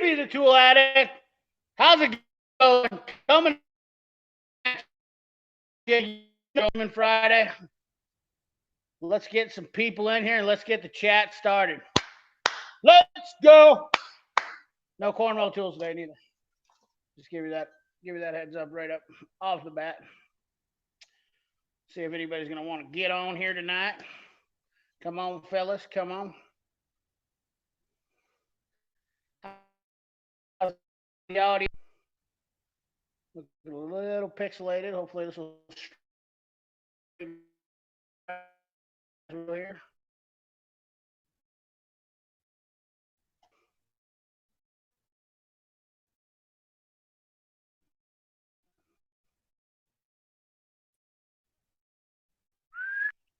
Stevie the Tool Addict. How's it going? Coming Friday. Let's get some people in here and let's get the chat started. Let's go. No cornrow tools today neither. Just give you that heads up right up off the bat. See if anybody's gonna want to get on here tonight. Come on, fellas, come on. The audio looks a little pixelated. Hopefully this will here.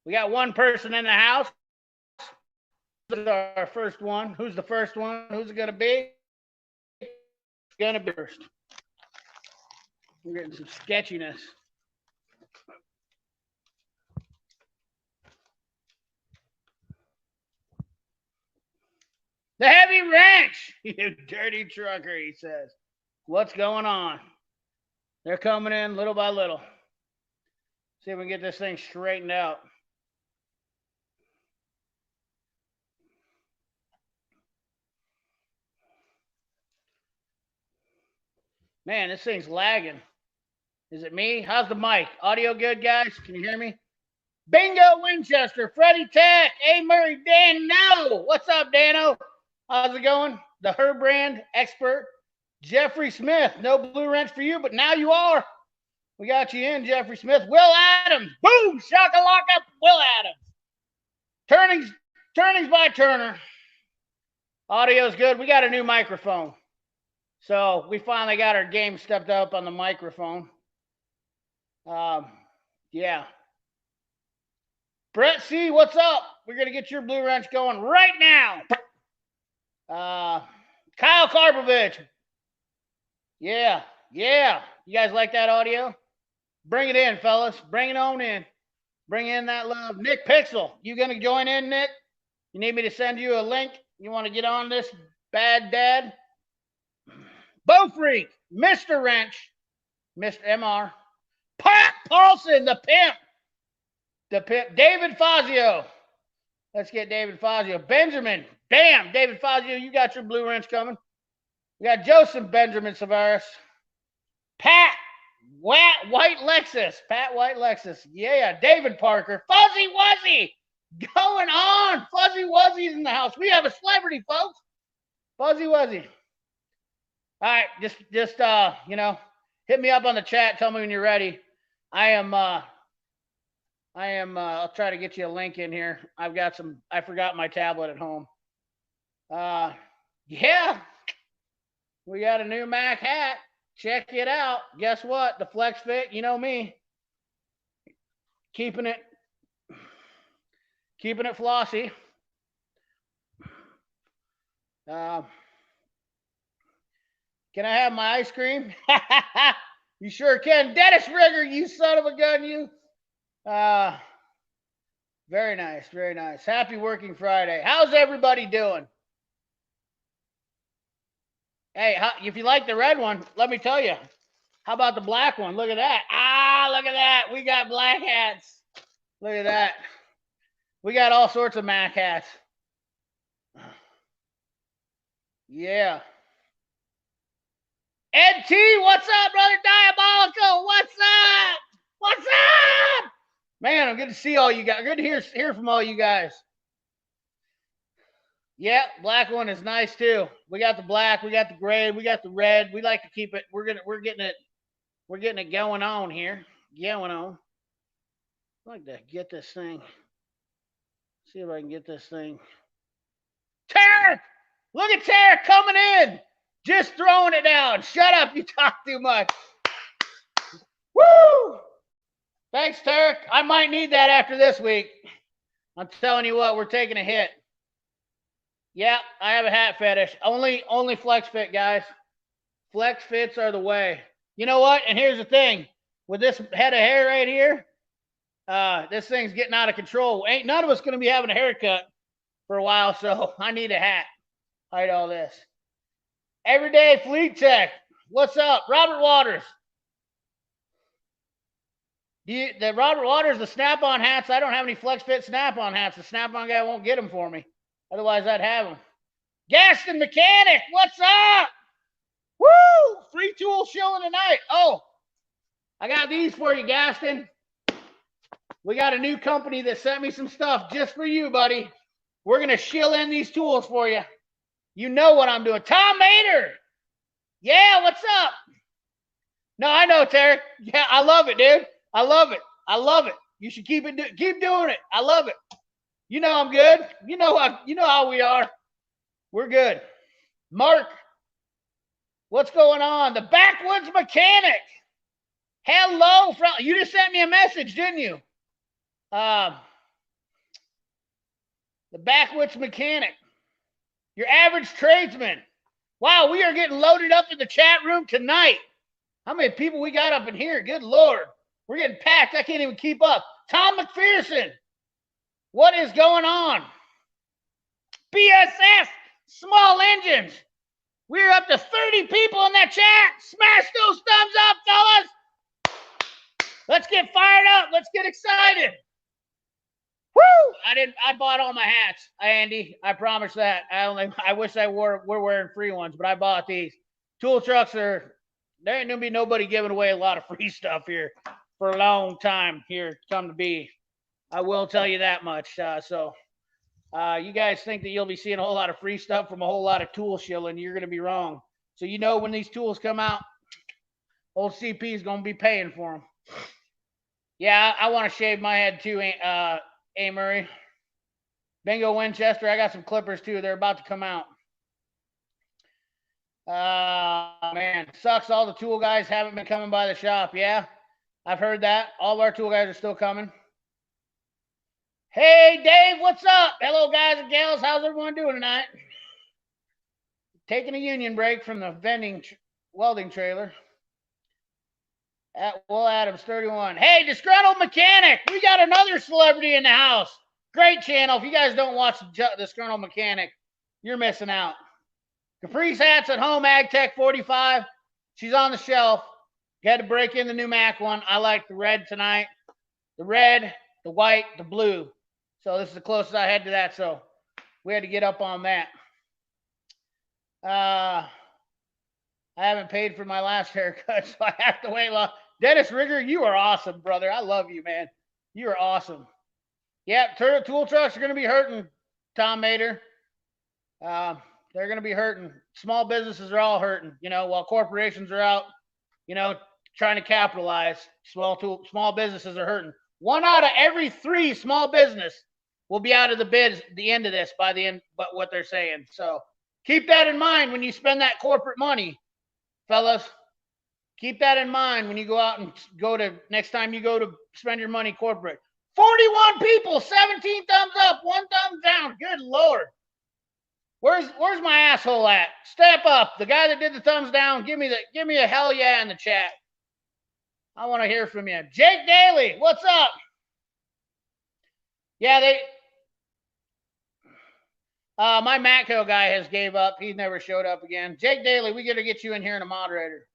We got one person in the house. This is our first one. Who's the first one? Who's it gonna be? It's gonna be first. We're getting some sketchiness. The heavy wrench, you dirty trucker, he says. What's going on? They're coming in little by little. See if we can get this thing straightened out. Man, this thing's lagging. Is it me? How's the mic? Audio good, guys? Can you hear me? Bingo Winchester, Freddie Tech, A. Murray, Dan No. What's up, Dano? How's it going? The Herbrand expert, Jeffrey Smith. No blue wrench for you, but now you are. We got you in, Jeffrey Smith. Will Adams. Boom! Shakalaka, Will Adams. Turnings by Turner. Audio's good. We got a new microphone. So we finally got our game stepped up on the microphone. Yeah. Brett C., what's up? We're going to get your blue wrench going right now. Kyle Karpovich. Yeah. You guys like that audio? Bring it in, fellas. Bring it on in. Bring in that love. Nick Pixel, you going to join in, Nick? You need me to send you a link? You want to get on this, bad dad? Bo Freak, Mr. Wrench, Mr. MR, Pat Paulson, the pimp, David Fazio. Let's get David Fazio. Benjamin, bam, David Fazio, you got your blue wrench coming. We got Joseph Benjamin Savaris, Pat White Lexus, yeah, David Parker, Fuzzy Wuzzy, going on, Fuzzy Wuzzy's in the house. We have a celebrity, folks, Fuzzy Wuzzy. All right, just hit me up on the chat. Tell me when you're ready. I'll try to get you a link in here. I forgot my tablet at home. Yeah, we got a new Mac hat. Check it out. Guess what? The Flex Fit, you know me. Keeping it flossy. Can I have my ice cream? You sure can. Dennis Rigger, you son of a gun, you. Very nice, very nice. Happy working Friday. How's everybody doing? Hey, if you like the red one, let me tell you. How about the black one? Look at that. Look at that. We got black hats. Look at that. We got all sorts of Mac hats. Yeah. Ed T, what's up, brother Diabolical? What's up? What's up? Man, I'm good to see all you guys. Good to hear from all you guys. Yeah, black one is nice too. We got the black, we got the gray, we got the red. We like to keep it. We're getting it going on here. Going on. I'd like to get this thing. See if I can get this thing. TAREK! Look at TAREK coming in. Just throwing it down. Shut up, you talk too much. Woo! Thanks, TAREK. I might need that after this week. I'm telling you what, we're taking a hit. Yeah, I have a hat fetish. Only Flex Fit, guys. Flex Fits are the way. You know what? And here's the thing. With this head of hair right here, this thing's getting out of control. Ain't none of us going to be having a haircut for a while, so I need a hat. Hide all this. Everyday Fleet Tech. What's up? Robert Waters. The Robert Waters, the Snap-on hats. I don't have any Flex Fit Snap-on hats. The Snap-on guy won't get them for me. Otherwise, I'd have them. Gaston Mechanic. What's up? Woo! Free tool shilling tonight. Oh, I got these for you, Gaston. We got a new company that sent me some stuff just for you, buddy. We're going to shill in these tools for you. You know what I'm doing. Tom Mater. Yeah, what's up? No, I know, Tarek. Yeah, I love it, dude. I love it. I love it. You should keep doing it. I love it. You know I'm good. You know how we are. We're good. Mark, what's going on? The Backwoods Mechanic. Hello, you just sent me a message, didn't you? The Backwoods Mechanic. Your average tradesman. Wow, we are getting loaded up in the chat room tonight. How many people we got up in here? Good Lord. We're getting packed. I can't even keep up. Tom McPherson. What is going on? BSS. Small engines. We're up to 30 people in that chat. Smash those thumbs up, fellas. Let's get fired up. Let's get excited. Woo! I bought all my hats, Andy. I promise that. I wish we're wearing free ones, but I bought these. Tool trucks there ain't gonna be nobody giving away a lot of free stuff here for a long time here come to be. I will tell you that much. So you guys think that you'll be seeing a whole lot of free stuff from a whole lot of tool shilling. You're gonna be wrong. So you know when these tools come out, old CP is gonna be paying for them. Yeah, I want to shave my head too, A. Murray. Bingo Winchester. I got some clippers too. They're about to come out. Man, sucks. All the tool guys haven't been coming by the shop. Yeah, I've heard that. All of our tool guys are still coming. Hey, Dave, what's up? Hello, guys and gals. How's everyone doing tonight? Taking a union break from the welding trailer. At Will Adams 31. Hey, Disgruntled Mechanic. We got another celebrity in the house. Great channel. If you guys don't watch Disgruntled Mechanic, you're missing out. Caprice hats at home, AgTech 45. She's on the shelf. Got to break in the new Mac one. I like the red tonight. The red, the white, the blue. So this is the closest I had to that. So we had to get up on that. I haven't paid for my last haircut, so I have to wait long. Dennis Rigger, you are awesome, brother. I love you, man. You are awesome. Yeah, tool trucks are going to be hurting, Tom Mater. They're going to be hurting. Small businesses are all hurting, while corporations are out, trying to capitalize. Small businesses are hurting. 1 out of every 3 small business will be out of the bids at the end of this by the end, but what they're saying. So keep that in mind when you spend that corporate money, fellas. Keep that in mind when you go out and next time you go to spend your money corporate. 41 people, 17 thumbs up, 1 thumb down. Good Lord. Where's my asshole at? Step up. The guy that did the thumbs down, give me a hell yeah in the chat. I want to hear from you. Jake Daly, what's up? Yeah, my Matco guy has gave up. He's never showed up again. Jake Daly, we got to get you in here in a moderator.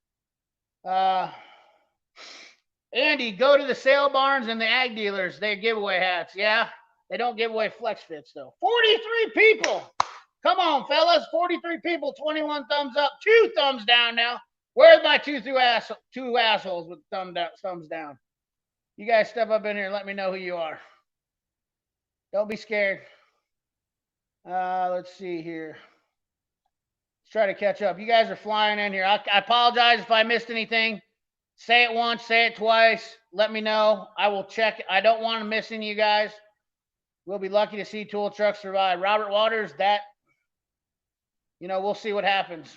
Andy, go to the sale barns and the ag dealers. They give away hats. Yeah, they don't give away flex fits though. 43 people. Come on, fellas. 43 people, 21 thumbs up, 2 thumbs down now. Where's my two assholes with thumbs down? You guys step up in here and let me know who you are. Don't be scared. Let's see here. Let's try to catch up. You guys are flying in here. I apologize if I missed anything. Say it once, say it twice. Let me know. I will check. I don't want to miss any of you guys. We'll be lucky to see tool trucks survive. Robert Waters, we'll see what happens.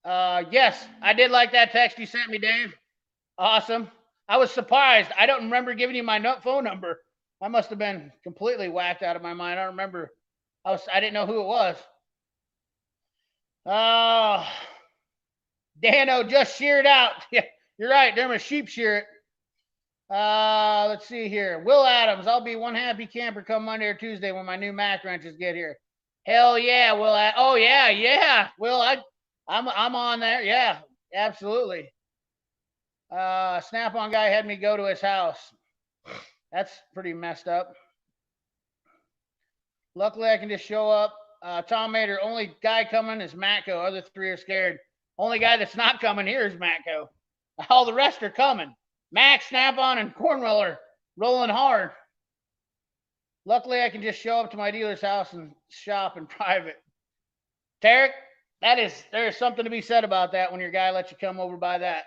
Yes, I did like that text you sent me, Dave. Awesome. I was surprised. I don't remember giving you my phone number. I must have been completely whacked out of my mind. I don't remember. I didn't know who it was. Dano just sheared out. Yeah, you're right. They're a sheep shear it. Let's see here. Will Adams. I'll be one happy camper come Monday or Tuesday when my new Mac wrenches get here. Hell yeah. Well, oh yeah, yeah. Well, I'm on there. Yeah, absolutely. Snap-on guy had me go to his house. That's pretty messed up. Luckily, I can just show up. Tom Mater, only guy coming is Matco. Other three are scared. Only guy that's not coming here is Matco. All the rest are coming. Max, Snap-on, and Cornwell are rolling hard. Luckily, I can just show up to my dealer's house and shop in private. Tarek, there's something to be said about that when your guy lets you come over by that.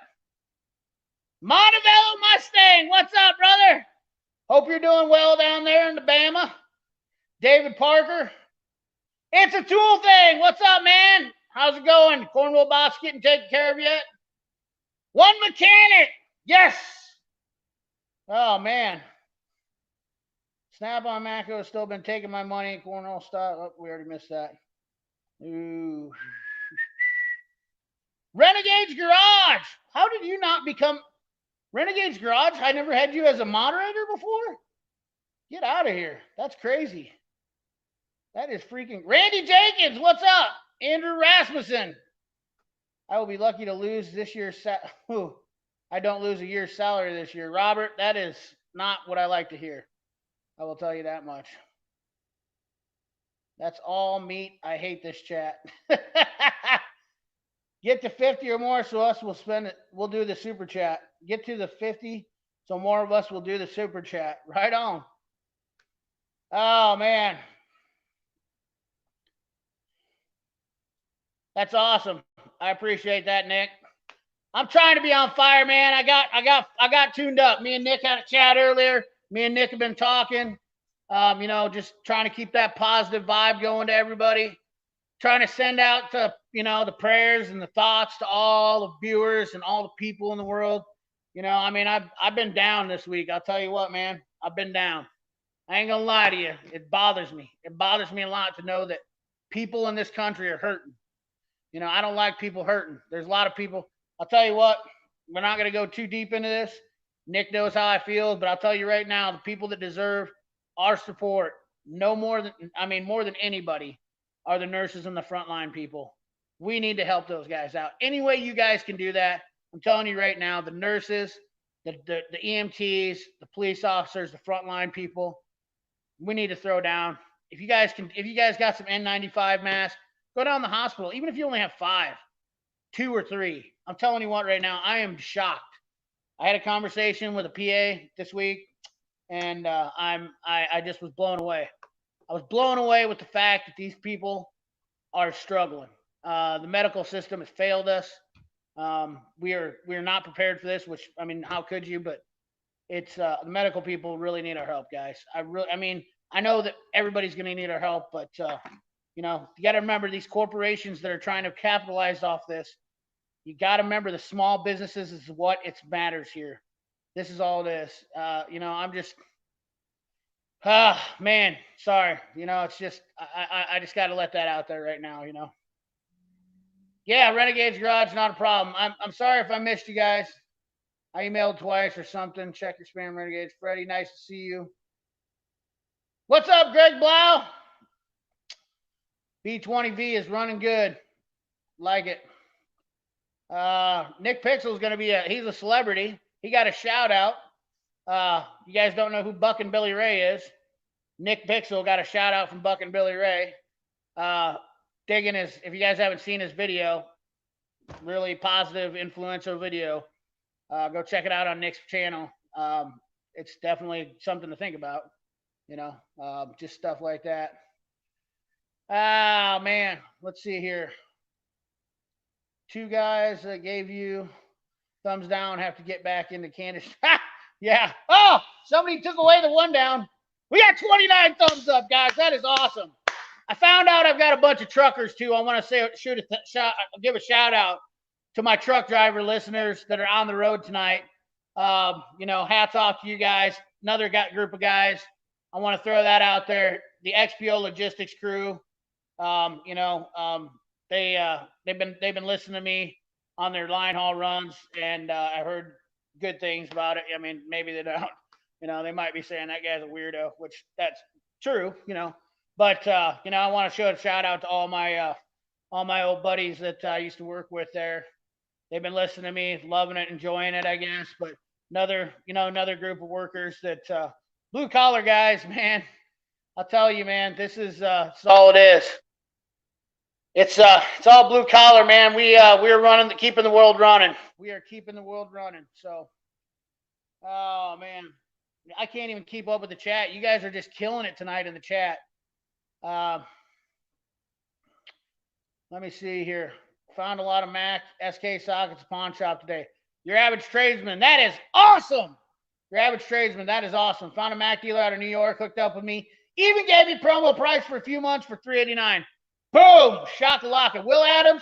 Montevello Mustang, what's up, brother? Hope you're doing well down there in the Bama. David Parker, it's a tool thing. What's up, man? How's it going? Cornwall boss getting taken care of yet? One mechanic, yes. Oh man. Snap-on Macro has still been taking my money. Cornwall stock. Oh, we already missed that. Ooh. Renegade's Garage. How did you not become Renegade's Garage? I never had you as a moderator before. Get out of here. That's crazy. That is freaking Randy Jenkins. What's up? Andrew Rasmussen. I will be lucky to lose this year's I don't lose a year's salary this year. Robert, that is not what I like to hear. I will tell you that much. That's all meat. I hate this chat. Get to 50 or more, so us will spend it. We'll do the super chat. Get to the 50, so more of us will do the super chat. Right on. Oh man, that's awesome. I appreciate that, Nick. I'm trying to be on fire, man. I got tuned up. Me and Nick had a chat earlier. Me and Nick have been talking. Just trying to keep that positive vibe going to everybody. Trying to send out to, the prayers and the thoughts to all the viewers and all the people in the world. I've been down this week. I'll tell you what, man. I've been down. I ain't gonna lie to you. It bothers me. It bothers me a lot to know that people in this country are hurting. I don't like people hurting. There's a lot of people. I'll tell you what, we're not going to go too deep into this. Nick knows how I feel, but I'll tell you right now, the people that deserve our support, more than anybody, are the nurses and the frontline people. We need to help those guys out. Any way you guys can do that, I'm telling you right now, the nurses, the EMTs, the police officers, the frontline people, we need to throw down. If you guys got some N95 masks, go down to the hospital. Even if you only have 5, 2 or 3. I'm telling you what, right now, I am shocked. I had a conversation with a PA this week, and I just was blown away. I was blown away with the fact that these people are struggling. The medical system has failed us. We are not prepared for this. Which, how could you? But it's the medical people really need our help, guys. I know that everybody's going to need our help, but you got to remember these corporations that are trying to capitalize off this. You got to remember the small businesses is what it matters here. This is all it is. I'm just, man, sorry. It's just, I just got to let that out there right now. Yeah, Renegade's Garage, not a problem. I'm sorry if I missed you guys. I emailed twice or something. Check your spam, Renegades. Freddie, nice to see you. What's up, Greg Blau? B20V is running good. Like it. Nick Pixel is going to be he's a celebrity. He got a shout out. You guys don't know who Buck and Billy Ray is. Nick Pixel got a shout out from Buck and Billy Ray. Digging if you guys haven't seen his video, really positive, influential video. Go check it out on Nick's channel. It's definitely something to think about. Just stuff like that. Oh man, let's see here. 2 guys that gave you thumbs down have to get back into Candace. Yeah. Oh, somebody took away the 1 down. We got 29 thumbs up, guys. That is awesome. I found out I've got a bunch of truckers too. I want to give a shout out to my truck driver listeners that are on the road tonight. Hats off to you guys. Another group of guys. I want to throw that out there. The XPO Logistics crew. They've been listening to me on their line haul runs, and I heard good things about it. Maybe they don't. They might be saying that guy's a weirdo, which that's true. But you know, I want to show a shout out to all my old buddies that I used to work with there. They've been listening to me, loving it, enjoying it, I guess. But another group of workers that blue collar guys, man. I'll tell you, man, this is all it is. It's all blue collar, man. We're running, keeping the world running. We are keeping the world running. So, oh man, I can't even keep up with the chat. You guys are just killing it tonight in the chat. Let me see here. Found a lot of Mac SK sockets pawn shop today. Your average tradesman, that is awesome. Your average tradesman, that is awesome. Found a Mac dealer out of New York, hooked up with me. Even gave me promo price for a few months for $389. Boom, shakalaka. Will Adams,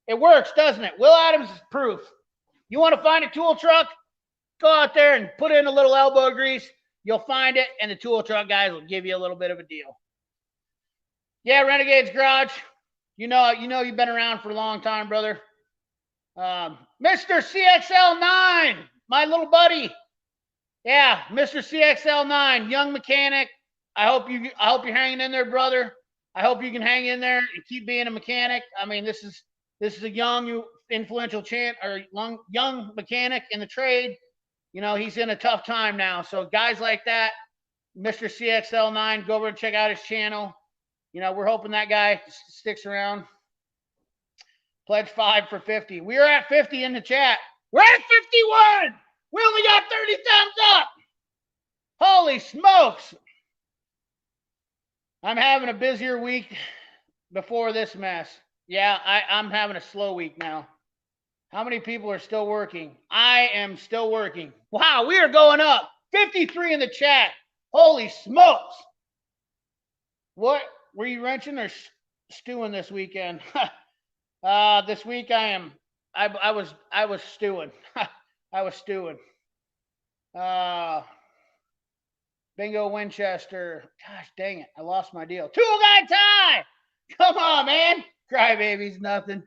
it works, doesn't it? Will Adams is proof. You want to find a tool truck? Go out there and put in a little elbow grease. You'll find it, and the tool truck guys will give you a little bit of a deal. Yeah, Renegade's Garage. You know you've been around for a long time, brother. Mr. CXL9, my little buddy. Yeah, Mr. CXL9, young mechanic. I hope you're hanging in there, brother. I hope you can hang in there and keep being a mechanic. I mean, this is a young, influential young mechanic in the trade. You know, he's in a tough time now. So guys like that, Mr. CXL9, go over and check out his channel. You know, we're hoping that guy sticks around. Pledge 5 for 50. We are at 50 in the chat. We're at 51. We only got 30 thumbs up. Holy smokes. I'm having a busier week before this mess. Yeah, I'm having a slow week now. How many people are still working? I am still working. Wow, we are going up. 53 in the chat. Holy smokes. What? Were you wrenching or stewing this weekend? This week I was stewing. I was stewing. Bingo Winchester. Gosh dang it. I lost my deal. Tool Guy Ty! Come on, man. Crybabies, nothing.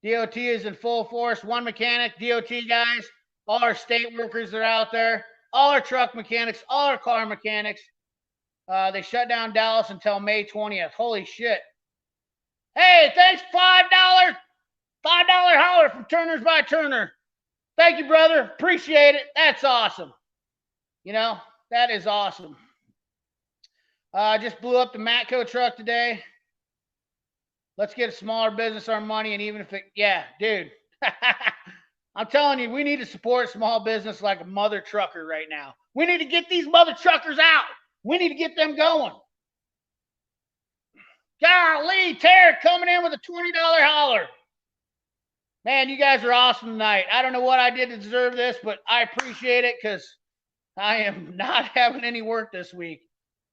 DOT is in full force. One mechanic, DOT guys, all our state workers are out there, all our truck mechanics, all our car mechanics. They shut down Dallas until May 20th. Holy shit. Hey, thanks, $5 holler from Turner's by Turner. Thank you, brother. Appreciate it. That's awesome. You know, that is awesome. Just blew up the Matco truck today. Let's get a smaller business our money, and even if it, yeah, dude. I'm telling you, we need to support small business like a mother trucker right now. We need to get these mother truckers out. We need to get them going. Golly, TAREK coming in with a $20 holler. Man, you guys are awesome tonight. I don't know what I did to deserve this, but I appreciate it because I am not having any work this week.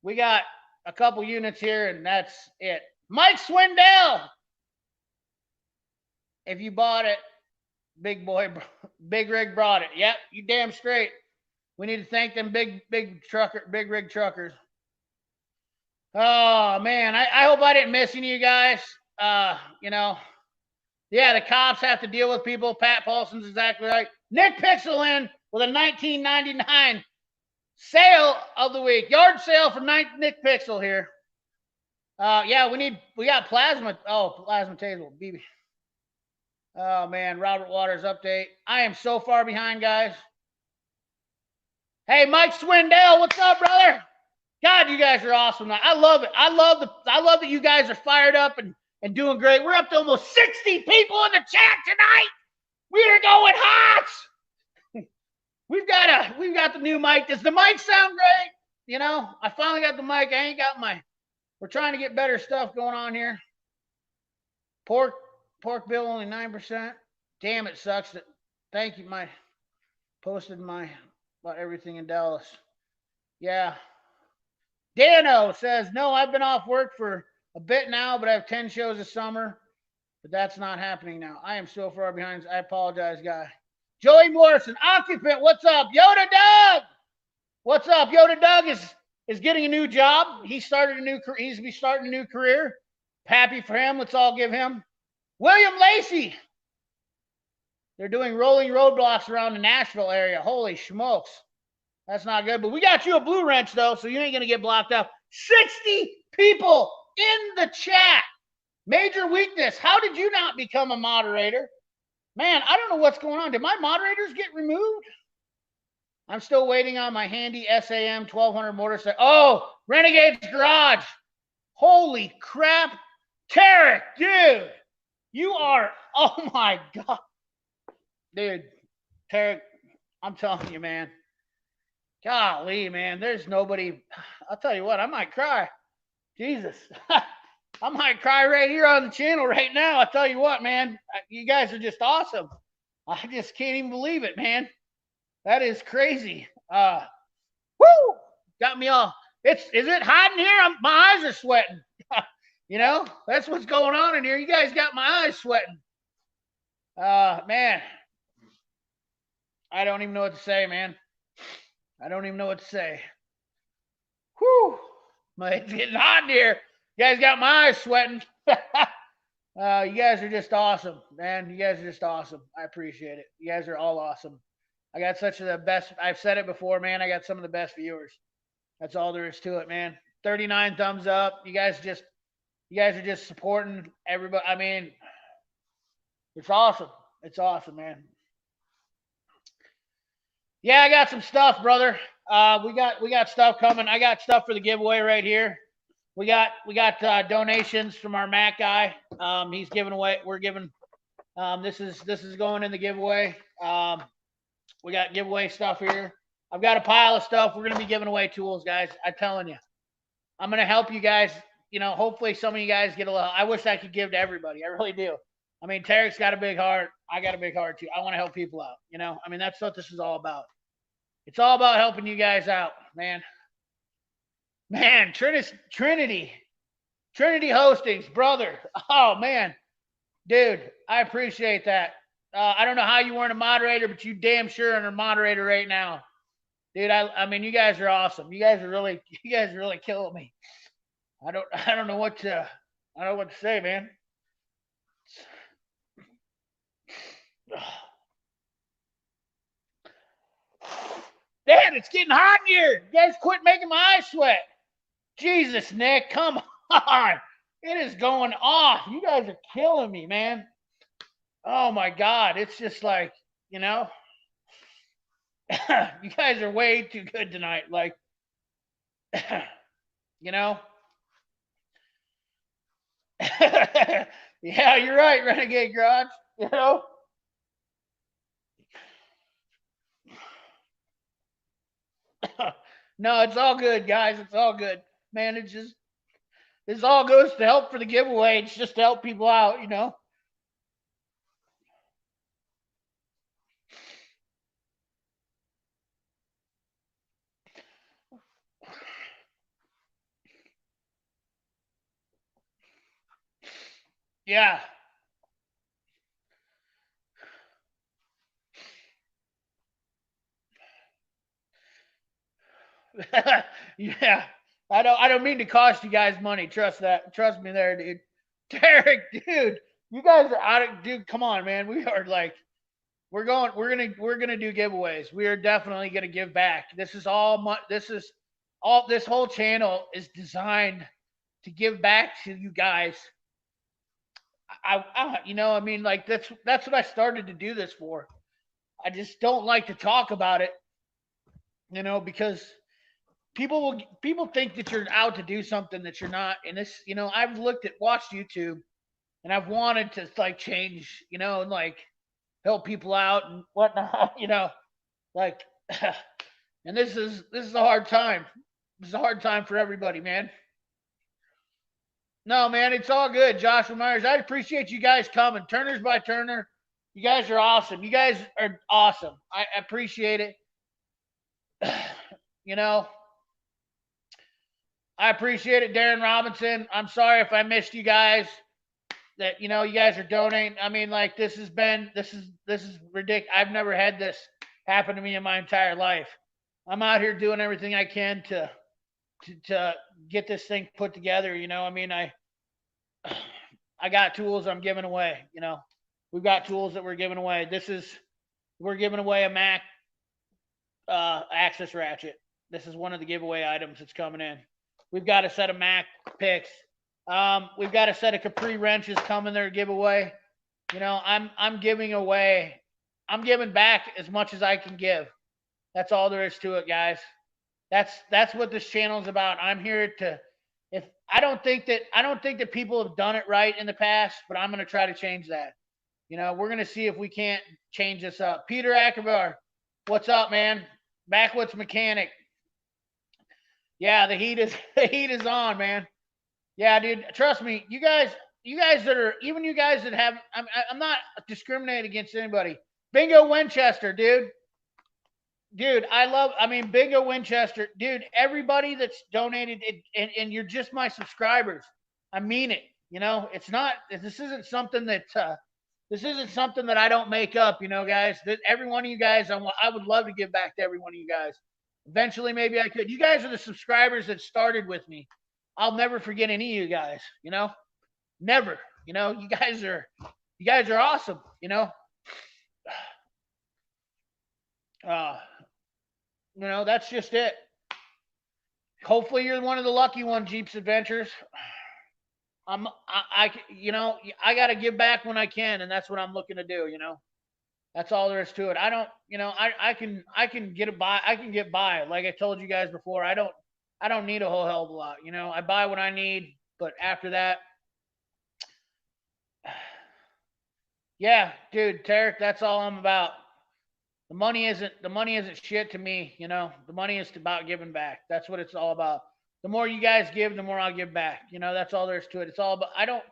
We got a couple units here, and that's it. Mike Swindell. If you bought it, Big Rig brought it. Yep, you damn straight. We need to thank them big rig truckers. Oh man, I hope I didn't miss any of you guys. You know, yeah, the cops have to deal with people. Pat Paulson's exactly right. Nick Pixel in with a $19.99 sale of the week. Yard sale for Nick Pixel here. Yeah, we got plasma. Oh, plasma table, BB. Oh man, Robert Waters update. I am so far behind, guys. Hey, Mike Swindell, what's up, brother? God, you guys are awesome. I love it. I love that you guys are fired up and doing great. We're up to almost 60 people in the chat tonight. We are going hot. We've got the new mic. Does the mic sound great? You know, I finally got the mic. I ain't got my. We're trying to get better stuff going on here. Pork bill only 9%. Damn, it sucks. Thank you, posted about everything in Dallas. Yeah. Dano says, no, I've been off work for a bit now, but I have 10 shows this summer. But that's not happening now. I am so far behind. I apologize, guy. Joey Morrison, occupant, what's up? Yoda Doug! What's up? Yoda Doug is getting a new job. He's starting a new career. Happy for him. Let's all give him. William Lacey. They're doing rolling roadblocks around the Nashville area. Holy smokes. That's not good. But we got you a blue wrench, though, so you ain't going to get blocked up. 60 people in the chat. Major weakness. How did you not become a moderator? Man, I don't know what's going on. Did my moderators get removed? I'm still waiting on my handy SAM 1200 motorcycle. Oh, Renegade's Garage. Holy crap. Tarek, dude. You are, oh my God. Dude, Tarek, I'm telling you, man. Golly, man, there's nobody. I'll tell you what, I might cry. Jesus. I might cry right here on the channel right now. I'll tell you what, man. You guys are just awesome. I just can't even believe it, man. That is crazy. Woo! Got me all. Is it hot in here? My eyes are sweating. You know, that's what's going on in here. You guys got my eyes sweating. Man. I don't even know what to say, man. I don't even know what to say. Whew. It's getting hot in here. You guys got my eyes sweating. You guys are just awesome, man. You guys are just awesome. I appreciate it. You guys are all awesome. I got such the best. I've said it before, man. I got some of the best viewers. That's all there is to it, man. 39 thumbs up. You guys are just supporting everybody. I mean, it's awesome. It's awesome, man. Yeah, I got some stuff, brother. We got stuff coming. I got stuff for the giveaway right here. We got donations from our Mac guy. He's giving away. We're giving. This is going in the giveaway. We got giveaway stuff here. I've got a pile of stuff. We're gonna be giving away tools, guys. I'm telling you. I'm gonna help you guys. You know, hopefully some of you guys get a little. I wish I could give to everybody. I really do. I mean, Tarek's got a big heart. I got a big heart too. I want to help people out. You know, I mean, that's what this is all about. It's all about helping you guys out, man. Man, Trinity Hostings, brother. Oh man, dude, I appreciate that. I don't know how you weren't a moderator, but you damn sure are a moderator right now, dude. I mean, you guys are awesome. You guys are really killing me. I don't know what to say, man. Dad, it's getting hot in here. You guys quit making my eyes sweat. Jesus, Nick, come on. It is going off. You guys are killing me, man. Oh my God. It's just like, you know, you guys are way too good tonight. Like, you know. Yeah, you're right, Renegade Garage. You know. No, it's all good, guys. It's all good. Man, this all goes to help for the giveaway. It's just to help people out, you know. Yeah. Yeah. I don't mean to cost you guys money. Trust me there, dude. Tarek, dude. You guys are out of dude, come on, man. We are like we're gonna do giveaways. We are definitely gonna give back. This whole channel is designed to give back to you guys. You know, I mean, like that's what I started to do this for. I just don't like to talk about it, you know, because people think that you're out to do something that you're not. And this, you know, I've watched YouTube, and I've wanted to like change, you know, and like help people out and whatnot, you know, like, and this is a hard time. This is a hard time for everybody, man. No, man, it's all good, Joshua Myers. I appreciate you guys coming. Turners by Turner, you guys are awesome. You guys are awesome. I appreciate it. You know, I appreciate it, Darren Robinson. I'm sorry if I missed you guys. That, you know, you guys are donating. I mean, like this is ridiculous. I've never had this happen to me in my entire life. I'm out here doing everything I can to get this thing put together. You know, I mean, I got tools I'm giving away. You know, we've got tools that we're giving away. We're giving away a Mac access ratchet. This is one of the giveaway items that's coming in. We've got a set of Mac picks. We've got a set of Capri wrenches coming there to give away. You know, I'm giving away. I'm giving back as much as I can give. That's all there is to it, guys. That's what this channel is about. I'm here to. If I don't think that people have done it right in the past, but I'm going to try to change that. You know, we're going to see if we can't change this up. Peter Akavar, what's up, man? Backwoods mechanic. Yeah, the heat is on, man. Yeah, dude. Trust me, you guys that are even you guys that have. I'm not discriminating against anybody. Bingo Winchester, dude. Dude, I mean, Bingo Winchester, dude, everybody that's donated, and you're just my subscribers. I mean it. You know, this isn't something that I don't make up, you know, guys. Every one of you guys, I would love to give back to every one of you guys. Eventually, maybe I could. You guys are the subscribers that started with me. I'll never forget any of you guys, you know, never. You know, you guys are awesome, you know. You know, that's just it. Hopefully, you're one of the lucky ones, Jeeps Adventures. You know, I got to give back when I can, and that's what I'm looking to do. You know, that's all there is to it. I don't, you know, I can get by. I can get by. Like I told you guys before, I don't need a whole hell of a lot. You know, I buy what I need, but after that, yeah, dude, Tarek, that's all I'm about. The money isn't shit to me, you know. The money is about giving back. That's what it's all about. The more you guys give, the more I'll give back. You know, that's all there is to it. It's all about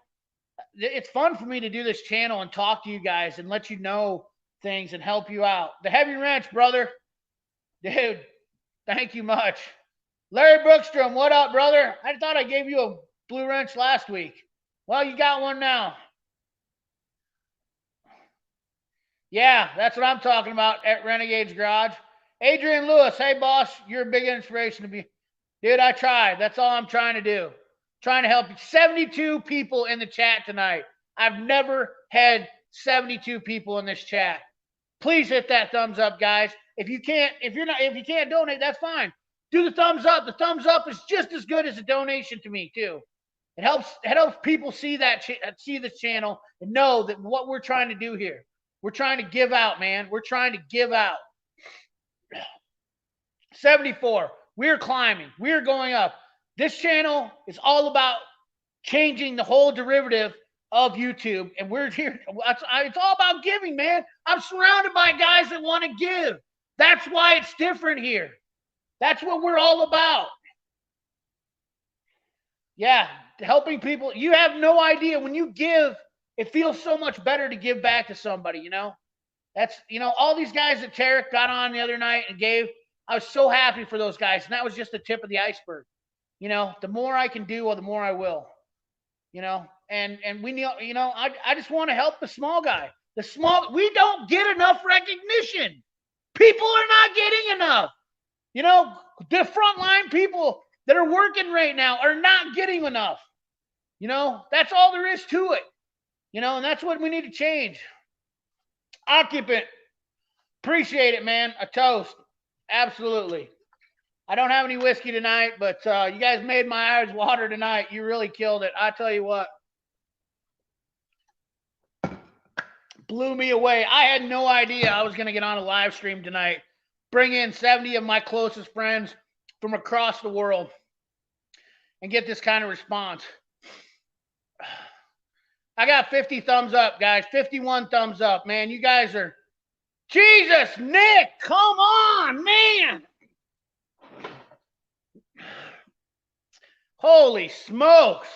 it's fun for me to do this channel and talk to you guys and let you know things and help you out. The heavy wrench, brother. Dude, thank you much. Larry Brookstrom, what up, brother? I thought I gave you a blue wrench last week. Well, you got one now. Yeah, that's what I'm talking about at Renegade's Garage. Adrian Lewis, hey boss, you're a big inspiration to me. Dude, I tried. That's all I'm trying to do. Trying to help you. 72 people in the chat tonight. I've never had 72 people in this chat. Please hit that thumbs up, guys. If you can't donate, that's fine. Do the thumbs up. The thumbs up is just as good as a donation to me, too. It helps people see this channel and know that what we're trying to do here. We're trying to give out, man. We're trying to give out. 74. We're climbing. We're going up. This channel is all about changing the whole derivative of YouTube, and we're here. It's all about giving, man. I'm surrounded by guys that want to give. That's why it's different here. That's what we're all about. Yeah, helping people. You have no idea. When you give, it feels so much better to give back to somebody, you know? That's, you know, all these guys that Tarek got on the other night and gave, I was so happy for those guys. And that was just the tip of the iceberg. You know, the more I can do, the more I will. You know, and we know, you know, I just want to help the small guy. We don't get enough recognition. People are not getting enough. You know, the frontline people that are working right now are not getting enough. You know, that's all there is to it. You know, and that's what we need to change. Occupant, appreciate it, man. A toast. Absolutely. I don't have any whiskey tonight, but you guys made my eyes water tonight. You really killed it. I tell you what. Blew me away. I had no idea I was going to get on a live stream tonight. Bring in 70 of my closest friends from across the world and get this kind of response. I got 50 thumbs up, guys. 51 thumbs up, man. You guys are... Jesus, Nick, come on, man. Holy smokes.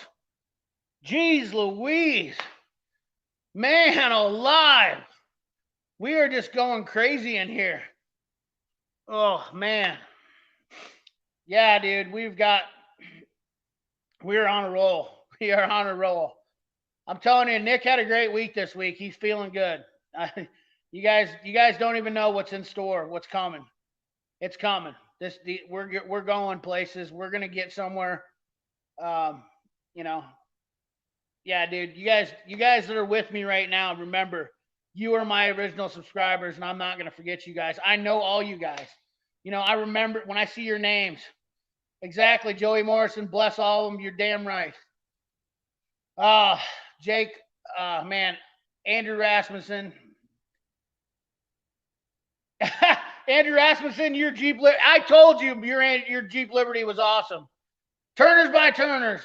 Jeez Louise. Man alive. We are just going crazy in here. Oh, man. Yeah, dude, we're on a roll. We are on a roll. I'm telling you, Nick had a great week this week. He's feeling good. You guys don't even know what's in store, what's coming. It's coming. We're going places. We're gonna get somewhere. You know. Yeah, dude. You guys that are with me right now, remember, you are my original subscribers, and I'm not gonna forget you guys. I know all you guys. You know, I remember when I see your names. Exactly, Joey Morrison. Bless all of them. You're damn right. Jake, man, Andrew Rasmussen. Andrew Rasmussen, your Jeep. I told you your Jeep Liberty was awesome. Turners by Turners.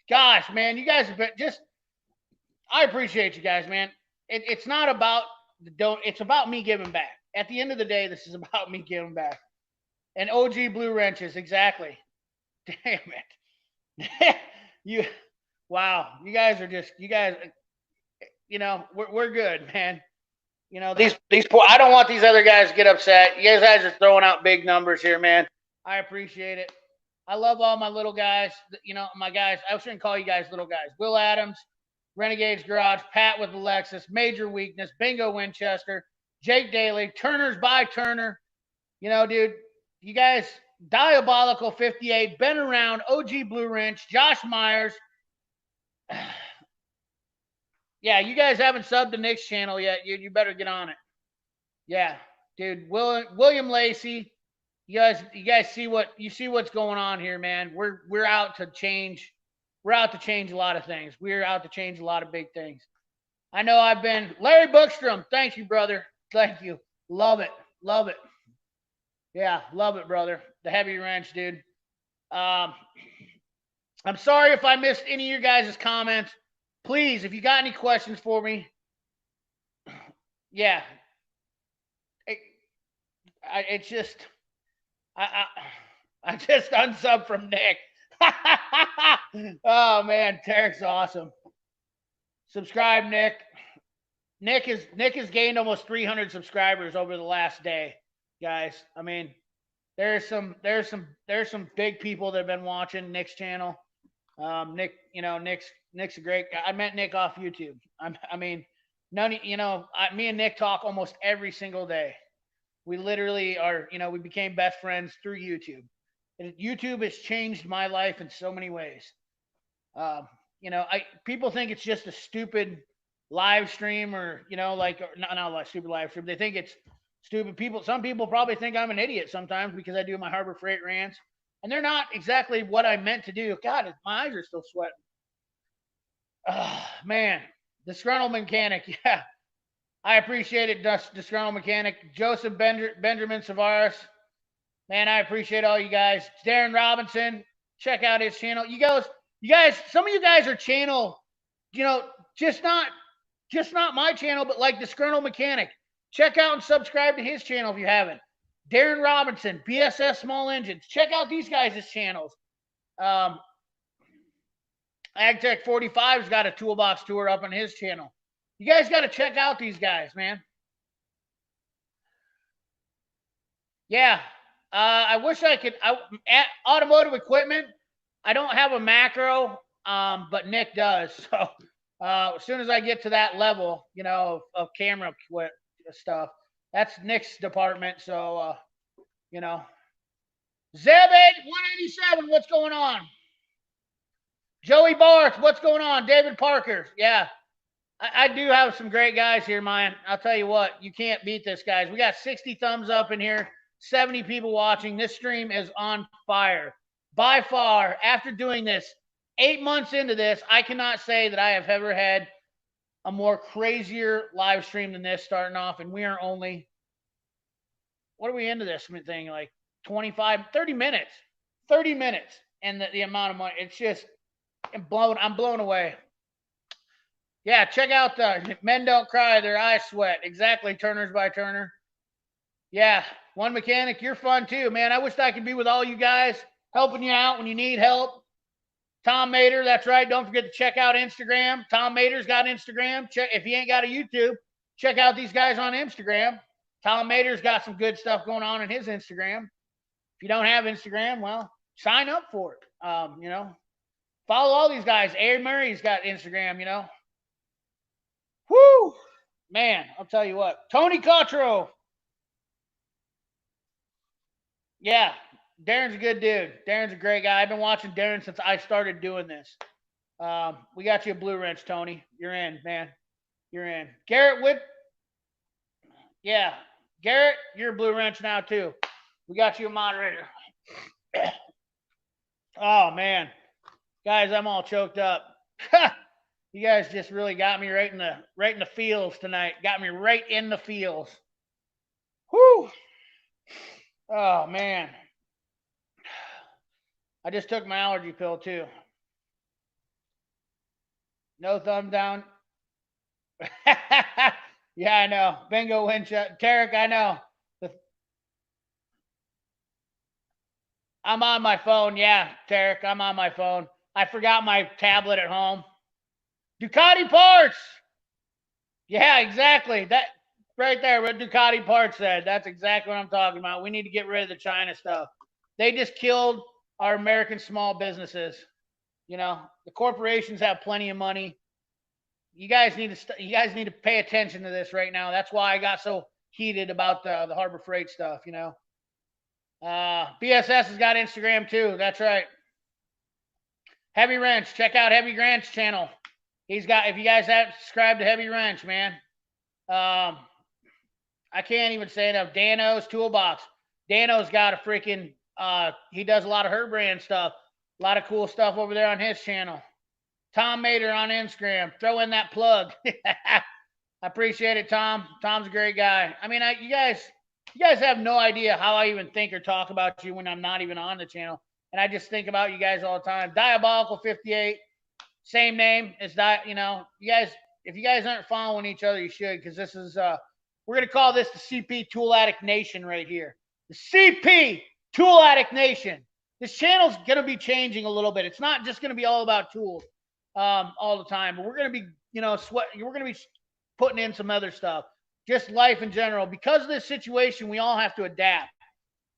Gosh, man, you guys have been just. I appreciate you guys, man. It's not about the don't. It's about me giving back. At the end of the day, this is about me giving back. And OG Blue Wrenches, exactly. Damn it. You, wow. You guys are just. You guys. You know, we're good, man. You know, these poor. I don't want these other guys to get upset. You guys are throwing out big numbers here, man. I appreciate it. I love all my little guys. You know, my guys. I shouldn't call you guys little guys. Will Adams, Renegades Garage, Pat with the Lexus, Major Weakness, Bingo Winchester, Jake Daly, Turners by Turner. You know, dude, you guys, Diabolical 58, been around, OG Blue Wrench, Josh Myers. Yeah, you guys haven't subbed to Nick's channel yet. You better get on it. Yeah, dude, William Lacey. You guys see what's going on here, man. We're out to change. We're out to change a lot of things. We're out to change a lot of big things. I know I've been Larry Bookstrom. Thank you, brother. Thank you. Love it. Love it. Yeah, love it, brother. The heavy wrench, dude. I'm sorry if I missed any of your guys' comments. Please, if you got any questions for me, yeah. It's just I just unsub from Nick. Oh man, Tarek's awesome. Subscribe, Nick. Nick has gained almost 300 subscribers over the last day, guys. I mean, there's some big people that have been watching Nick's channel. Nick, you know, Nick's a great guy. I met Nick off YouTube. I mean, me and Nick talk almost every single day. We literally are, you know, we became best friends through YouTube. And YouTube has changed my life in so many ways. You know, people think it's just a stupid live stream or, you know, like not a stupid live stream. They think it's stupid. Some people probably think I'm an idiot sometimes because I do my Harbor Freight rants. And they're not exactly what I meant to do. God, my eyes are still sweating. Man, disgruntled mechanic. Yeah, I appreciate it, disgruntled mechanic. Joseph Benjamin Savaris. Man, I appreciate all you guys. Darren Robinson. Check out his channel. You guys, some of you guys are channel, you know, just not my channel, but like disgruntled mechanic. Check out and subscribe to his channel if you haven't. Darren Robinson, BSS Small Engines. Check out these guys' channels. AgTech 45's got a toolbox tour up on his channel. You guys got to check out these guys, man. Yeah. I wish I could. At automotive equipment, I don't have a macro, but Nick does. So as soon as I get to that level, you know, of camera stuff, that's Nick's department. So, you know, Zebed 187, what's going on? Joey Barth, what's going on? David Parker, yeah. I do have some great guys here, man. I'll tell you what, you can't beat this, guys. We got 60 thumbs up in here, 70 people watching. This stream is on fire. By far, after doing this, 8 months into this, I cannot say that I have ever had a more crazier live stream than this starting off, and we are only, what are we into this thing, like 30 minutes. 30 minutes, and the amount of money, it's just, I'm blown away. Yeah, check out the Men Don't Cry, Their Eyes Sweat. Exactly, Turners by Turner. Yeah, One Mechanic, you're fun too, man. I wish I could be with all you guys, helping you out when you need help. Tom Mater, that's right. Don't forget to check out Instagram. Tom Mater's got Instagram. If he ain't got a YouTube, check out these guys on Instagram. Tom Mater's got some good stuff going on in his Instagram. If you don't have Instagram, well, sign up for it. You know, follow all these guys. Aaron Murray's got Instagram, you know. Whoo! Man, I'll tell you what. Tony Cotro. Yeah, Darren's a good dude. Darren's a great guy. I've been watching Darren since I started doing this. We got you a blue wrench, Tony. You're in, man. You're in. Garrett Whit. Yeah, Garrett, you're a blue wrench now too. We got you a moderator. Oh man, guys, I'm all choked up. You guys just really got me right in the feels tonight. Got me right in the feels. Whew. Oh man. I just took my allergy pill too. No thumb down. Yeah, I know. Bingo Winchester. Tarek, I know. I'm on my phone. Yeah, Tarek, I'm on my phone. I forgot my tablet at home. Ducati parts. Yeah, exactly. That right there, what Ducati parts said. That's exactly what I'm talking about. We need to get rid of the China stuff. They just killed our American small businesses. You know, the corporations have plenty of money. You guys need to pay attention to this right now. That's why I got so heated about the Harbor Freight stuff. You know, BSS has got Instagram too. That's right. Heavy Wrench. Check out Heavy Wrench channel. He's got. If you guys have subscribed to Heavy Wrench, man. I can't even say enough. Dano's Toolbox. Dano's got a freaking. He does a lot of her brand stuff. A lot of cool stuff over there on his channel. Tom Mater on Instagram. Throw in that plug. I appreciate it, Tom. Tom's a great guy. I mean, you guys have no idea how I even think or talk about you when I'm not even on the channel. And I just think about you guys all the time. Diabolical 58, same name as that. You know, you guys, if you guys aren't following each other, you should, because this is we're gonna call this the CP Tool Addict Nation right here. The CP Tool Addict Nation. This channel's gonna be changing a little bit. It's not just gonna be all about tools all the time, but we're gonna be, we're gonna be putting in some other stuff, just life in general. Because of this situation, we all have to adapt.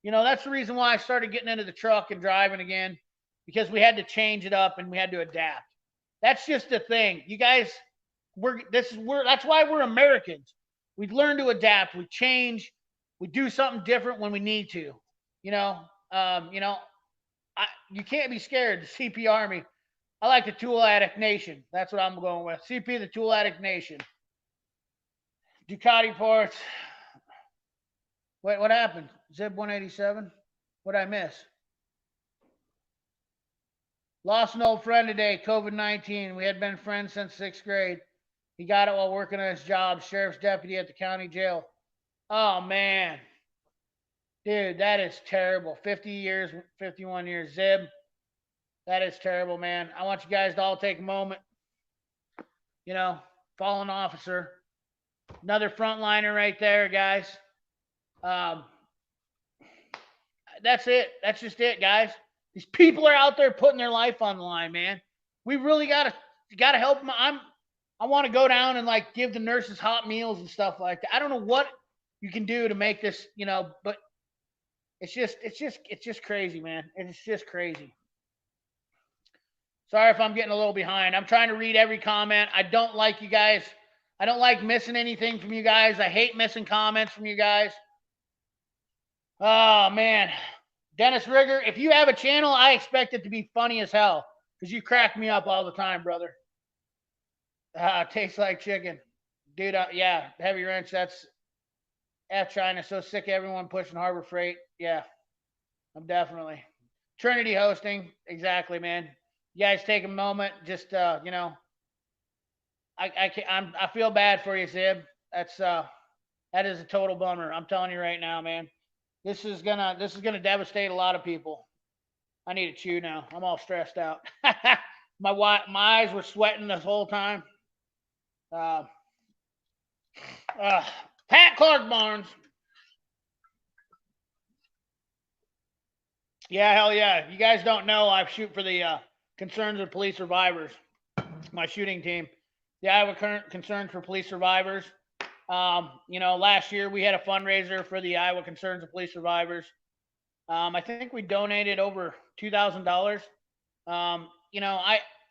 You know, that's the reason why I started getting into the truck and driving again, because we had to change it up and we had to adapt. That's just the thing. You guys, that's why we're Americans. We learn to adapt, we change, we do something different when we need to. You know, you can't be scared. The CP Army. I like the Tool Addict Nation. That's what I'm going with. CP, the Tool Addict Nation. Ducati parts. Wait, what happened? Zib 187? What'd I miss? Lost an old friend today, COVID-19. We had been friends since 6th grade. He got it while working on his job, sheriff's deputy at the county jail. Oh, man. Dude, that is terrible. 50 years, 51 years. Zib, that is terrible, man. I want you guys to all take a moment. You know, fallen officer. Another frontliner right there, guys. That's it. That's just it, guys. These people are out there putting their life on the line, man. We really gotta help them. I want to go down and like give the nurses hot meals and stuff like that. I don't know what you can do to make this, but it's just crazy, man. It's just crazy. Sorry if I'm getting a little behind. I'm trying to read every comment. I don't like you guys. I don't like missing anything from you guys. I hate missing comments from you guys. Oh, man. Dennis Rigger, if you have a channel, I expect it to be funny as hell, because you crack me up all the time, brother. Tastes like chicken. Dude, yeah, Heavy Wrench, that's F China. So sick of everyone pushing Harbor Freight. Yeah, I'm definitely. Trinity Hosting, exactly, man. You guys take a moment, just, I feel bad for you, Zib. That is a total bummer. I'm telling you right now, man. This is gonna devastate a lot of people. I need to chew now. I'm all stressed out. My eyes were sweating this whole time. Pat Clark Barnes. Yeah, hell yeah. You guys don't know, I shoot for the Concerns of Police Survivors, my shooting team. The Iowa Concerns for Police Survivors. Last year we had a fundraiser for the Iowa Concerns of Police Survivors. I think we donated over $2,000.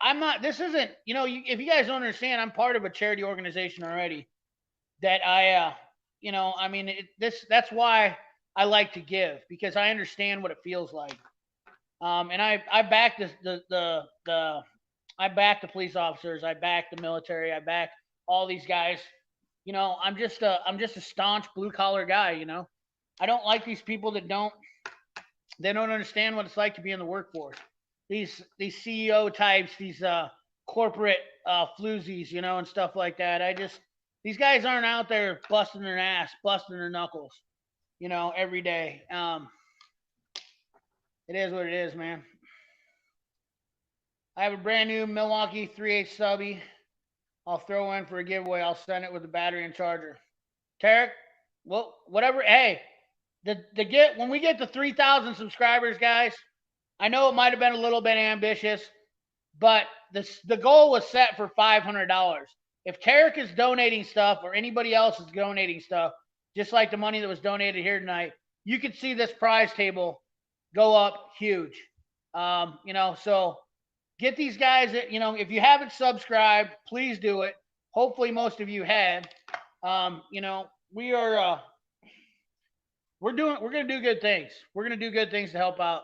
I'm not. This isn't. If you guys don't understand, I'm part of a charity organization already. That that's why I like to give, because I understand what it feels like. And I back I back the police officers, I back the military, I back all these guys. I'm just a staunch blue collar guy. I don't like these people that don't understand what it's like to be in the workforce. These CEO types, these corporate floozies, you know, and stuff like that. These guys aren't out there busting their ass, busting their knuckles, you know, every day. It is what it is, man. I have a brand new Milwaukee 3/8 subby. I'll throw in for a giveaway. I'll send it with the battery and charger. Tarek, well, whatever. Hey, when we get to 3,000 subscribers, guys, I know it might have been a little bit ambitious, but the goal was set for $500. If Tarek is donating stuff or anybody else is donating stuff, just like the money that was donated here tonight, you could see this prize table go up huge. You know, so get these guys that, you know, if you haven't subscribed, please do it. Hopefully most of you have. You know, we're going to do good things. We're going to do good things to help out.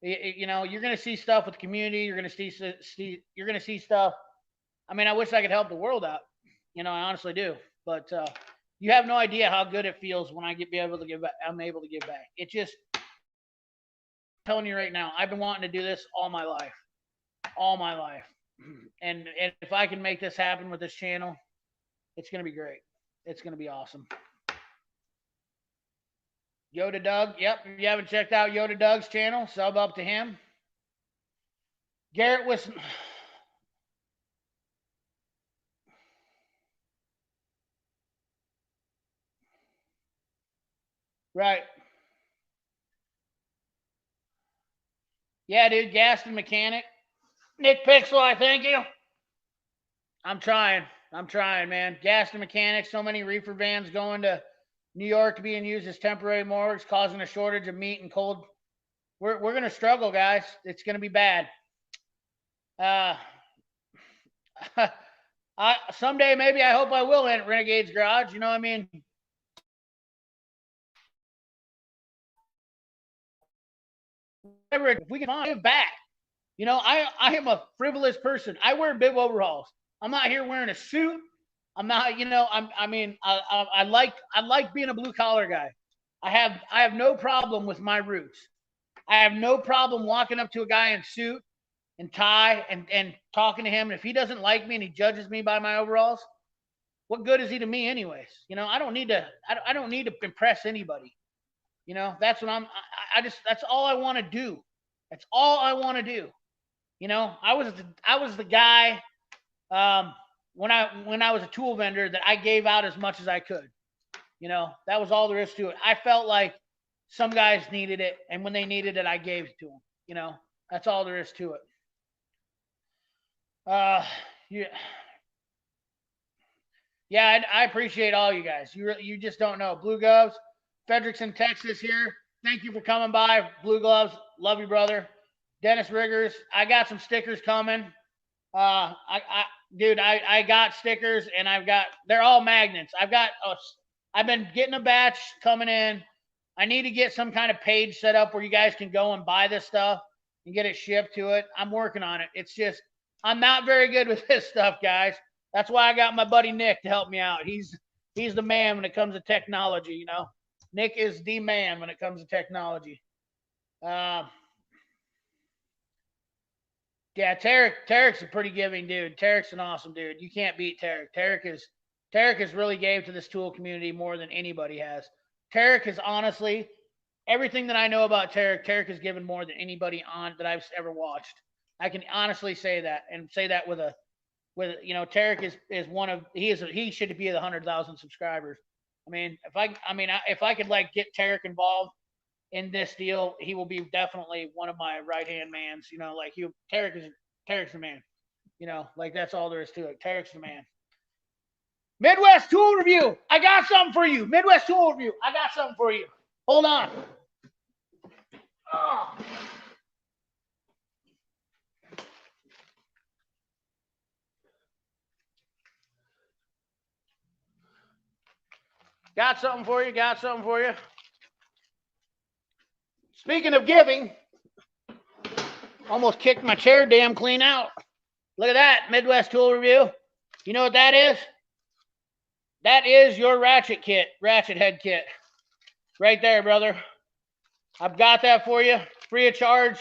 You know, you're going to see stuff with the community. You're going to see stuff. I mean, I wish I could help the world out. You know, I honestly do. But you have no idea how good it feels when I'm able to give back. It just, I'm telling you right now, I've been wanting to do this all my life. And if I can make this happen with this channel, it's going to be great. It's going to be awesome. Yoda Doug, yep. If you haven't checked out Yoda Doug's channel, sub up to him. Garrett was... Right. Yeah, dude, Gaston Mechanic. Nick Pixel, I thank you. I'm trying, man. Gaston Mechanic, so many reefer vans going to New York being used as temporary morgues, causing a shortage of meat and cold. We're going to struggle, guys. It's going to be bad. Someday, maybe, I hope I will end at Renegade's Garage. You know what I mean? If we can give back. You know, I am a frivolous person. I wear bib overalls. I'm not here wearing a suit. I'm not, you know, I like being a blue collar guy. I have no problem with my roots. I have no problem walking up to a guy in suit and tie and talking to him. And if he doesn't like me and he judges me by my overalls, what good is he to me anyways? You know, I don't need to impress anybody. You know, that's what that's all I want to do. That's all I want to do. You know, I was the guy when I was a tool vendor that I gave out as much as I could. You know, that was all there is to it. I felt like some guys needed it, and when they needed it, I gave it to them. You know, that's all there is to it. Yeah, I appreciate all you guys. You just don't know. Blue Gloves, Frederickson, Texas here. Thank you for coming by. Blue Gloves, love you, brother. Dennis Riggers, I got some stickers coming. Dude, I got stickers, and they're all magnets. I've been getting a batch coming in. I need to get some kind of page set up where you guys can go and buy this stuff and get it shipped to it. I'm working on it. It's just, I'm not very good with this stuff, guys. That's why I got my buddy Nick to help me out. He's the man when it comes to technology, you know. Nick is the man when it comes to technology. Yeah, Tarek's a pretty giving dude. Tarek's an awesome dude. You can't beat Tarek. Tarek has really gave to this tool community more than anybody has. Tarek is honestly, everything that I know about Tarek has given more than anybody on that I've ever watched. I can honestly say that, and say that with you know, Tarek is one of, he should be at 100,000 subscribers. I mean, if I could like get Tarek involved in this deal, he will be definitely one of my right-hand mans. You know, like Tarek's the man. You know, like that's all there is to it. Tarek's the man. Midwest Tool Review. I got something for you. Midwest Tool Review. I got something for you. Hold on. Oh. Got something for you. Speaking of giving, almost kicked my chair damn clean out. Look at that, Midwest Tool Review. You know what that is? That is your ratchet head kit. Right there, brother. I've got that for you, free of charge.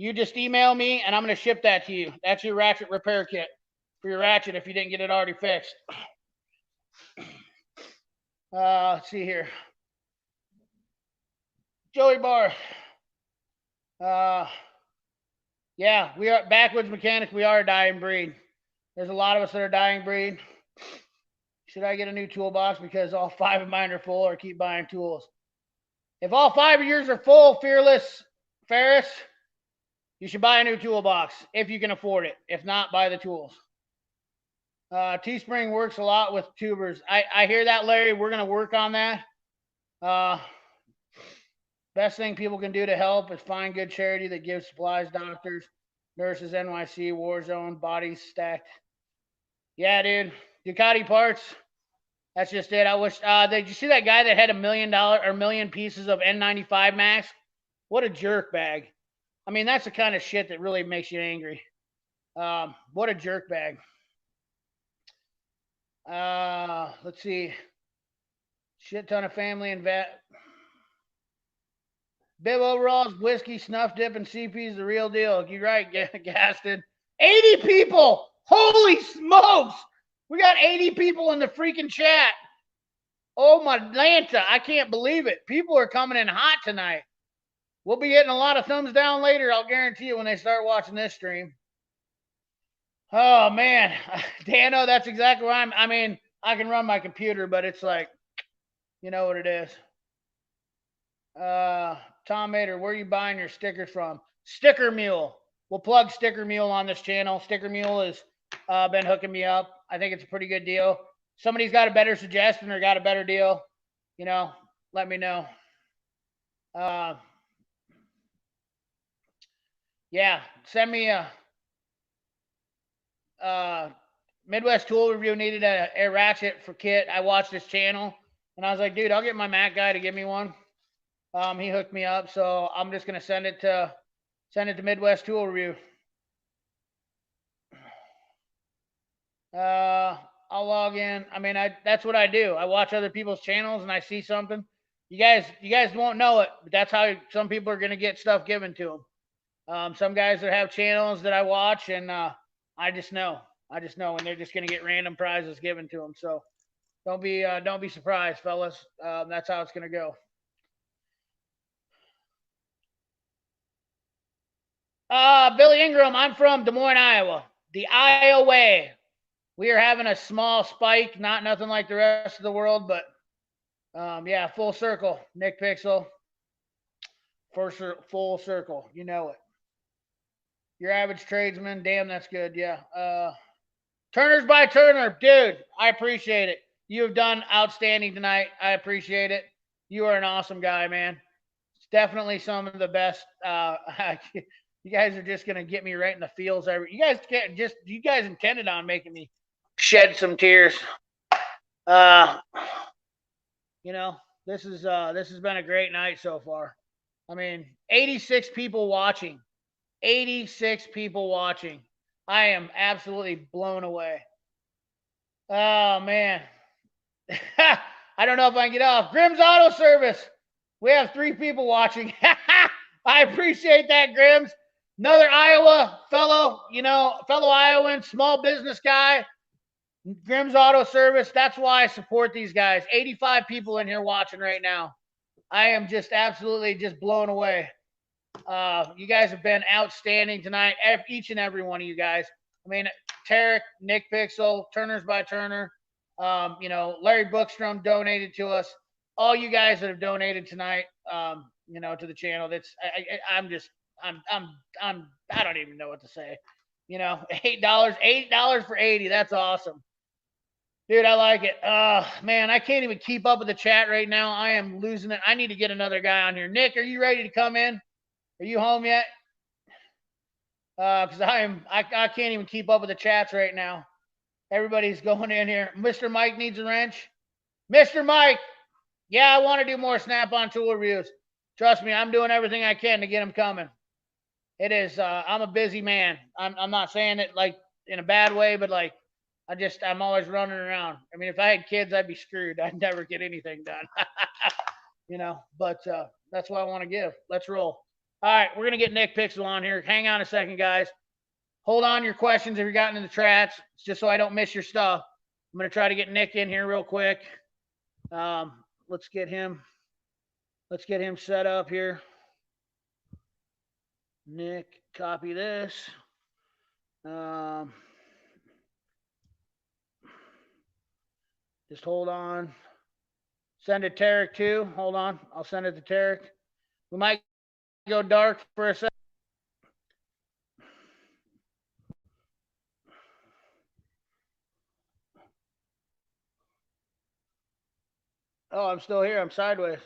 You just email me, and I'm going to ship that to you. That's your ratchet repair kit for your ratchet if you didn't get it already fixed. Let's see here. Joey Bar. Yeah, we are backwoods mechanics. We are a dying breed. There's a lot of us that are dying breed. Should I get a new toolbox because all 5 of mine are full, or keep buying tools? If all 5 of yours are full, Fearless Ferris, you should buy a new toolbox if you can afford it. If not, buy the tools. Teespring works a lot with tubers. I hear that, Larry. We're going to work on that. Best thing people can do to help is find good charity that gives supplies, doctors, nurses, NYC, Warzone, bodies stacked. Yeah, dude. Ducati parts. That's just it. I wish. Did you see that guy that had $1 million or million pieces of N95 mask? What a jerk bag. I mean, that's the kind of shit that really makes you angry. What a jerk bag. Let's see. Shit ton of family and vet. Bib overalls, whiskey, snuff dip, and CP's the real deal. You're right, Gaston. 80 people! Holy smokes! We got 80 people in the freaking chat. Oh my Lanta, I can't believe it. People are coming in hot tonight. We'll be getting a lot of thumbs down later, I'll guarantee you, when they start watching this stream. Oh man, Dano, that's exactly where I mean, I can run my computer, but it's like, you know what it is. Tom Mater, where are you buying your stickers from? Sticker Mule. We'll plug Sticker Mule on this channel. Sticker Mule has been hooking me up. I think it's a pretty good deal. Somebody's got a better suggestion or got a better deal, you know, let me know. Yeah, send me a Midwest Tool Review needed a ratchet for kit. I watched this channel and I was like, dude, I'll get my Mac guy to give me one. He hooked me up, so I'm just gonna send it to Midwest Tool Review. I'll log in. I mean, that's what I do. I watch other people's channels and I see something. You guys won't know it, but that's how some people are gonna get stuff given to them. Some guys that have channels that I watch, and I just know, and they're just gonna get random prizes given to them. So don't be surprised, fellas. That's how it's gonna go. Billy Ingram, I'm from Des Moines, Iowa. The Iowa way. We are having a small spike, not nothing like the rest of the world, but yeah, full circle. Nick Pixel, full circle. You know it. Your average tradesman, damn, that's good. Yeah. Turners by Turner, dude, I appreciate it. You have done outstanding tonight. I appreciate it. You are an awesome guy, man. It's definitely some of the best. You guys are just gonna get me right in the feels. You guys intended on making me shed some tears. You know, this has been a great night so far. I mean, 86 people watching. 86 people watching. I am absolutely blown away. Oh man. I don't know if I can get off. Grimm's Auto Service. We have 3 people watching. I appreciate that, Grimm's. Another Iowa fellow Iowan, small business guy. Grimm's Auto Service. That's why I support these guys. 85 people in here watching right now. I am just absolutely just blown away. You guys have been outstanding tonight. Each and every one of you guys. I mean, TAREK, Nick Pixel, Turners by Turner. Larry Bookstrom donated to us. All you guys that have donated tonight, to the channel. I don't even know what to say. $8 for 80. That's awesome. Dude, I like it. Man, I can't even keep up with the chat right now. I am losing it. I need to get another guy on here. Nick, are you ready to come in? Are you home yet? Because I can't even keep up with the chats right now. Everybody's going in here. Mr. Mike needs a wrench. Mr. Mike, yeah, I want to do more Snap-on tool reviews. Trust me, I'm doing everything I can to get them coming. It is. I'm a busy man. I'm not saying it like in a bad way, but like I'm always running around. I mean, if I had kids, I'd be screwed. I'd never get anything done. But that's what I want to give. Let's roll. All right, we're going to get Nick Pixel on here. Hang on a second, guys. Hold on your questions if you're gotten in the chats. It's just so I don't miss your stuff. I'm going to try to get Nick in here real quick. Let's get him set up here. Nick, copy this. Just hold on. Send it to TAREK too. Hold on. I'll send it to TAREK. We might go dark for a second. Oh, I'm still here. I'm sideways.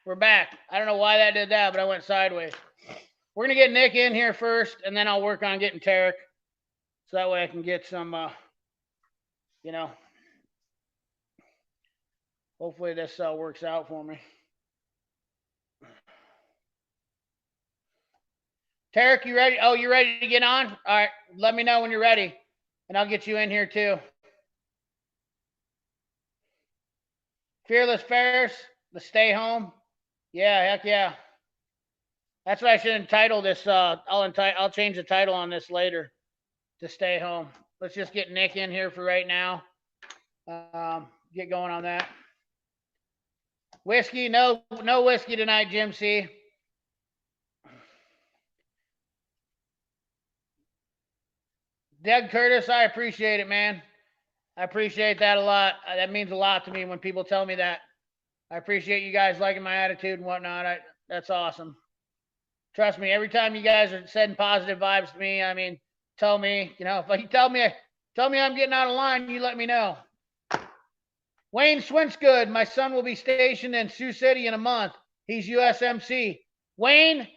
We're back. I don't know why that did that, but I went sideways. We're going to get Nick in here first, and then I'll work on getting TAREK. So that way I can get some, hopefully this works out for me. TAREK, you ready? Oh, you ready to get on? All right. Let me know when you're ready, and I'll get you in here too. Fearless Ferris, the stay home. Yeah, heck yeah. That's what I should entitle this. I'll change the title on this later to stay home. Let's just get Nick in here for right now. Get going on that. Whiskey, no whiskey tonight, Jim C. Doug Curtis, I appreciate it, man. I appreciate that a lot. That means a lot to me when people tell me that. I appreciate you guys liking my attitude and whatnot. That's awesome. Trust me, every time you guys are sending positive vibes to me, I mean, tell me, if you tell me I'm getting out of line, you let me know. Wayne Swinsgood, my son will be stationed in Sioux City in a month. He's USMC. Wayne,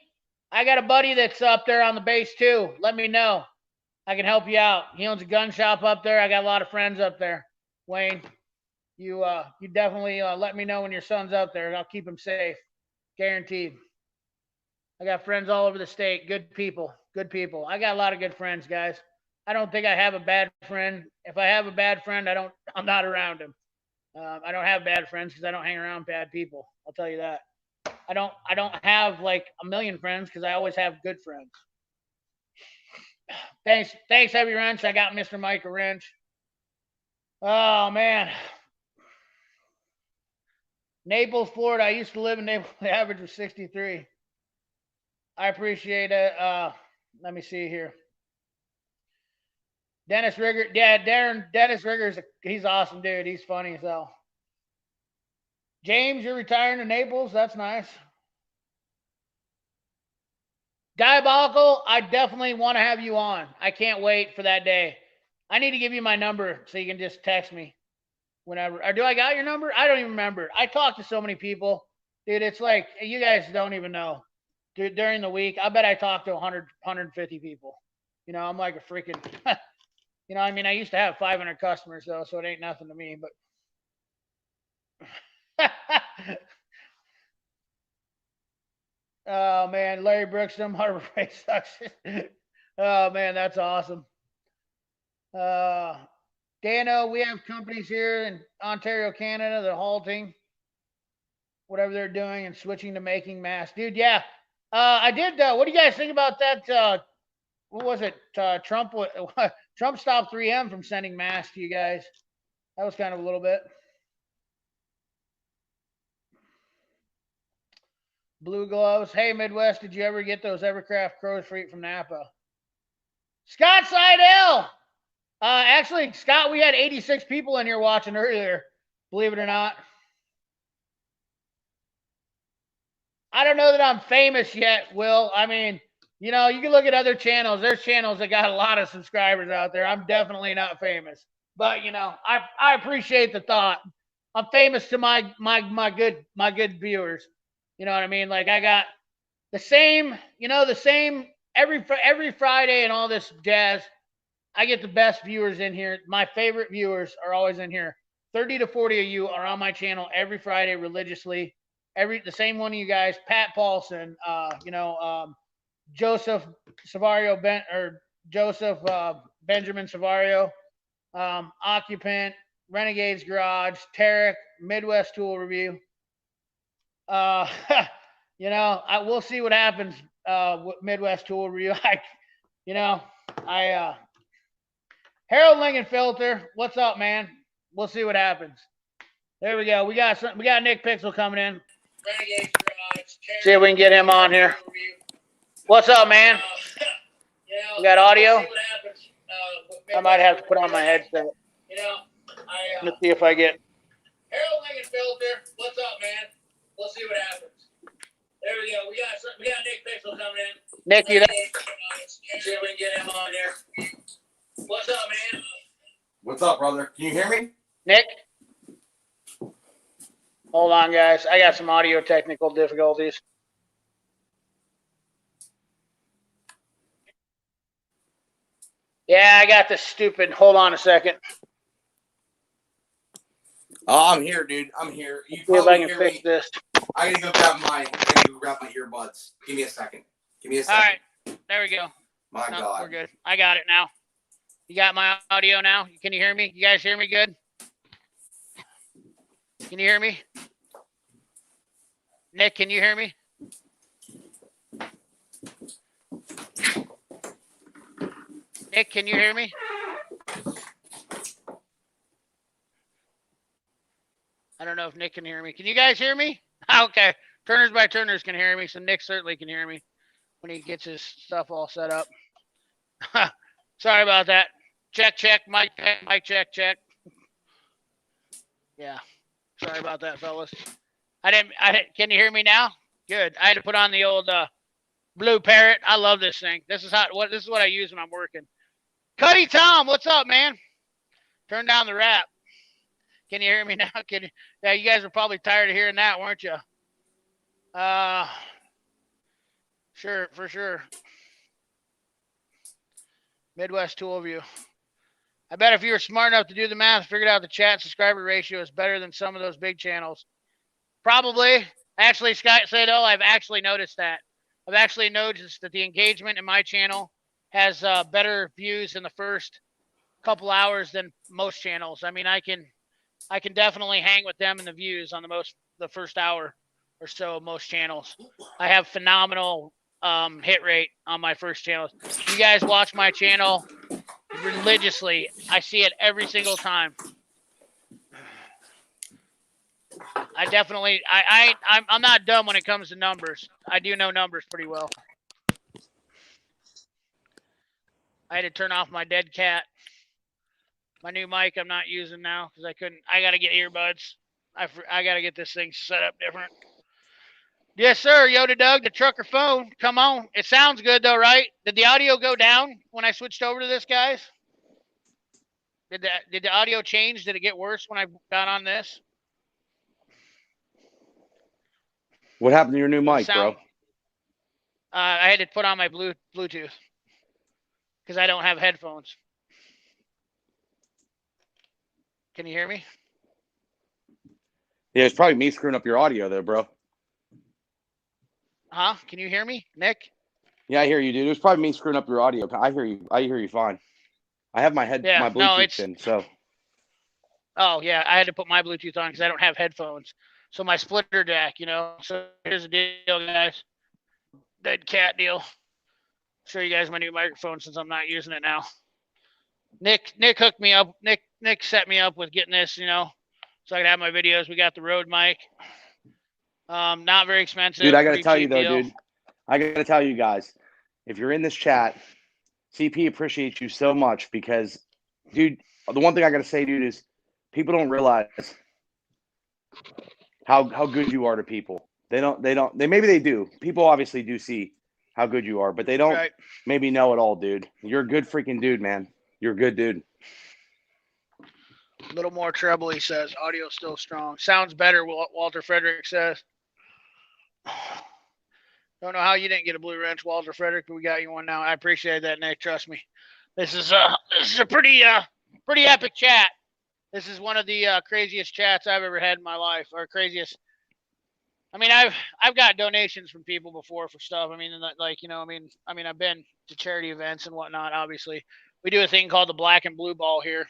I got a buddy that's up there on the base too. Let me know. I can help you out. He owns a gun shop up there. I got a lot of friends up there. Wayne, you definitely let me know when your son's up there, and I'll keep him safe. Guaranteed. I got friends all over the state. Good people. Good people. I got a lot of good friends, guys. I don't think I have a bad friend. If I have a bad friend, I'm not around him. I don't have bad friends because I don't hang around bad people. I'll tell you that. I don't have like a million friends because I always have good friends. Thanks, Heavy Wrench. I got Mr. Mike a wrench. Oh man. Naples, Florida. I used to live in Naples. The average was 63. I appreciate it. Let me see here. Dennis Rigger. Yeah, Dennis Rigger's he's awesome, dude. He's funny as hell. James, you're retiring to Naples. That's nice. Diabolical, I definitely want to have you on. I can't wait for that day. I need to give you my number so you can just text me whenever. Or do I got your number? I don't even remember. I talk to so many people. Dude, it's like you guys don't even know. Dude, during the week, I bet I talk to 100, 150 people. I'm like a freaking, I mean, I used to have 500 customers, though, so it ain't nothing to me. But oh man, Larry Brookstrom, Harbor Freight sucks. Oh man, that's awesome. Dano, we have companies here in Ontario, Canada, that are halting whatever they're doing and switching to making masks. Dude, yeah. I did. What do you guys think about that? What was it? Trump stopped 3M from sending masks to you guys. That was kind of a little bit. Blue gloves. Hey, Midwest, did you ever get those Evercraft Crow's Feet from Napa? Scott Seidel. Actually, Scott, we had 86 people in here watching earlier. Believe it or not. I don't know that I'm famous yet, Will. I mean, you can look at other channels. There's channels that got a lot of subscribers out there. I'm definitely not famous. But, I appreciate the thought. I'm famous to my good viewers. You know what I mean? Like I got the same every Friday and all this jazz. I get the best viewers in here. My favorite viewers are always in here. 30 to 40 of you are on my channel every Friday religiously. The same one of you guys, Pat Paulson, Joseph Savario Joseph Benjamin Savario, Occupant, Renegades Garage, TAREK, Midwest Tool Review. We'll see what happens with Midwest Tool Review. Harold Lincoln Filter, what's up, man? We'll see what happens. There we go. We got Nick Pixel coming in. See if we can get him on here. What's up, man? We got audio. I might have to put on my headset. Let's see if I get Harold Lincoln Filter. What's up, man? We'll see what happens. There we go. We got Nick Pixel coming in. Nick, you there? See if we can get him on here. What's up, man? What's up, brother? Can you hear me? Nick? Hold on, guys. I got some audio technical difficulties. Yeah, I got this stupid. Hold on a second. Oh, I'm here, dude. I'm here. You see if I can fix this. I gotta go grab my earbuds. Give me a second. All right. There we go. My God. We're good. I got it now. You got my audio now? Can you hear me? You guys hear me good? Can you hear me? Nick, can you hear me? Nick, can you hear me? I don't know if Nick can hear me. Can you guys hear me? Okay. Turners by Turners can hear me, so Nick certainly can hear me when he gets his stuff all set up. Sorry about that. Check, mic check. Yeah. Sorry about that, fellas. Can you hear me now? Good. I had to put on the old Blue Parrot. I love this thing. This is what I use when I'm working. Cuddy Tom, what's up, man? Turn down the rap. Can you hear me now? Yeah, you guys are probably tired of hearing that, weren't you? Sure, for sure. Midwest Tool View. I bet if you were smart enough to do the math, figured out the chat subscriber ratio is better than some of those big channels. Probably. Actually, Scott said, I've actually noticed that. I've actually noticed that the engagement in my channel has better views in the first couple hours than most channels. I mean, I can definitely hang with them in the views on the first hour or so of most channels. I have phenomenal hit rate on my first channel. You guys watch my channel religiously. I see it every single time. I'm not dumb when it comes to numbers. I do know numbers pretty well. I had to turn off my dead cat. My new mic I'm not using now because I got to get earbuds. I got to get this thing set up different. Yes, sir, Yoda Doug, the trucker phone. Come on. It sounds good, though, right? Did the audio go down when I switched over to this, guys? Did the audio change? Did it get worse when I got on this? What happened to your new mic, bro? I had to put on my Bluetooth because I don't have headphones. Can you hear me? Yeah, it's probably me screwing up your audio there, bro. Huh? Can you hear me, Nick? Yeah, I hear you, dude. It was probably me screwing up your audio. I hear you fine. I have my Bluetooth in, so. Oh, yeah, I had to put my Bluetooth on because I don't have headphones. So my splitter jack, So here's the deal, guys. Dead cat deal. Show you guys my new microphone since I'm not using it now. Nick hooked me up. Nick set me up with getting this, so I could have my videos. We got the Rode mic. Not very expensive. Dude, I got to tell you, though, dude. I got to tell you guys, if you're in this chat, CP appreciates you so much because, dude, the one thing I got to say, dude, is people don't realize how good you are to people. Maybe they do. People obviously do see how good you are, but they don't maybe know it all, dude. You're a good freaking dude, man. You're a good dude. A little more treble, he says. Audio still strong. Sounds better, Walter Frederick says. Don't know how you didn't get a blue wrench, Walter Frederick, but we got you one now. I appreciate that, Nick. Trust me. This is a pretty epic chat. This is one of the craziest chats I've ever had in my life, or craziest I mean, I've got donations from people before for stuff. I mean, like I've been to charity events and whatnot. Obviously, we do a thing called the Black and Blue Ball here,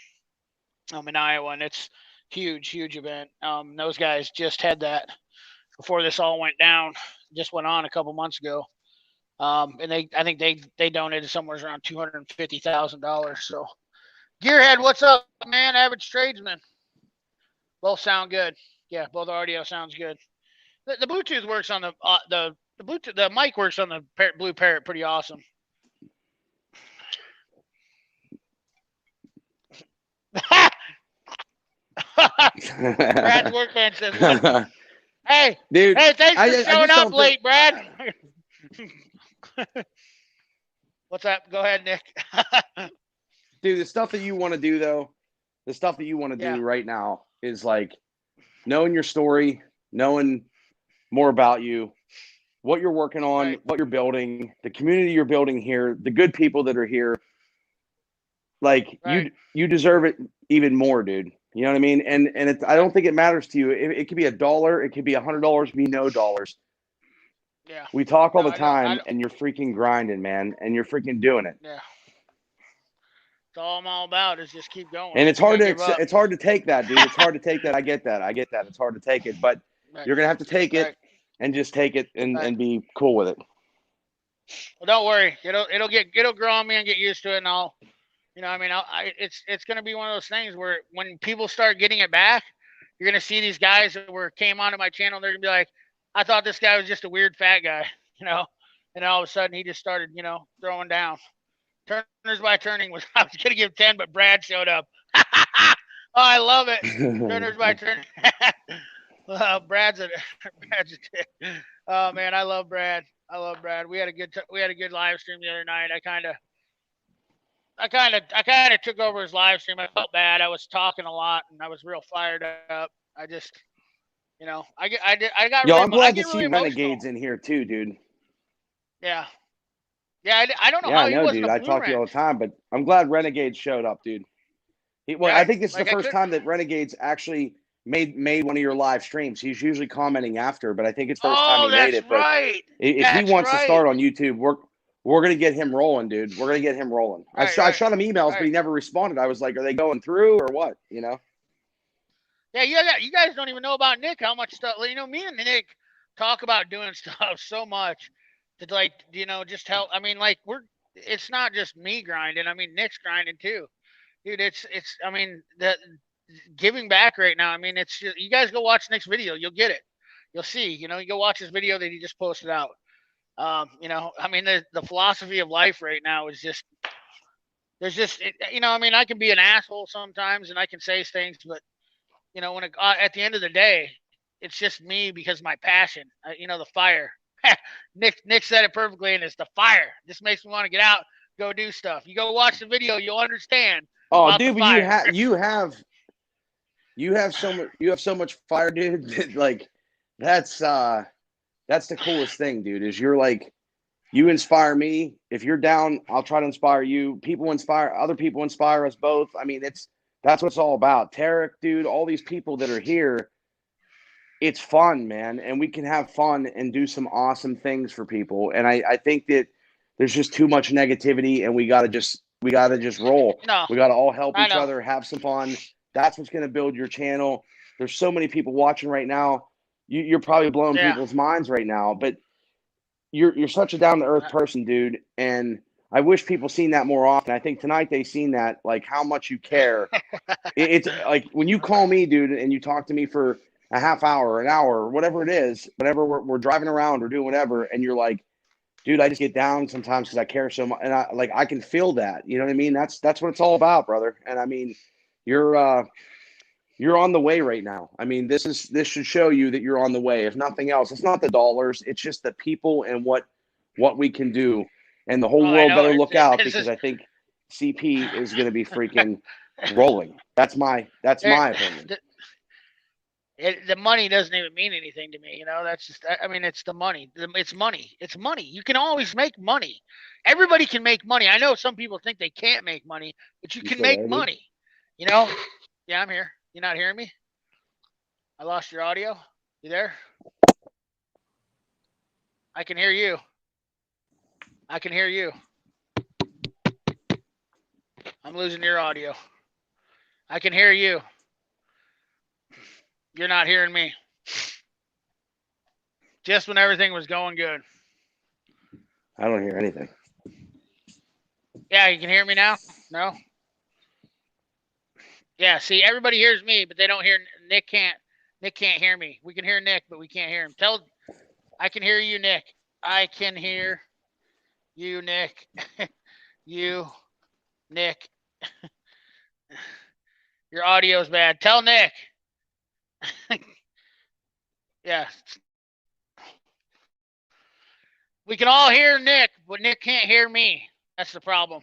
in Iowa, and it's huge event. Those guys just had that before this all went down. Just went on a couple months ago. And I think they donated somewhere around $250,000. So, Gearhead, what's up, man? Average tradesman. Both sound good. Yeah, both audio sounds good. The Bluetooth works on the Bluetooth. The mic works on the Blue Parrot pretty awesome. Brad's workbench says what? Hey, dude. Hey, thanks for showing up late, Brad. What's up? Go ahead, Nick. Dude, the stuff that you want to do though, the stuff that you want to do right now is like knowing your story, knowing more about you, what you're working on, what you're building, the community you're building here, the good people that are here. Like you deserve it even more, dude. You know what I mean? And I don't think it matters to you. It could be $1, it could be $100, it could be no dollars. Yeah. We talk all the time, and you're freaking grinding, man, and you're freaking doing it. Yeah. That's all I'm all about is just keep going. And it's hard to take that, dude. It's hard to take that. I get that. It's hard to take it, but you're gonna have to take it and just take it and be cool with it. Well, don't worry. It'll grow on me and get used to it, and I'll. It's going to be one of those things where when people start getting it back, you're going to see these guys that came onto my channel. They're going to be like, I thought this guy was just a weird fat guy, and all of a sudden he just started, throwing down. Turners by turning I was going to give 10, but Brad showed up. Oh, I love it. Turners by turning. Brad's a dick. Oh man, I love Brad. We had a good live stream the other night. I kind of took over his live stream. I felt bad. I was talking a lot, and I was real fired up. I just, I got. Yo, I'm glad to see Renegades in here too, dude. Yeah. I don't know how he wasn't dude. I talk to you all the time, but I'm glad Renegades showed up, dude. I think this is the first time that Renegades actually made one of your live streams. He's usually commenting after, but I think it's the first time he made it. But if he wants to start on YouTube, we're going to get him rolling, dude. We're going to get him rolling. I shot him emails, but he never responded. I was like, are they going through or what? Yeah, you guys don't even know about Nick, how much stuff. Me and Nick talk about doing stuff so much to just help. I mean, it's not just me grinding. I mean, Nick's grinding too. Dude, the giving back right now. I mean, it's just, you guys go watch Nick's video. You'll get it. You'll see, you go watch his video that he just posted out. The philosophy of life right now is just, I can be an asshole sometimes and I can say things, but when at the end of the day, it's just me because my passion, the fire. Nick said it perfectly, and it's the fire. This makes me want to get out, go do stuff. You go watch the video, you'll understand. Oh, dude, but you have so much fire, dude. Like that's the coolest thing, dude. Is you inspire me. If you're down, I'll try to inspire you. Other people inspire us both. I mean, that's what it's all about. TAREK, dude, all these people that are here. It's fun, man, and we can have fun and do some awesome things for people. And I think that there's just too much negativity, and we gotta just roll. No, we gotta all help each other, have some fun. That's what's gonna build your channel. There's so many people watching right now. You're probably blowing people's minds right now, but you're such a down to earth person, dude. And I wish people seen that more often. I think tonight they seen that, like how much you care. It's like when you call me, dude, and you talk to me for a half hour, an hour, or whatever it is, whenever we're driving around or doing whatever, and you're like, dude, I just get down sometimes because I care so much, and I can feel that. You know what I mean? That's what it's all about, brother. And I mean, you're on the way right now. I mean, this should show you that you're on the way. If nothing else, it's not the dollars, it's just the people and what we can do, and the whole world better look out because I think CP is going to be freaking rolling. That's my opinion. The money doesn't even mean anything to me. That's just, it's the money. It's money. It's money. You can always make money. Everybody can make money. I know some people think they can't make money, but you can make money. Yeah, I'm here. You not hearing me? I lost your audio. You there? I can hear you. I can hear you. I'm losing your audio. I can hear you. You're not hearing me. Just when everything was going good. I don't hear anything. Yeah, you can hear me now? No? Yeah, see, everybody hears me, but they don't hear Nick. Nick can't hear me. We can hear Nick, but we can't hear him. I can hear you, Nick. I can hear you, Nick. You, Nick. Your audio's bad. Tell Nick. Yeah. We can all hear Nick, but Nick can't hear me. That's the problem.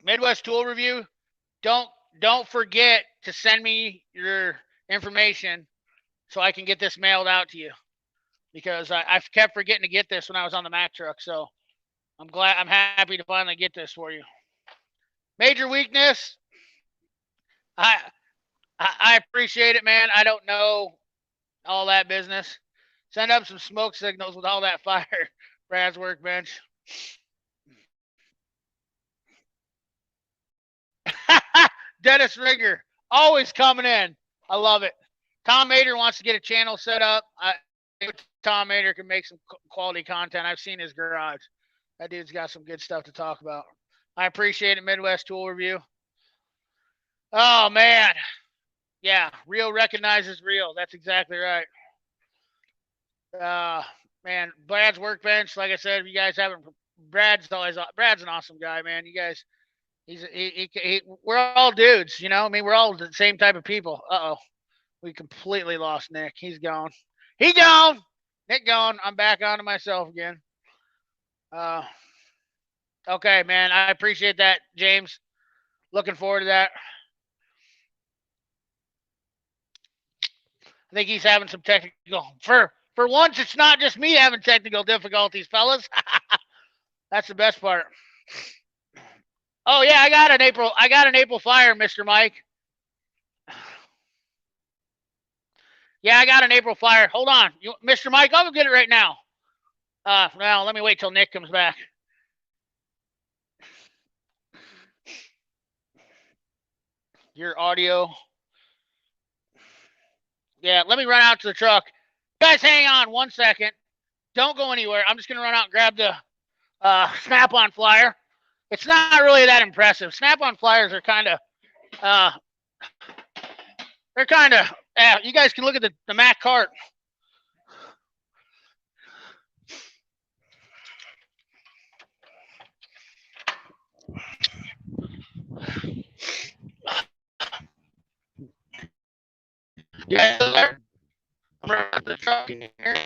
Midwest Tool Review. Don't forget to send me your information so I can get this mailed out to you, because I kept forgetting to get this when I was on the Mack truck. So I'm happy to finally get this for you. Major weakness. I appreciate it, man. I don't know all that business. Send up some smoke signals with all that fire. Brad's workbench. Dennis Rigger, always coming in. I love it. Tom Mater wants to get a channel set up. Tom Mater can make some quality content. I've seen his garage. That dude's got some good stuff to talk about. I appreciate it, Midwest Tool Review. Oh, man. Yeah, real recognizes real. That's exactly right. Man, Brad's workbench, like I said, if you guys haven't, Brad's an awesome guy, man. You guys, we're all dudes, you know. I mean, we're all the same type of people. We completely lost Nick. He's gone. He gone. Nick gone. I'm back onto myself again. Okay, man. I appreciate that, James. Looking forward to that. I think he's having some technical. For once, it's not just me having technical difficulties, fellas. That's the best part. Oh yeah, I got an April fire, Mr. Mike. Yeah, I got an April fire. Hold on, Mr. Mike, I'll go get it right now. Well, let me wait till Nick comes back. Your audio. Yeah, let me run out to the truck. Guys, hang on 1 second. Don't go anywhere. I'm just gonna run out and grab the Snap-on flyer. It's not really that impressive. Snap-on flyers are kind of, you guys can look at the Mack cart. Yeah, I'm running out the truck in here.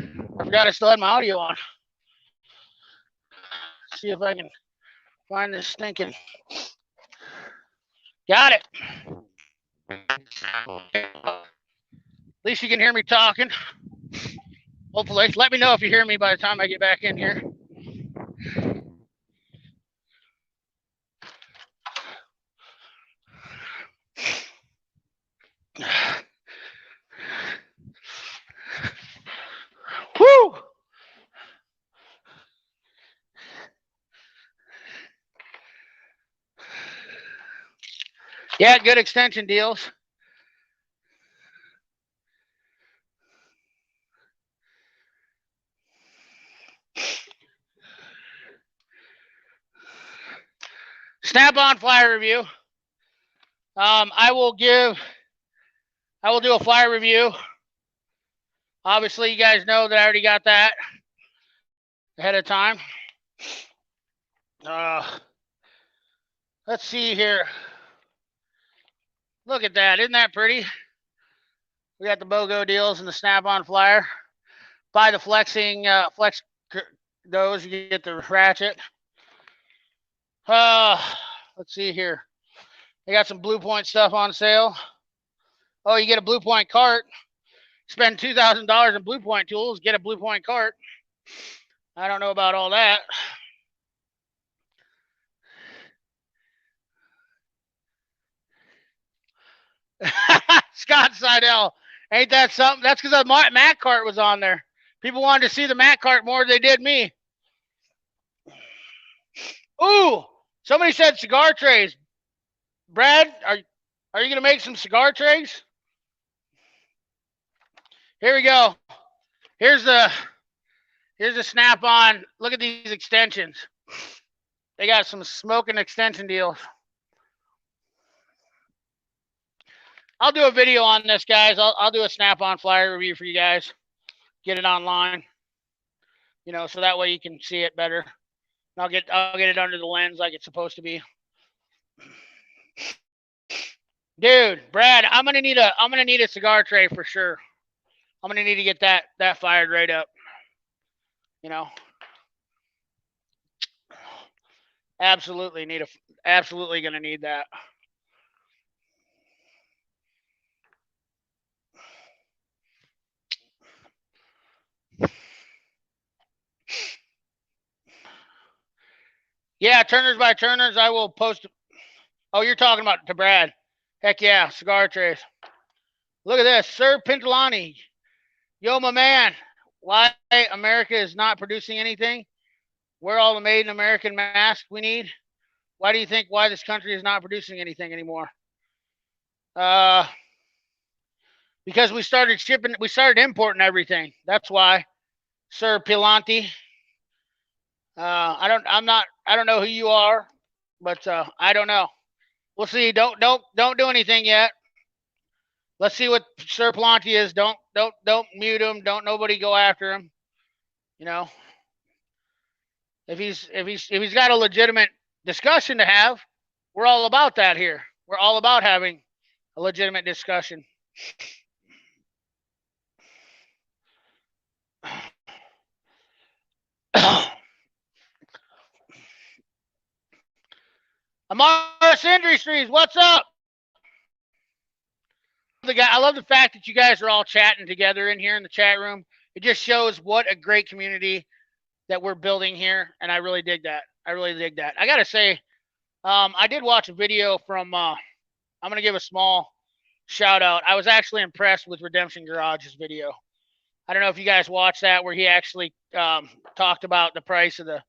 I forgot I still had my audio on. See if I can find this stinking. Got it. At least you can hear me talking. Hopefully. Let me know if you hear me by the time I get back in here. Woo! Yeah, good extension deals. Snap-on flyer review. I will do a flyer review. Obviously, you guys know that I already got that ahead of time. Let's see here. Look at that. Isn't that pretty? We got the BOGO deals and the Snap-on flyer. Buy the flexing flex those, you get the ratchet. Let's see here. They got some Blue Point stuff on sale. Oh, you get a Blue Point cart. Spend $2,000 in Blue Point tools, get a Blue Point cart. I don't know about all that. Scott Ain't that something? That's because the Mac cart was on there. People wanted to see the Mac cart more than they did me. Ooh, somebody said cigar trays. Brad, are you gonna make some cigar trays? Here we go. Here's the snap-on. Look at these extensions. They got some smoking extension deals. I'll do a video on this, guys. I'll do a snap-on flyer review for you guys. Get it online. You know, so that way you can see it better. I'll get it under the lens like it's supposed to be. Dude, Brad, I'm gonna need a cigar tray for sure. I'm gonna need to get that fired right up. You know, absolutely gonna need that. Yeah, Turners by Turners. I will post. Oh, you're talking about to Brad. Heck yeah, cigar trays. Look at this, Sir Pintalani. Yo, my man. Why America is not producing anything? Where all the made in American masks we need? Why do you think why this country is not producing anything anymore? Because we started importing everything. That's why, Sir Pilanti. I don't know who you are, but I don't know. We'll see. Don't do anything yet. Let's see what Sir Pilanti is. Don't mute him. Don't nobody go after him. You know, if he's got a legitimate discussion to have, we're all about that here. We're all about having a legitimate discussion. Amaris Industries, what's up? I love the fact that you guys are all chatting together in here in the chat room. It just shows what a great community that we're building here, and I really dig that. I gotta say, I did watch a video from. I'm gonna give a small shout out. I was actually impressed with Redemption Garage's video. I don't know if you guys watched that, where he actually talked about the price of the.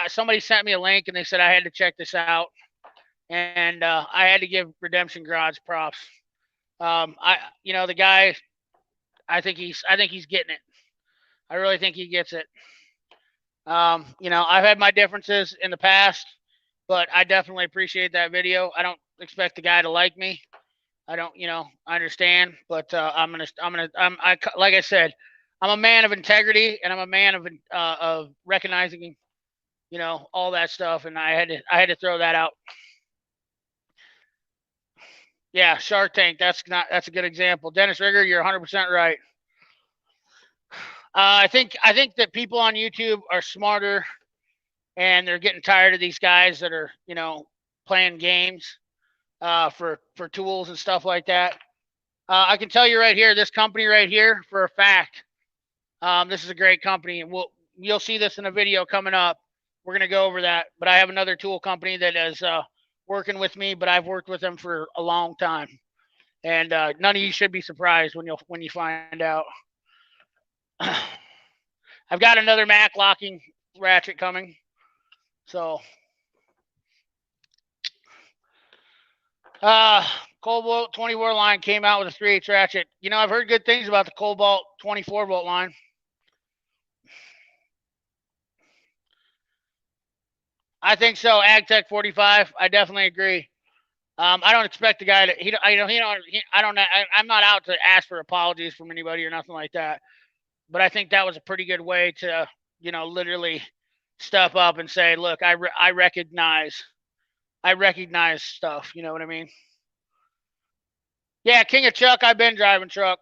Somebody sent me a link and they said I had to check this out, and I had to give Redemption Garage props. The guy, I think he's getting it. I really think he gets it. I've had my differences in the past, but I definitely appreciate that video. I don't expect the guy to like me. I don't, I understand, but like I said, I'm a man of integrity, and I'm a man of recognizing, all that stuff, and I had to throw that out. Yeah, Shark Tank. That's a good example. Dennis Rigger, you're 100% right. I think that people on YouTube are smarter, and they're getting tired of these guys that are, playing games for tools and stuff like that. I can tell you right here, this company right here, for a fact, this is a great company, and you'll see this in a video coming up. We're gonna go over that. But I have another tool company that is working with me, but I've worked with them for a long time, and none of you should be surprised when you find out. I've got another Mac locking ratchet coming, so. Cobalt 20-volt line came out with a 3/8 ratchet. I've heard good things about the Cobalt 24-volt line. I think so. AgTech 45. I definitely agree. I don't expect the guy to. I'm not out to ask for apologies from anybody or nothing like that. But I think that was a pretty good way to, literally step up and say, look, I recognize stuff. You know what I mean? Yeah, King of Chuck. I've been driving truck.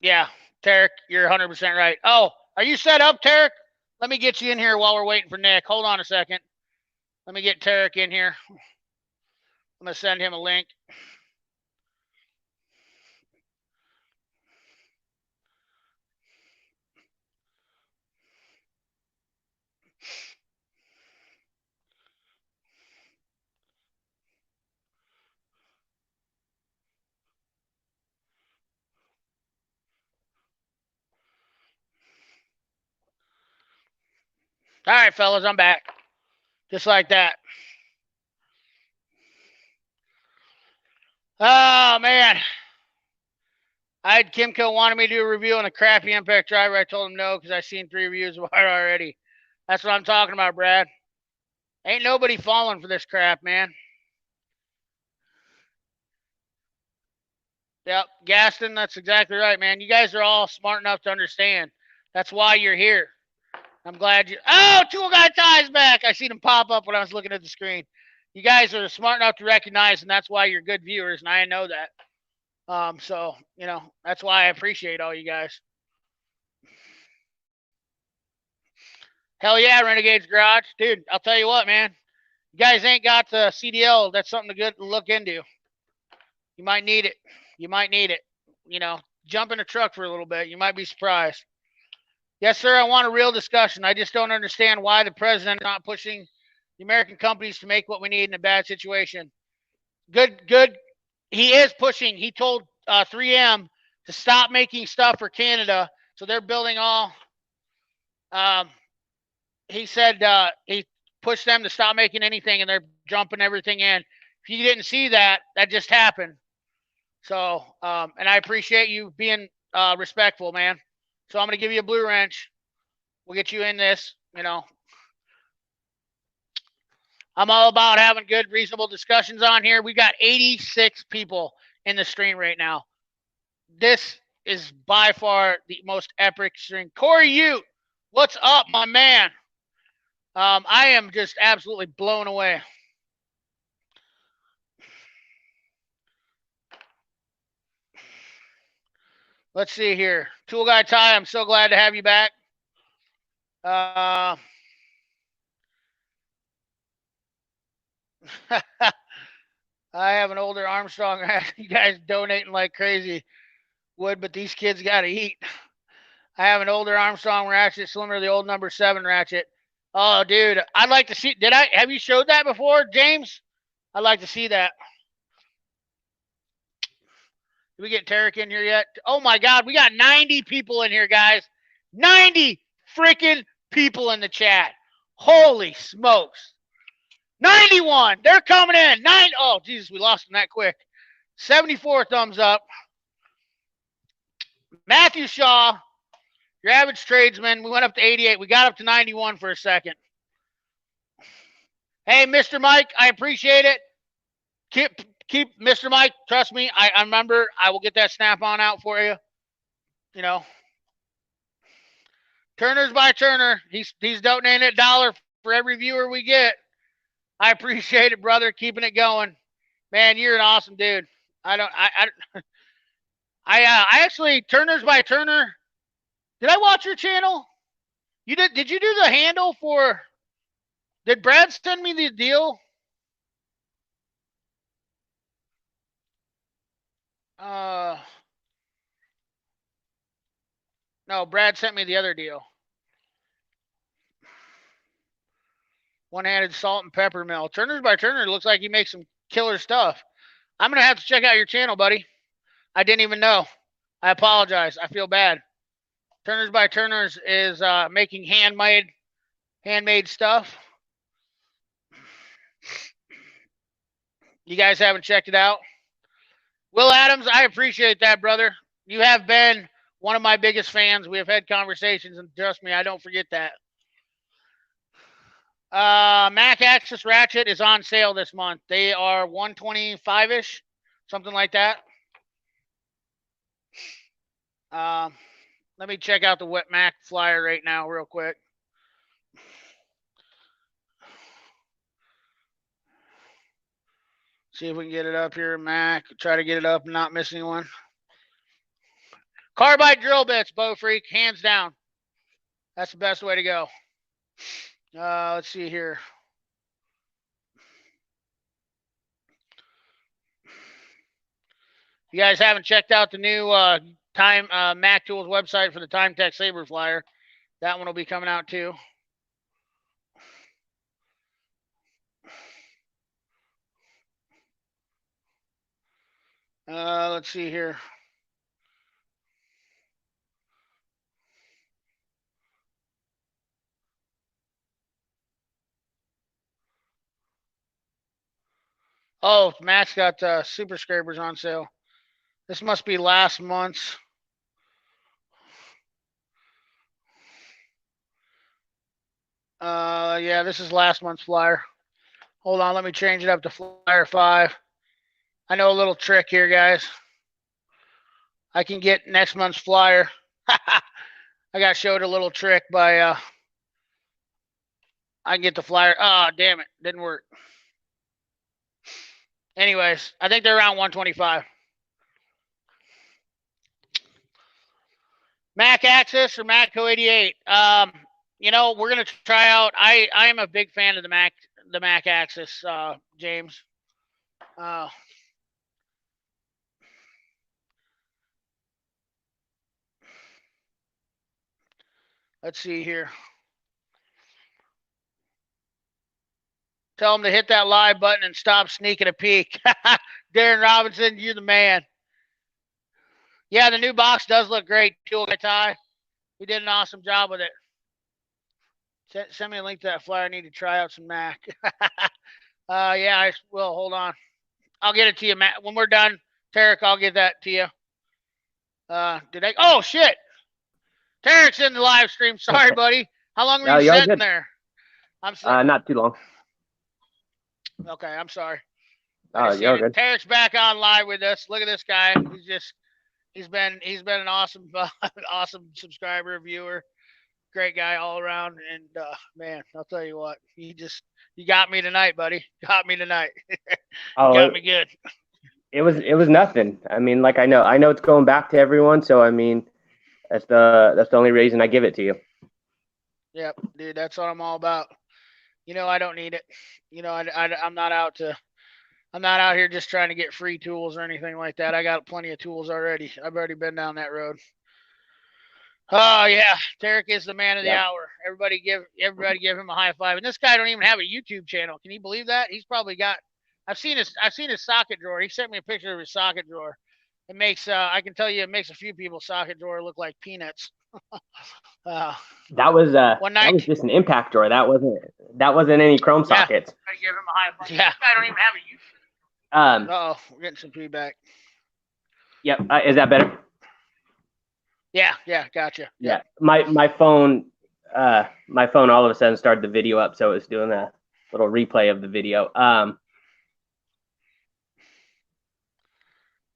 Yeah, Tarek, you're 100% right. Oh, are you set up, Tarek? Let me get you in here while we're waiting for Nick. Hold on a second. Let me get Tarek in here. I'm going to send him a link. All right, fellas, I'm back. Just like that. Oh, man. I had Kimco wanted me to do a review on the crappy Impact driver. I told him no because I've seen 3 reviews about it already. That's what I'm talking about, Brad. Ain't nobody falling for this crap, man. Yep, Gaston, that's exactly right, man. You guys are all smart enough to understand. That's why you're here. I'm glad you. Oh, Tool Guy Ty's back. I seen him pop up when I was looking at the screen. You guys are smart enough to recognize, and that's why you're good viewers, and I know that. So, that's why I appreciate all you guys. Hell yeah, Renegades Garage. Dude, I'll tell you what, man. You guys ain't got the CDL. That's something to look into. You might need it. You might need it. Jump in a truck for a little bit. You might be surprised. Yes, sir, I want a real discussion. I just don't understand why the president is not pushing the American companies to make what we need in a bad situation. Good. He is pushing. He told 3M to stop making stuff for Canada. So they're building all. He said he pushed them to stop making anything, and they're jumping everything in. If you didn't see that, that just happened. So, and I appreciate you being respectful, man. So I'm going to give you a blue wrench. We'll get you in this, I'm all about having good, reasonable discussions on here. We got 86 people in the stream right now. This is by far the most epic stream. Corey Ute, what's up, my man? I am just absolutely blown away. Let's see here. Tool Guy Ty, I'm so glad to have you back. I have an older Armstrong. You guys donating like crazy. Would, but these kids got to eat. I have an older Armstrong ratchet, similar to the old number 7 ratchet. Oh, dude, I'd like to see. Have you showed that before, James? I'd like to see that. Did we get TAREK in here yet? Oh my God, we got 90 people in here, guys. 90 freaking people in the chat. Holy smokes. 91. They're coming in. Oh, Jesus, we lost them that quick. 74 thumbs up. Matthew Shaw, your average tradesman. We went up to 88. We got up to 91 for a second. Hey, Mr. Mike, I appreciate it. Keep Mr. Mike, trust me, I remember. I will get that Snap-on out for you. Turner's by Turner. He's donating $1 for every viewer we get. I appreciate it, brother. Keeping it going. Man, you're an awesome dude. I actually, Turner's by Turner. Did I watch your channel? You did? Did you do the handle for? Did Brad send me the deal? No, Brad sent me the other deal. One-handed salt and pepper mill. Turner's by Turner looks like he makes some killer stuff. I'm gonna have to check out your channel, buddy. I didn't even know. I apologize. I feel bad. Turner's by Turner's is making handmade stuff. You guys haven't checked it out? Will Adams, I appreciate that, brother. You have been one of my biggest fans. We have had conversations, and trust me, I don't forget that. Mac Axis Ratchet is on sale this month. They are $125-ish, something like that. Let me check out the Wet Mac flyer right now real quick. See if we can get it up here, Mac. Try to get it up and not miss anyone. Carbide drill bits, Bow Freak, hands down. That's the best way to go. Let's see here. If you guys haven't checked out the new Mac Tools website for the Time Tech Saber flyer, that one will be coming out too. Let's see here. Oh, Matt's got super scrapers on sale. This must be last month's. Yeah, this is last month's flyer. Hold on, let me change it up to flyer 5. I know a little trick here, guys. I can get next month's flyer. I got showed a little trick by I can get the flyer. Oh, damn it, didn't work. Anyways, I think they're around 125. Mac Access or Matco 88. We're gonna try out. I am a big fan of the Mac Access, James. Let's see here. Tell them to hit that live button and stop sneaking a peek. Darren Robinson, you're the man. Yeah, the new box does look great. Tool guy Ty, he did an awesome job with it. Send me a link to that flyer. I need to try out some Mac. Yeah, I will. Hold on. I'll get it to you, Matt. When we're done, Tarek, I'll get that to you. Did I? Oh, shit. Tarek's in the live stream. Sorry, buddy. How long were you sitting there? I'm not too long. Okay, I'm sorry. You're good. Tarek's back on live with us. Look at this guy. He's been an awesome awesome subscriber, viewer, great guy all around. And man, I'll tell you what, you got me tonight, buddy. Got me tonight. Got me good. It was nothing. I mean, like I know it's going back to everyone, so I mean, that's the only reason I give it to you. Yep, dude, that's what I'm all about. I don't need it. I'm not out here just trying to get free tools or anything like that. I got plenty of tools already. I've already been down that road. Oh yeah, Tarek is the man of the hour. Everybody give him a high five. And this guy don't even have a YouTube channel. Can you believe that? He's probably got. I've seen his socket drawer. He sent me a picture of his socket drawer. It makes I can tell you it makes a few people's socket drawer look like peanuts. That was just an impact drawer. That wasn't any chrome sockets. I give him a high five. Yeah, I don't even have a YouTube. We're getting some feedback. Yep. Is that better? Yeah, gotcha. Yeah. My phone all of a sudden started the video up, so it's doing a little replay of the video.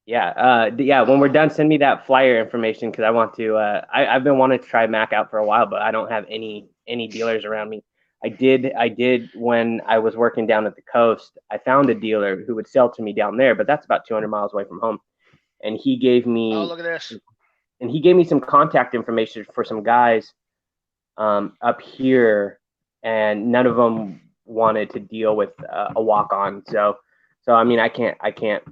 When we're done, send me that flyer information because I want to. I've been wanting to try Mac out for a while, but I don't have any dealers around me. I did when I was working down at the coast. I found a dealer who would sell to me down there, but that's about 200 miles away from home. And he gave me. Oh, look at this. And he gave me some contact information for some guys up here, and none of them wanted to deal with a walk-on. So I mean, I can't. Seriously?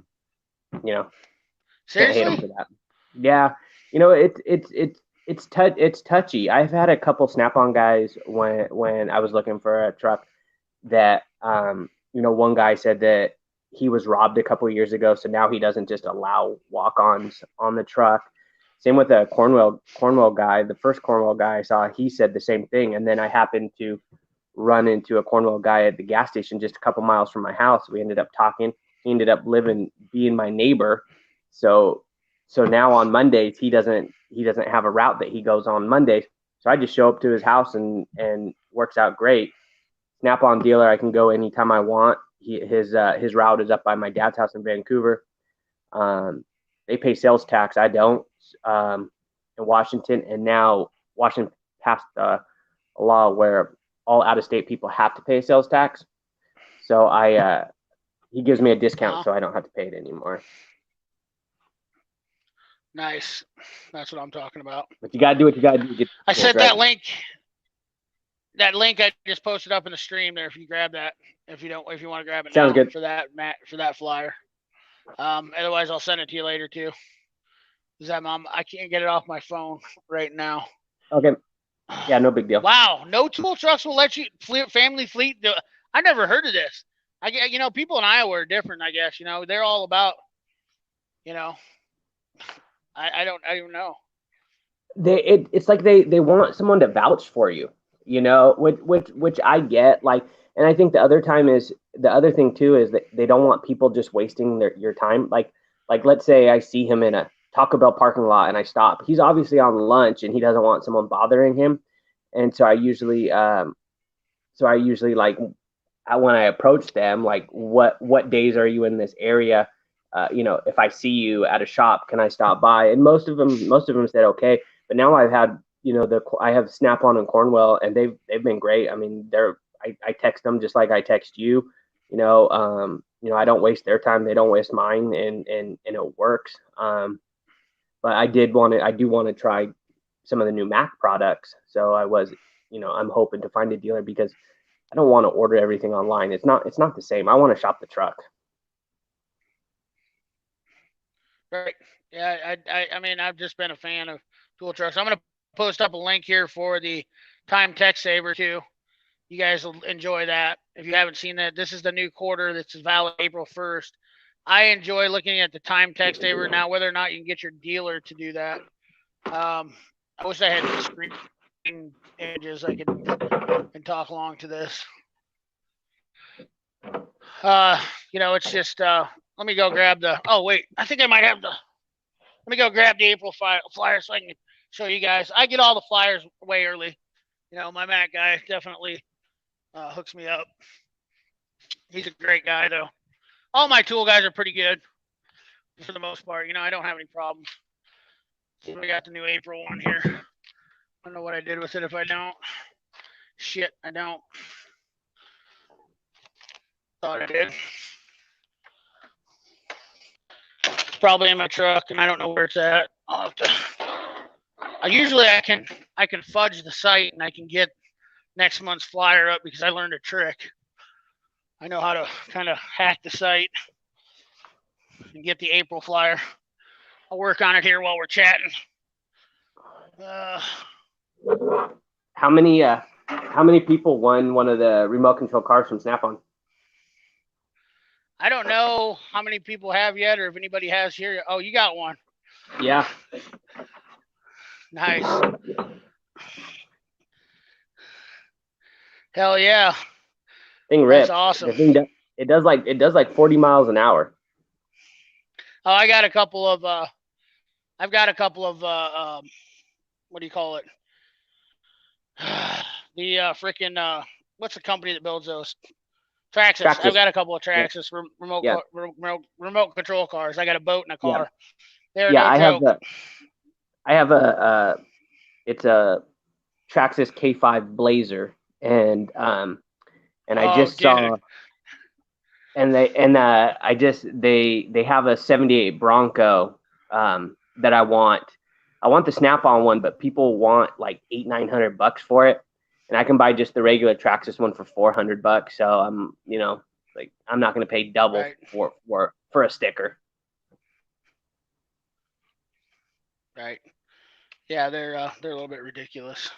Can't hate him for that. Yeah, it's touchy. I've had a couple Snap-on guys when I was looking for a truck that one guy said that he was robbed a couple of years ago, so now he doesn't just allow walk-ons on the truck. Same with a Cornwell guy. The first Cornwell guy I saw, he said the same thing, and then I happened to run into a Cornwell guy at the gas station just a couple miles from my house. We ended up talking. He ended up being my neighbor. So now on Mondays he doesn't have a route that he goes on Mondays. So I just show up to his house and works out great. Snap-on dealer, I can go anytime I want. His route is up by my dad's house in Vancouver. They pay sales tax. I don't. In Washington, and now Washington passed a law where all out-of-state people have to pay sales tax. So he gives me a discount, so I don't have to pay it anymore. Nice. That's what I'm talking about. But you gotta do what you gotta do. I sent that link. That link I just posted up in the stream there. If you grab that, if you want to grab it, sounds good for that flyer. Otherwise, I'll send it to you later too. I can't get it off my phone right now. Okay. Yeah, no big deal. Wow, no tool trucks will let you family fleet. I never heard of this. People in Iowa are different. I guess they're all about. I don't know. It's like they want someone to vouch for you. you know, which I get. Like, and I think the other thing too is that they don't want people just wasting your time. Like let's say I see him in a Taco Bell parking lot and I stop. He's obviously on lunch and he doesn't want someone bothering him, and so I usually like when I approach them, like what days are you in this area? You know, if I see you at a shop, can I stop by? And most of them said okay. But now I've had, you know, I have Snap On and Cornwell, and they've been great. I mean, I text them just like I text you. You know, I don't waste their time, they don't waste mine, and it works. But I do want to try some of the new Mac products. So I'm hoping to find a dealer because I don't want to order everything online. It's not the same. I want to shop the truck. Right. Yeah. I mean, I've just been a fan of tool trucks. I'm gonna post up a link here for the Time Tech Saver too. You guys will enjoy that. If you haven't seen that, this is the new quarter that's valid April 1st. I enjoy looking at the Time Tech Saver now. Whether or not you can get your dealer to do that, I wish I had the screen images I could put and talk along to this. You know, it's just let me go grab the. Oh wait, I think I might have the. Let me go grab the April flyer so I can show you guys. I get all the flyers way early. You know, my Mac guy definitely hooks me up. He's a great guy though. All my tool guys are pretty good for the most part. You know, I don't have any problems. So we got the new April one here. I don't know what I did with it if I don't. Shit, I don't. Thought I did. It's probably in my truck, and I don't know where it's at. I'll have to. I can fudge the site, and I can get next month's flyer up because I learned a trick. I know how to kind of hack the site and get the April flyer. I'll work on it here while we're chatting. How many people won one of the remote control cars from Snap-on? I don't know how many people have yet, or if anybody has here. Oh, you got one. Yeah. Nice. Hell yeah. Thing rips. That's awesome. It does like 40 miles an hour. Oh, I've got a couple of what do you call it? The freaking what's the company that builds those? Traxxas. I've got a couple of Traxxas remote control cars. I got a boat and a car. Yeah, I have it's a Traxxas K5 Blazer, and I just saw, and they have a 78 Bronco that I want. I want the Snap-on one, but people want like $800-900 for it, and I can buy just the regular Traxxas one for $400. So I'm not going to pay double for a sticker. Right. Yeah, they're a little bit ridiculous.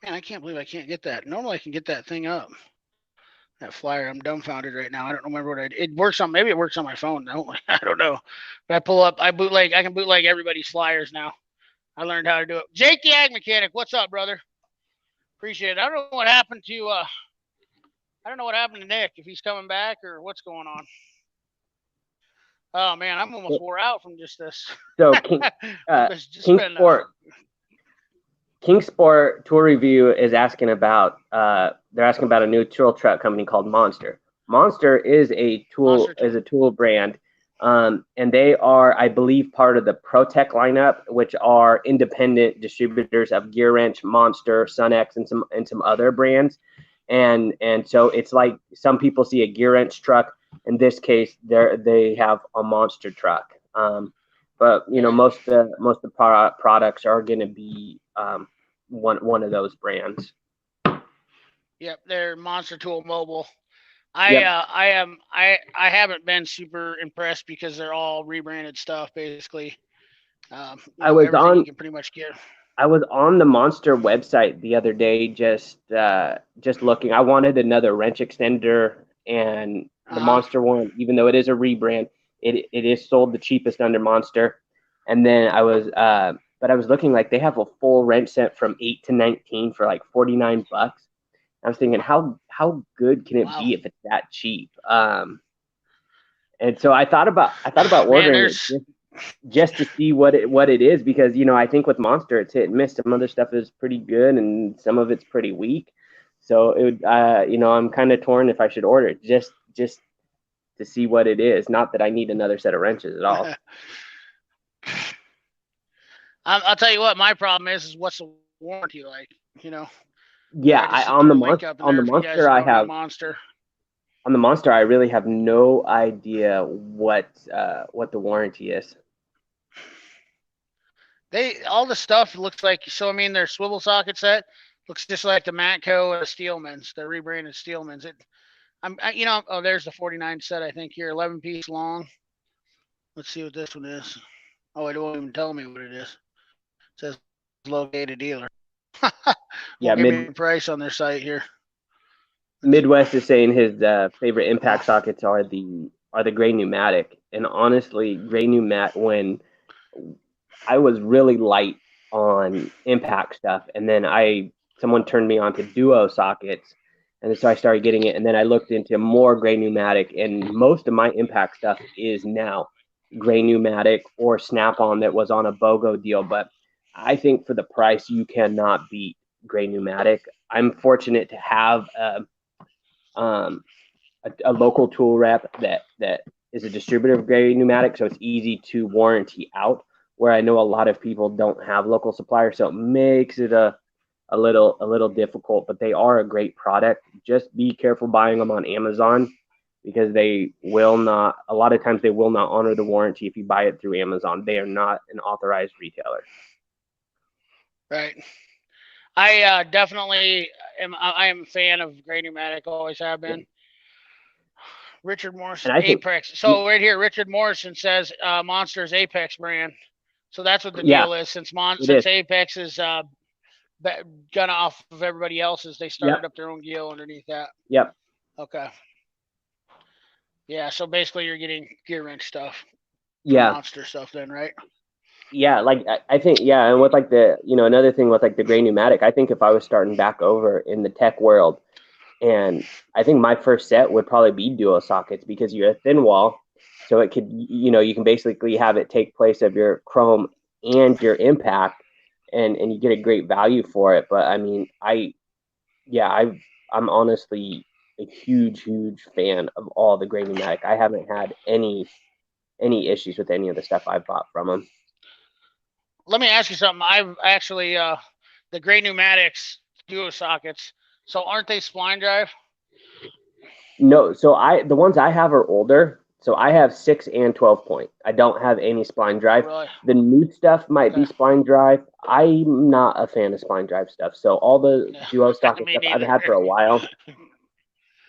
Man, I can't believe I can't get that. Normally I can get that thing up. That flyer, I'm dumbfounded right now. I don't remember what it works on. Maybe it works on my phone. I don't know. But I can bootleg everybody's flyers now. I learned how to do it. Jake the Ag Mechanic, what's up, brother? Appreciate it. I don't know what happened to Nick, if he's coming back or what's going on. Oh man, I'm almost wore out from just this. So King Sport Tour Review is asking about they're asking about a new tool truck company called Monster. Monster is a tool brand. And they are, I believe, part of the ProTech lineup, which are independent distributors of Gear Wrench, Monster, Sunex, and some other brands. And so it's like some people see a Gear Wrench truck. In this case, they have a Monster truck. But you know, most of the products are going to be one of those brands. Yep, they're Monster Tool Mobile. I haven't been super impressed because they're all rebranded stuff basically. You can pretty much get. I was on the Monster website the other day, just looking. I wanted another wrench extender, and the Monster one, even though it is a rebrand, it is sold the cheapest under Monster. And then I was but I was looking like they have a full wrench set from 8 to 19 for like $49. I was thinking, how good can it be if it's that cheap? And so I thought about ordering it just to see what it is, because I think with Monster it's hit and miss. Some other stuff is pretty good and some of it's pretty weak. So it would I'm kind of torn if I should order it just to see what it is. Not that I need another set of wrenches at all. I'll tell you what my problem is what's the warranty like, Yeah, on the Monster I have Monster. On the Monster, I really have no idea what the warranty is. All the stuff looks like, so I mean their swivel socket set looks just like the Matco and the Steelman's, the rebranded Steelman's. There's the 49 set, I think here, 11 piece long. Let's see what this one is. Oh, it won't even tell me what it is. It says located dealer. Yeah, give me a price on their site here. Midwest is saying his favorite impact sockets are the gray pneumatic, and honestly, gray pneumatic, when I was really light on impact stuff, and then someone turned me on to duo sockets, and so I started getting it, and then I looked into more gray pneumatic, and most of my impact stuff is now gray pneumatic or Snap-on that was on a BOGO deal. But I think for the price, you cannot beat gray pneumatic. I'm fortunate to have a local tool rep that is a distributor of gray pneumatic, so it's easy to warranty out, where I know a lot of people don't have local suppliers, so it makes it a little difficult. But they are a great product. Just be careful buying them on Amazon, because a lot of times they will not honor the warranty if you buy it through Amazon. They are not an authorized retailer. Right. I definitely am. I am a fan of gray pneumatic. Always have been. Richard Morrison, Apex. So right here, Richard Morrison says Monster's Apex brand. So that's what the deal is. Since Apex is gone off of everybody else's, they started up their own deal underneath that. Yep. Okay. Yeah. So basically, you're getting gear wrench stuff. Yeah. Monster stuff, then, right? Yeah, like I think, and with like another thing with like the gray pneumatic, I think if I was starting back over in the tech world, and I think my first set would probably be dual sockets, because you're a thin wall, so it could, you can basically have it take place of your chrome and your impact, and you get a great value for it. But I mean, I'm honestly a huge fan of all the gray pneumatic. I haven't had any issues with any of the stuff I've bought from them. Let me ask you something. I've actually the gray pneumatics duo sockets. So aren't they spline drive? No. So the ones I have are older. So I have 6 and 12 point. I don't have any spline drive. Really? The new stuff might be spline drive. I'm not a fan of spline drive stuff. So all the duo stock stuff I've had for a while.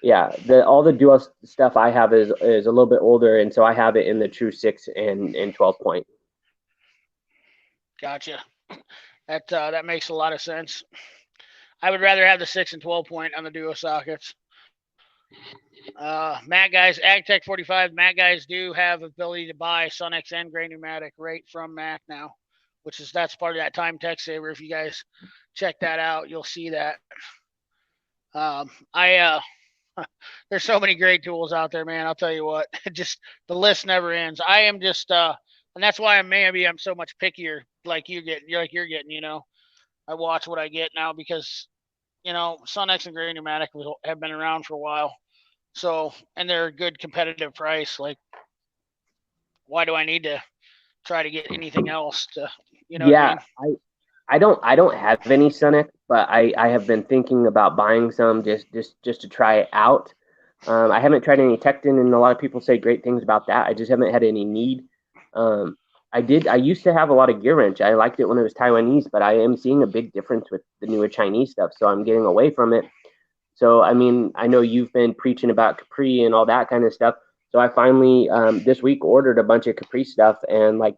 Yeah, all the duo stuff I have is a little bit older, and so I have it in the true 6 and 12 point. Gotcha. That makes a lot of sense. I would rather have the 6 and 12 point on the duo sockets. Matt guys, AgTech 45. Matt guys do have ability to buy Sonex and gray pneumatic right from Mac now, that's part of that time tech saver. If you guys check that out, you'll see that. There's so many great tools out there, man. I'll tell you what, just the list never ends. I am just and that's why I'm so much pickier, like you're getting. I watch what I get now, because Sonex and gray pneumatic have been around for a while, so, and they're a good competitive price. Like, why do I need to try to get anything else to Yeah, I don't have any Sonex, but I have been thinking about buying some just to try it out. I haven't tried any Tecton, and a lot of people say great things about that. I just haven't had any need. I used to have a lot of gear wrench. I liked it when it was Taiwanese, but I am seeing a big difference with the newer Chinese stuff, so I'm getting away from it. So, I mean, I know you've been preaching about Capri and all that kind of stuff. So I finally, this week, ordered a bunch of Capri stuff, and I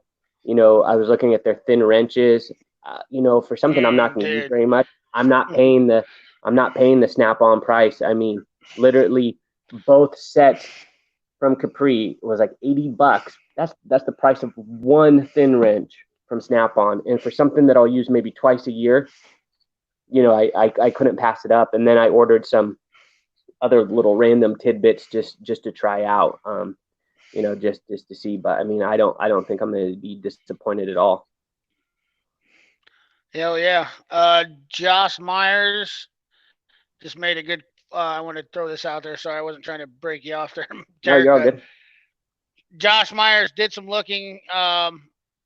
was looking at their thin wrenches. For something I'm not going to use very much, I'm not paying the Snap-on price. I mean, literally, both sets from Capri was like $80. That's the price of one thin wrench from Snap-on, and for something that I'll use maybe twice a year, I couldn't pass it up. And then I ordered some other little random tidbits just to try out, just to see. But I mean, I don't think I'm going to be disappointed at all. Hell yeah. Josh Myers just made a good. I want to throw this out there. Sorry, I wasn't trying to break you off there. No, you're all good. Josh Myers did some looking.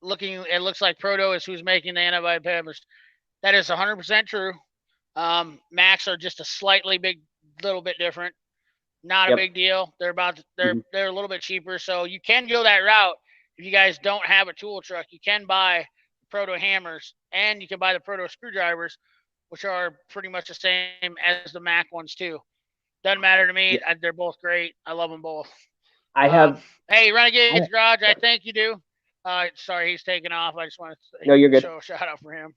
It looks like Proto is who's making the antibody peppers. That is 100% true. Max are just a little bit different. Not a big deal. They're a little bit cheaper, so you can go that route. If you guys don't have a tool truck, you can buy Proto hammers and you can buy the Proto screwdrivers, which are pretty much the same as the Mac ones too. Doesn't matter to me. Yeah. They're both great. I love them both. I have. Hey, Renegade's Garage. I think you do. Sorry, he's taking off. I just want to you're good. show a shout out for him.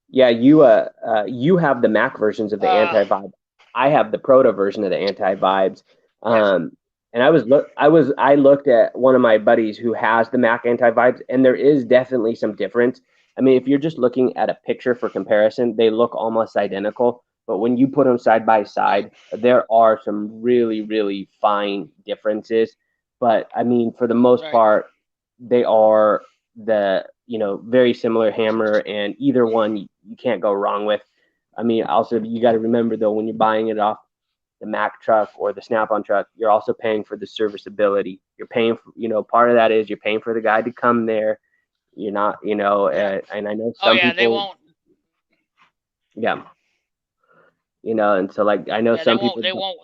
Yeah, you have the Mac versions of the anti-vibe. I have the Proto version of the anti-vibes. And I looked at one of my buddies who has the Mac anti-vibes, and there is definitely some difference. I mean, if you're just looking at a picture for comparison, they look almost identical. But when you put them side by side, there are some really, really fine differences. But I mean, for the most part, they are very similar hammer, and either one you can't go wrong with. I mean, also you got to remember though, when you're buying it off the Mac truck or the Snap-on truck, you're also paying for the serviceability. You're paying for, part of that is you're paying for the guy to come there. You're not, and I know some people. They won't. Yeah. And so like I know some people. They won't.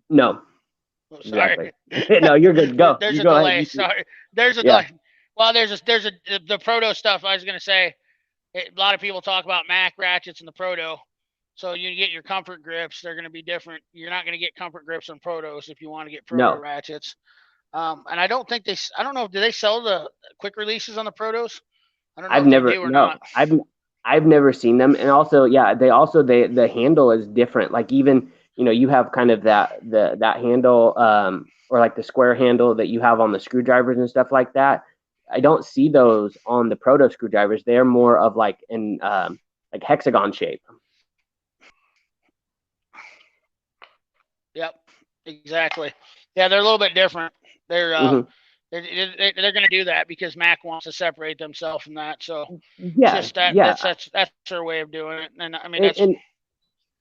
No. Oh, sorry. Exactly. No, you're good. Go. There's you a go delay. ahead. Sorry. There's a delay. Well, the Proto stuff. I was gonna say, a lot of people talk about Mac ratchets and the Proto. So you get your comfort grips. They're going to be different. You're not going to get comfort grips on Protos if you want to get Proto ratchets. And I don't think I don't know. Do they sell the quick releases on the Protos? I don't know. If they do or not. I've never seen them. And also, the handle is different. Like even, you have kind of that handle, or like the square handle that you have on the screwdrivers and stuff like that. I don't see those on the Proto screwdrivers. They're more of like in like hexagon shape. Yep, exactly. Yeah, they're a little bit different. They're they're going to do that because Mac wants to separate themselves from that. So that's their way of doing it. And I mean,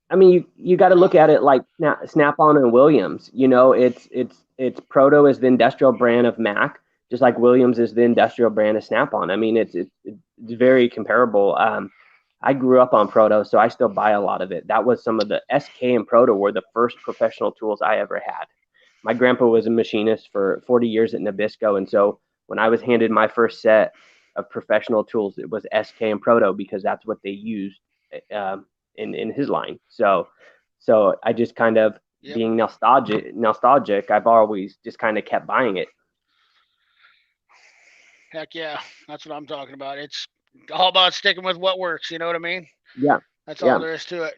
I mean, you got to look at it like Snap-on and Williams. It's Proto is the industrial brand of Mac, just like Williams is the industrial brand of Snap-on. I mean, it's very comparable. I grew up on Proto, so I still buy a lot of it. That was some of the SK and Proto were the first professional tools I ever had. My grandpa was a machinist for 40 years at Nabisco, and so when I was handed my first set of professional tools, it was SK and Proto because that's what they used in his line. So I just kind of being nostalgic, I've always just kind of kept buying it. Heck yeah, that's what I'm talking about. It's all about sticking with what works. You know what I mean? Yeah. That's all there is to it.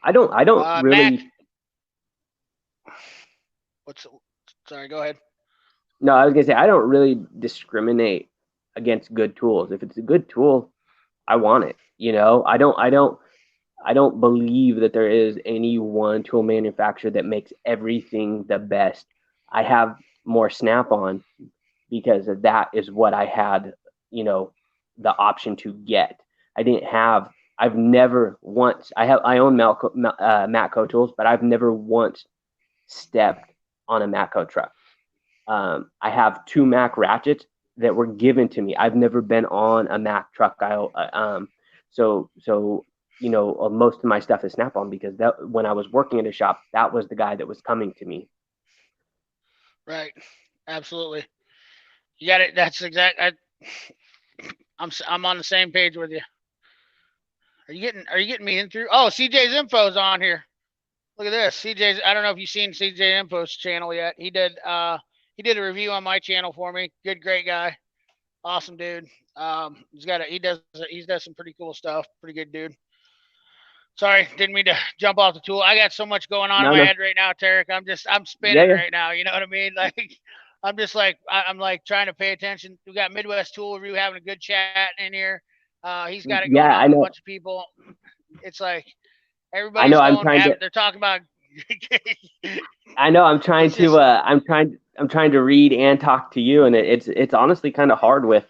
I don't really. Mac, sorry, go ahead. No, I was gonna say I don't really discriminate against good tools. If it's a good tool, I want it. I don't believe that there is any one tool manufacturer that makes everything the best. I have more Snap-on because that is what I had, the option to get. I own Matco tools, but I've never once stepped on a Matco truck. I have 2 Mac ratchets that were given to me. I've never been on a Mac truck. So most of my stuff is Snap-on because when I was working at a shop, that was the guy that was coming to me. Right. Absolutely. You got it. That's exact. I'm on the same page with you. Are you getting me in through? Oh, CJ's Info's on here. Look at this. CJ's. I don't know if you've seen CJ Info's channel yet. He did a review on my channel for me. Great guy. Awesome dude. He does some pretty cool stuff. Pretty good dude. Sorry, didn't mean to jump off the tool. I got so much going on in my head right now, Tarek. I'm spinning right now. You know what I mean? Like I'm just like I'm like trying to pay attention. We got Midwest Tool Review having a good chat in here. He's got it going Yeah, on I with a know. bunch of people. It's like I everybody's know. going. They're talking about. I know. I'm trying It's to. just I'm trying to read and talk to you, and it's honestly kind of hard with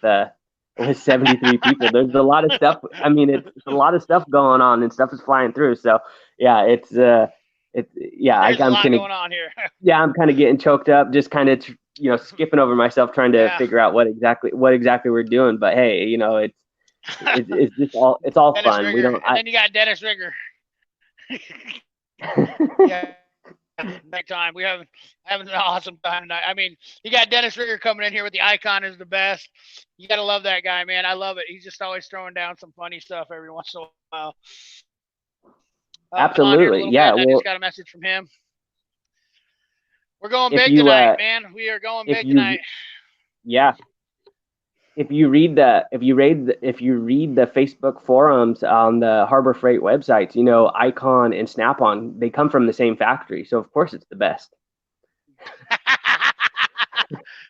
73 people. There's a lot of stuff. I mean, it's a lot of stuff going on, and stuff is flying through. So yeah, it's yeah. there's a I'm lot kind of going on here. yeah. I'm kind of getting choked up, just kind of skipping over myself, trying to Yeah, figure out what exactly we're doing. But hey, it's just it's all Dennis fun. We Rigger, don't. and then you got Dennis Rigger. Yeah, night time. We having an awesome time tonight. I mean, you got Dennis Rigger coming in here with the icon is the best. You gotta love that guy, man. I love it. He's just always throwing down some funny stuff every once in a while. Been on here a Absolutely, little bit, yeah. and I just Well, got a message from him. We're going if big you tonight, man. We are going if big you tonight. yeah, if you read the Facebook forums on the Harbor Freight websites, Icon and Snap-on, they come from the same factory, so of course it's the best.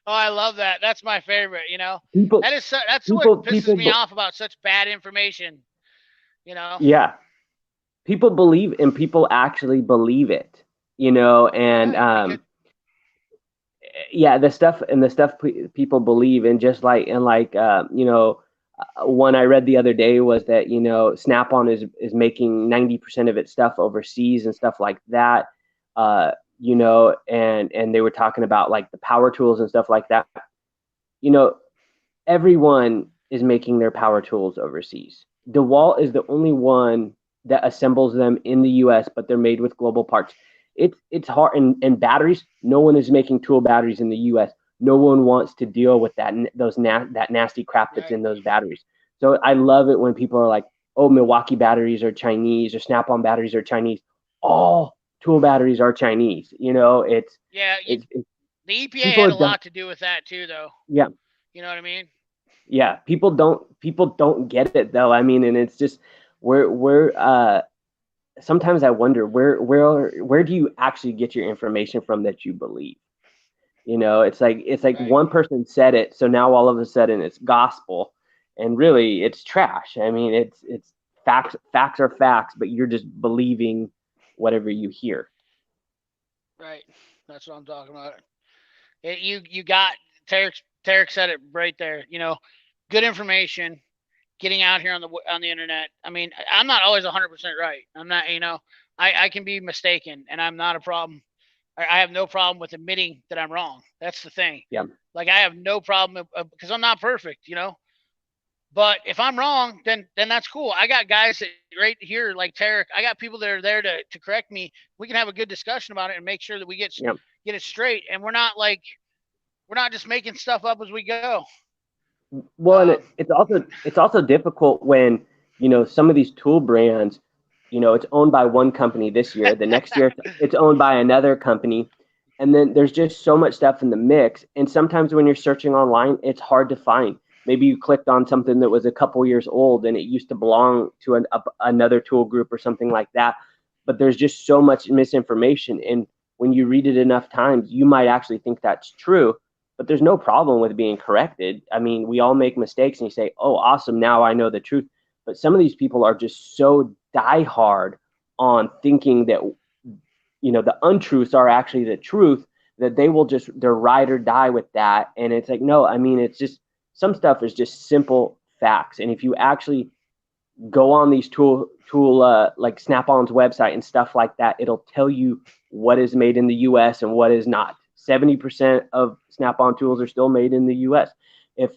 Oh, I love that. That's my favorite. People, That's what people, pisses people, me off about such bad information. You know. yeah, people believe and people actually believe it, and Yeah, because yeah, the stuff people believe, and just like one I read the other day was that Snap-on is making 90% of its stuff overseas and stuff like that. And they were talking about like the power tools and stuff like that. You know, everyone is making their power tools overseas. DeWalt is the only one that assembles them in the U.S., but they're made with global parts. It's hard, and batteries. No one is making tool batteries in the U.S. No one wants to deal with that nasty crap that's right, in those batteries. So I love it when people are like, "Oh, Milwaukee batteries are Chinese, or Snap-on batteries are Chinese." All tool batteries are Chinese. yeah. It's The EPA people had are a done. lot to do with that too, though. Yeah, You know what I mean? yeah, people don't get it though. I mean, and it's just we're sometimes I wonder where do you actually get your information from that you believe? It's like Right, one person said it, so now all of a sudden it's gospel, and really it's trash. I mean, it's facts are facts, but you're just believing whatever you hear. right. That's what I'm talking about. You got Tarek said it right there. Good information, getting out here on the internet. I mean, I'm not always 100% right. I'm not. I can be mistaken, and I'm not a problem. I have no problem with admitting that I'm wrong. That's the thing. Yeah, Like I have no problem because I'm not perfect. But if I'm wrong, then that's cool. I got guys that right here like Tarek. I got people that are there to correct me. We can have a good discussion about it and make sure that we yeah. get it straight. And we're not just making stuff up as we go. Well, and it's also difficult when some of these tool brands, it's owned by one company this year. The next year, it's owned by another company, and then there's just so much stuff in the mix. And sometimes when you're searching online, it's hard to find. Maybe you clicked on something that was a couple years old and it used to belong to another tool group or something like that. But there's just so much misinformation, and when you read it enough times, you might actually think that's true, but there's no problem with being corrected. I mean, we all make mistakes, and you say, "Oh, awesome! Now I know the truth." But some of these people are just so diehard on thinking that the untruths are actually the truth, that they're ride or die with that. And it's like, no, I mean, it's just some stuff is just simple facts, and if you actually go on these tool like Snap-on's website and stuff like that, it'll tell you what is made in the U.S. and what is not. 70% of Snap-on tools are still made in the U.S. If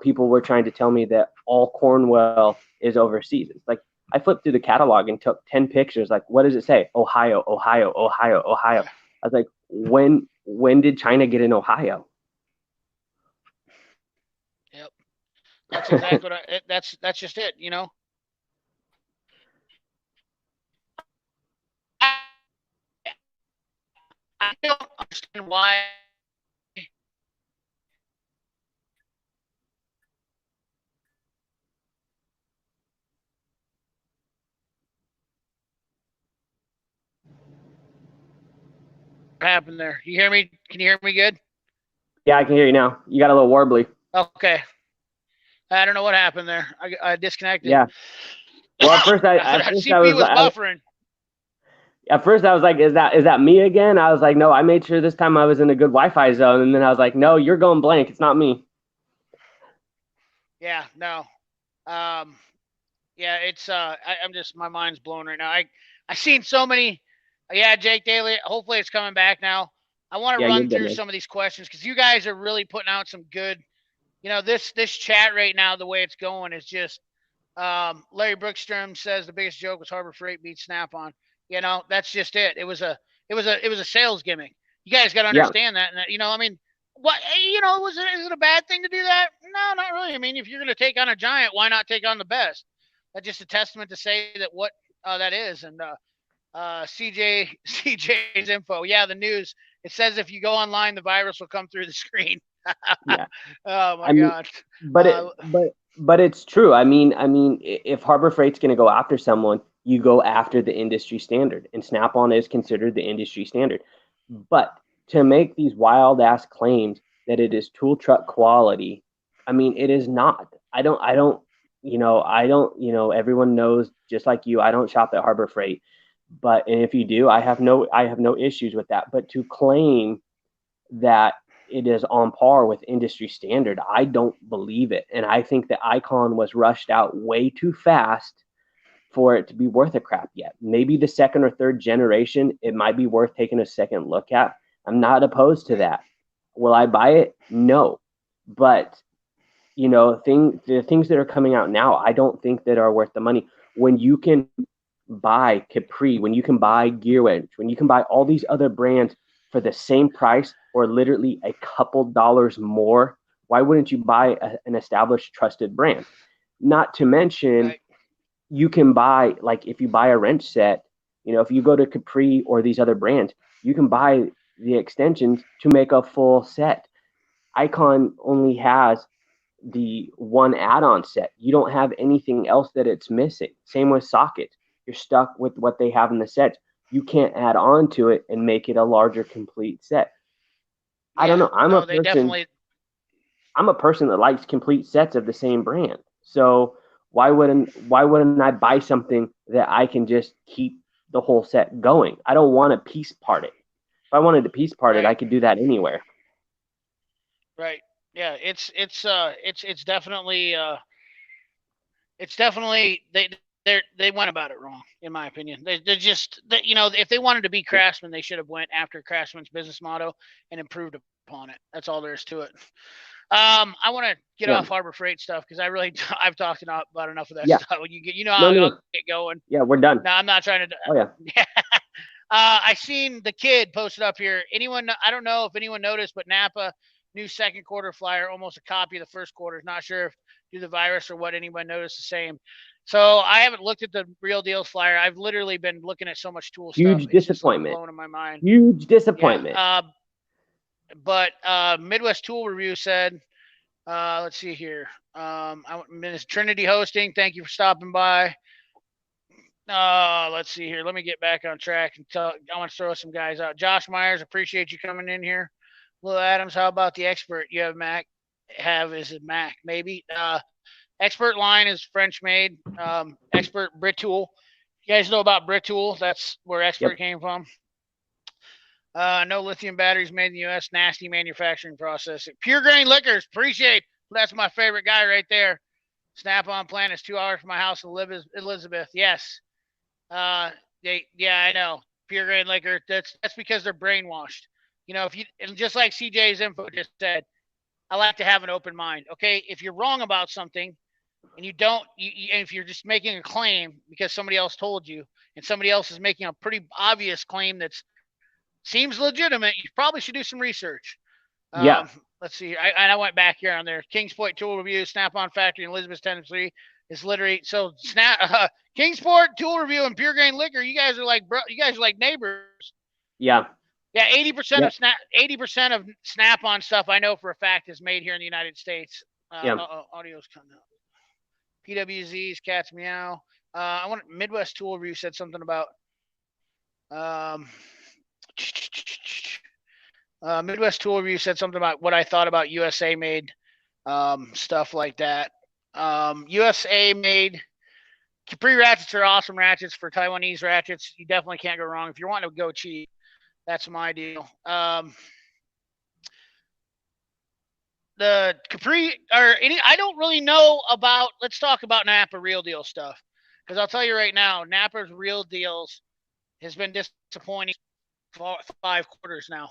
people were trying to tell me that all Cornwell is overseas, it's like I flipped through the catalog and took 10 pictures. Like, what does it say? Ohio, Ohio, Ohio, Ohio. I was like, when did China get in Ohio? Yep. That's exactly what that's just it. I, I don't understand why happened there. You hear me? Can you hear me good? Yeah, I can hear you now. You got a little warbly. Okay. I don't know what happened there. I disconnected. Yeah. Well, at first CPU was buffering. At first I was like, is that me again? I was like, no, I made sure this time I was in a good Wi-Fi zone, and then I was like, no, you're going blank. It's not me. Yeah, no. Yeah, it's I'm just, my mind's blown right now. I seen so many. Yeah, Jake Daly. Hopefully it's coming back now. I want to Yeah, you're run good, through man. some of these questions because you guys are really putting out some good. This chat right now, the way it's going is just. Larry Brookstrom says the biggest joke was Harbor Freight beats Snap-on. That's just it. It was a sales gimmick. You guys got to Yeah. understand that. And I mean, what is it a bad thing to do that? No, not really. I mean, if you're going to take on a giant, why not take on the best? That's just a testament to say that what that is. And CJ's info. Yeah, the news. It says if you go online, the virus will come through the screen. Yeah. Oh my I mean, God. but it's true. I mean, if Harbor Freight's going to go after someone, you go after the industry standard, and Snap-on is considered the industry standard. But to make these wild ass claims that it is tool truck quality, I mean, it is not. Everyone knows, just like you, I don't shop at Harbor Freight. And if you do, I have no issues with that. But to claim that it is on par with industry standard, I don't believe it. And I think the Icon was rushed out way too fast for it to be worth a crap yet. Maybe the second or third generation, it might be worth taking a second look at. I'm not opposed to that. Will I buy it? No. But the things that are coming out now, I don't think that are worth the money. When you can buy Capri, when you can buy Gearwrench, when you can buy all these other brands for the same price or literally a couple dollars more, why wouldn't you buy an established, trusted brand? Not to mention, Right. you can buy, like, if you buy a wrench set, if you go to Capri or these other brands, you can buy the extensions to make a full set. Icon only has the one add-on set. You don't have anything else that it's missing. Same with sockets. You're stuck with what they have in the sets. You can't add on to it and make it a larger complete set. I don't Yeah. know. I'm a No, they person definitely. I'm a person that likes complete sets of the same brand. So why wouldn't I buy something that I can just keep the whole set going? I don't want to piece part it. If I wanted to piece part it, I Right. could do that anywhere. Right. Yeah. It's definitely they went about it wrong, in my opinion. They're just if they wanted to be Craftsman, they should have went after Craftsman's business motto and improved upon it. That's all there is to it. I want to get Yeah. off Harbor Freight stuff because I've talked about enough of that Yeah. stuff. No, How no, I'll no. get going. Yeah, we're done. No, I'm not trying to. Oh yeah. I seen the kid posted up here. I don't know if anyone noticed, but Napa new second quarter flyer, almost a copy of the first quarter. Not sure if due to the virus or what anyone noticed the same. So I haven't looked at the real deals flyer. I've literally been looking at so much tool stuff. Huge It's just like disappointment. blowing in my mind. Huge Yeah. disappointment. But Midwest Tool Review said, let's see here. Trinity Hosting, thank you for stopping by. Let's see here. Let me get back on track and I want to throw some guys out. Josh Myers, appreciate you coming in here. Will Adams, how about the expert you have Mac? Is it Mac? Maybe. Expert line is French made. Expert Britool. You guys know about Britool? That's where Expert Yep. came from. No lithium batteries made in the U.S. Nasty manufacturing process. Pure Grain Liquors. Appreciate. That's my favorite guy right there. Snap-on plant is 2 hours from my house in Elizabeth. Yes. Yeah, I know. Pure Grain Liquor. That's because they're brainwashed. If you, and just like CJ's info just said, I like to have an open mind. Okay, if you're wrong about something, and you don't, and if you're just making a claim because somebody else told you, and somebody else is making a pretty obvious claim that seems legitimate, you probably should do some research. Yeah. Let's see. I went back here on there. Kingsport Tool Review, Snap-on Factory in Elizabeth, Tennessee is literally so Kingsport Tool Review and Pure Grain Liquor. You guys are like neighbors. Yeah. Yeah, 80% of Snap-on stuff I know for a fact is made here in the United States. Yeah. Audio's coming out. PWZ's Cats Meow. I want Midwest Tool Review said something about. Midwest Tool Review said something about what I thought about USA made stuff like that. USA made Capri ratchets are awesome ratchets for Taiwanese ratchets. You definitely can't go wrong if you're wanting to go cheap. That's my deal. The Capri or any, I don't really know about. Let's talk about Napa Real Deal stuff, because I'll tell you right now, Napa's Real Deals has been disappointing for 5 quarters now.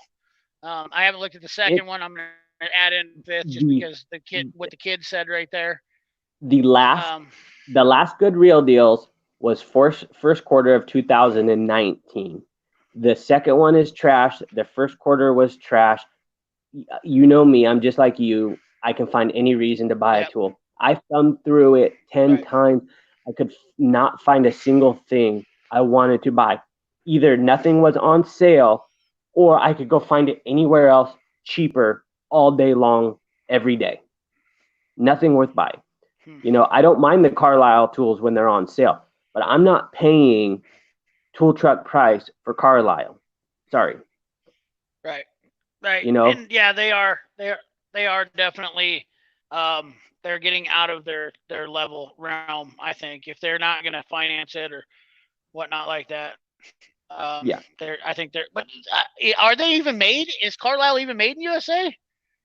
I haven't looked at the second one. I'm going to add in fifth just because what the kid said right there. The last good Real Deals was first quarter of 2019. The second one is trash. The first quarter was trash. You know me, I'm just like you. I can find any reason to buy a tool. I thumbed through it 10 times. I could not find a single thing I wanted to buy. Either nothing was on sale, or I could go find it anywhere else cheaper all day long, every day. Nothing worth buying. You know, I don't mind the Carlisle tools when they're on sale, but I'm not paying tool truck price for Carlisle. Sorry. Right. Right. You know, and yeah, they are definitely they're getting out of their level realm, I think, if they're not going to finance it or whatnot like that. Yeah. I think they're, but are they even made? Is Carlisle even made in USA?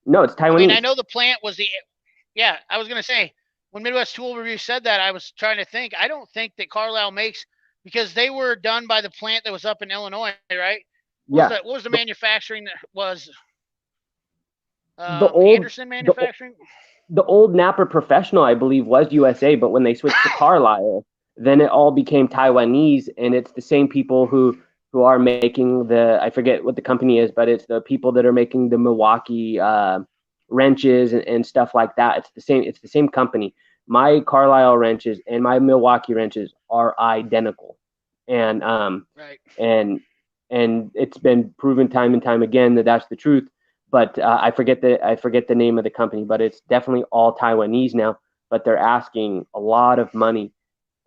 No, it's Taiwanese. I mean, I know the plant was I was going to say, when Midwest Tool Review said that, I was trying to think. I don't think that Carlisle makes, because they were done by the plant that was up in Illinois, right? What was the manufacturing that was the old Anderson manufacturing? The old Napa Professional, I believe, was USA, but when they switched to Carlisle, then it all became Taiwanese, and it's the same people who are making the, I forget what the company is, but it's the people that are making the Milwaukee wrenches and stuff like that. It's the same company. My Carlisle wrenches and my Milwaukee wrenches are identical, and and it's been proven time and time again that that's the truth. But I forget the name of the company, but it's definitely all Taiwanese now. But they're asking a lot of money,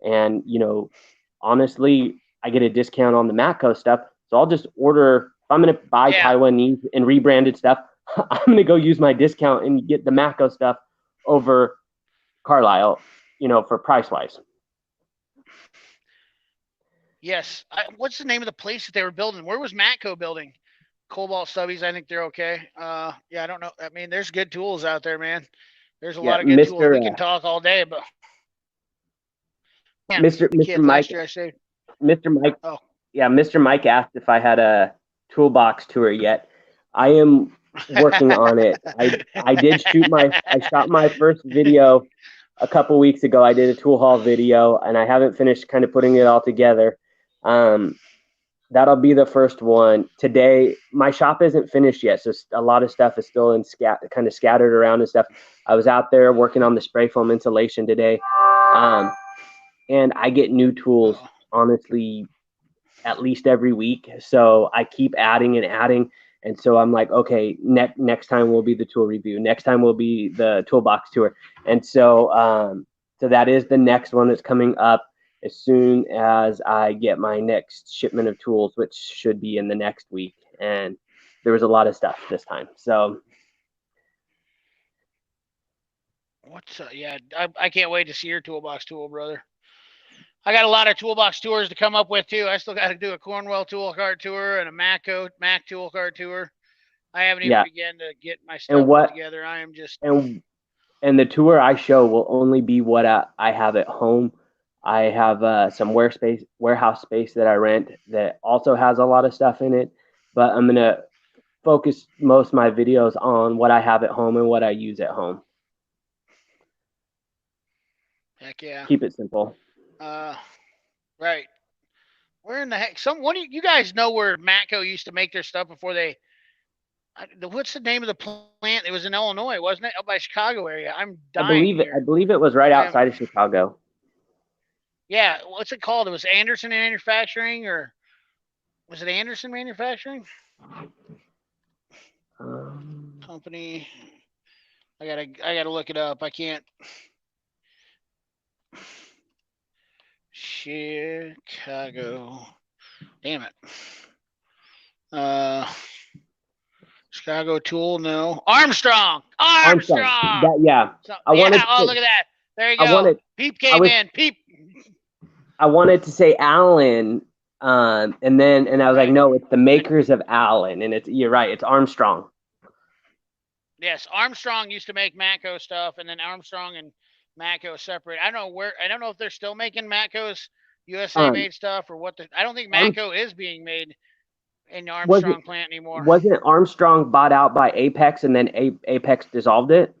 and you know, honestly, I get a discount on the Matco stuff, so I'll just order. If I'm going to buy Taiwanese and rebranded stuff, I'm going to go use my discount and get the Matco stuff over Carlisle, you know, for price wise. Yes. What's the name of the place that they were building? Where was Matco building? Cobalt Stubbies, I think they're okay. I don't know. I mean, there's good tools out there, man. There's a lot of good tools. We can talk all day, but Mr. Mike, Mr. Mike, Mr. Mike asked if I had a toolbox tour yet. I am working on it. I shot my first video a couple weeks ago. I did a tool haul video, and I haven't finished kind of putting it all together. That'll be the first one. Today, my shop isn't finished yet, so a lot of stuff is still kind of scattered around and stuff. I was out there working on the spray foam insulation today, and I get new tools, honestly, at least every week. So I keep adding and adding, and so I'm like, okay, next time will be the tool review. Next time will be the toolbox tour, and so that is the next one that's coming up as soon as I get my next shipment of tools, which should be in the next week. And there was a lot of stuff this time. So I can't wait to see your toolbox tool, brother. I got a lot of toolbox tours to come up with too. I still got to do a Cornwell tool cart tour and a Mac tool cart tour. I haven't even begun to get my stuff together. I am just and the tour I show will only be what I have at home. I have some warehouse space that I rent that also has a lot of stuff in it, but I'm going to focus most of my videos on what I have at home and what I use at home. Heck yeah. Keep it simple. Right. Where in the heck? You guys know where Matco used to make their stuff before they, what's the name of the plant? It was in Illinois, wasn't it? Up by Chicago area. I'm dying. I believe it was right outside of Chicago. Yeah, what's it called? It was Anderson Manufacturing, or was it Anderson Manufacturing? Company. I gotta look it up. I can't. Chicago. Damn it. Chicago Tool, no. Armstrong. Armstrong. That, yeah. So, I wanted yeah. Oh, look at that. There you go. I wanted, Peep came in. Peep. I wanted to say Allen, and I was like, no, it's the makers of Allen, and you're right, it's Armstrong. Yes, Armstrong used to make Matco stuff, and then Armstrong and Matco separate. I don't know if they're still making Matco's USA made stuff or what. I don't think Matco is being made in the Armstrong plant anymore. Wasn't Armstrong bought out by Apex, and then Apex dissolved it?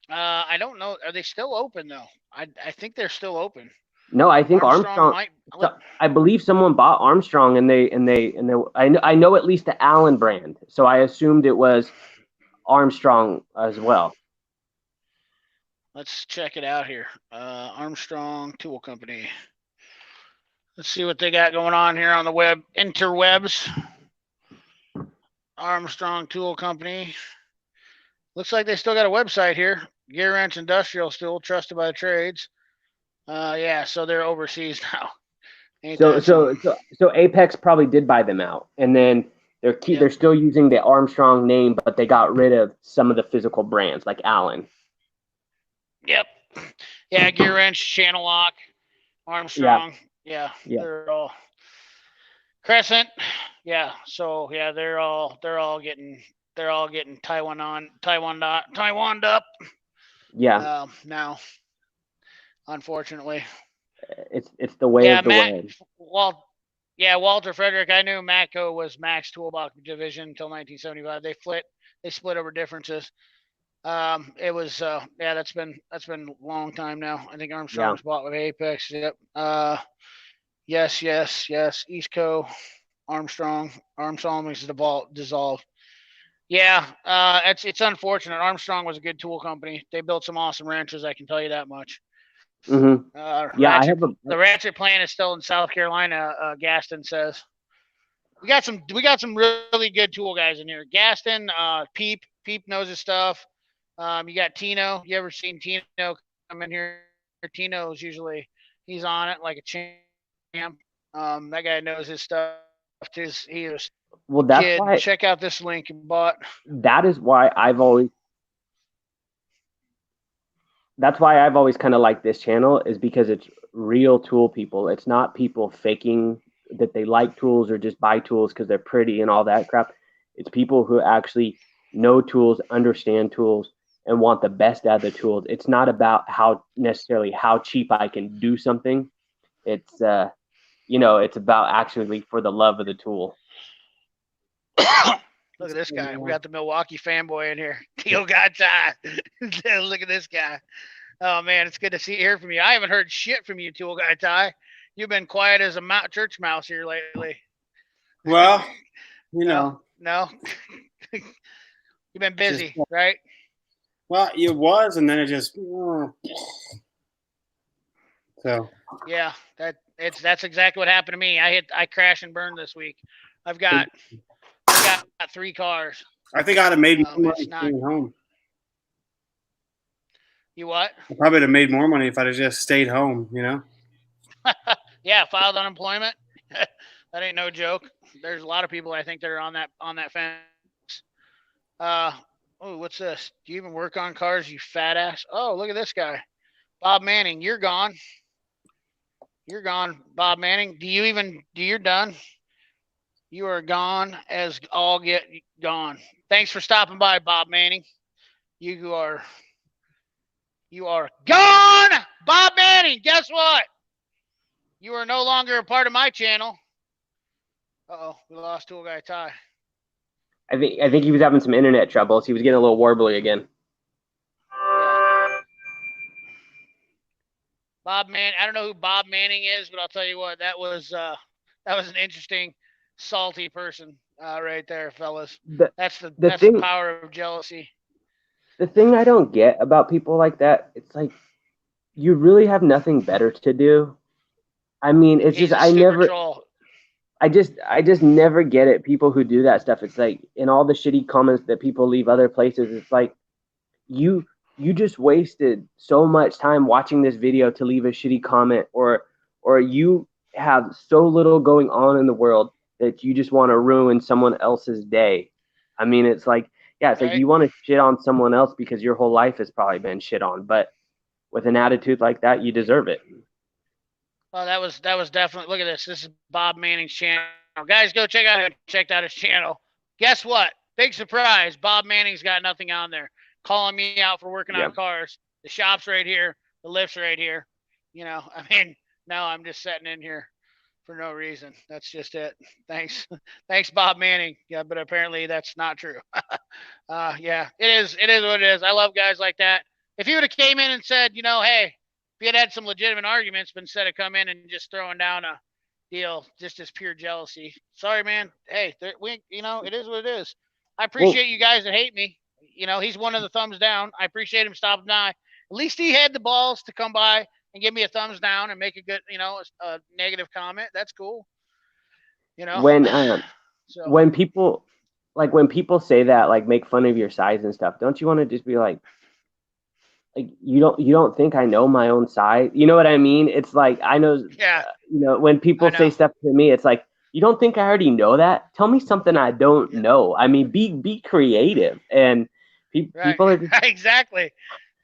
I don't know. Are they still open though? I think they're still open. No, I think Armstrong I believe someone bought Armstrong, and I know at least the Allen brand, so I assumed it was Armstrong as well. Let's check it out here. Armstrong Tool Company. Let's see what they got going on here on the web, interwebs. Armstrong Tool Company. Looks like they still got a website here. Gear Wrench Industrial, still trusted by the trades. Yeah, so they're overseas now. So Apex probably did buy them out, and then they're still using the Armstrong name, but they got rid of some of the physical brands like Allen. Yep. Yeah, Gear Wrench, Channel Lock, Armstrong. Yeah. They're all Crescent. Yeah. So yeah, they're all getting Taiwaned up. Yeah. Now, unfortunately, it's the way of the way. Walter Frederick. I knew Matco was Max Toolbox Division until 1975. They split over differences. It was that's been a long time now. I think Armstrong's bought with Apex. Yep. Yes. East Coast Armstrong is dissolved. Yeah, it's unfortunate. Armstrong was a good tool company. They built some awesome wrenches. I can tell you that much. Mm-hmm. The ratchet plant is still in South Carolina. Gaston says we got some really good tool guys in here. Gaston, Peep knows his stuff. You got Tino. You ever seen Tino come in here? Tino's usually he's on it like a champ. That guy knows his stuff too. He was why check out this link you bought. That's why I've always kind of liked this channel, is because it's real tool people. It's not people faking that they like tools or just buy tools because they're pretty and all that crap. It's people who actually know tools, understand tools, and want the best out of the tools. It's not about how cheap I can do something. It's it's about actually for the love of the tool. Look at this guy. We got the Milwaukee fanboy in here. Teal got time. Look at this guy. Oh man, it's good to hear from you. I haven't heard shit from you, Tool Guy Ty. You've been quiet as a church mouse here lately. Well, know. No. You've been busy, right? Well, it was, and then it just. So. Yeah, that's exactly what happened to me. I crashed and burned this week. I've got 3 cars. I think I'd have made more money staying home. You what? I probably would have made more money if I'd have just stayed home, Yeah, filed unemployment. That ain't no joke. There's a lot of people I think that are on that fence. What's this? Do you even work on cars, you fat ass? Oh, look at this guy. Bob Manning, you're gone. You're gone, Bob Manning. You're done? You are gone as all get gone. Thanks for stopping by, Bob Manning. You are gone, Bob Manning. Guess what? You are no longer a part of my channel. Uh-oh, we lost Tool Guy Ty. I think he was having some internet troubles. He was getting a little warbly again. Yeah. Bob Manning. I don't know who Bob Manning is, but I'll tell you what, that was an interesting, salty person right there, fellas. That's the power of jealousy. The thing I don't get about people like that, it's like, you really have nothing better to do. I mean, it's just I just never get it. People who do that stuff, it's like in all the shitty comments that people leave other places, it's like you just wasted so much time watching this video to leave a shitty comment, or you have so little going on in the world that you just want to ruin someone else's day. I mean, it's like, yeah, it's like Right. you want to shit on someone else because your whole life has probably been shit on, but with an attitude like that, you deserve it. Well, that was definitely. Look at this. This is Bob Manning's channel. Guys, go check out his channel. Guess what? Big surprise. Bob Manning's got nothing on there. Calling me out for working on cars. The shop's right here. The lift's right here. You know, I mean, now I'm just sitting in here for no reason. That's just it. Thanks, thanks, Bob Manning. Yeah, but apparently that's not true. Yeah, it is. It is what it is. I love guys like that. If he would have came in and said, you know, hey, if he had some legitimate arguments, but instead of come in and just throwing down a deal, just as pure jealousy. Sorry, man. Hey, you know, it is what it is. I appreciate you guys that hate me. You know, he's one of the thumbs down. I appreciate him stopping by. At least he had the balls to come by and give me a thumbs down and make a good, you know, a negative comment. That's cool. You know, when people say that, like, make fun of your size and stuff, don't you want to just be like you don't think I know my own size? You know what I mean? It's like, I know, you know, when people say stuff to me, it's like, you don't think I already know that? Tell me something I don't know. I mean, be creative. And people are just, exactly.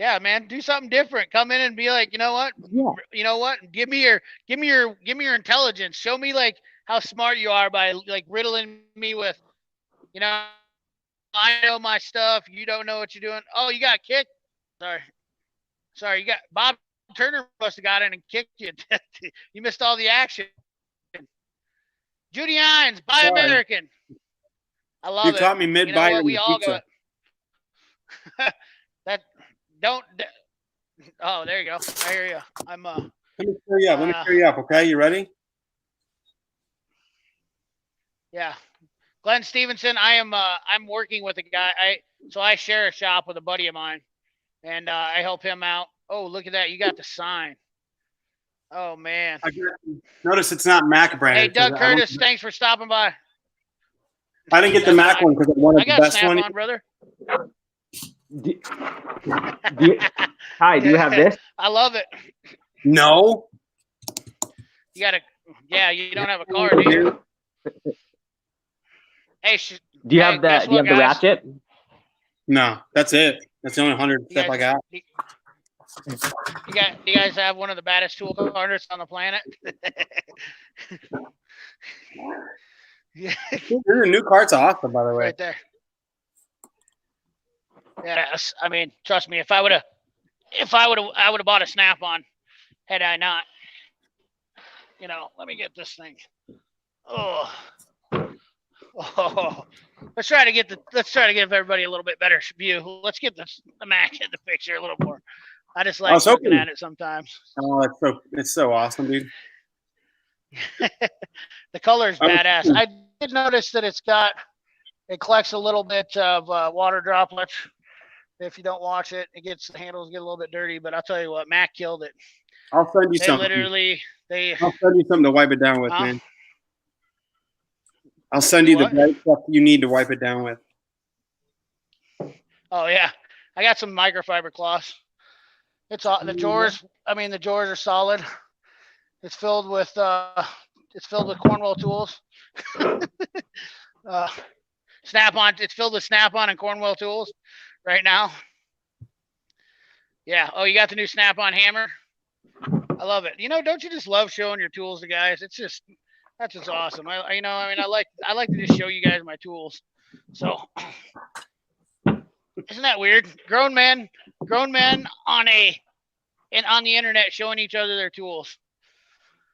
Yeah, man, do something different. Come in and be like, you know what? Yeah. You know what? Give me your intelligence. Show me like how smart you are by like riddling me with, you know, I know my stuff. You don't know what you're doing. Oh, you got kicked. Sorry, you got Bob Turner must have got in and kicked you. You missed all the action. Judy Hines, Buy American. I love it. You caught me mid-bite. You know what? We all got that. Don't. Oh, there you go. I hear you. I'm. Let me clear you up. Let me clear you up. Okay, you ready? Yeah, Glenn Stevenson. I'm working with a guy. So I share a shop with a buddy of mine, and I help him out. Oh, look at that! You got the sign. Oh man. Notice it's not Mac brand. Hey, Doug Curtis, thanks for stopping by. I didn't get the Mac one because I wanted the best one. I got Snap-on, brother. Hi, do you have this? I love it. No. You got you don't have a car, do you? Hey, do you have that? Do you have the ratchet? No, that's it. That's the only 100 stuff I got. You guys have one of the baddest tool corners on the planet. Yeah. Your new cart's awesome, by the way. Right there. Yes, I mean, trust me. I would have bought a Snap-on had I not. You know, let me get this thing. Oh. Let's try to give everybody a little bit better view. Let's get the Mac in the picture a little more. I just like looking at it sometimes. Oh, it's so awesome, dude. The color is badass. I did notice that it collects a little bit of water droplets. If you don't watch it, the handles get a little bit dirty. But I'll tell you what, Mac killed it. I'll send you something. I'll send you something to wipe it down with, man. I'll send you the right stuff you need to wipe it down with. Oh yeah, I got some microfiber cloths. It's the drawers. I mean, the drawers are solid. It's filled with Cornwell tools. Snap-on. It's filled with Snap-on and Cornwell tools right now. Yeah. Oh, you got the new Snap-on hammer. I love it. You know, don't you just love showing your tools to guys? That's just awesome. I like to just show you guys my tools. So, isn't that weird? Grown men on the internet showing each other their tools.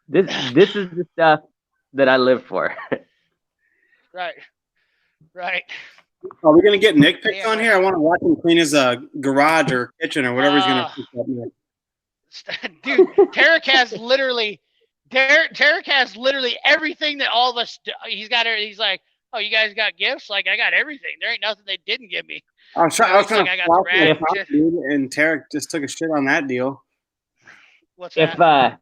This is the stuff that I live for. Right. Are we gonna get Nick pics on here? I want to watch him clean his garage or kitchen or whatever he's gonna pick up next. Dude, TAREK has literally everything that all of us do. He's like, oh, you guys got gifts? Like, I got everything. There ain't nothing they didn't give me. I was trying to and TAREK just took a shit on that deal. What's that?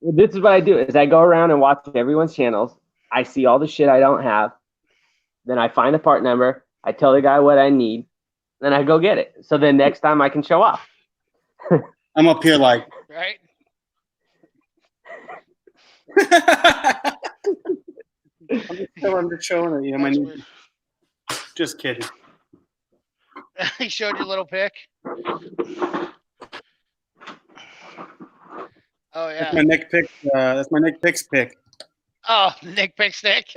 This is what I do is I go around and watch everyone's channels. I see all the shit I don't have. Then I find the part number. I tell the guy what I need. Then I go get it. So then next time I can show off. I'm up here like. Right. I'm just showing it. You know, Just kidding. He showed you a little pic. Oh yeah. That's my Nick Pick. That's my Nick Pick's pick. Oh, Nick Pick stick.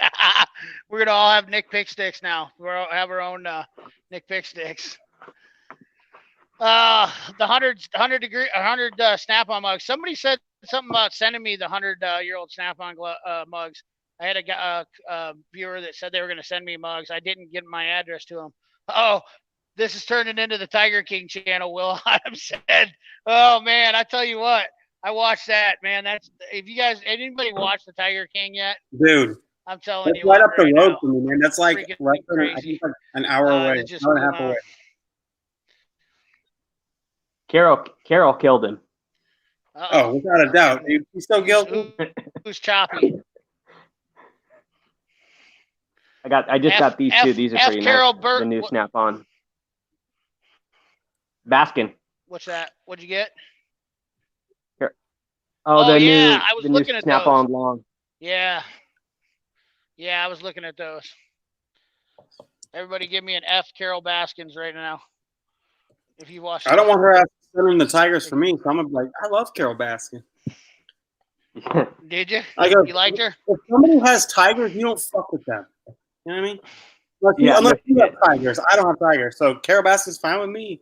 We're gonna all have Nick Pick sticks now. We'll all have our own Nick Pick sticks. The 100 Snap-on mugs. Somebody said something about sending me the 100-year-old Snap-on mugs. I had a viewer that said they were going to send me mugs. I didn't get my address to them. Oh, this is turning into the Tiger King channel. Will Adams said, "Oh man, I tell you what, I watched that, man. That's if you guys anybody watched the Tiger King yet, dude. I'm telling That's you, right up the road now, for me, man. That's like less than I think like an hour away, just, hour and a half away. Carol killed him. Oh, without a doubt. He's so guilty. Who's choppy? I just got these two. These are pretty nice. The new Snap-on. Baskin. What's that? What'd you get? Oh, the new. I was the looking new at Snap-on those. long. Yeah, I was looking at those. Everybody, give me an F. Carol Baskins right now. If you watch, I don't want her sending the Tigers for me, so I'm like, I love Carol Baskin. Did you? You liked her? If somebody has Tigers, you don't fuck with them. You know what I mean? Unless you have Tigers. I don't have Tigers, so Carol Baskin's fine with me.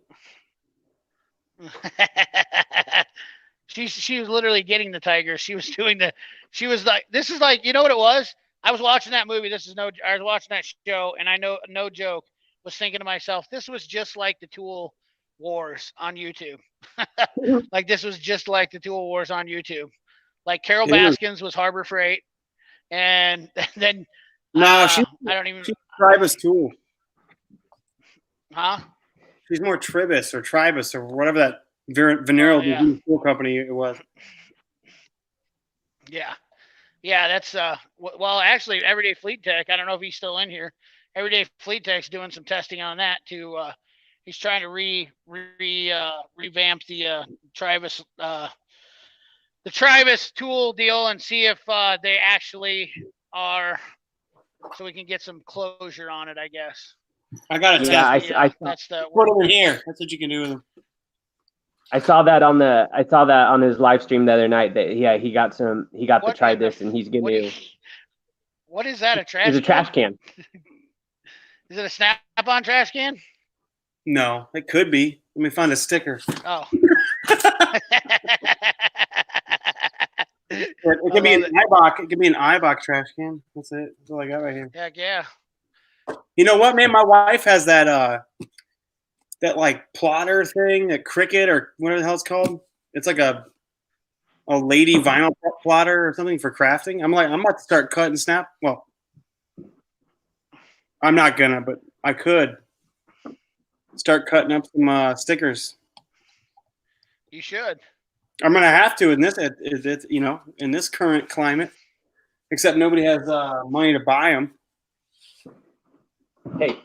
She was literally getting the Tigers. She was like, this is like, you know what it was? I was watching that movie. I was watching that show, and I know, no joke, was thinking to myself, this was just like the Tool Wars on YouTube. Like this was just like the Tool Wars on YouTube. Like Carol Baskins was Harbor Freight, and then she's Tribus Tool. Huh? She's more Tribus or Tribus or whatever that venereal disease tool company it was. Yeah, that's well, actually, Everyday Fleet Tech. I don't know if he's still in here. Everyday Fleet Tech's doing some testing on that too. He's trying to revamp the Tribus tool deal and see if they actually are, so we can get some closure on it, I guess. I got it. Yeah, I put them in here. That's what you can do with them. I saw that on his live stream the other night. That he got to try this, and he's giving you. What is that? A trash? It's a trash can. Is it a Snap-on trash can? No, it could be. Let me find a sticker. Oh. It could be an Ibach. It could be an Ibach trash can. That's it. That's all I got right here. Heck yeah. You know what, man? My wife has that like plotter thing, a Cricut or whatever the hell it's called. It's like a lady vinyl plotter or something for crafting. I'm about to start cutting snap. Well, I'm not gonna, but I could start cutting up some stickers. You should. I'm gonna have to in this, in this current climate. Except nobody has money to buy them. Hey,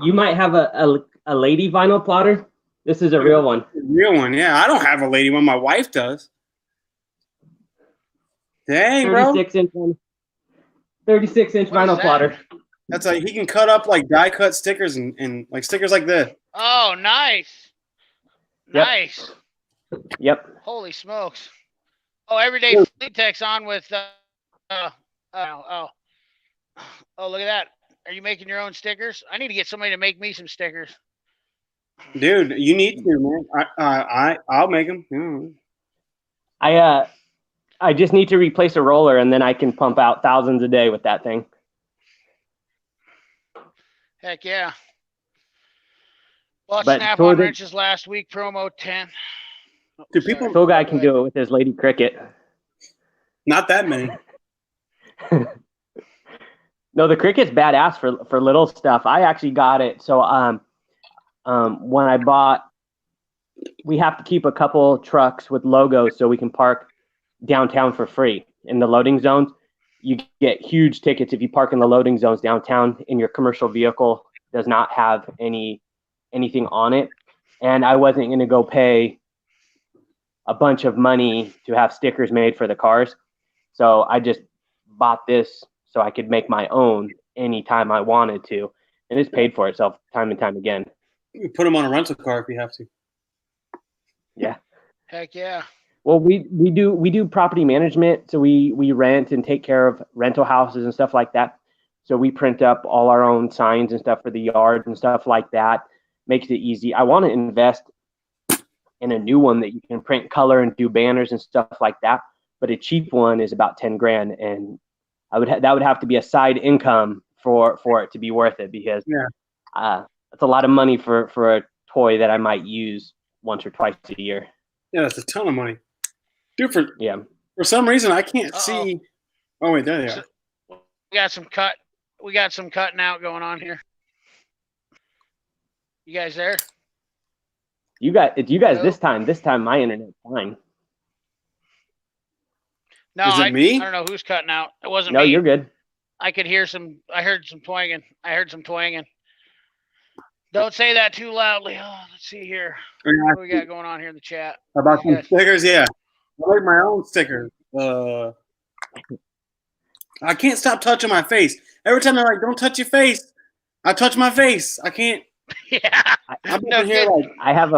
you might have a lady vinyl plotter. This is a real one. Real one, yeah. I don't have a lady one. My wife does. Dang, 36 bro. 36-inch vinyl plotter. That's like he can cut up like die cut stickers and like stickers like this. Oh, nice. Yep. Nice. Yep. Holy smokes. Oh, Everyday Fleet Tech's on with oh, look at that. Are you making your own stickers? I need to get somebody to make me some stickers. Dude, you need to, man. I'll make them. Yeah. I just need to replace a roller, and then I can pump out thousands a day with that thing. Heck yeah. Bought Snap-on wrenches last week, promo 10. Do people? Phil guy can do it with his Lady Cricket. Not that many. No, the Cricket's badass for little stuff. I actually got it. So when I bought, we have to keep a couple trucks with logos so we can park downtown for free in the loading zones. You get huge tickets if you park in the loading zones downtown and your commercial vehicle does not have anything on it. And I wasn't going to go pay a bunch of money to have stickers made for the cars. So I just bought this so I could make my own anytime I wanted to. and it's paid for itself time and time again. You put them on a rental car if you have to. Yeah. Heck yeah. Well, we do property management, so we rent and take care of rental houses and stuff like that. So we print up all our own signs and stuff for the yard and stuff like that. Makes it easy. I want to invest in a new one that you can print color and do banners and stuff like that. But a cheap one is about 10 grand, and that would have to be a side income for it to be worth it, because that's a lot of money for a toy that I might use once or twice a year. Yeah, that's a ton of money. Dude, for some reason I can't see. Oh wait, there they are. We got some cutting out going on here. You guys there? You guys Hello? this time my internet's fine. No, Is it me? I don't know who's cutting out. It wasn't No, me. you're good. I heard some twanging. Don't say that too loudly. Oh, let's see here. What do we got going on here in the chat? About some stickers, yeah. I like my own stickers. I can't stop touching my face. Every time they're like, "Don't touch your face," I touch my face. I can't. Yeah. I'm no here like I have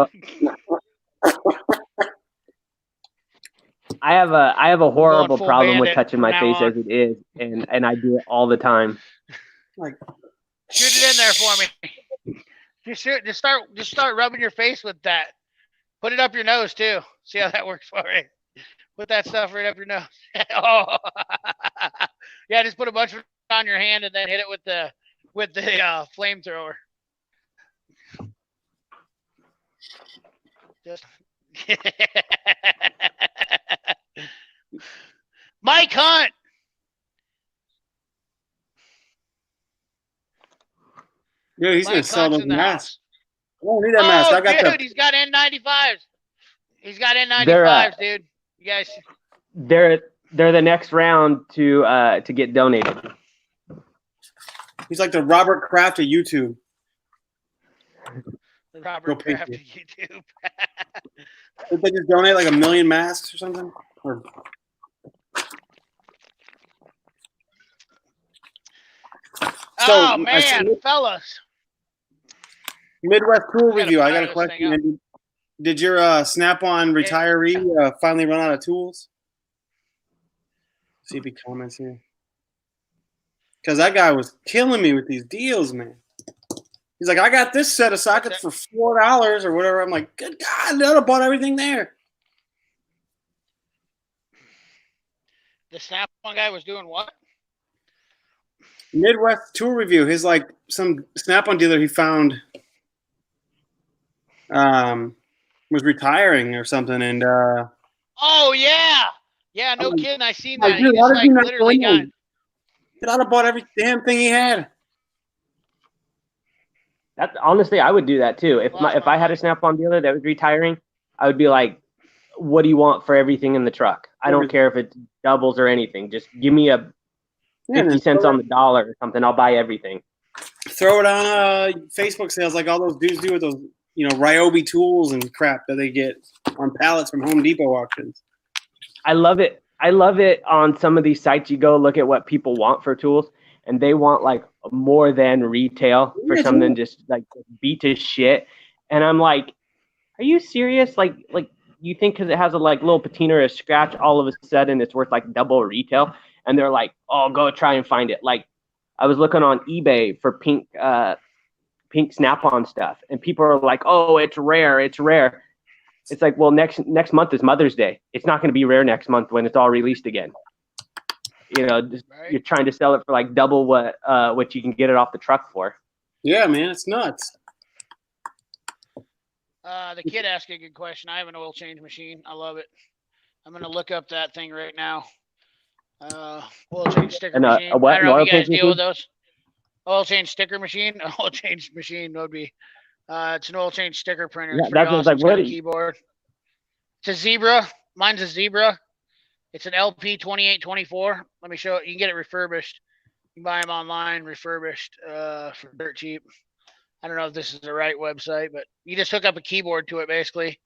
a horrible problem with touching my face as it is, and I do it all the time. Like, shoot it in there for me. Just start rubbing your face with that. Put it up your nose too. See how that works for you. Put that stuff right up your nose. Oh, yeah. Just put a bunch of it on your hand and then hit it with the flamethrower. Just Mike Hunt. Yeah, he's gonna sell those masks. I don't need that mask. I got he's got N95s. He's got N95s, dude. You guys. They're the next round to get donated. He's like the Robert Kraft of YouTube. Robert Kraft of YouTube. Did they just donate like 1 million masks or something? Or... Oh man, fellas. Midwest Tool Review. I got a question. Did your Snap-on retiree finally run out of tools? See if he comments here. Because that guy was killing me with these deals, man. He's like, I got this set of sockets for $4 or whatever. I'm like, good God, I would have bought everything there. The Snap-on guy was doing what? Midwest Tool Review. His like some Snap-on dealer he found was retiring or something, and oh yeah, no kidding. I seen that. Dude, he just like literally got. I'd have bought every damn thing he had. That honestly, I would do that too. If I had a Snap-on dealer that was retiring, I would be like, "What do you want for everything in the truck? I don't care if it doubles or anything. Just give me a 50 cents on the dollar or something. I'll buy everything." Throw it on Facebook sales like all those dudes do with those, Ryobi tools and crap that they get on pallets from Home Depot auctions. I love it. I love it on some of these sites. You go look at what people want for tools, and they want like more than retail for something just like beat to shit. And I'm like, are you serious? Like you think because it has a like little patina or a scratch, all of a sudden it's worth like double retail? And they're like, oh, go try and find it. Like I was looking on eBay for pink Snap-on stuff, and people are like, oh, it's rare. It's rare. It's like, well, next month is Mother's Day. It's not going to be rare next month when it's all released again. You're trying to sell it for like double what you can get it off the truck for. Yeah, man, it's nuts. The kid asked a good question. I have an oil change machine. I love it. I'm going to look up that thing right now. Oil change sticker machine. I don't know if you guys deal with those. Oil change sticker machine. Oil change machine would be. It's an oil change sticker printer. Yeah, it's pretty awesome. like, It's got a keyboard. It's a Zebra. Mine's a Zebra. It's an LP 2824. Let me show it. You can get it refurbished. You can buy them online, refurbished for dirt cheap. I don't know if this is the right website, but you just hook up a keyboard to it, basically.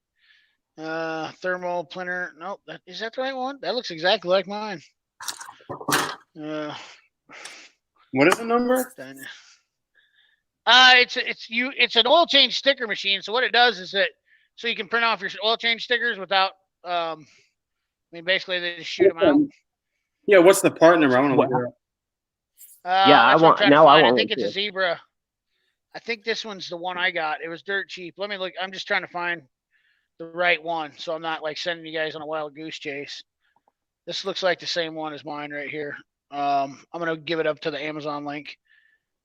Thermal printer. Nope. Is that the right one? That looks exactly like mine. What is the number? It's an oil change sticker machine. So what it does is so you can print off your oil change stickers without. I mean, basically they just shoot them out. Yeah, what's the part number? I want to look it up. Yeah, I that's what I'm want trying to now. I find. I want think one it's a too. Zebra. I think this one's the one I got. It was dirt cheap. Let me look. I'm just trying to find the right one, so I'm not like sending you guys on a wild goose chase. This looks like the same one as mine right here. I'm gonna give it up to the Amazon link.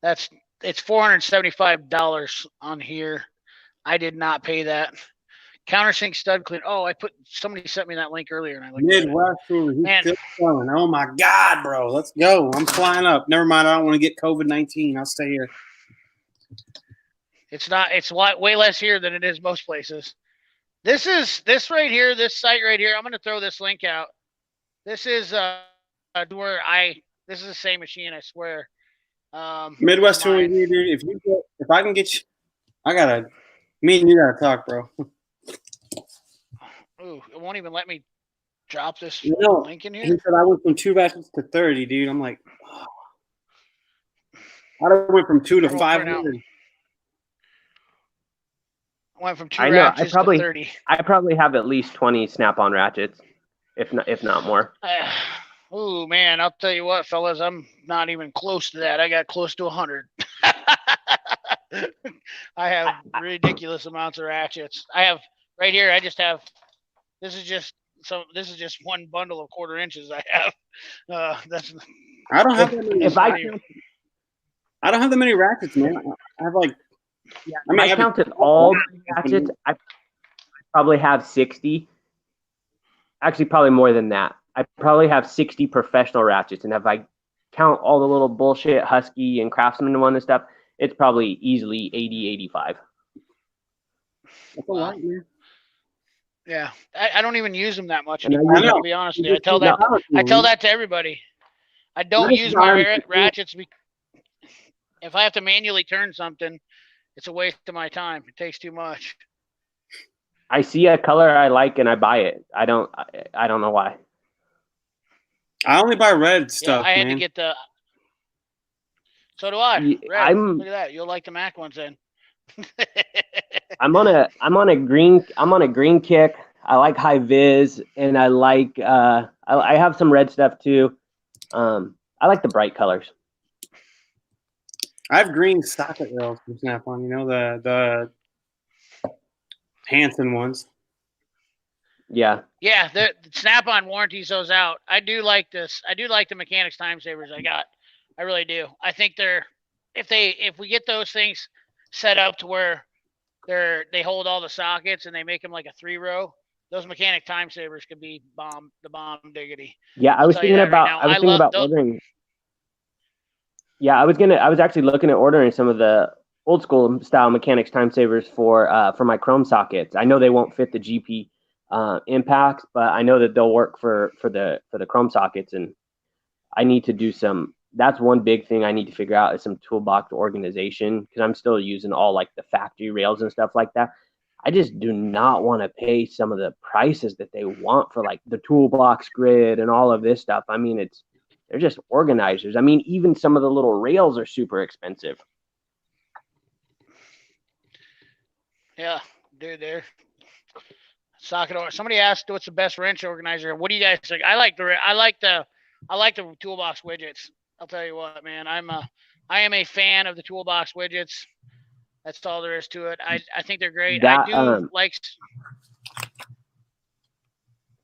It's $475 on here. I did not pay that. Countersink stud clean. Oh, somebody sent me that link earlier, and I looked at it. Midwest Tour. He's Man. still going. Oh my God, bro. Let's go. I'm flying up. Never mind. I don't want to get COVID-19. I'll stay here. It's not. It's way less here than it is most places. This right here. This site right here. I'm going to throw this link out. This is where This is the same machine. I swear. Midwest Tour, dude. If I can get you, me and you gotta talk, bro. Ooh, it won't even let me drop this link in here. He said I went from 2 ratchets to 30, dude. I'm like, oh. I went from 2 to 500. I went from 2 ratchets to 30. I probably have at least 20 snap-on ratchets, if not more. Oh man, I'll tell you what, fellas, I'm not even close to that. I got close to 100. I have ridiculous amounts of ratchets. I have right here. This is just one bundle of 1/4 inches. I have. I don't have that many. I don't have that many ratchets, man. I have like. Yeah, I counted all ratchets. I probably have 60. Actually, probably more than that. I probably have 60 professional ratchets, and if I count all the little bullshit Husky and Craftsman one and stuff, it's probably easily 80, 85. That's a lot, man. Yeah, I don't even use them that much anymore. To be honest with you, I tell that to everybody. I don't use my ratchets. If I have to manually turn something, it's a waste of my time. It takes too much. I see a color I like and I buy it. I don't know why. I only buy red stuff. I had to get the. So do I. Red. Look at that. You'll like the Mac ones then. I'm on a green kick. I like high vis, and I like I have some red stuff too. I like the bright colors. I have green socket rails from Snap-on. You know the Hanson ones. Yeah, the Snap-on warranties those out. I do like this. I do like the mechanics time savers I got. I really do. I think if we get those things set up to where they hold all the sockets and they make them like a 3-row, those mechanic time savers could be bomb diggity. Yeah, I was thinking about ordering. Yeah, I was actually looking at ordering some of the old school style mechanics time savers for my Chrome sockets. I know they won't fit the GP impacts, but I know that they'll work for the Chrome sockets, and I need to do some. That's one big thing I need to figure out is some toolbox organization, because I'm still using all like the factory rails and stuff like that. I just do not want to pay some of the prices that they want for like the toolbox grid and all of this stuff. I mean, they're just organizers. I mean, even some of the little rails are super expensive. Yeah, dude, they're socket. Somebody asked what's the best wrench organizer. What do you guys think? I like the toolbox widgets. I'll tell you what, man. I am a fan of the toolbox widgets. That's all there is to it. I think they're great. I do like.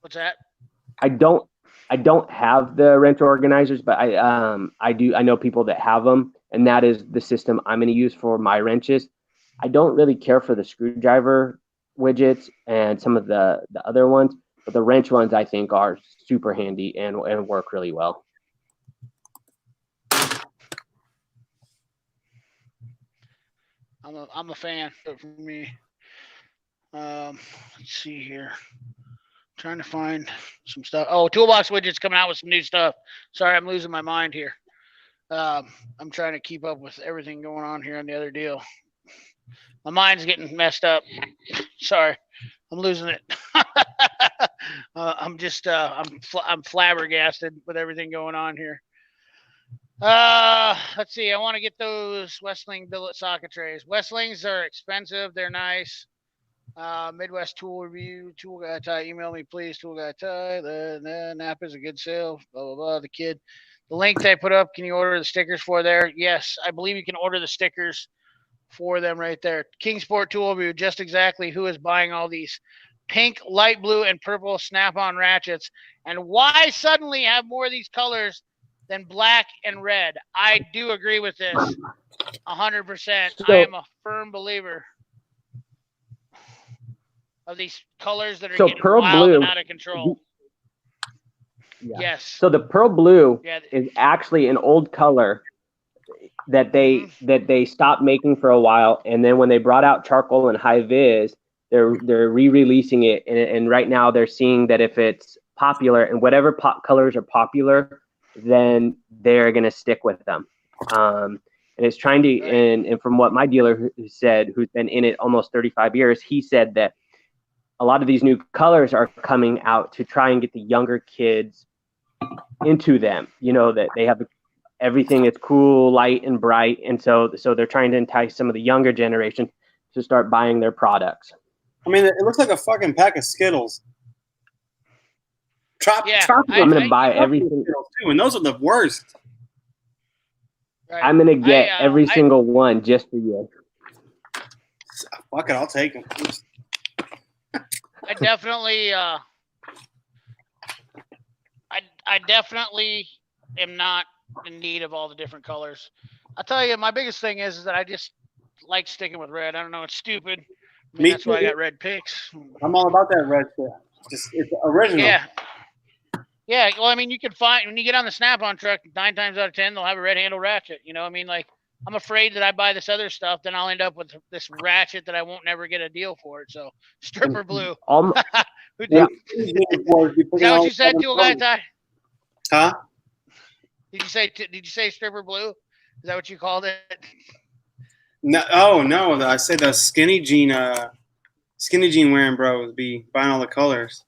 What's that? I don't have the wrench organizers, but I do. I know people that have them, and that is the system I'm going to use for my wrenches. I don't really care for the screwdriver widgets and some of the other ones, but the wrench ones I think are super handy and work really well. I'm a fan for me. Let's see here. Trying to find some stuff. Oh, toolbox widgets coming out with some new stuff. Sorry, I'm losing my mind here. I'm trying to keep up with everything going on here on the other deal. My mind's getting messed up. Sorry, I'm losing it. I'm flabbergasted with everything going on here. Let's see. I want to get those Westling billet socket trays. Westlings are expensive. They're nice. Midwest Tool Review. Tool Guy Ty, email me please. Tool Guy Ty. The Napa's a good sale. Blah blah blah. The kid. The link that I put up. Can you order the stickers for there? Yes, I believe you can order the stickers for them right there. Kingsport Tool Review. Just exactly who is buying all these pink, light blue, and purple snap-on ratchets, and why suddenly have more of these colors than black and red? I do agree with this 100%. I am a firm believer of these colors that are getting Pearl wild blue, and out of control. Yeah. Yes. So the pearl blue is actually an old color that they stopped making for a while, and then when they brought out charcoal and high vis, they're re-releasing it, and right now they're seeing that if it's popular and whatever colors are popular, then they're gonna stick with them. And it's trying to, and from what my dealer said, who's been in it almost 35 years, he said that a lot of these new colors are coming out to try and get the younger kids into them. You know, that they have everything is cool, light, and bright, and so they're trying to entice some of the younger generation to start buying their products. I mean, it looks like a fucking pack of Skittles. I'm gonna buy everything too, and those are the worst. Right. I'm gonna get every single one just for you. Fuck it, I'll take them. I definitely, I definitely am not in need of all the different colors. I'll tell you, my biggest thing is that I just like sticking with red. I don't know, it's stupid. I mean, that's why I got red picks. I'm all about that red shit. It's original. Yeah. Yeah, well, I mean, you can find, when you get on the Snap-on truck, 9 times out of 10, they'll have a red handle ratchet. You know, I mean, like, I'm afraid that I buy this other stuff, then I'll end up with this ratchet that I won't never get a deal for it. So, stripper blue. Yeah. Is that what you said, Tool Guy Ty? Huh? Did you say stripper blue? Is that what you called it? No, oh no! I said the skinny jean wearing bros be buying all the colors.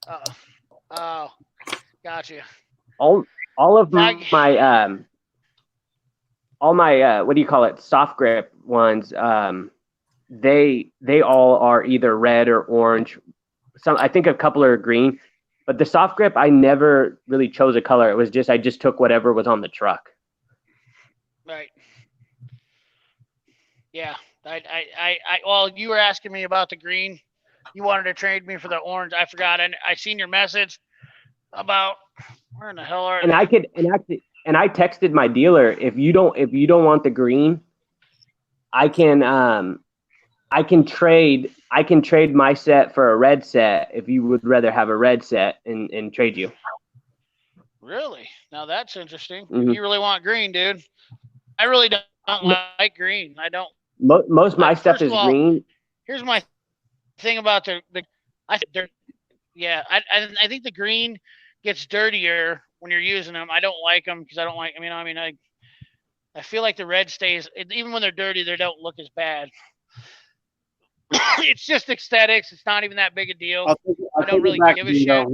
Oh, gotcha. All of my what do you call it? Soft grip ones. They all are either red or orange. I think a couple are green. But the soft grip, I never really chose a color. It was just I just took whatever was on the truck. Right. Yeah. Well, you were asking me about the green. You wanted to trade me for the orange. I forgot. I seen your message about where in the hell are and they? I texted my dealer, if you don't want the green, I can trade my set for a red set if you would rather have a red set and trade you. Really? Now that's interesting. Mm-hmm. You really want green, dude? I really don't like green. I don't. Most of my stuff is green. Here's my thing about I think the green gets dirtier when you're using them. I don't like them because I don't like. I feel like the red stays. Even when they're dirty, they don't look as bad. It's just aesthetics. It's not even that big a deal. I don't really give a shit.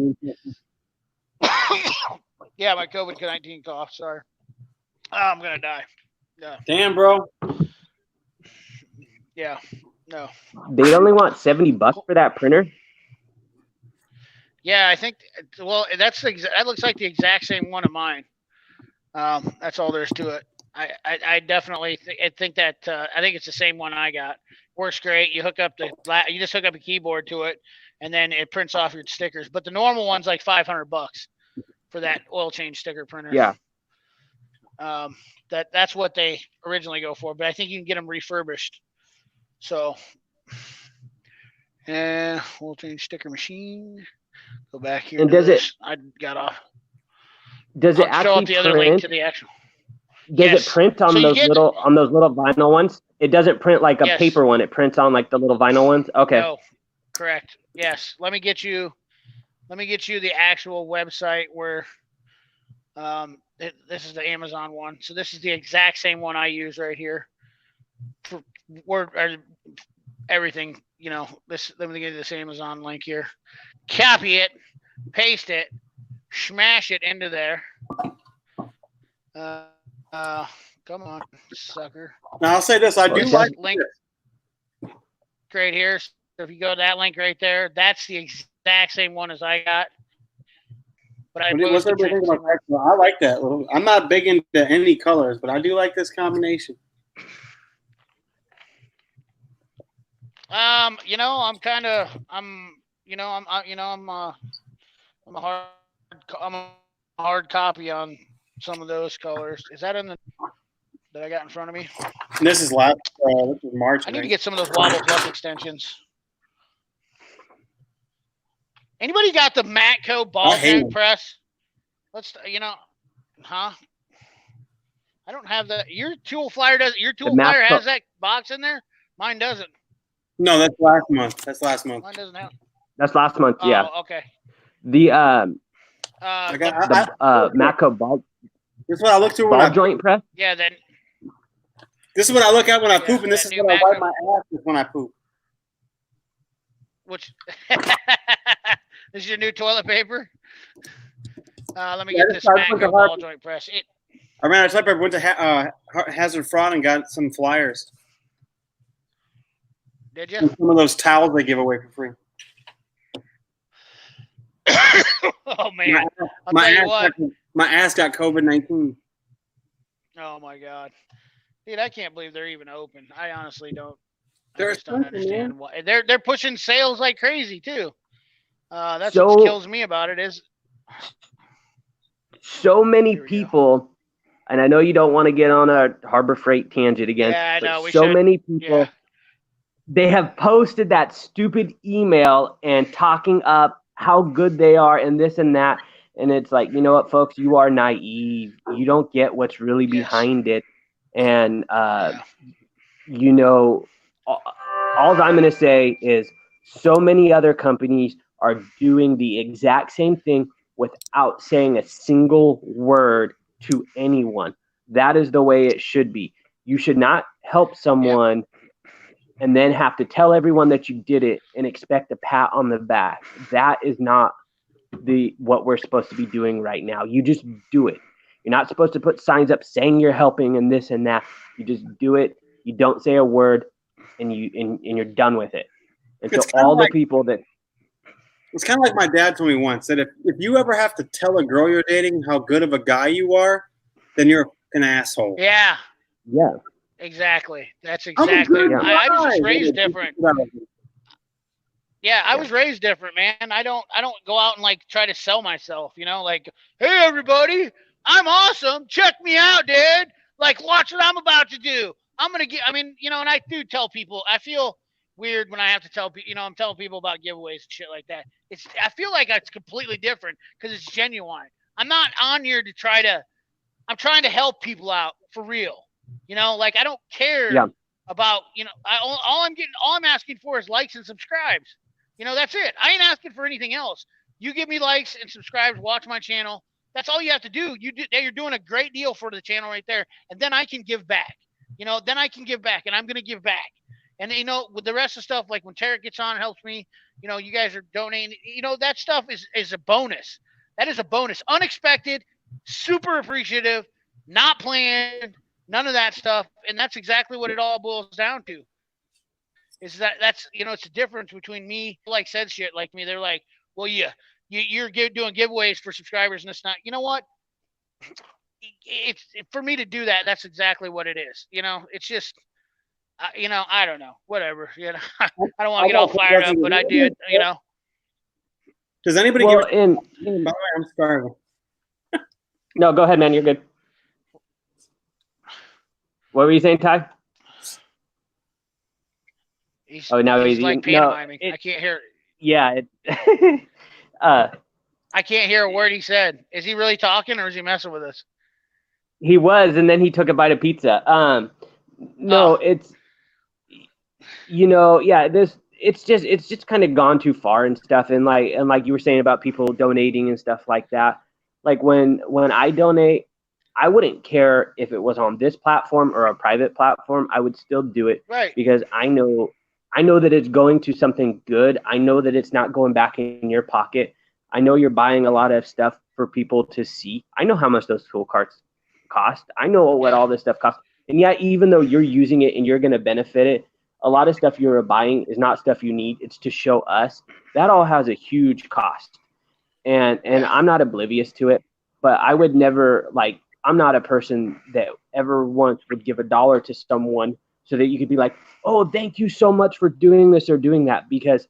Yeah, my COVID-19 cough. Sorry. Oh, I'm gonna die. Yeah. Damn, bro. Yeah. No. They only want $70 for that printer. Yeah, I think. Well, that looks like the exact same one of mine. That's all there is to it. I definitely think that I think it's the same one I got. Works great. You just hook up a keyboard to it, and then it prints off your stickers. But the normal one's like $500 for that oil change sticker printer. Yeah. That's what they originally go for, but I think you can get them refurbished. So, oil change sticker machine. Go back here. And does it? I got off. Does it actually show up the other link to the actual? Does it print on those little vinyl ones? It doesn't print like a paper one. It prints on like the little vinyl ones. Okay. No, correct. Yes. Let me get you the actual website where this is the Amazon one. So this is the exact same one I use right here for everything. You know, let me get you this Amazon link here. Copy it, paste it, smash it into there. Come on, sucker. Now I'll say this: I do like link right here. So if you go to that link right there, that's the exact same one as I got. But I what's everybody think about that? Well, I like that. I'm not big into any colors, but I do like this combination. You know, I'm a hard copy on some of those colors. Is that in the that I got in front of me? And this is March. I need to get some of those Wobble Plus extensions. Anybody got the Matco ball joint press? Let's, huh? I don't have that. Your tool flyer has that box in there? Mine doesn't. No, that's last month. Mine doesn't have. That's last month. Yeah. Oh, okay. The Matco ball. This is what I look through ball joint press. Yeah. Then. This is what I look at when I poop, and this is what I wipe my ass with when I poop. Which this is your new toilet paper? Let me get this Matco ball joint press. I ran out of toilet paper. Went to Hazard Fraud and got some flyers. Did you? And some of those towels they give away for free. Oh man! I'll tell you what. My ass got COVID-19. Oh my god, dude! I can't believe they're even open. I honestly don't. I They're just don't understand man. why they're pushing sales like crazy too. That's what kills me about it is so many people, and I know you don't want to get on a Harbor Freight tangent again. Yeah, I know. We so should. Many people. Yeah. They have posted that stupid email and talking up how good they are and this and that. And it's like, you know what, folks, you are naive. You don't get what's really behind it. And, you know, all I'm going to say is so many other companies are doing the exact same thing without saying a single word to anyone. That is the way it should be. You should not help someone and then have to tell everyone that you did it and expect a pat on the back. That is not what we're supposed to be doing right now. You just do it. You're not supposed to put signs up saying you're helping and this and that. You just do it. You don't say a word, and you're done with it. And so all the people that it's kind of like my dad told me once that if you ever have to tell a girl you're dating how good of a guy you are, then you're an asshole. Yeah. Yeah. Exactly. That's exactly. I was just raised different. Yeah, I was raised different, man. I don't go out and like try to sell myself, you know, like, hey everybody, I'm awesome. Check me out, dude. Like, watch what I'm about to do. And I do tell people. I feel weird when I have to tell people, I'm telling people about giveaways and shit like that. I feel like it's completely different because it's genuine. I'm not on here I'm trying to help people out for real. Like I don't care about, all I'm asking for is likes and subscribes. That's it. I ain't asking for anything else. You give me likes and subscribes, watch my channel. That's all you have to do. You're doing a great deal for the channel right there. And then I can give back, and I'm going to give back. And, with the rest of the stuff, like when TAREK gets on and helps me, you guys are donating, that stuff is a bonus. That is a bonus. Unexpected, super appreciative, not planned. None of that stuff, and that's exactly what it all boils down to. Is that's it's the difference between me, like said shit like me. They're like, well, you're doing giveaways for subscribers, and it's not. You know what? It's for me to do that. That's exactly what it is. It's just, I don't know, whatever. I don't want to get all fired up, but I do. Does anybody? Well, by the way, I'm sorry. No, go ahead, man. You're good. What were you saying, Ty? He's like pantomiming. I can't hear it. Yeah. I can't hear a word he said. Is he really talking or is he messing with us? He was, and then he took a bite of pizza. It's it's just kind of gone too far and stuff. And like you were saying about people donating and stuff like that. Like when I donate, I wouldn't care if it was on this platform or a private platform. I would still do it, right? Because I know that it's going to something good. I know that it's not going back in your pocket. I know you're buying a lot of stuff for people to see. I know how much those tool carts cost. I know what all this stuff costs. And yeah, even though you're using it and you're going to benefit it, a lot of stuff you're buying is not stuff you need. It's to show us. That all has a huge cost. And I'm not oblivious to it, but I would never, like, I'm not a person that ever once would give $1 to someone so that you could be like, oh, thank you so much for doing this or doing that, because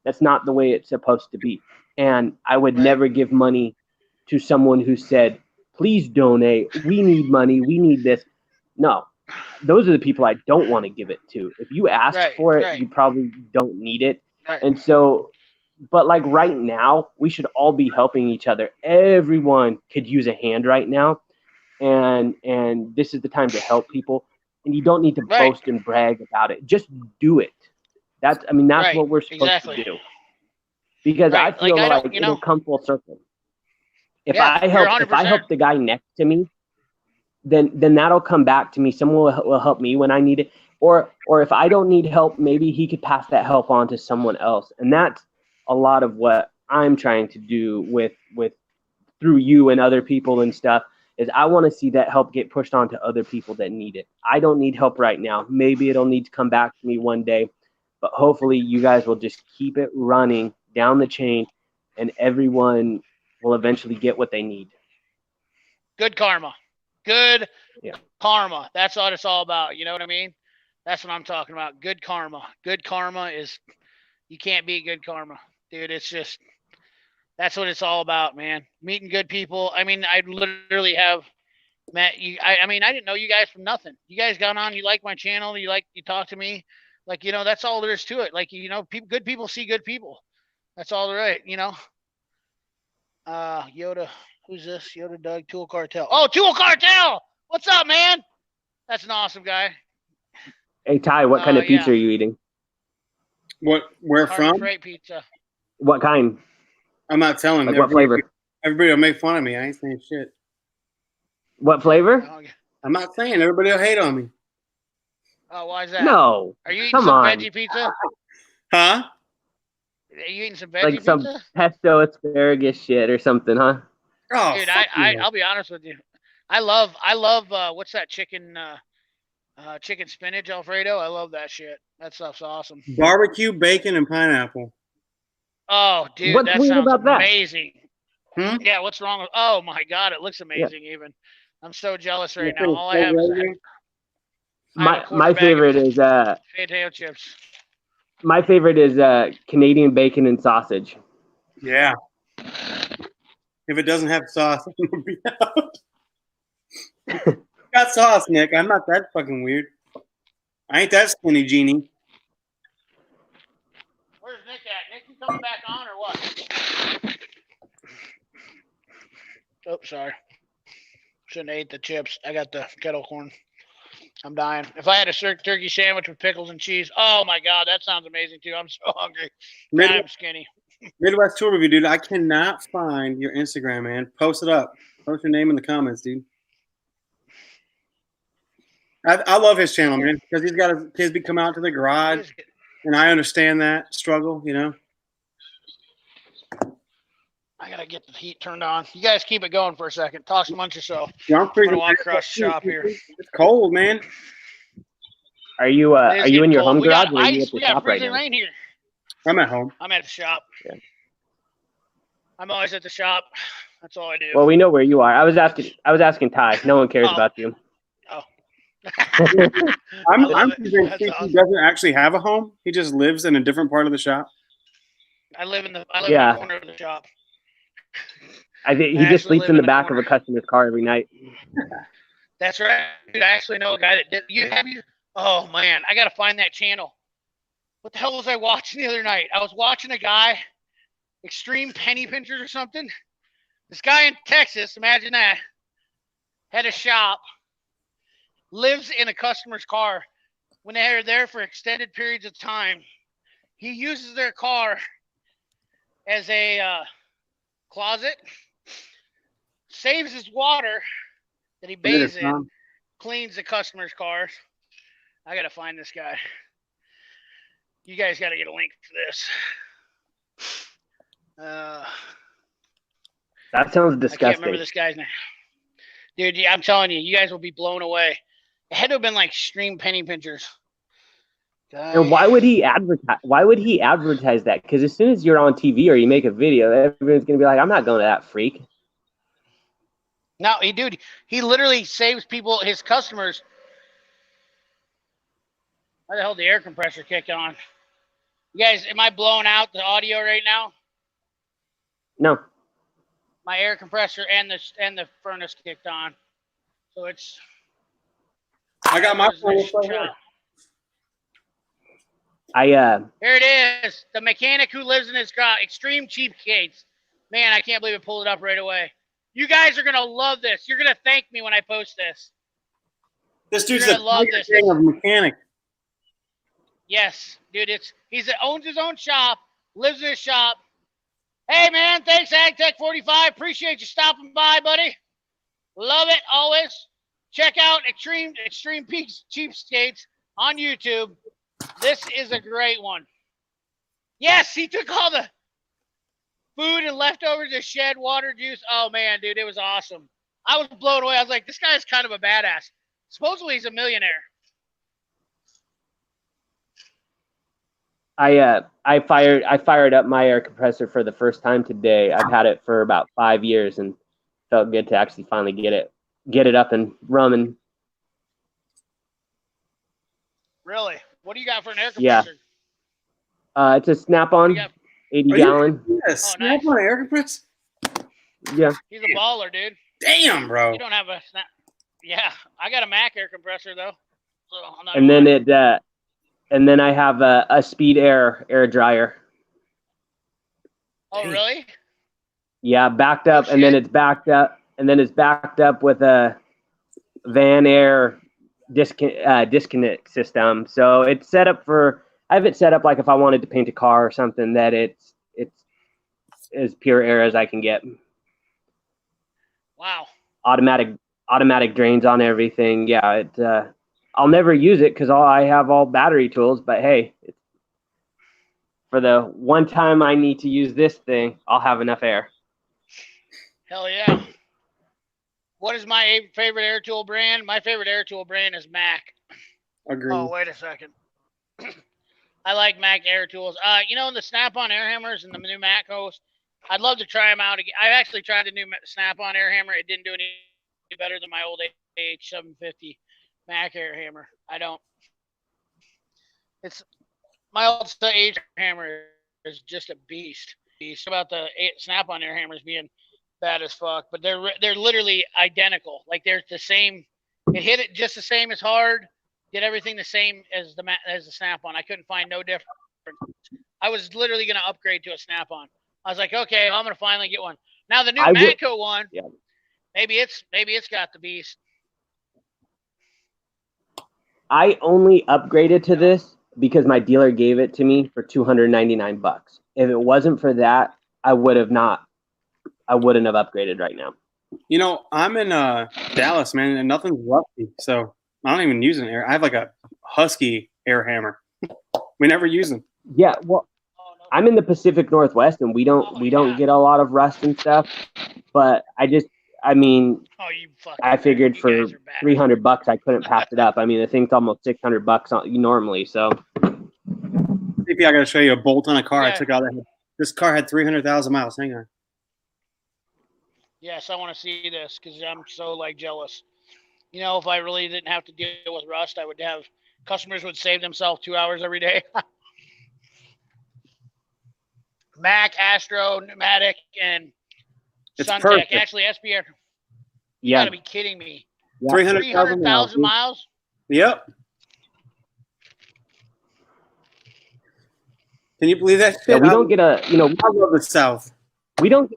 that's not the way it's supposed to be. And I would never give money to someone who said, please donate. We need money. We need this. No, those are the people I don't want to give it to. If you ask for it, you probably don't need it. And so, but like right now, we should all be helping each other. Everyone could use a hand right now. And this is the time to help people. And you don't need to boast and brag about it. Just do it. That's what we're supposed to do. Because I feel like it'll come full circle. If I help the guy next to me, then that'll come back to me. Someone will help me when I need it. Or if I don't need help, maybe he could pass that help on to someone else. And that's a lot of what I'm trying to do with through you and other people and stuff, is I want to see that help get pushed on to other people that need it. I don't need help right now. Maybe it'll need to come back to me one day, but hopefully you guys will just keep it running down the chain and everyone will eventually get what they need. Good karma. Good karma. That's what it's all about. You know what I mean? That's what I'm talking about. Good karma. Good karma is, you can't beat good karma. Dude, it's just, that's what it's all about, man. Meeting good people. I mean, I literally have met you. I mean, I didn't know you guys from nothing. You guys got on, you like my channel, you talk to me. Like, you know, that's all there is to it. Like, you know, good people see good people. That's all there is, you know. Yoda, who's this? Yoda Doug, Tool Cartel. Oh, Tool Cartel! What's up, man? That's an awesome guy. Hey, Ty, what kind of pizza are you eating? Where from? Freight pizza. What kind? I'm not telling. Like what flavor? Everybody will make fun of me. I ain't saying shit. What flavor? I'm not saying. Everybody will hate on me. Oh, why is that? No. Are you eating some veggie pizza? Huh? Are you eating some veggie like pizza? Like some pesto asparagus shit or something, huh? Oh, dude, I'll be honest with you. I love what's that chicken chicken spinach Alfredo? I love that shit. That stuff's awesome. Barbecue, bacon, and pineapple. Oh, dude, what's that weird sounds about amazing. That? Yeah, what's wrong with? Oh my god, it looks amazing. Even I'm so jealous right now. All I have is my favorite is potato chips. My favorite is Canadian bacon and sausage. Yeah. If it doesn't have sauce, it will be out. Got sauce, Nick. I'm not that fucking weird. I ain't that skinny genie. Where's Nick at? Nick, you coming back on or what? Oh, sorry. Shouldn't have ate the chips. I got the kettle corn. I'm dying. If I had a turkey sandwich with pickles and cheese, oh my god, that sounds amazing too. I'm so hungry. I'm skinny. Midwest Tour Review, dude. I cannot find your Instagram, man. Post it up. Post your name in the comments, dude. I love his channel, man, because he's got his kids come out to the garage, and I understand that struggle, you know. I gotta get the heat turned on. You guys keep it going for a second. Talk amongst yourself. Yeah, I'm gonna walk across the shop here. It's cold, man. Are you in your home garage or are you at the shop right now? Rain here. I'm at home. I'm at the shop. Yeah. I'm always at the shop. That's all I do. Well, we know where you are. I was asking Ty. No one cares about you. Oh. I'm convinced he doesn't actually have a home. He just lives in a different part of the shop. I live in the corner of the shop. I think he just sleeps in the back of a customer's car every night. That's right. Dude, I actually know a guy that did. Oh man, I gotta find that channel. What the hell was I watching the other night? I was watching a guy, Extreme Penny Pinchers or something. This guy in Texas, imagine that, had a shop, lives in a customer's car. When they are there for extended periods of time, he uses their car as a closet, saves his water that he bathes in, cleans the customer's cars. I gotta find this guy. You guys gotta get a link for this. That sounds disgusting. I can't remember this guy's name. Dude, I'm telling you, you guys will be blown away. It had to have been like Extreme Penny Pinchers. And why would he advertise? Why would he advertise that? Because as soon as you're on TV or you make a video, everyone's gonna be like, "I'm not going to that freak." No, he literally saves people, his customers. Why the hell the air compressor kicked on? You guys, am I blowing out the audio right now? No. My air compressor and the furnace kicked on, so it's. I got my phone. Here it is. The mechanic who lives in his garage. Extreme cheapskates. Man, I can't believe it pulled it up right away. You guys are gonna love this. You're gonna thank me when I post this. This dude's a king of mechanic. Yes, dude. He owns his own shop, lives in his shop. Hey man, thanks AgTech45. Appreciate you stopping by, buddy. Love it always. Check out Extreme Cheapskates on YouTube. This is a great one. Yes, he took all the food and leftovers of shed, water, juice. Oh, man, dude, it was awesome. I was blown away. I was like, this guy's kind of a badass. Supposedly he's a millionaire. I fired up my air compressor for the first time today. I've had it for about 5 years and felt good to actually finally get it up and running. Really? What do you got for an air compressor? Yeah. It's a Snap-on, 80-gallon. Yeah, Snap-on air compressor? Yeah. He's a baller, dude. Damn, bro. You don't have a Snap. Yeah, I got a Mac air compressor though. So and then I have a Speed air dryer. Oh, really? Yeah, backed up, and then it's backed up with a Van Air disconnect system. So it's set up I have it set up like if I wanted to paint a car or something, that it's as pure air as I can get. Wow. Automatic drains on everything. Yeah, I'll never use it because I have all battery tools. But hey, for the one time I need to use this thing, I'll have enough air. Hell yeah. What is my favorite air tool brand? My favorite air tool brand is Mac. Agreed. Oh, wait a second. I like Mac air tools. The Snap-on air hammers and the new Mac host. I'd love to try them out again. I actually tried the new Snap-on air hammer. It didn't do any better than my old AH750 Mac air hammer. It's my old AH hammer is just a beast. About the Snap-on air hammers being bad as fuck, but they're literally identical. Like they're the same. It hit it just the same as hard. Did everything the same as the Snap-on. I couldn't find no difference. I was literally gonna upgrade to a Snap-on. I was like, okay, I'm gonna finally get one. Now the new Matco one, yeah. Maybe it's got the beast. I only upgraded to this because my dealer gave it to me for $299. If it wasn't for that, I wouldn't have upgraded right now. I'm in Dallas, man, and nothing's rusty, so I don't even use an air. I have like a Husky air hammer. We never use them. Yeah, well, I'm in the Pacific Northwest, and we don't get a lot of rust and stuff. But I figured for $300 I couldn't pass it up. I mean, the thing's almost $600 normally. So maybe I got to show you a bolt on a car I took out. This car had 300,000 miles. Hang on. Yes, I want to see this because I'm so jealous. If I really didn't have to deal with rust, I would have customers would save themselves 2 hours every day. Mac, Astro, Pneumatic, and Suntech. Actually, SBR. You gotta be kidding me. Yeah. 300,000 miles? Yep. Can you believe that? Yeah, we don't get I love the South. We don't.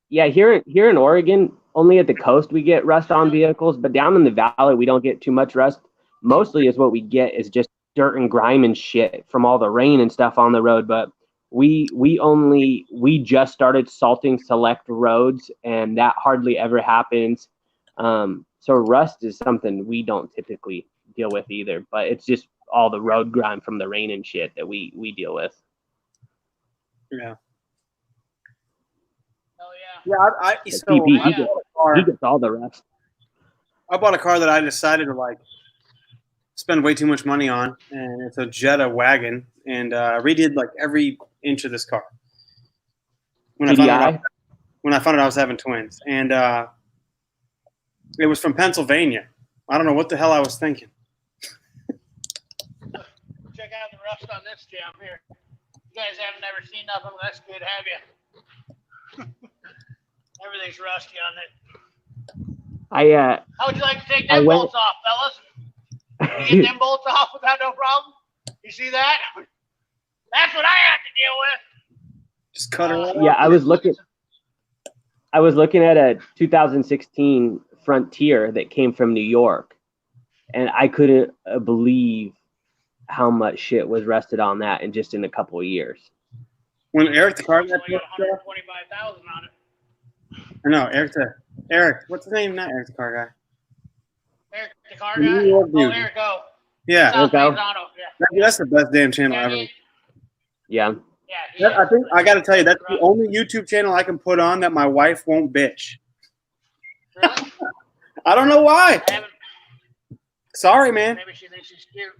Here in Oregon, only at the coast we get rust on vehicles, but down in the valley we don't get too much rust. Mostly is what we get is just dirt and grime and shit from all the rain and stuff on the road. But we just started salting select roads, and that hardly ever happens. So rust is something we don't typically deal with either, but it's just all the road grime from the rain and shit that we deal with. Yeah. Oh yeah. He gets all the rust. I bought a car that I decided to like spend way too much money on, and it's a Jetta wagon, and I redid like every inch of this car. When I TDI? found out I was having twins, and it was from Pennsylvania. I don't know what the hell I was thinking. Check out the rust on this jam here. You guys haven't ever seen nothing less good, have you? Everything's rusty on it. How would you like to take them bolts off, fellas? You get them bolts off without no problem? You see that? That's what I have to deal with. Just cut her off. Yeah, I was looking at a 2016 Frontier that came from New York, and I couldn't believe how much shit was rusted on that in just in a couple of years. When Eric the car guy, got 125,000 on it. or no, Eric, what's his name? Not Eric the car guy. Eric the car The New guy? York Oh, dude. Eric O. Yeah, South Eric O. Manzano, that's the best damn channel yeah. ever. Yeah. Yeah, I think I got to tell you, that's the only YouTube channel I can put on that my wife won't bitch. Really? I don't know why. I haven't. Sorry, man. Maybe she thinks she's cute.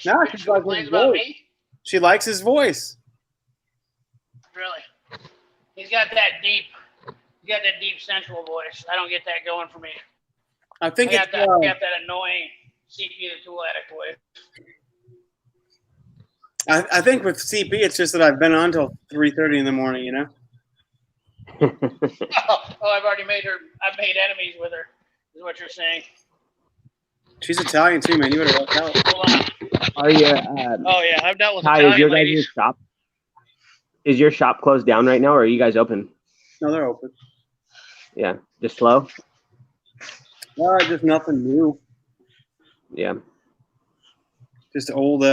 No, She she's like complains his about voice. me? She likes his voice. Really? He's got that deep sensual voice. I don't get that going for me. I think I it's got that annoying CP the Tool Addict voice. I think with CP, it's just that I've been on till 3:30 in the morning. You know. I've already made enemies with her, is what you're saying. She's Italian too, man. You better watch out. Hold on. Are you? Oh yeah, I've dealt with Ty, Italian is your ladies. guys' shop? Is your shop closed down right now, or are you guys open? No, they're open. Yeah, just slow. Just nothing new. Yeah. Just old,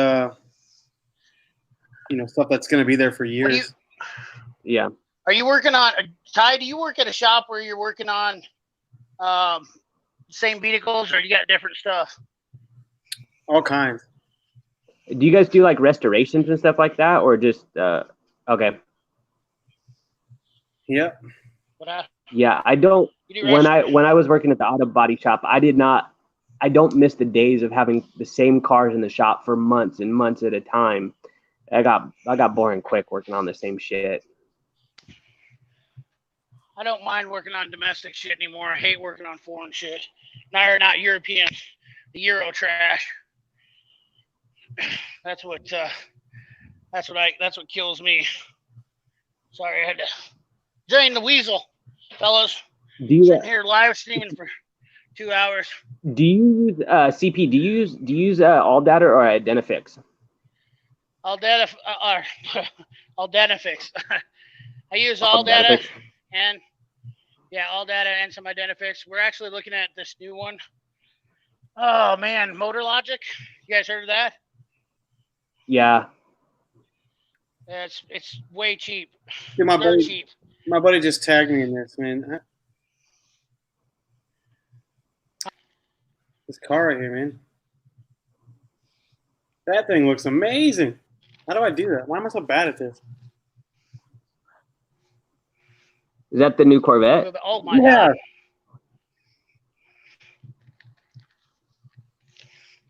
stuff that's going to be there for years. Yeah. Are you working on, Ty, do you work at a shop where you're working on same vehicles, or you got different stuff? All kinds. Do you guys do like restorations and stuff like that, or just okay? Yep. Yeah, I don't. When I was working at the auto body shop, I don't miss the days of having the same cars in the shop for months and months at a time. I got boring quick working on the same shit. I don't mind working on domestic shit anymore. I hate working on foreign shit. Not European, the Euro trash. That's what kills me. Sorry, I had to drain the weasel, fellas. Sitting here live streaming for 2 hours. Do you use CP? Do you use all data or Identifix? Aldenafix. I use all data and all data and some Identifix. We're actually looking at this new one. Oh man, Motor Logic. You guys heard of that? Yeah. It's way cheap. Yeah, my buddy just tagged me in this, man. This car right here, man. That thing looks amazing. How do I do that? Why am I so bad at this? Is that the new Corvette? Oh my God.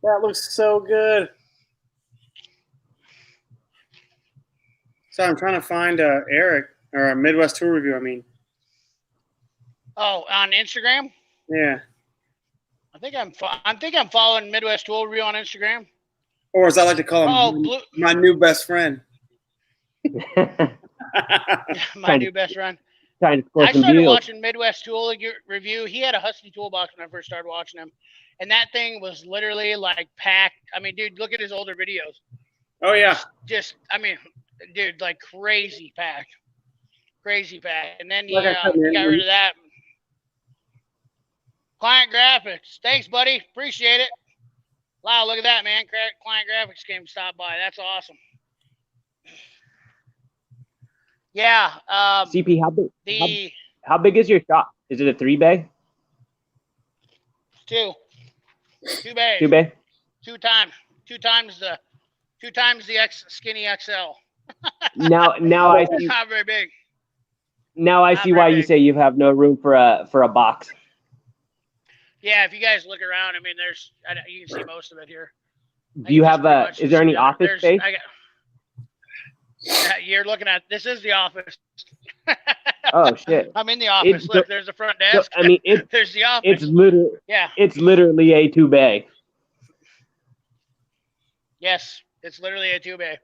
That looks so good. So I'm trying to find Eric, or a Midwest Tour Review, I mean. Oh, on Instagram? Yeah. I think I'm following Midwest Tool Review on Instagram. Or as I like to call him, my new best friend. My new best friend. I started watching Midwest Tool Review. He had a Husky toolbox when I first started watching him. And that thing was literally like packed. I mean, dude, look at his older videos. Oh, yeah. Dude, like crazy packed. Crazy packed. And then he got rid of that. Client Graphics. Thanks, buddy. Appreciate it. Wow, look at that, man. Client Graphics came to stop by. That's awesome. Yeah. CP, how big is your shop? Is it a 3-bay? 2 bays. 2 bay? Two times the skinny XL. Now I see. Not very big. Now I see why you say you have no room for a box. Yeah, if you guys look around, I mean, you can see most of it here. Do you have is there any office space? You're looking at, this is the office. Oh shit! I'm in the office. Look, there's the front desk. I mean, there's the office. It's literally, yeah. It's literally a 2-bay. Yes, it's literally a 2-bay.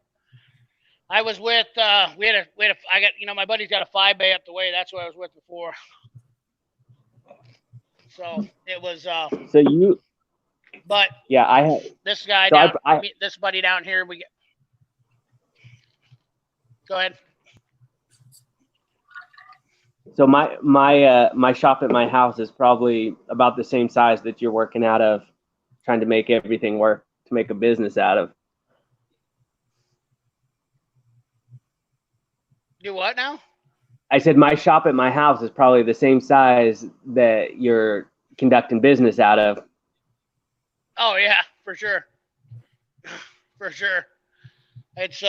I was with I got, my buddy's got a 5-bay up the way. That's what I was with before. So it was. So you. But yeah, I have this guy down. This buddy down here. Go ahead. So my shop at my house is probably about the same size that you're working out of, trying to make everything work to make a business out of. Do what now? I said my shop at my house is probably the same size that you're conducting business out of. Oh yeah, for sure. For sure. It's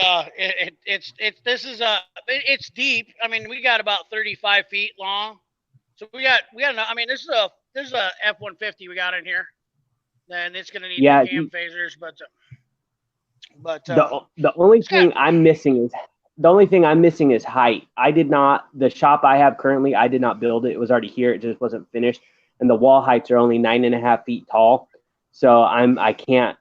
it's deep. I mean, we got about 35 feet long. So we got I mean, this is a F-150 we got in here. And it's gonna need cam phasers, but the only thing I'm missing is height. The shop I have currently, I did not build it. It was already here. It just wasn't finished. And the wall heights are only 9.5 feet tall. So I can't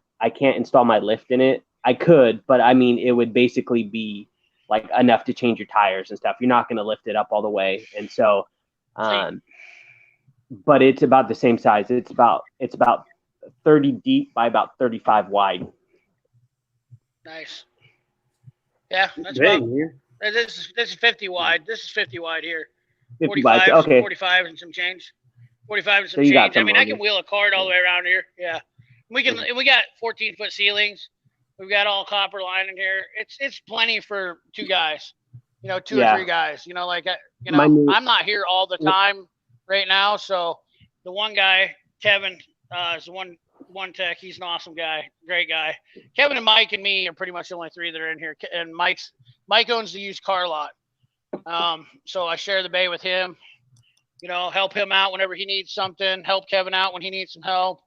install my lift in it. I could, but I mean, it would basically be like enough to change your tires and stuff. You're not going to lift it up all the way. And so, but it's about the same size. It's about 30 deep by about 35 wide. Nice. Yeah, that's this is 50 wide. This is 50 wide here. 45, okay. 45 and some change. 45 and some change. I mean, I can wheel a cart all the way around here. Yeah. We got 14-foot ceilings. We've got all copper line in here. It's plenty for 2 guys. 2 or 3 guys. I'm not here all the time right now, so the one guy, Kevin, is the one tech. He's an awesome guy, great guy. Kevin and Mike and me are pretty much the only 3 that are in here. And Mike owns the used car lot, so I share the bay with him. Help him out whenever he needs something. Help Kevin out when he needs some help.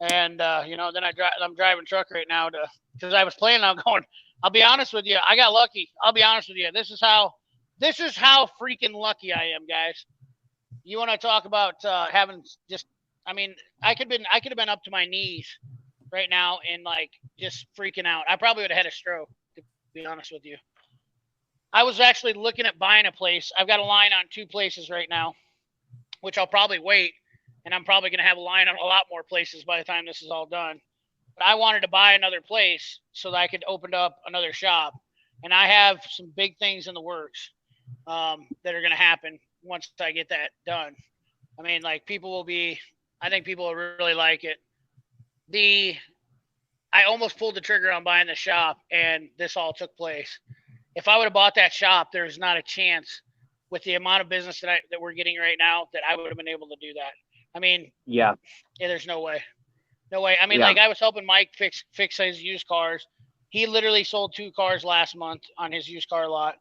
And then I'm driving truck right now because I was planning on going. I'll be honest with you, I got lucky. I'll be honest with you. This is how freaking lucky I am, guys. You want to talk about having just? I mean, I could have been up to my knees right now and like just freaking out. I probably would have had a stroke, to be honest with you. I was actually looking at buying a place. I've got a line on 2 places right now, which I'll probably wait, and I'm probably going to have a line on a lot more places by the time this is all done. But I wanted to buy another place so that I could open up another shop, and I have some big things in the works that are going to happen once I get that done. I mean, like I think people will really like it. I almost pulled the trigger on buying the shop, and this all took place. If I would have bought that shop, there's not a chance with the amount of business that we're getting right now that I would have been able to do that. I mean, yeah, there's no way. No way. I mean, like I was helping Mike fix his used cars. He literally sold 2 cars last month on his used car lot.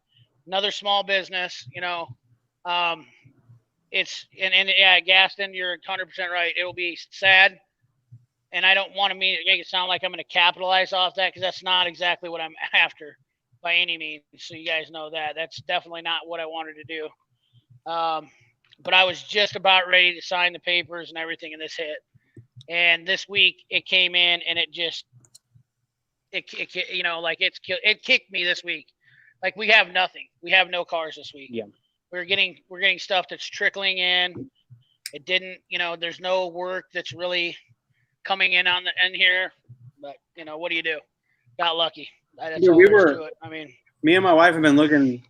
Another small business, Gaston, you're 100% right. It will be sad. And I don't want to make it sound like I'm going to capitalize off that, because that's not exactly what I'm after by any means. So you guys know that. That's definitely not what I wanted to do. But I was just about ready to sign the papers and everything, and this hit. And this week it came in, and it kicked me this week. Like, we have nothing. We have no cars this week. Yeah. We're getting stuff that's trickling in. It didn't, there's no work that's really coming in in here. But what do you do? Got lucky. That's all there is to it. I mean, me and my wife have been looking.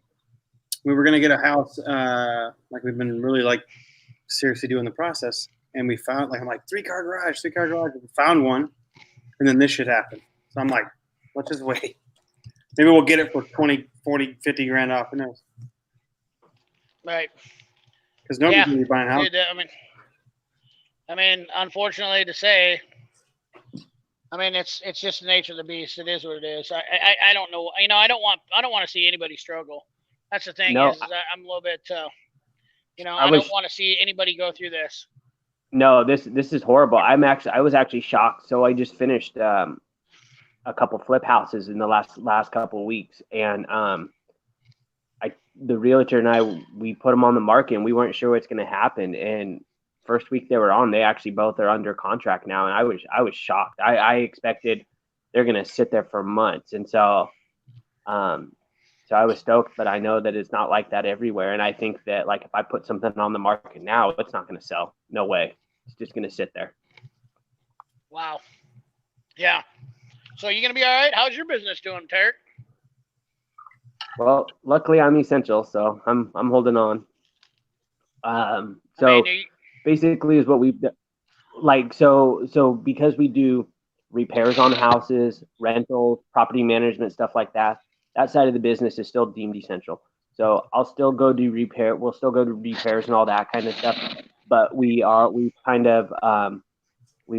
We were gonna get a house. Like, we've been really seriously doing the process, and we found, I'm like, 3-car garage. We found one, and then this shit happened. So I'm like, let's just wait. Maybe we'll get it for 20, 40, 50 grand off. Who knows? Right. Because nobody's going to be buying a house. Dude, I mean, unfortunately to say, I mean, it's just the nature of the beast. It is what it is. I don't know. I don't want to see anybody struggle. That's the thing. I'm a little bit, I don't want to see anybody go through this. No, this is horrible. I was actually shocked. So I just finished a couple flip houses in the last couple of weeks, and the realtor and I, we put them on the market, and we weren't sure what's going to happen. And first week they were on, they actually both are under contract now, and I was shocked. I expected they're going to sit there for months, and so I was stoked, but I know that it's not like that everywhere. And I think that, like, if I put something on the market now, it's not going to sell. No way. It's just going to sit there. Wow. Yeah. So you going to be all right? How's your business doing, Tarek? Well, luckily I'm essential, so I'm holding on. So basically is what we've done. Like, so because we do repairs on houses, rentals, property management, stuff like that, that side of the business is still deemed essential. So I'll still go do repair. We'll still go to repairs and all that kind of stuff. But we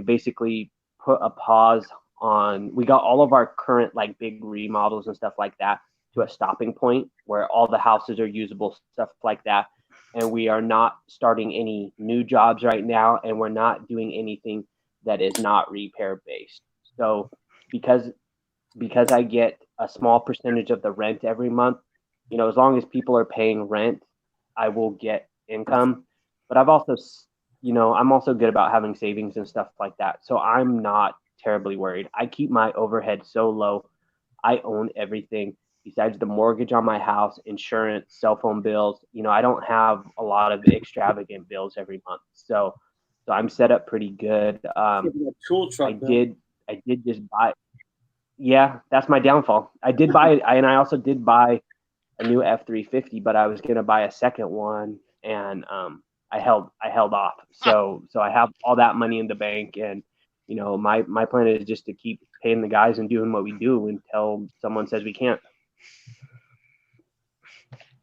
basically put a pause on, we got all of our current like big remodels and stuff like that to a stopping point where all the houses are usable, stuff like that. And we are not starting any new jobs right now. And we're not doing anything that is not repair based. So because I get a small percentage of the rent every month, you know, as long as people are paying rent, I will get income. But I'm also good about having savings and stuff like that. So I'm not terribly worried. I keep my overhead so low. I own everything besides the mortgage on my house, insurance, cell phone bills. You know, I don't have a lot of extravagant bills every month. So I'm set up pretty good. Tool truck, I did just buy. Yeah, that's my downfall. And I also did buy a new F-350, but I was going to buy a second one, and I held off. So I have all that money in the bank, and you know, my plan is just to keep paying the guys and doing what we do until someone says we can't.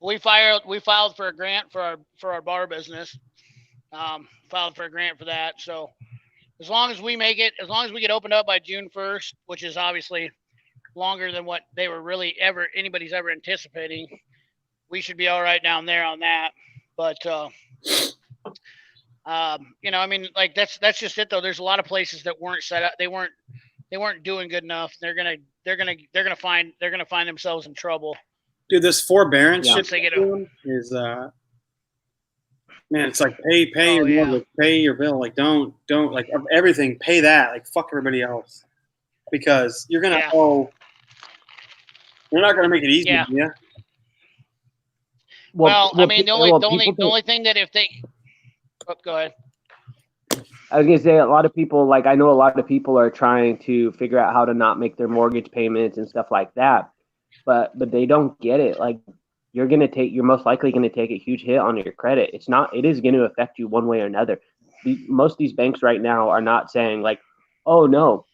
We filed for a grant for our bar business. Filed for a grant for that. So as long as we get opened up by June 1st, which is obviously longer than what they were really anybody's ever anticipating, we should be all right down there on that. But you know, I mean, like that's just it though. There's a lot of places that weren't set up. They weren't doing good enough. They're gonna find themselves in trouble. Dude, this forbearance shit they get is man, it's like pay your mortgage, pay your bill. Like don't like everything, pay that. Like fuck everybody else, because you're gonna owe. You're not gonna make it easy. Yeah. Well, I mean, the only thing that if they go ahead. I was gonna say a lot of people, like I know a lot of people are trying to figure out how to not make their mortgage payments and stuff like that, but they don't get it. Like you're most likely gonna take a huge hit on your credit. It is gonna affect you one way or another. Most of these banks right now are not saying like, oh no,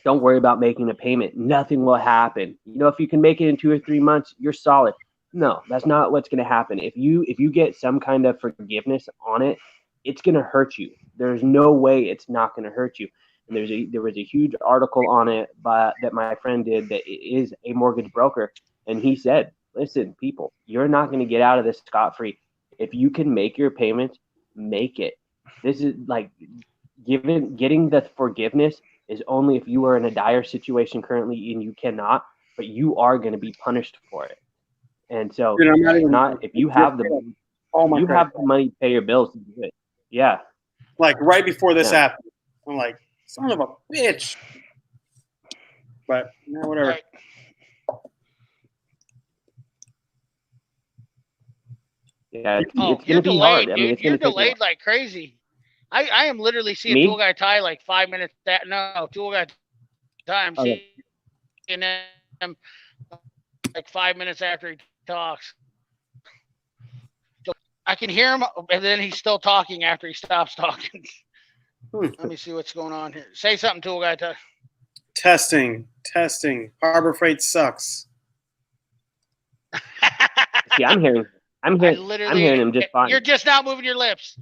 don't worry about making a payment. Nothing will happen. You know, if you can make it in 2 or 3 months, you're solid. No, that's not what's going to happen. If you get some kind of forgiveness on it, it's going to hurt you. There's no way it's not going to hurt you. And there was a huge article on it that my friend did that is a mortgage broker, and he said, "Listen, people, you're not going to get out of this scot-free. If you can make your payments, make it. This is like getting the forgiveness is only if you are in a dire situation currently and you cannot, but you are going to be punished for it." And so, dude, if you have the money to pay your bills to do it. Yeah. Like right before this happened, I'm like, son of a bitch. But whatever. Right. Yeah, it's going to be hard. I mean, it's you're delayed like crazy. I am literally seeing Tool Guy Ty like 5 minutes. Tool Guy Ty. I'm seeing him like 5 minutes after he talks. So I can hear him, and then he's still talking after he stops talking. Let me see what's going on here. Say something, Tool Guy Ty. Testing. Harbor Freight sucks. See, I'm hearing him just fine. You're just not moving your lips.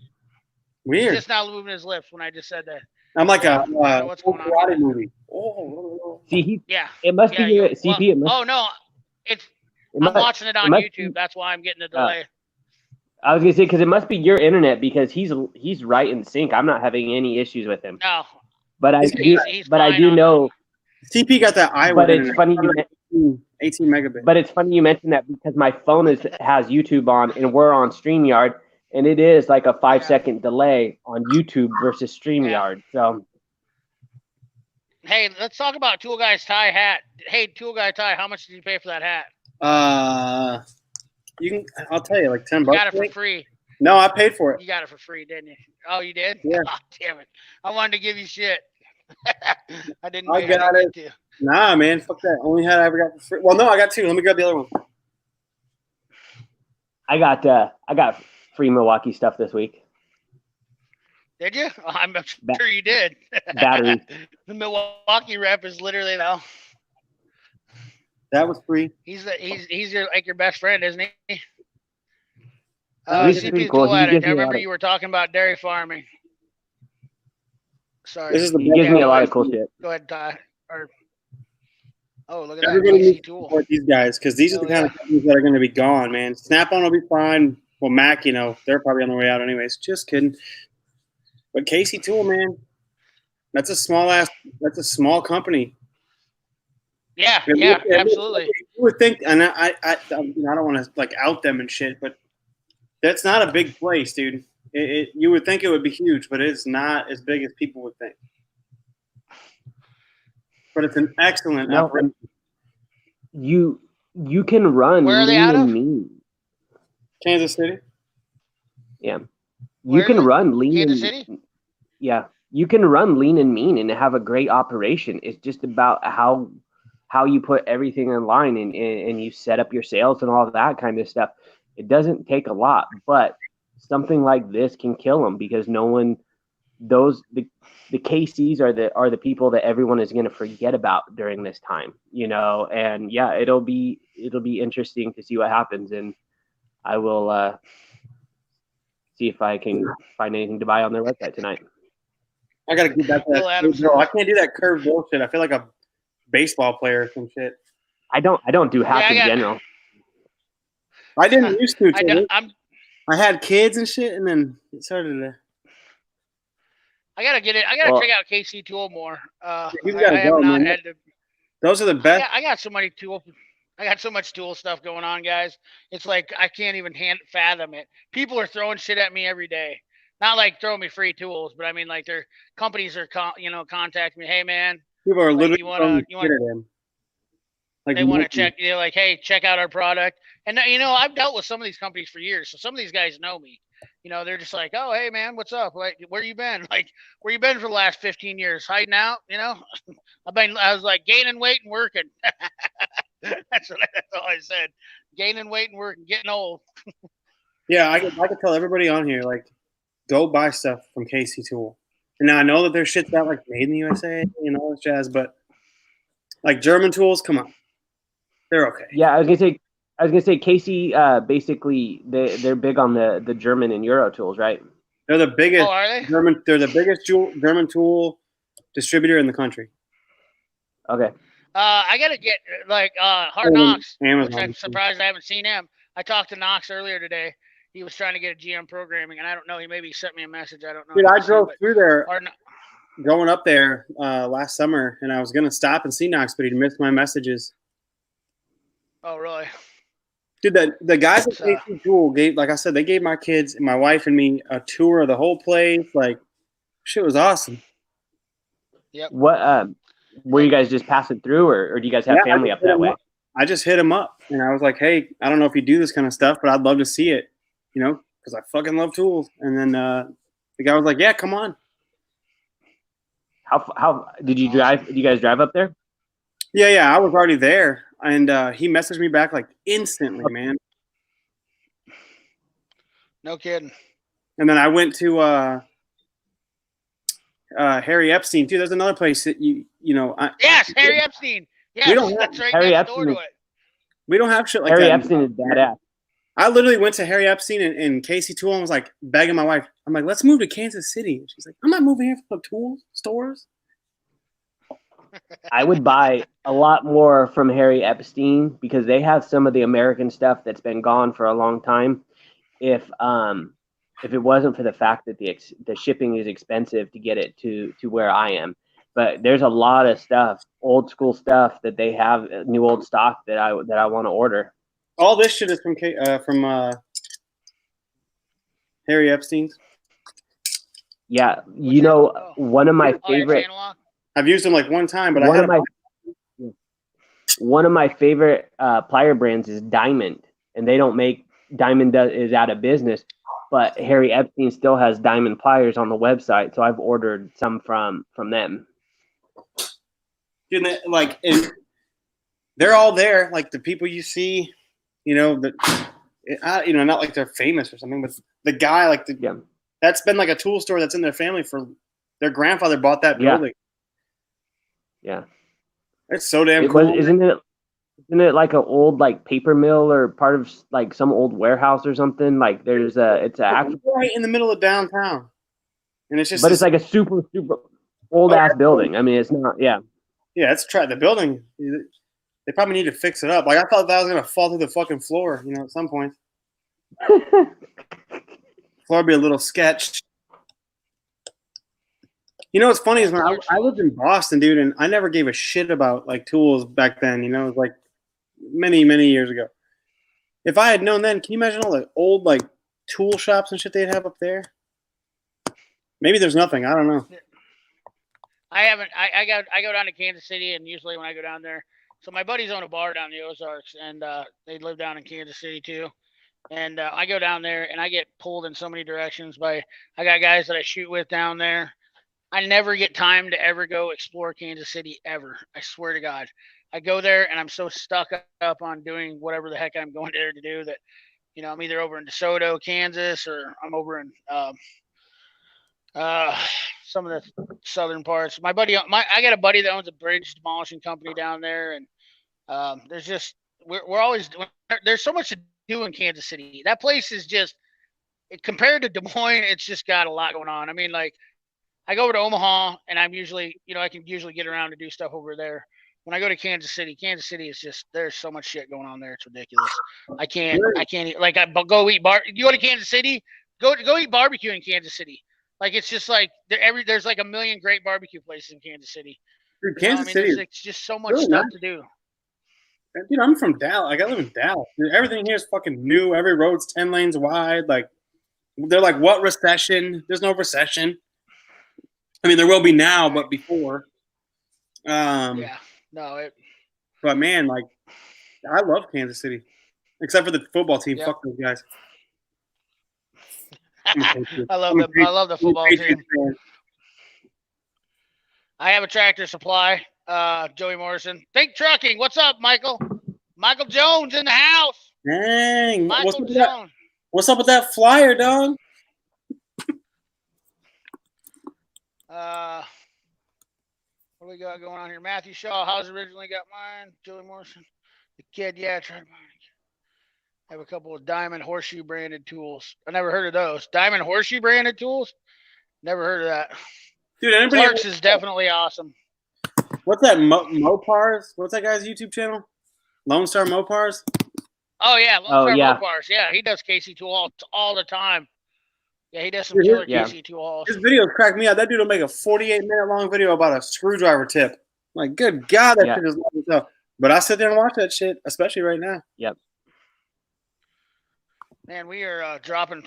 Weird. He's just not moving his lips when I just said that. I'm like a karate movie. See, it must be your CP. I'm watching it on YouTube. That's why I'm getting a delay. I was gonna say because it must be your internet because he's right in sync. I'm not having any issues with him. No, But I he's but I fine do on know. CP got that Iowa But it's internet. funny you 18 megabit. But it's funny you mentioned that because my phone has YouTube on and we're on StreamYard and it is like a 5-second delay on YouTube versus StreamYard. So hey, let's talk about Tool Guy's tie hat. Hey, Tool Guy tie, how much did you pay for that hat? You can. I'll tell you, like $10. You got it for free. No, I paid for it. You got it for free, didn't you? Oh, you did? Yeah. Oh, damn it! I wanted to give you shit. I didn't. I got it. To. Nah, man, fuck that. Only hat I ever got for free. Well, no, I got two. Let me grab the other one. I got free Milwaukee stuff this week. Did you? Oh, I'm sure you did. Batteries. The Milwaukee rep is literally though. That was free. He's your like your best friend, isn't he? He's pretty cool. Cool addict. I remember you were talking about dairy farming. Sorry. This is the he gives me a lot of cool shit. Go ahead, Ty. Look at Everybody that needs to tool. support these guys because these are the kind of companies that are going to be gone, man. Snap-on will be fine. Well, Mac, they're probably on the way out anyways. Just kidding. But Casey Tool, man, that's a small company. Yeah, absolutely. You would think, and I don't want to like out them and shit, but that's not a big place, dude. You would think it would be huge, but it's not as big as people would think. But it's an excellent operation. You can run. Where are they out of? Mean. Kansas City. Yeah, you can run lean. Kansas City. Yeah, you can run lean and mean and have a great operation. It's just about how you put everything in line and you set up your sales and all of that kind of stuff. It doesn't take a lot, but something like this can kill them because the KCs are the people that everyone is going to forget about during this time, and yeah, it'll be interesting to see what happens. And I will see if I can find anything to buy on their website tonight. I got to get back to that. Bro, I can't do that curved bullshit. I feel like a baseball player or some shit. I don't do hats in general. I didn't used to. I had kids and shit, and then it started to. I gotta get it. I gotta check out KC Tool more. You gotta go, man. Those are the best. I got so many tool. I got so much tool stuff going on, guys. It's like I can't even fathom it. People are throwing shit at me every day. Not like throwing me free tools, but I mean like their companies are contact me. Hey man, people are literally they want to check. Like, hey, check out our product. And I've dealt with some of these companies for years, so some of these guys know me. They're just like, oh, hey man, what's up? Like, where you been? Like, where you been for the last 15 years? Hiding out? I was like gaining weight and working. That's all I said. Gaining weight and working, getting old. Yeah, I could tell everybody on here, like, go buy stuff from KC Tool. And now I know that their shit's not like made in the USA and all this jazz, but like German tools, come on, they're okay. Yeah, I was gonna say KC. Basically, they're big on the German and Euro tools, right? They're the biggest. Oh, are they? They're the biggest German tool distributor in the country. Okay. I gotta get Hard Knocks. Amazon. Which I'm surprised I haven't seen him. I talked to Knox earlier today. He was trying to get a GM programming, and I don't know. He maybe sent me a message. I don't know. Dude, I drove through there, going up there last summer, and I was gonna stop and see Knox, but he missed my messages. Oh, really? Dude, the guys at KC Tool gave, like I said, they gave my kids, my wife, and me a tour of the whole place. Like, shit was awesome. Yep. What were you guys just passing through, or do you guys have family up that way? I just hit him up, and I was like, "Hey, I don't know if you do this kind of stuff, but I'd love to see it, because I fucking love tools." And then the guy was like, "Yeah, come on." How did you drive? Did you guys drive up there? Yeah, I was already there, and he messaged me back like instantly, man. No kidding. And then I went to Harry Epstein too. There's another place that Yes, Harry Epstein. Yes, that's right Harry next Epstein door to it. We don't have shit like Harry that. Epstein is badass. I literally went to Harry Epstein and KC Tool and was like begging my wife. I'm like, let's move to Kansas City. And she's like, I'm not moving here for tool stores. I would buy a lot more from Harry Epstein because they have some of the American stuff that's been gone for a long time. if it wasn't for the fact that the shipping is expensive to get it to where I am. But there's a lot of stuff, old school stuff that they have, new old stock that I want to order. All this shit is from Harry Epstein's. Yeah, you know, one of my favorite. I've used them like one time, but one of my favorite plier brands is Diamond, and they don't make Diamond is out of business, but Harry Epstein still has Diamond pliers on the website, so I've ordered some from them. Dude, they're all there, like the people you see, you know, not like they're famous or something, but the guy, like that's been like a tool store that's in their family for their grandfather bought that building. Yeah. It's so damn cool. Isn't it like an old like paper mill or part of like some old warehouse or something? Like it's actual right in the middle of downtown, and it's just. But it's like a super old ass building. I mean, it's not. Yeah. Yeah, it's the building. They probably need to fix it up. Like I thought that was gonna fall through the fucking floor, you know, at some point. Floor would be a little sketched. You know what's funny is when I lived in Boston, dude, and I never gave a shit about like tools back then. You know, it was like many years ago. If I had known then, can you imagine all the old like tool shops and shit they'd have up there? Maybe there's nothing. I don't know. I haven't. I go down to Kansas City, and usually when I go down there, so my buddies own a bar down in the Ozarks, and they live down in Kansas City too. And I go down there, and I get pulled in so many directions by. I got guys that I shoot with down there. I never get time to ever go explore Kansas City ever. I swear to God. I go there and I'm so stuck up on doing whatever the heck I'm going there to do that, you know, I'm either over in DeSoto, Kansas, or I'm over in some of the southern parts. I got a buddy that owns a bridge demolishing company down there, and we're always there's so much to do in Kansas City. That place is just compared to Des Moines, it's just got a lot going on. I mean, like. I go over to Omaha, and I'm usually, you know, I can usually get around to do stuff over there. When I go to Kansas City is just there's so much shit going on there. It's ridiculous. I can't like go eat You go to Kansas City, go eat barbecue in Kansas City. Like it's just like there's like a million great barbecue places in Kansas City. Dude, Kansas City, it's just so much stuff to do. Dude, I'm from Dallas. Like I live in Dallas. Dude, everything here is fucking new. Every road's 10 lanes wide. Like they're like, what recession? There's no recession. I mean, there will be now, but before. But man, like, I love Kansas City, except for the football team. Yep. Fuck those guys. I love the football team. I have a Tractor Supply. Joey Morrison. Think Trucking. What's up, Michael? Michael Jones in the house. Dang. Michael Jones. What's up with that flyer, dog? What do we got going on here? Matthew Shaw, how's originally got mine? Joey Morrison, the kid, yeah, I tried mine. I have a couple of Diamond Horseshoe branded tools. I never heard of those. Diamond Horseshoe branded tools? Never heard of that. Dude, Clark's is definitely awesome. What's that? Mopars? What's that guy's YouTube channel? Lone Star Mopars? Oh yeah, Lone Star Mopars. Yeah, he does KC tool all the time. Yeah, he does some killer KC tool. His videos crack me out. That dude will make a 48-minute long video about a screwdriver tip. I'm like, good God, that shit is long as hell. But I sit there and watch that shit, especially right now. Yep. Man, we are dropping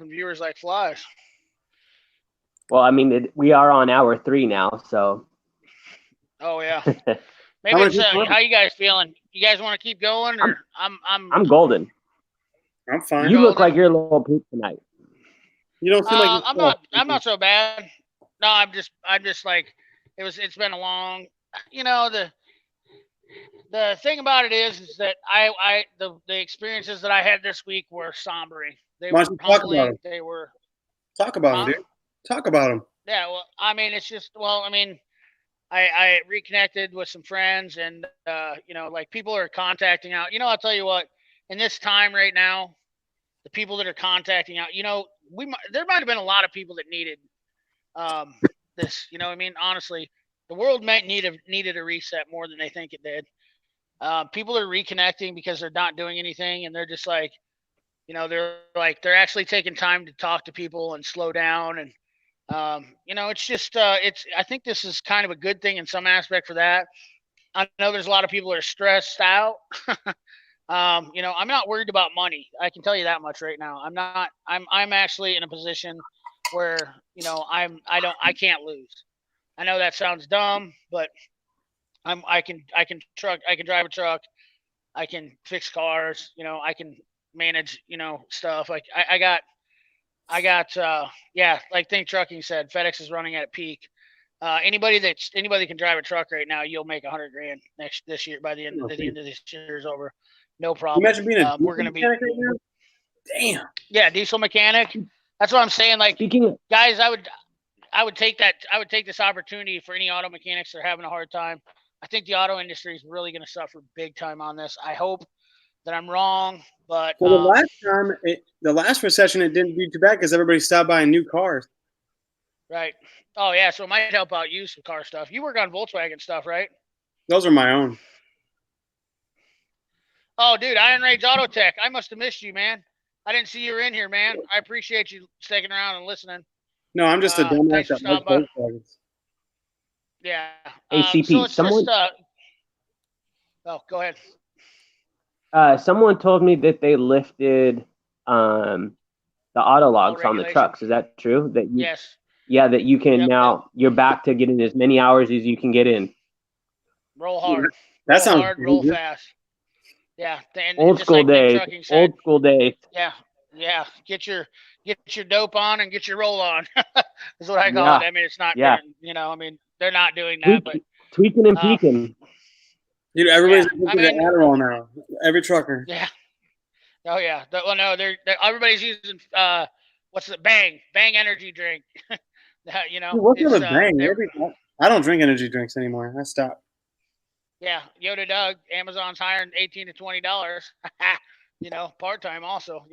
viewers like flies. Well, I mean, we are on hour 3 now, so. Oh yeah. Maybe it's how you guys feeling? You guys want to keep going, or I'm golden. I'm fine. You look like you're a little poop tonight. You don't seem like I'm not so bad. No, I'm just like it's been a long. You know, the thing about it is that the experiences that I had this week were sombering. They were humbling. They were. Talk about them, dude. Talk about them. Yeah, well, I mean, it's just I reconnected with some friends, and you know, like people are contacting out. You know, I'll tell you what. In this time right now, the people that are contacting out, you know, there might have been a lot of people that needed this. You know, I mean, honestly, the world might needed a reset more than they think it did. People are reconnecting because they're not doing anything, and they're just like, they're actually taking time to talk to people and slow down. And, it's just, I think this is kind of a good thing in some aspect for that. I know there's a lot of people that are stressed out. I'm not worried about money. I can tell you that much right now. I'm not. I'm actually in a position where I can't lose. I know that sounds dumb, but I can drive a truck. I can fix cars. I can manage stuff. Like I got like Think Trucking said, FedEx is running at a peak. Anybody can drive a truck right now, you'll make $100,000 this year by the end of this year is over. No problem. Imagine being a we're gonna be mechanic right now? Damn. Yeah, diesel mechanic. That's what I'm saying. Like, guys, I would take that. I would take this opportunity for any auto mechanics that are having a hard time. I think the auto industry is really going to suffer big time on this. I hope that I'm wrong, but well, the last recession, it didn't do too bad because everybody stopped buying new cars. Right. Oh yeah, so it might help out you some car stuff. You work on Volkswagen stuff, right? Those are my own. Oh, dude, Iron Rage Auto Tech. I must have missed you, man. I didn't see you were in here, man. I appreciate you sticking around and listening. No, I'm just a dumbass that likes Volkswagens. Yeah. ACP. So it's just, oh, go ahead. Someone told me that they lifted the auto logs on the trucks. Is that true? Yes. Yeah, that you can now. You're back to getting as many hours as you can get in. Roll hard. That sounds hard. Roll fast. Yeah. Old school days. Old school days. Yeah. Yeah. Get your dope on and get your roll on. Is what I call it. I mean, it's not. Yeah. They're not doing that, but tweaking and peaking. Dude, everybody's using Adderall now. Every trucker. Yeah. Oh yeah. Everybody's using what's the Bang energy drink. What's with Bang? I don't drink energy drinks anymore. I stopped. Yeah, Yoda Doug. Amazon's hiring $18 to $20. Part time also.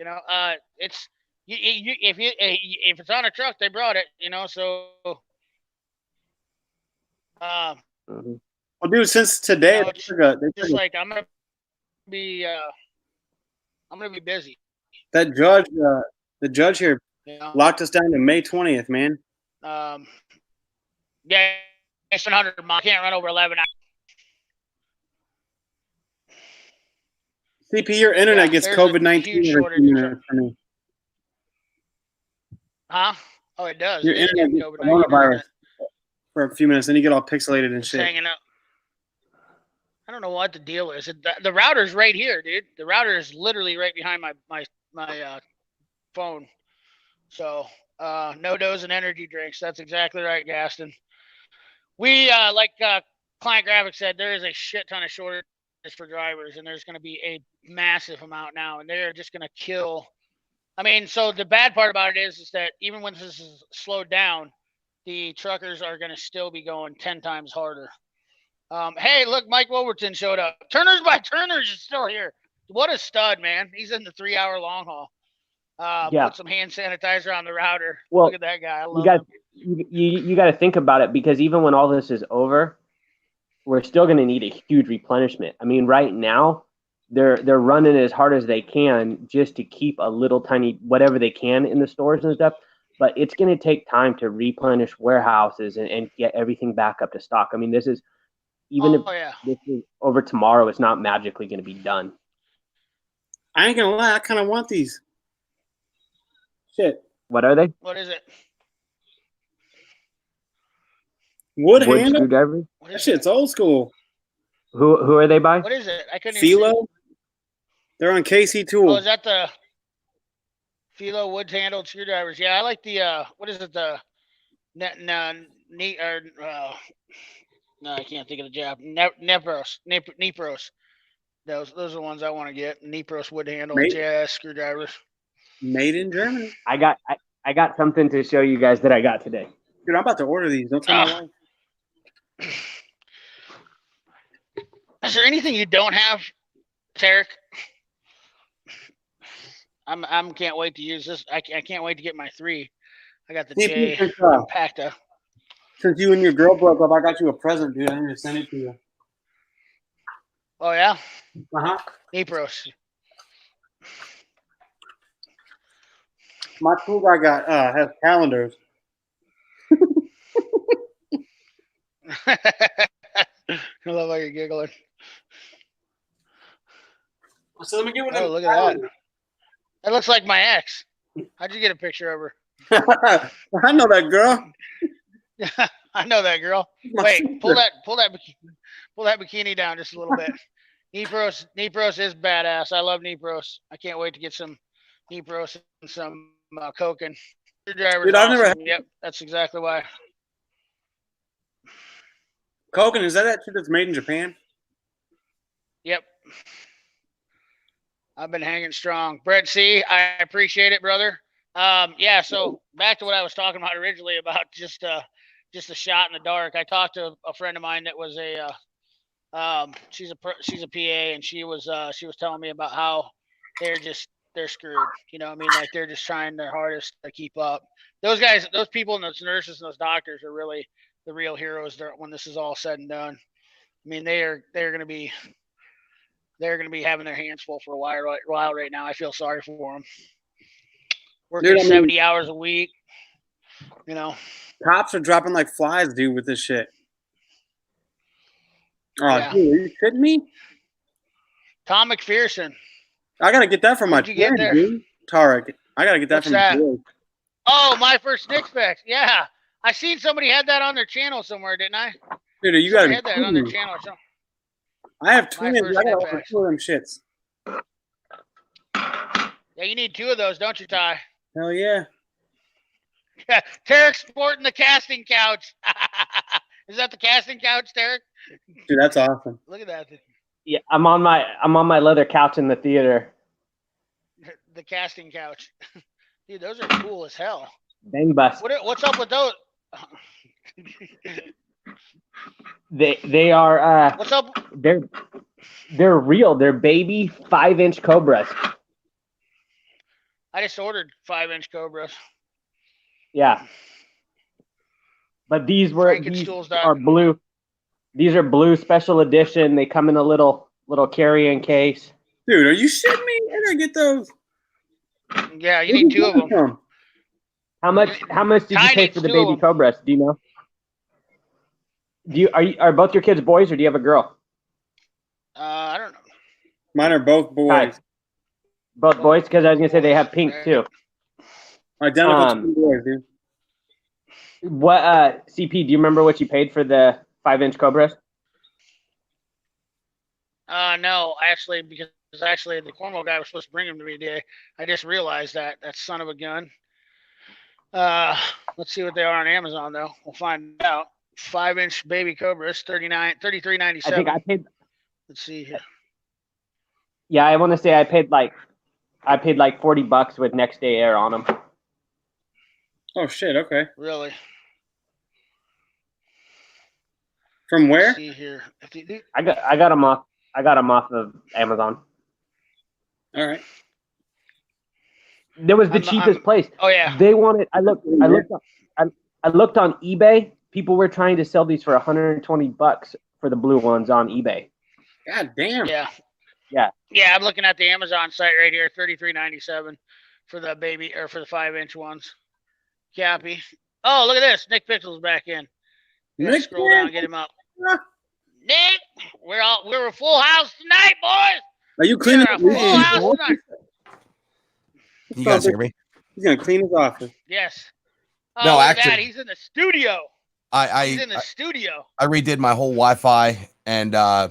It's if it's on a truck, they brought it. So. Well, dude, since today, just like I'm gonna be busy. That judge, the judge here, locked us down to May 20th, man. Yeah, it's 100 miles. I can't run over 11 hours. CP, your internet gets COVID-19 for me. Huh? Oh, it does. Your internet gets coronavirus for a few minutes, then you get all pixelated and shit. Hanging up. I don't know what the deal is. The router's right here, dude. The router is literally right behind my phone. So no dose and energy drinks. That's exactly right, Gaston. We like Client Graphics said, there is a shit ton of shortage for drivers, and there's going to be a massive amount now, and they're just going to kill. I mean, so the bad part about it is that even when this is slowed down, the truckers are going to still be going 10 times harder. Hey, look, Mike Wolverton showed up. Turners by Turners is still here. What a stud, man. He's in the 3-hour long haul. Put some hand sanitizer on the router. Well, look at that guy. I love him. You got to think about it, because even when all this is over, we're still going to need a huge replenishment. I mean, right now, they're running as hard as they can just to keep a little tiny whatever they can in the stores and stuff. But it's going to take time to replenish warehouses and get everything back up to stock. I mean, this is this is over tomorrow, it's not magically going to be done. I ain't gonna lie, I kind of want these. Shit. What are they? What is it? Wood handle screwdriver. That shit's old school. Who are they by? What is it? I couldn't. Philo. They're on KC Tool. Oh, is that the Philo wood handled screwdrivers? Yeah, I like the what is it? The no, I can't think of the job. Nepros. Those are the ones I want to get. Nepros wood handled screwdrivers. Made in Germany. I got something to show you guys that I got today. Dude, I'm about to order these. Don't tell my wife. Is there anything you don't have, Tarek? I'm can't wait to use this. I can't wait to get my 3. I got the J Pacta. Since you and your girl broke up, I got you a present, dude. I'm gonna send it to you. Oh yeah. Uh-huh. Nepros. My tool guy got has calendars. I love how you're giggling. So let me get one. Oh, look at that. That looks like my ex. How'd you get a picture of her? I know that girl. I know that girl. My Wait, sister. pull that bikini down just a little bit. Nipros is badass. I love Nipros. I can't wait to get some Nipros and some Coke and screwdriver's. Dude, I've never awesome. Yep, that's exactly why. Koken, is that shit that's made in Japan? Yep. I've been hanging strong. Brett C, I appreciate it, brother. Yeah, so back to what I was talking about originally about just a shot in the dark. I talked to a friend of mine that was she's a PA, and she was telling me about how they're screwed. You know what I mean? Like they're just trying their hardest to keep up. Those guys, those people and those nurses and those doctors are really the real heroes when this is all said and done. I mean, they're going to be having their hands full for a while right now. I feel sorry for them. Working 70 hours a week, you know. Cops are dropping like flies, dude, with this shit. Oh, Yeah. dude, are you kidding me? Tom McPherson. I gotta get that from my Where'd you get friend, there? dude. Tarek. I gotta get that What's from that? you. Oh, my first Nick specs. Yeah, I seen somebody had that on their channel somewhere, didn't I? Dude, you gotta had that on their channel or something. I have twins. first I got Nick over 2 of them shits. Yeah, you need 2 of those, don't you, Ty? Hell yeah. Yeah, Tarek sporting the casting couch. Is that the casting couch, Tarek? Dude, that's awesome. Look at that. Yeah, I'm on my leather couch in the theater. The casting couch. Dude, those are cool as hell. Bang bus. What's up with those? They are What's up? They're real. They're baby 5-inch cobras. I just ordered 5-inch cobras. Yeah. But these are blue. These are blue special edition. They come in a little carrying case. Dude, are you shitting me? I gotta get those. Yeah, you need 2 of them. From? How much did you pay for the baby cobras? Do you know? Are both your kids boys or do you have a girl? I don't know. Mine are both boys. Right. Both boys? Because I was gonna say they have pink too. Identical to boys, dude. What CP? Do you remember what you paid for the 5-inch cobras? No, because the Cornwall guy was supposed to bring them to me today. I just realized that son of a gun. Let's see what they are on Amazon though. We'll find out. 5-inch baby cobras, $33.97. I think I paid. Let's see here. Yeah, I want to say I paid like $40 with next day air on them. Oh shit! Okay. Really? From where? Let's see here. I got them off. I got them off of Amazon. All right. There was the cheapest place. Oh yeah. They wanted. I looked on eBay. People were trying to sell these for $120 for the blue ones on eBay. God damn. Yeah. Yeah. Yeah, I'm looking at the Amazon site right here, $33.97 for the baby or for the 5-inch ones. Cappy. Oh, look at this. Nick Pixel's back in. Nick, scroll down and get him up. Nick, we're a full house tonight, boys. Are you cleaning a full house tonight? You guys hear me? He's gonna clean his office. Yes. Oh, No, look at actually- that. He's in the studio. He's in the studio. I redid my whole Wi-Fi, and I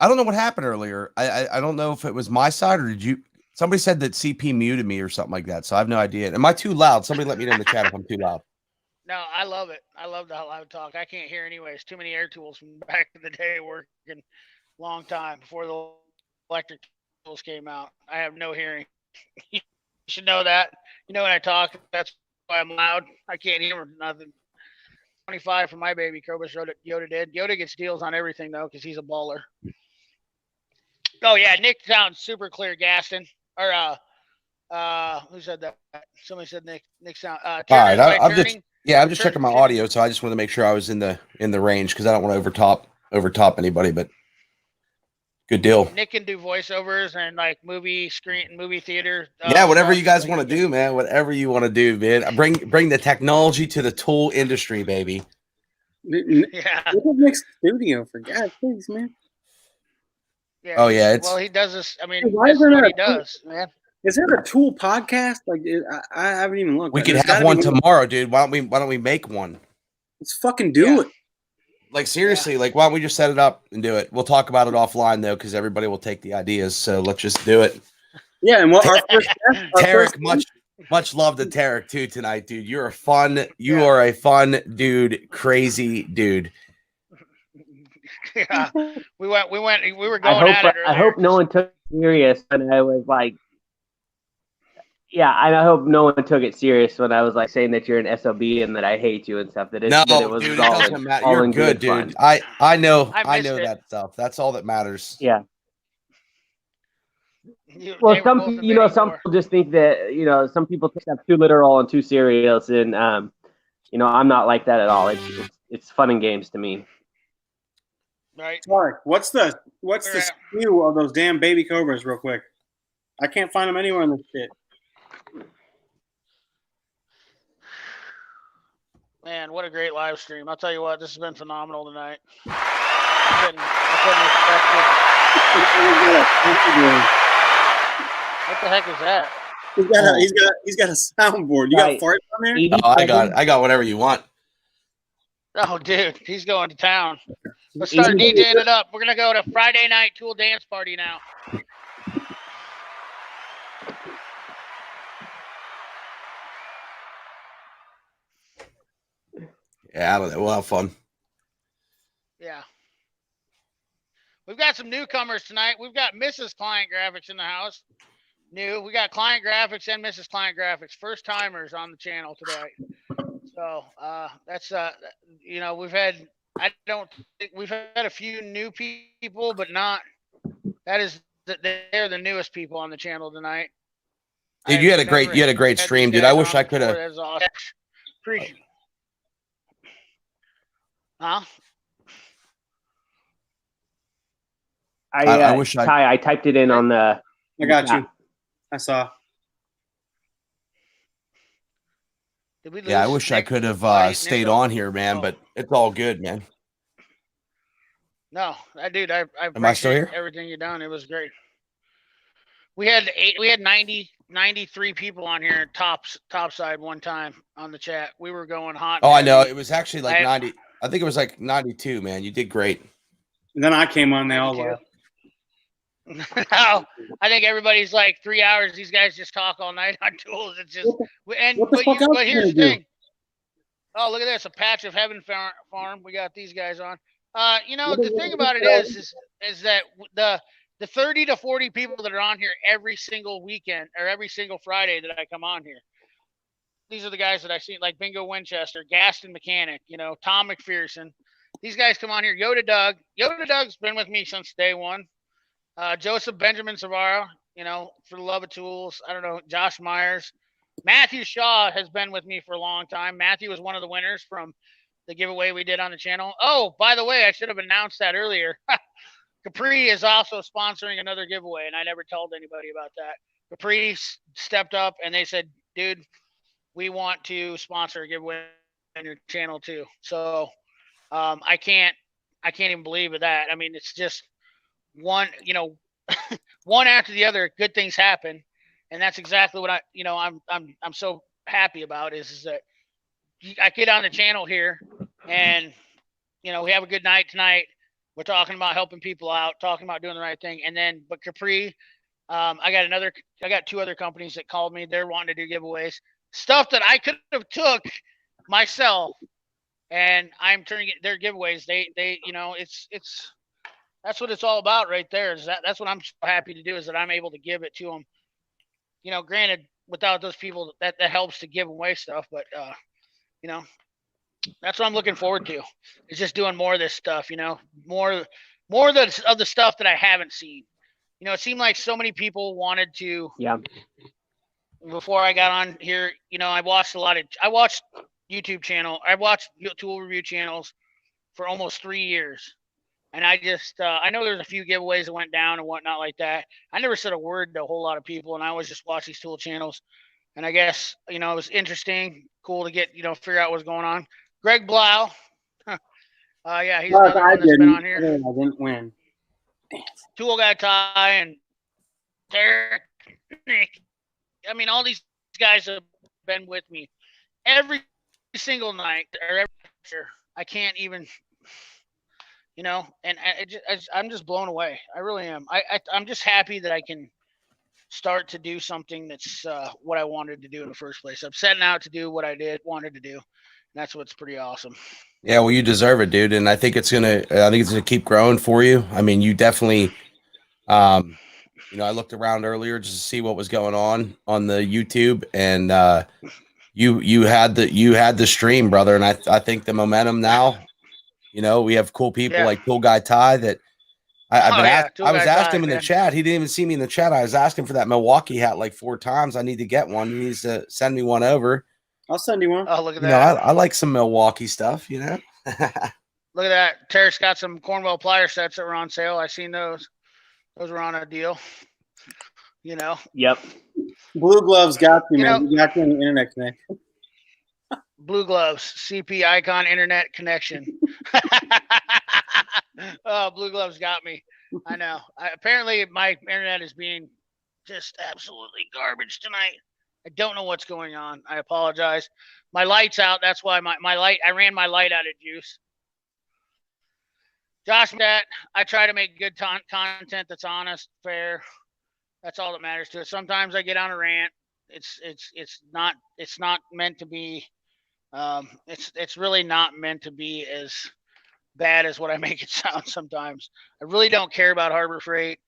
don't know what happened earlier. I don't know if it was my side or did you? Somebody said that CP muted me or something like that, so I have no idea. Am I too loud? Somebody let me know in the chat if I'm too loud. No, I love it. I love the loud talk. I can't hear anyways. Too many air tools from back in the day working long time before the electric tools came out. I have no hearing. You should know that. You know when I talk, that's why I'm loud. I can't hear nothing. 25 for my baby Cobras. Yoda did. Yoda gets deals on everything though because he's a baller. Oh yeah, Nick sounds super clear, Gaston. Or who said that? Somebody said Nick sound. All right, I'm just checking my audio, so I just want to make sure I was in the range because I don't want to overtop anybody. But Good deal. Nick can do voiceovers and like movie theater. Yeah, whatever you guys like, want to do, man. Whatever you want to do, man. Bring the technology to the tool industry, baby. Yeah. Look at Nick's studio, for God's sakes, man. Yeah. Oh yeah, it's well, he does this. I mean, Hey, why this is isn't what there he does, man. Is there a Tool podcast? Like, I haven't even looked. we at it. could There's have gotta one be tomorrow, dude. Why don't we make one? Let's fucking do Yeah. it. Like seriously, like why don't we just set it up and do it? We'll talk about it offline though, because everybody will take the ideas. So let's just do it. Yeah, and what our first guest, Tarek, much love to Tarek too tonight, dude. You are a fun dude, crazy dude. Yeah. We were going at it earlier. I hope no one took it serious when I was like, yeah, I hope no one took it serious when I was like saying that you're an SOB and that I hate you and stuff. That it was dude, all, it doesn't matter. all You're in good, dude. fun. I know I missed it. that stuff. That's all that matters. Yeah. Well, some people just think that some people take stuff too literal and too serious, and I'm not like that at all. It's fun and games to me. Right. Tarek, what's the SKU of those damn baby cobras, real quick? I can't find them anywhere in this shit. Man, what a great live stream! I'll tell you what, this has been phenomenal tonight. I couldn't expect it. What the heck is that? He's got a soundboard. You got farts on there? Oh, I got whatever you want. Oh, dude, he's going to town. Let's start DJing it up. We're gonna go to Friday night Tool dance party now. Yeah, I don't know. We'll have fun. Yeah. We've got some newcomers tonight. We've got Mrs. Client Graphics in the house. We got Client Graphics and Mrs. Client Graphics. First timers on the channel today. So that's we've had a few new people, but not. They're the newest people on the channel tonight. Dude, you had a great stream, dude. I wish I could have. That's awesome. Appreciate. Huh? I wish I typed it in on the. I got you. I saw. Did we lose Yeah, I wish I could have stayed on here, man, but it's all good, man. No, dude, I Am I still here? Everything you done. It was great. We had 93 people on here top side one time on the chat. We were going hot. Oh, I know. It was actually like 90. I think it was like 92, man. You did great. And then I came on, they all left. No, I think everybody's like 3 hours. These guys just talk all night on tools. It's just but here's the thing. Oh, look at this, a patch of heaven farm. We got these guys on. The thing about it is that the 30 to 40 people that are on here every single weekend or every single Friday that I come on here. These are the guys that I see, like Bingo Winchester, Gaston Mechanic, Tom McPherson. These guys come on here. Yoda Doug's been with me since day one. Joseph Benjamin Savara, for the love of tools. I don't know, Josh Myers. Matthew Shaw has been with me for a long time. Matthew was one of the winners from the giveaway we did on the channel. Oh, by the way, I should have announced that earlier. Capri is also sponsoring another giveaway, and I never told anybody about that. Capri stepped up, and they said, dude, we want to sponsor a giveaway on your channel too. So I can't even believe that. I mean, it's just one after the other, good things happen. And that's exactly what I'm so happy about is that I get on the channel here and, we have a good night tonight. We're talking about helping people out, talking about doing the right thing. And then, but Capri, I got two other companies that called me. They're wanting to do giveaways, stuff that I could have took myself, and I'm turning it their giveaways. They it's that's what it's all about right there. That's what I'm so happy to do is that I'm able to give it to them. Granted, without those people, that helps to give away stuff, but that's what I'm looking forward to. It's just doing more of this stuff, more of the stuff that I haven't seen. It seemed like so many people wanted to. Yeah. Before I got on here, I watched YouTube channel. I watched tool review channels for almost 3 years. And I just, I know there's a few giveaways that went down and whatnot like that. I never said a word to a whole lot of people, and I always just watch these tool channels. And I guess, it was interesting, cool to get, figure out what's going on. Greg Blau. Yeah, he's Well, another I one that's been on didn't. here. I didn't win. Tool Guy Ty and TAREK, Nick. I mean, all these guys have been with me every single night or every year. I can't even, and I'm just blown away. I really am. I'm just happy that I can start to do something that's what I wanted to do in the first place. I'm setting out to do what I wanted to do. And that's what's pretty awesome. Yeah, well, you deserve it, dude, and I think it's gonna keep growing for you. I mean, you definitely, I looked around earlier just to see what was going on the YouTube, and you had the stream, brother, and I think the momentum now. We have cool people like Tool Guy Ty that I was asking him in the chat. He didn't even see me in the chat. I was asking for that Milwaukee hat like 4 times. I need to get one. He needs to send me one over. I'll send you one. Oh, look at that. I like some Milwaukee stuff, Look at that. Tarek's got some Cornwell plier sets that were on sale. I seen those. Those were on a deal. Yep. Blue Gloves got you, man. You got you on the internet connection. Blue Gloves, CP Icon Internet Connection. Oh, Blue Gloves got me. I know. Apparently, my internet is being just absolutely garbage tonight. I don't know what's going on. I apologize. My light's out. That's why my light. I ran my light out of juice. Josh, I try to make good content that's honest, fair. That's all that matters to it. Sometimes I get on a rant. It's not meant to be. It's really not meant to be as bad as what I make it sound sometimes. I really don't care about Harbor Freight.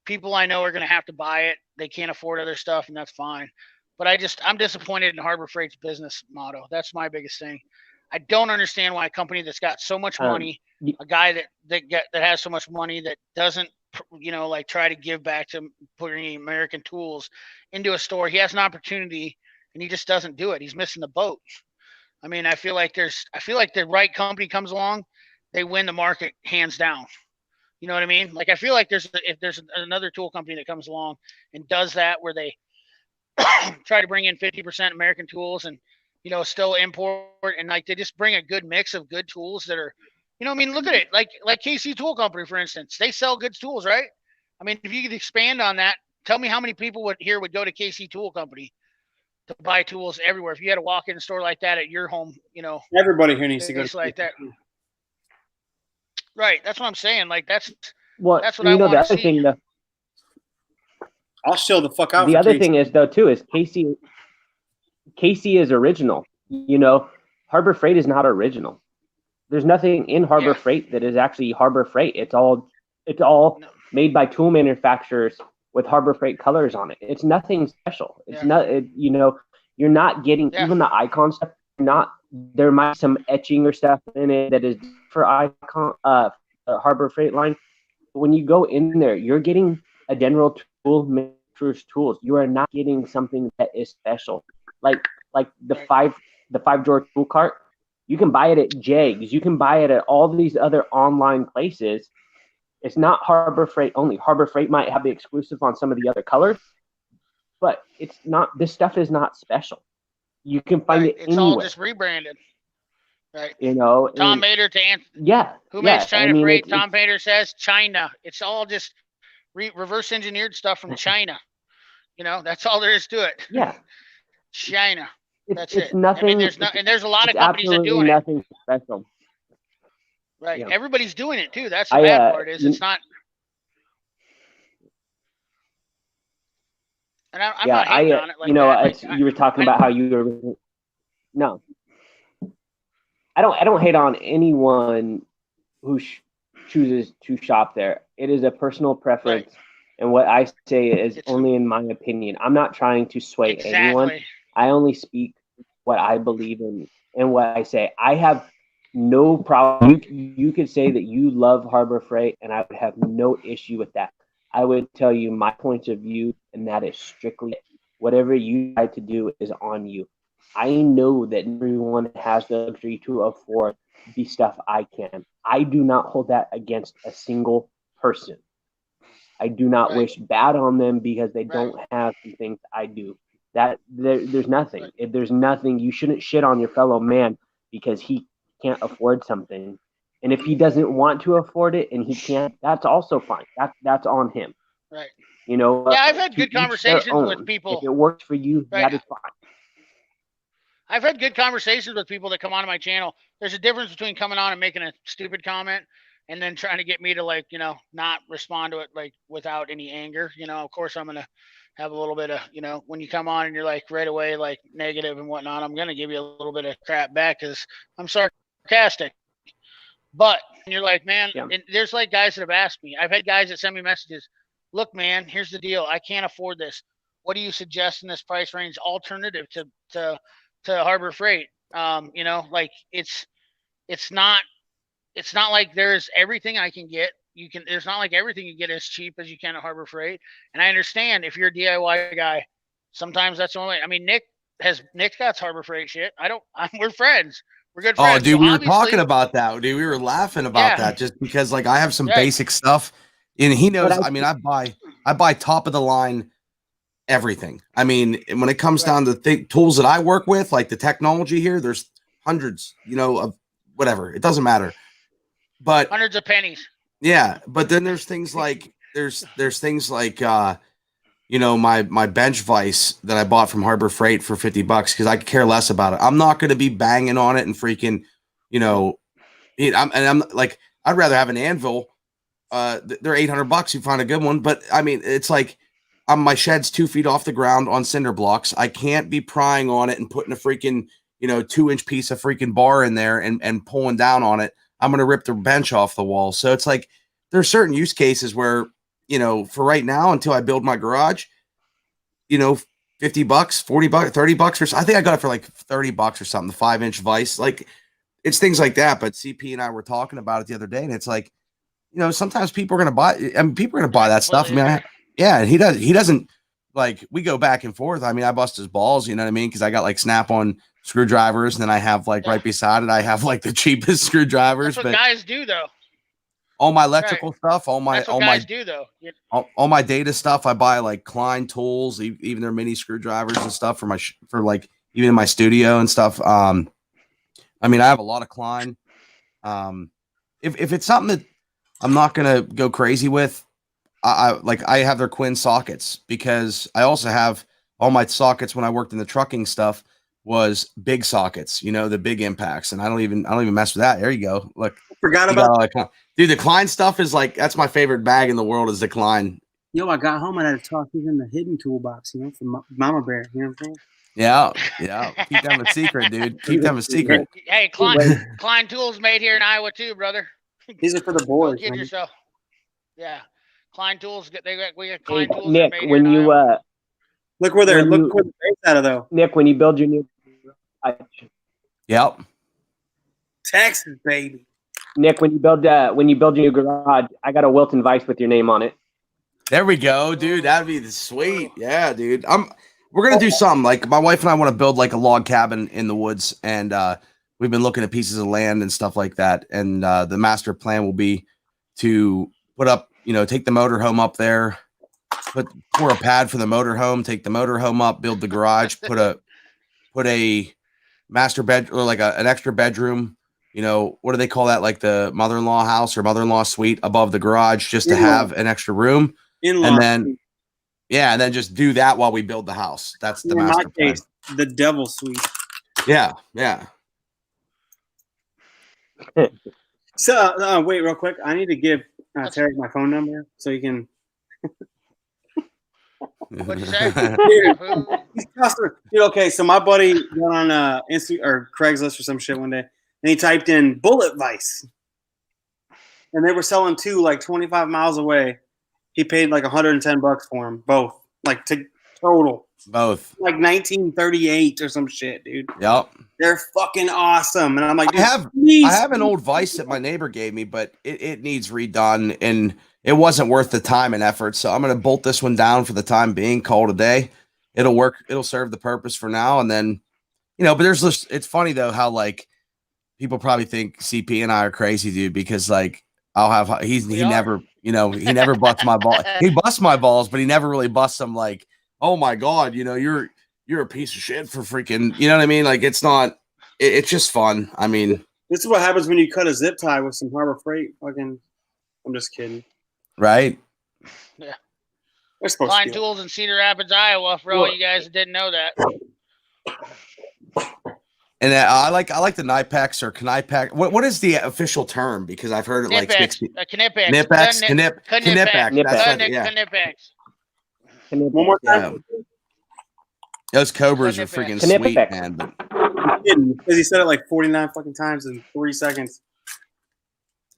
People I know are going to have to buy it. They can't afford other stuff, and that's fine. But I'm disappointed in Harbor Freight's business motto. That's my biggest thing. I don't understand why a company that's got so much money, a guy that has so much money that doesn't, try to give back to putting American tools into a store. He has an opportunity, and he just doesn't do it. He's missing the boat. I mean, I feel like the right company comes along, they win the market hands down. You know what I mean? Like, I feel like if there's another tool company that comes along and does that, where they try to bring in 50% American tools and, still import, and like they just bring a good mix of good tools that are, look at it. Like KC Tool Company, for instance, they sell good tools, right? I mean, if you could expand on that, tell me how many people would go to KC Tool Company to buy tools everywhere. If you had to walk in a store like that at your home, everybody here needs to go to like that. Right. That's what I'm saying. Like that's what I want the to other see. thing though. I'll show the fuck out. The other thing is though too is KC is original. Harbor Freight is not original. There's nothing in Harbor Freight that is actually Harbor Freight. It's all made by tool manufacturers with Harbor Freight colors on it. It's nothing special. It's not. You're not getting even the icon stuff. There might be some etching or stuff in it that is for icon Harbor Freight line. But when you go in there, you're getting a general tool manufacturer's tools. You are not getting something that is special. Like the five drawer tool cart. You can buy it at Jags. You can buy it at all these other online places. It's not Harbor Freight only. Harbor Freight might have the exclusive on some of the other colors, but it's not. This stuff is not special. You can find it anywhere. It's all just rebranded, right? Tom Mater to answer. Yeah. Who makes China Freight? Tom Mater says China. It's all just reverse engineered stuff from China. That's all there is to it. Yeah. China. That's it's it. Nothing. And there's a lot of companies that do it. Nothing special. Right. Yeah. Everybody's doing it too. That's the bad part is it's not. And I'm not hating on it like that. You were talking about how you were. No. I don't hate on anyone who chooses to shop there. It is a personal preference. Right. And what I say is only in my opinion. I'm not trying to sway anyone. I only speak what I believe in and what I say. I have no problem. You could say that you love Harbor Freight, and I would have no issue with that. I would tell you my point of view, and that is strictly whatever you try to do is on you. I know that everyone has the luxury to afford the stuff I can. I do not hold that against a single person. I do not wish bad on them because they don't have some things I do. That there's nothing. If there's nothing, you shouldn't shit on your fellow man because he can't afford something. And if he doesn't want to afford it and he can't, that's also fine. That's on him. Right. You know. Yeah, I've had good conversations with people. If it works for you, that is fine. I've had good conversations with people that come onto my channel. There's a difference between coming on and making a stupid comment and then trying to get me to, like, you know, not respond to it, like, without any anger. You know, of course, I'm going to have a little bit of, you know, when you come on and you're like right away, like, negative and whatnot, I'm going to give you a little bit of crap back because I'm sarcastic. But you're like, man, and there's like guys that have asked me. I've had guys that send me messages. Look, man, here's the deal. I can't afford this. What do you suggest in this price range alternative to Harbor Freight? You know, like it's not like there's everything I can get. There's not like everything you get as cheap as you can at Harbor Freight. And I understand if you're a DIY guy, sometimes that's the only way. I mean, Nick's got Harbor Freight shit. We're friends. We're good friends. Oh, dude, we were talking about that. Dude, we were laughing about that just because, like, I have some basic stuff, and he knows. I mean, I buy top of the line everything. I mean, when it comes down to the tools that I work with, like the technology here, there's hundreds, you know, of whatever. It doesn't matter, but hundreds of pennies. Yeah, but then there's things like there's things like you know, my bench vise that I bought from Harbor Freight for $50 because I could care less about it. I'm not going to be banging on it and freaking, you know, I'm like, I'd rather have an anvil. They're $800. You find a good one, but I mean, it's like my shed's 2 feet off the ground on cinder blocks. I can't be prying on it and putting a freaking, you know, 2-inch piece of freaking bar in there and pulling down on it. I'm going to rip the bench off the wall. So it's like there's certain use cases where, you know, for right now, until I build my garage, you know, $50, $40, $30 or so. I think I got it for like $30 or something, the 5-inch vise. Like, it's things like that. But CP and I were talking about it the other day, and it's like, you know, sometimes people are going to buy, I mean, people are going to buy that stuff. I mean, and he doesn't like, we go back and forth. I mean, I bust his balls, you know what I mean? Because I got like snap-on screwdrivers, and then I have like right beside it, I have like the cheapest screwdrivers. That's what guys do, though. All my electrical stuff, all my all my data stuff, I buy like Klein tools, even their mini screwdrivers and stuff for like even in my studio and stuff. I mean, I have a lot of Klein. If it's something that I'm not gonna go crazy with, I have their Quinn sockets, because I also have all my sockets when I worked in the trucking stuff was big sockets, you know, the big impacts, and I don't even mess with that. There you go. Look, forgot about that. Dude, the Klein stuff is like, that's my favorite bag in the world is the Klein. Yo, I got home and I had to toss these in the hidden toolbox, you know, from Mama Bear. You know what I'm saying? Yeah. Keep them a secret, dude. Keep them a secret. Hey, Klein tools made here in Iowa too, brother. These are for the boys. Don't kid yourself. Yeah, Klein tools. We got Klein tools. Nick, made when here in you Iowa. look where they're based out of, though. Nick, when you build your new, Yep. Texas, baby. Nick, when you build your new garage, I got a Wilton vise with your name on it. There we go, dude. That'd be sweet. Yeah, dude. We're gonna do something. Like, my wife and I want to build like a log cabin in the woods, and we've been looking at pieces of land and stuff like that. And the master plan will be to put up, you know, take the motorhome up there, pour a pad for the motorhome, take the motorhome up, build the garage, put a master bed, or like an extra bedroom. You know, what do they call that? Like the mother-in-law house or mother-in-law suite above the garage, just to have an extra room. And then, and then just do that while we build the house. That's the master plan. Case, the devil suite. Yeah. So, wait, real quick. I need to give TAREK my phone number so you can. What'd you say? Dude, okay, so my buddy went on Insta or Craigslist or some shit one day, and he typed in bullet vice, and they were selling two like 25 miles away. He paid like $110 for them both, like total, both like 1938 or some shit, dude. Yep, they're fucking awesome, and I'm like, dude, I have an old vice that my neighbor gave me, but it needs redone, and it wasn't worth the time and effort. So I'm gonna bolt this one down for the time being. Call it a day. It'll work. It'll serve the purpose for now, and then, you know. But there's this. It's funny though how, like, people probably think CP and I are crazy, dude, because like he never, you know, he never busts my ball. He busts my balls, but he never really busts them like, oh my God, you know, you're a piece of shit for freaking, you know what I mean? Like it's not, it's just fun. I mean, this is what happens when you cut a zip tie with some Harbor Freight. Fucking, I'm just kidding. Right? Yeah. They're supposed Klein to be. Tools in Cedar Rapids, Iowa. For all you guys that didn't know that. And I like the Knipex or Knipex. What is the official term? Because I've heard it like Knipex. 60. Knipex. Knipex. Knipex. That's it, yeah. Knipex. One more time. Yeah. Those Cobras are freaking sweet, man. But because he said it like 49 fucking times in 3 seconds.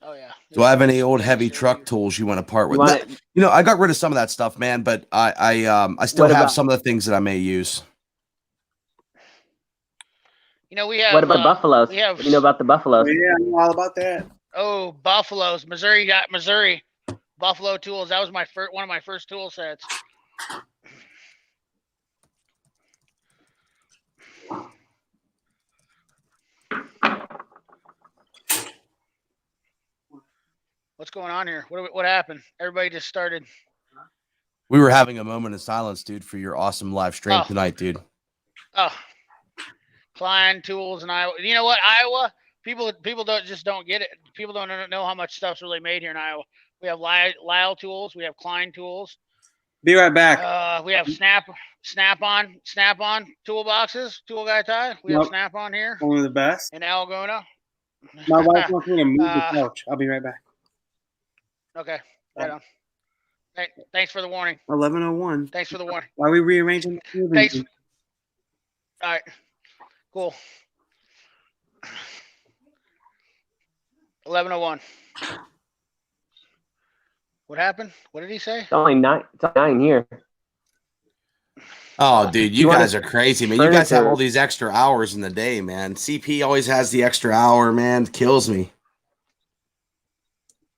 Oh yeah. do I have any old heavy truck tools you want to part with? You know, I got rid of some of that stuff, man, but I still have some of the things that I may use. You know, we have. What about buffaloes? We have. You know about the buffaloes? Oh, yeah, I know all about that. Oh, buffaloes! Missouri got Missouri. Buffalo tools. That was one of my first tool sets. What's going on here? What happened? Everybody just started. We were having a moment of silence, dude, for your awesome live stream tonight, dude. Oh, Klein Tools in Iowa. You know what? Iowa people don't get it. People don't know how much stuff's really made here in Iowa. We have Lyle Tools. We have Klein Tools. Be right back. We have Snap-on toolboxes. Tool Guy Tie. We have Snap-on here. Only the best. In Algona. My wife wants me to move the couch. I'll be right back. Okay, right on. Thanks for the warning. 11:01. Thanks for the warning. Why are we rearranging? Thanks. All right. Cool. 11:01. What happened? What did he say? It's only 9. It's only 9 here. Oh, dude, you guys are crazy, man. You guys have all these extra hours in the day, man. CP always has the extra hour, man. Kills me.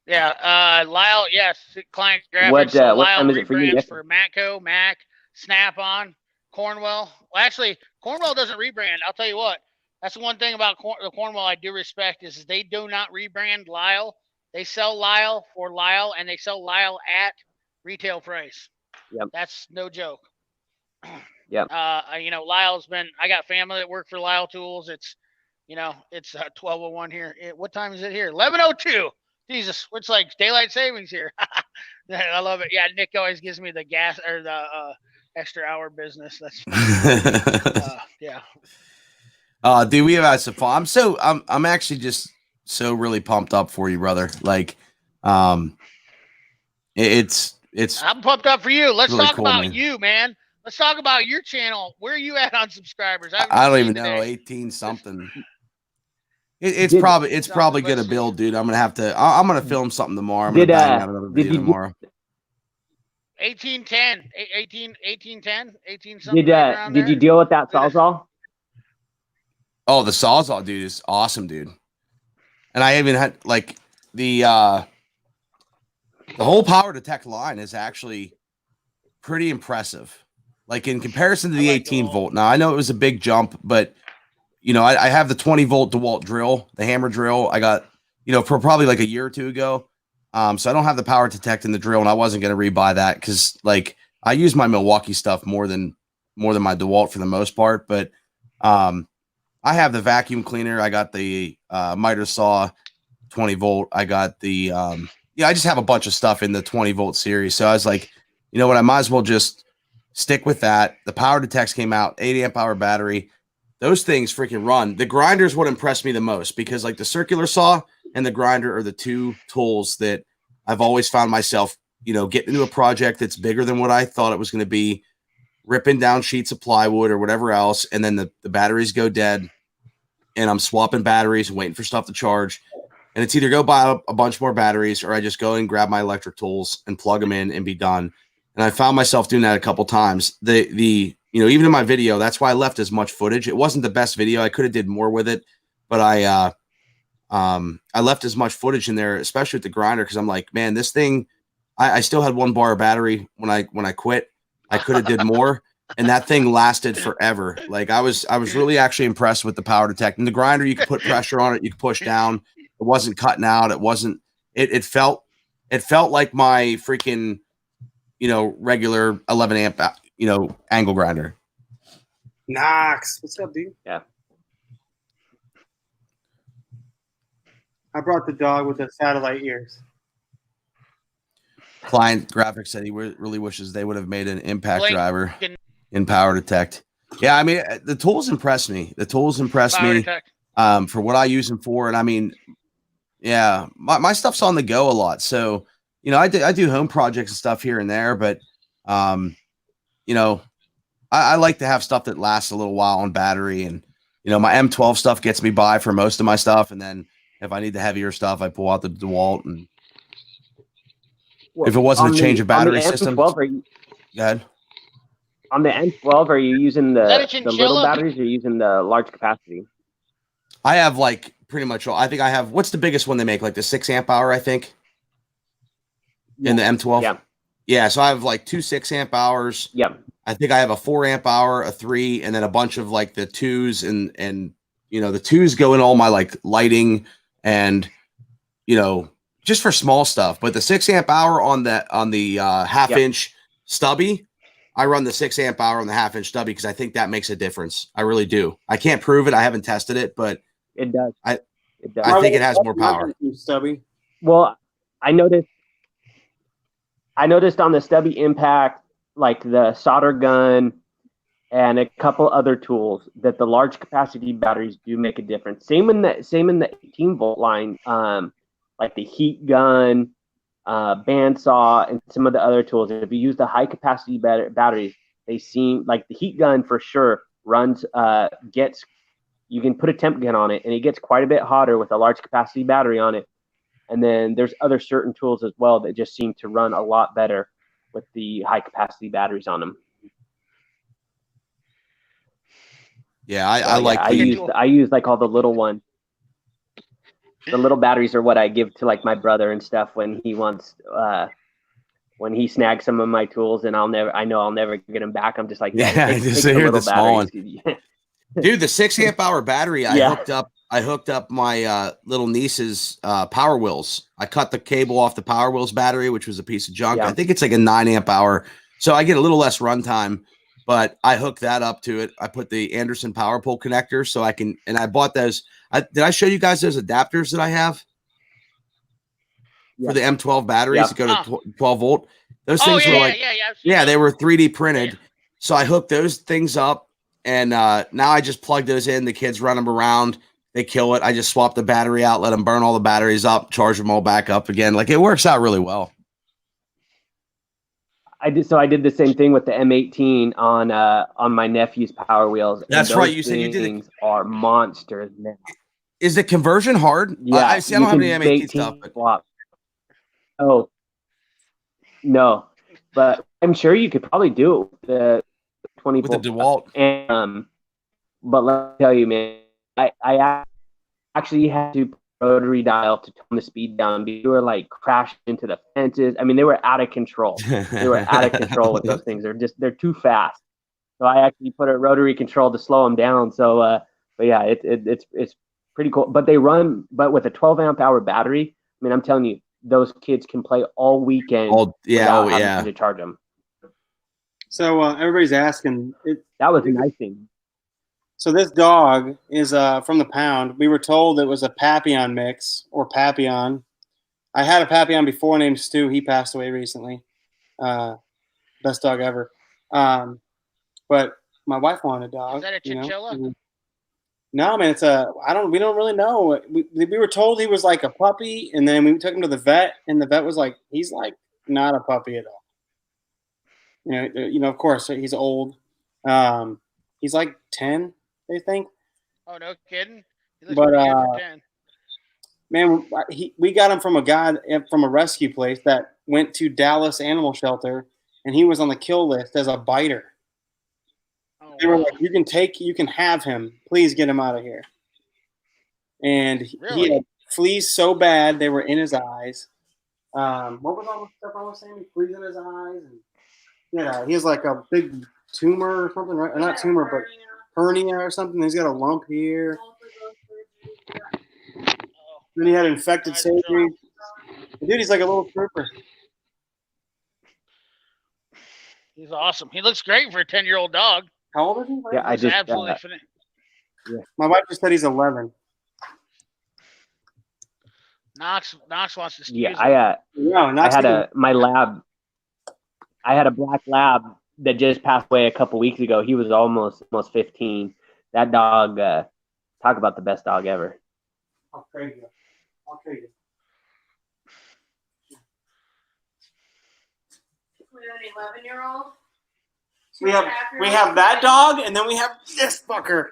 Yeah, Lyle, yes, Client Graphics. What time is it for you? Yes. For Matco, Mac, Snap-on, Cornwell. Well, actually, Cornwell doesn't rebrand. I'll tell you what. That's the one thing about the Cornwell I do respect is they do not rebrand Lyle. They sell Lyle for Lyle, and they sell Lyle at retail price. Yep. That's no joke. Yep. You know, Lyle's been. I got family that work for Lyle Tools. It's 12:01 here. What time is it here? 11:02. Jesus, it's like daylight savings here. I love it. Yeah, Nick always gives me the gas or the extra hour business. That's yeah. Dude, we have had some fun. I'm actually just so really pumped up for you, brother. Like, it's. I'm pumped up for you. Let's really talk cool, about man. you, man. Let's talk about your channel. Where are you at on subscribers? I don't even know. 18 something. It's probably gonna build, dude. I'm gonna film something tomorrow. I'm gonna bang out another video tomorrow. 18 something. Did you deal with that Sawzall? Oh, the Sawzall, dude, is awesome, dude. And I even had like the whole Power Detect line is actually pretty impressive. Like in comparison to the 18 volt. Now I know it was a big jump, but you know, I have the 20 volt DeWalt drill, the hammer drill. I got, for probably like a year or two ago. So I don't have the Power Detect in the drill, and I wasn't going to rebuy that because like I use my Milwaukee stuff more than my DeWalt for the most part. But I have the vacuum cleaner. I got the miter saw 20 volt. I got the I just have a bunch of stuff in the 20 volt series. So I was like, you know what, I might as well just stick with that. The Power Detects came out, 8 amp hour battery. Those things freaking run. The grinder is what impressed me the most because like the circular saw and the grinder are the two tools that I've always found myself, getting into a project that's bigger than what I thought it was going to be, ripping down sheets of plywood or whatever else. And then the batteries go dead and I'm swapping batteries and waiting for stuff to charge. And it's either go buy a bunch more batteries or I just go and grab my electric tools and plug them in and be done. And I found myself doing that a couple times. Even in my video, that's why I left as much footage. It wasn't the best video. I could have did more with it, but I left as much footage in there, especially with the grinder, because I'm like, man, this thing. I still had 1 bar of battery when I quit. I could have did more, and that thing lasted forever. Like I was really actually impressed with the power detect. And the grinder, you could put pressure on it, you could push down. It wasn't cutting out. It wasn't. It felt like my freaking, regular 11 amp, angle grinder. Knox, what's up, dude? Yeah. I brought the dog with the satellite ears. Client Graphics said he really wishes they would have made an impact driver in power detect. Yeah, I mean, the tools impress me. The tools impress me for what I use them for. And I mean, yeah, my stuff's on the go a lot. So, I do home projects and stuff here and there, but, I like to have stuff that lasts a little while on battery. And, my M12 stuff gets me by for most of my stuff. And then if I need the heavier stuff, I pull out the DeWalt. And if it wasn't a change of battery system, go ahead. On the N12, are you using the little batteries or are you using the large capacity? I have like pretty much all. I think I have, what's the biggest one they make? Like the 6 amp hour, I think, in the M12. Yeah. Yeah. So I have like 2 6 amp hours. Yeah. I think I have a 4 amp hour, a 3, and then a bunch of like the 2s and the 2s go in all my like lighting and, just for small stuff. But the 6 amp hour on the half inch stubby, I run the 6 amp hour on the half inch stubby because I think that makes a difference. I really do. I can't prove it. I haven't tested it, but it does. I think it has more power. Stubby. Well, I noticed on the stubby impact, like the solder gun and a couple other tools, that the large capacity batteries do make a difference. Same in the 18 volt line, like the heat gun, bandsaw, and some of the other tools. If you use the high capacity batteries, they seem like the heat gun for sure runs, you can put a temp gun on it and it gets quite a bit hotter with a large capacity battery on it. And then there's other certain tools as well that just seem to run a lot better with the high capacity batteries on them. Yeah, I use like all the little ones. The little batteries are what I give to like my brother and stuff when he wants, when he snags some of my tools, and I know I'll never get them back. I'm just like, take the small one. Dude, the 6 amp hour battery, I hooked up my little niece's Power Wheels. I cut the cable off the Power Wheels battery, which was a piece of junk. Yeah. I think it's like a 9 amp hour. So I get a little less runtime, but I hooked that up to it. I put the Anderson power pole connector so I can, and I bought those. Did I show you guys those adapters that I have for the M12 batteries to go to 12 volt? Those things were they were 3D printed. Yeah. So I hooked those things up, and now I just plug those in. The kids run them around. They kill it. I just swap the battery out, let them burn all the batteries up, charge them all back up again. Like, it works out really well. I did the same thing with the M18 on my nephew's Power Wheels. That's right. You said you did it. Are monsters now. Is the conversion hard? Yeah, I don't have any M18 stuff. But... Oh, no, but I'm sure you could probably do it with the 20 with the DeWalt. And, but let me tell you, man, I actually had to rotary dial to tone the speed down. We were like crashing into the fences. I mean, they were out of control. They were out of control with those things. They're too fast. So I actually put a rotary control to slow them down. So, but yeah, it's pretty cool. But they run, but with a 12 amp hour battery, I mean, I'm telling you, those kids can play all weekend. Having to charge them. So everybody's asking. That was a nice thing. So this dog is from the pound. We were told it was a Papillon mix or Papillon. I had a Papillon before named Stu. He passed away recently. Best dog ever. But my wife wanted a dog. Is that a chinchilla? No, man, we don't really know. We were told he was like a puppy, and then we took him to the vet, and the vet was like, he's like not a puppy at all. You know, of course, he's old. He's like 10, they think. Oh, no kidding. But man, we got him from a guy from a rescue place that went to Dallas Animal Shelter, and he was on the kill list as a biter. Oh, they were like, you can have him. Please get him out of here. And he had fleas so bad they were in his eyes. What was all the stuff I was saying? Fleas in his eyes. And he was like a big tumor or something, right? Not tumor, but hernia or something. He's got a lump here. Then he had infected surgery. Dude, he's like a little trooper. He's awesome. He looks great for a 10-year-old dog. How old is he? Yeah, I He's just absolutely My wife just said he's 11. Knox wants to yeah, excuse I had my lab. I had a black lab that just passed away a couple weeks ago. He was almost 15. That dog, talk about the best dog ever. I'll trade you. We have an 11-year-old. We have that dog, and then we have this fucker.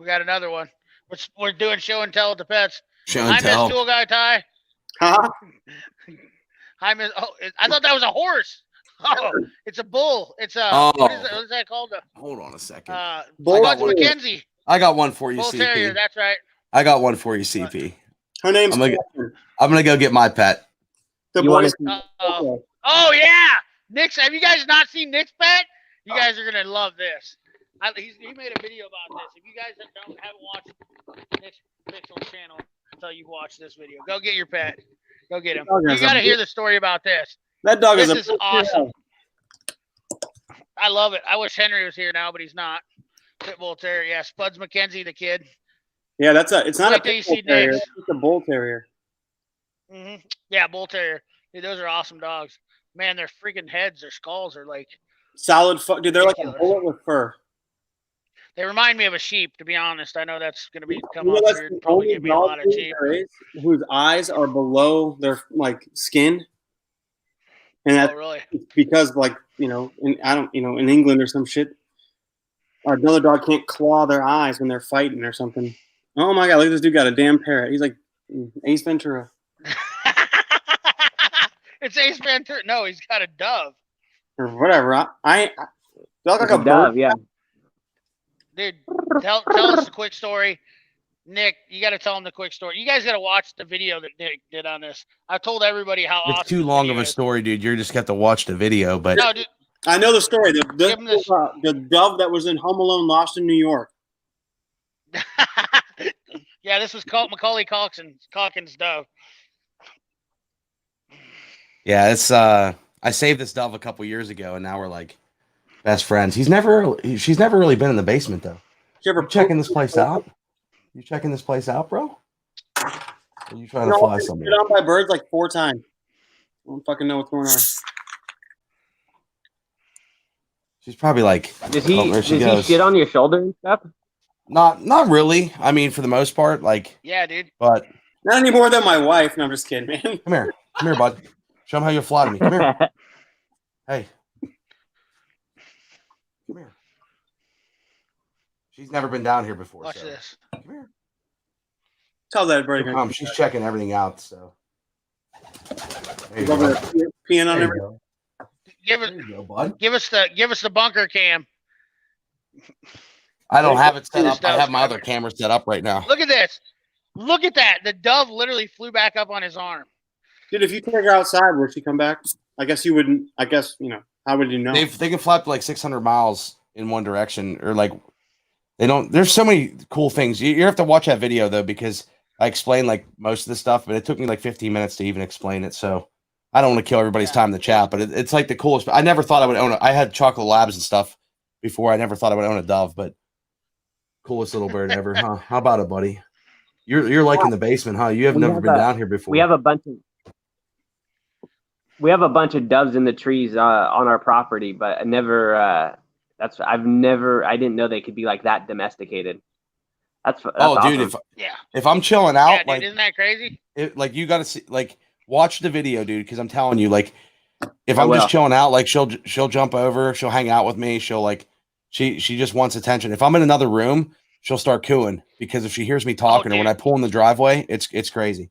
We got another one. We're doing show and tell with the pets. Show and Hi, Miss tell. Tool Guy Ty. Huh? Hi, Miss. Oh, I thought that was a horse. Oh, it's a bull. It's a what is that called? Hold on a second. Buds McKenzie. I got one for you, Bull CP. Terrier. That's right. I got one for you, CP. Her name's I'm gonna go get my pet. the You boys. Oh yeah, Nick's. Have you guys not seen Nick's pet? You guys are gonna love this. He made a video about this. If you guys haven't watched Nick's Pixel channel until you've watched this video, go get your pet. Go get him. You got to hear the story about this. That dog This is is awesome. I love it. I wish Henry was here now, but he's not. Pitbull Terrier. Yeah, Spuds McKenzie, the kid. Yeah, it's not a Wait till you pit bull see terrier. Nick's. It's a bull terrier. Yeah, Bull Terrier. Dude, those are awesome dogs. Man, their freaking heads, their skulls are like Solid dude, they're like a ridiculous. bullet with fur. They remind me of a sheep, to be honest. I know that's going to come You know up that's here the and probably only give me a lot of dog sheep. there is whose eyes are below their like skin, and that's Oh, really? because in England or some shit, another dog can't claw their eyes when they're fighting or something. Oh my god! Look at this dude got a damn parrot. He's like Ace Ventura. It's Ace Ventura. No, he's got a dove. Or whatever. I look like a dove, bird. yeah. Dude, tell us the quick story. Nick, you got to tell him the quick story. You guys got to watch the video that Nick did on this. I've told everybody how awesome It's too this long video of a is. story, dude. You're just got to watch the video. But No, dude. I know the story. Give him this. The dove that was in Home Alone lost in New York. Yeah, this was Macaulay Culkin's dove. yeah, it's I saved this dove a couple years ago, and now we're like best friends. She's never really been in the basement though. Did you ever You checking this place out? You checking this place out, bro? Or are you trying to fly Been somewhere? hit on by birds like 4 times. I don't fucking know what's going on. She's probably like, Does he oh, there she he goes. shit on your shoulder and stuff? Not really. I mean, for the most part, like, Yeah, dude. but Not any more than my wife. No, I'm just kidding, man. come here, bud. Show him how you fly to me. Come here. Hey, come here. She's never been down here before. Watch so. this. Come here. Tell that bird. She's checking everything out. So there you He's go. over there peeing on There you everything. go. Give There you go, bud. us the bunker cam. I don't have it set This up. I have my dove's other camera set up right now. Look at this. Look at that. The dove literally flew back up on his arm. Dude, if you take her outside, will she come back? I guess you wouldn't. I guess, how would you know? They can fly up to like 600 miles in one direction, or like they don't. There's so many cool things. You have to watch that video though, because I explained like most of the stuff, but it took me like 15 minutes to even explain it. So I don't want to kill everybody's time in the chat, but it's like the coolest. I never thought I would own it. I had chocolate labs and stuff before. I never thought I would own a dove, but coolest little bird ever, huh? How about it, buddy? You're like in the basement, huh? You have never been down here before. We have a bunch of doves in the trees on our property, but I didn't know they could be like that domesticated. That's awesome. Dude, if I'm chilling out, Yeah, dude, like, isn't that crazy? like you got to see, like, watch the video, dude, because I'm telling you, like, if I'm will. just chilling out, like, she'll jump over, she'll hang out with me, she'll like, she just wants attention. If I'm in another room, she'll start cooing because if she hears me talking, or when I pull in the driveway, it's crazy.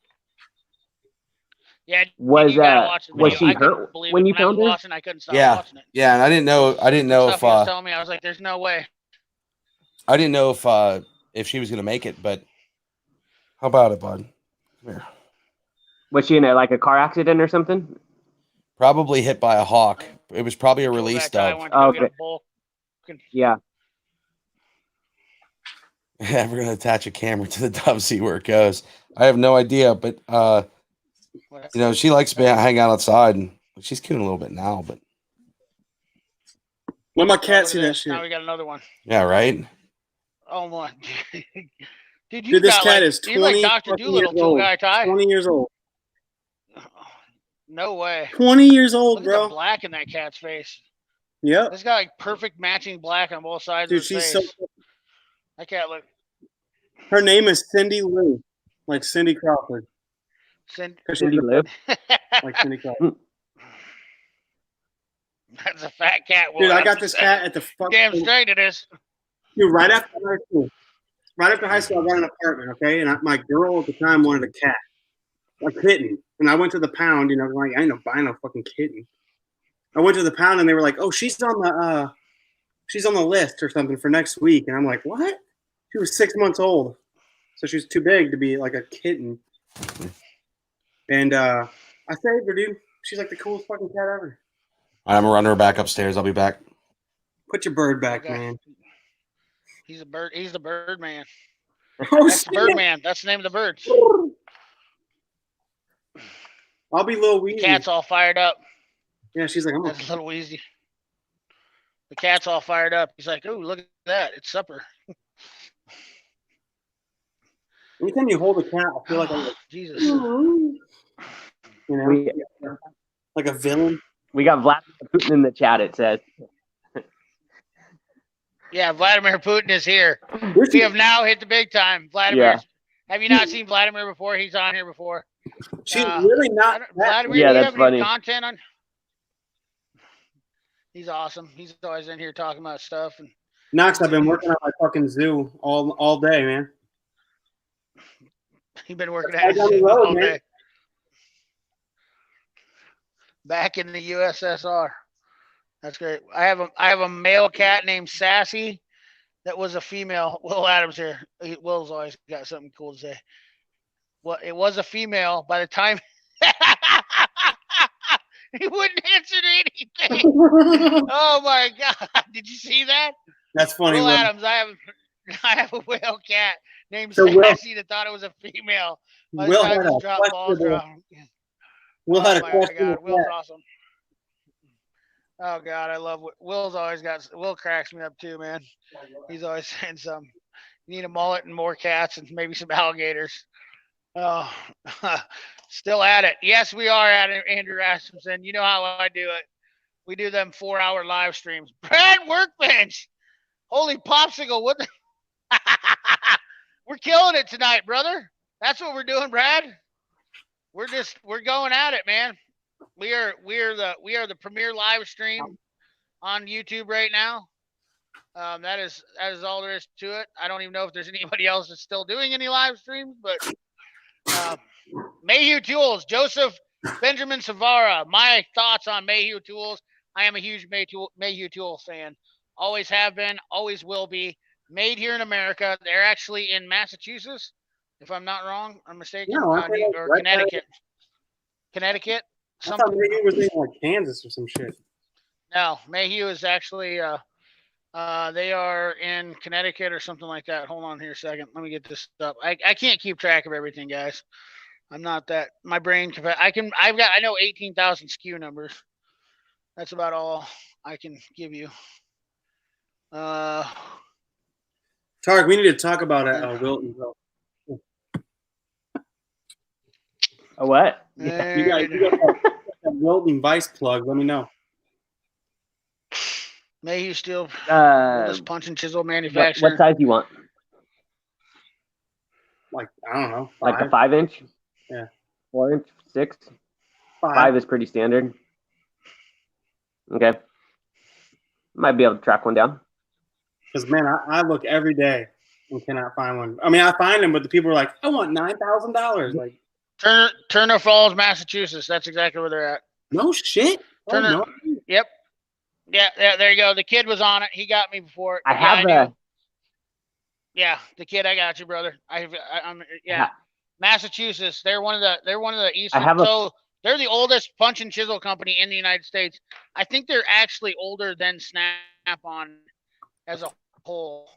Yeah. Was you gotta watch the was video. she I couldn't hurt believe when it. you I was found her? watching, I couldn't stop Yeah. watching it. Yeah, and I didn't know Stuff he was telling me, I was like, "There's no way." I didn't know if she was gonna make it, but how about it, bud? Come here. Was she in like a car accident or something? Probably hit by a hawk. It was probably a Told release that guy I dove. went to go Oh, get a okay. bull. Yeah. Yeah, we're gonna attach a camera to the dove, see where it goes. I have no idea, but you know, she likes to hang out outside, and she's cooing a little bit now. But Let my Oh, cat look see at that this. shit. Now we got another one. yeah, right. Oh my, dude, you Dude, this got cat like is you're like 20 Dr. fucking Doolittle years to a old. guy, Ty. 20 years old. No way. 20 years old, Look at the bro. black in that cat's face. Yep. This got like perfect matching black on both sides Dude, of his she's face. so. That cat look. Her name is Cindy Lou, like Cindy Crawford. Because she's Cindy Lou. like Cindy Crawford. That's a fat cat. Dude, Will I got Adams this said. cat at the fucking. Damn straight it is. Dude, right after high school. Right after high school, I got an apartment, okay? And my girl at the time wanted a cat, a kitten. And I went to the pound, you know, like, I ain't no buying no fucking kitten. I went to the pound and they were like, oh, she's on the list or something for next week. And I'm like, what? She was 6 months old. So she was too big to be like a kitten. And I saved her, dude. She's like the coolest fucking cat ever. I'm gonna run her back upstairs. I'll be back. Put your bird back, Okay. man. He's a bird. He's the bird man. Oh, That's the bird man. That's the name of the birds. I'll be Lil The Weezy. cat's all fired up. Yeah, she's like, I'm That's a little wheezy. The cat's all fired up. He's like, "Oh, look at that! It's supper." anytime you hold a cat, I feel like I'm like, Jesus. you know, We like a villain. we got Vladimir Putin in the chat. It says. Yeah, Vladimir Putin is here. Where's We he? have now hit the big time. Vladimir. Yeah. Have you not seen Vladimir before? He's on here before. She's really not. Vladimir, Yeah, do you that's have any funny. content on? He's awesome. He's always in here talking about stuff. And Knox, I've been working on my fucking zoo all day, man. he's been working Right at down the it road, all man. day. Back in the USSR. That's great. I have a male cat named Sassy that was a female. Will Adams here. Will's always got something cool to say. Well, it was a female by the time he wouldn't answer to anything. Oh my god. Did you see that? That's funny. Will Will. Adams, I have a whale cat named So Will- Sassy that thought it was a female. By the Will time had this a drop balls questionable. around. Will had a Oh my question. god, Will's awesome. Oh god, I love Will's always got. Will cracks me up too, man. He's always saying something. You need a mullet and more cats and maybe some alligators. Oh, still at it. Yes, we are at it, Andrew Rasmussen. You know how I do it. We do them 4-hour live streams. Brad Workbench. Holy popsicle! What? We're killing it tonight, brother. That's what we're doing, Brad. We're going at it, man. We are the premier live stream on YouTube right now. That is all there is to it. I don't even know if there's anybody else that's still doing any live streams, but Mayhew Tools, Joseph Benjamin Savara. My thoughts on Mayhew Tools. I am a huge Mayhew Tools fan. Always have been, always will be. Made here in America. They're actually in Massachusetts, if I'm not wrong or mistaken, No, I think or right Connecticut. Connecticut. I thought maybe he was in like Kansas or some shit. No, Mayhew is actually they are in Connecticut or something like that. Hold on here a second. Let me get this up. I can't keep track of everything, guys. I'm not that. My brain. I know 18,000 SKU numbers. That's about all I can give you. Tarek, we need to talk about Wilton. A what? You got that Wilton Vice plug. Let me know. Mayhew Steel, Uh, punch and chisel what manufacturer. size do you want? Like, I don't know. Like a 5-inch? Yeah. 4-inch? 6? 5. 5 is pretty standard. Okay. Might be able to track one down. Because, man, I look every day and cannot find one. I mean, I find them, but the people are like, I want $9,000. Like, Turner Falls, Massachusetts. That's exactly where they're at. no shit. Turner. Oh, no. Yep. Yeah, there you go. The kid was on it. He got me before. I have Yeah, the kid. I got you, brother. I'm Massachusetts. They're one of the eastern. I have a- So They're the oldest punch and chisel company in the United States. I think they're actually older than Snap-on as a whole.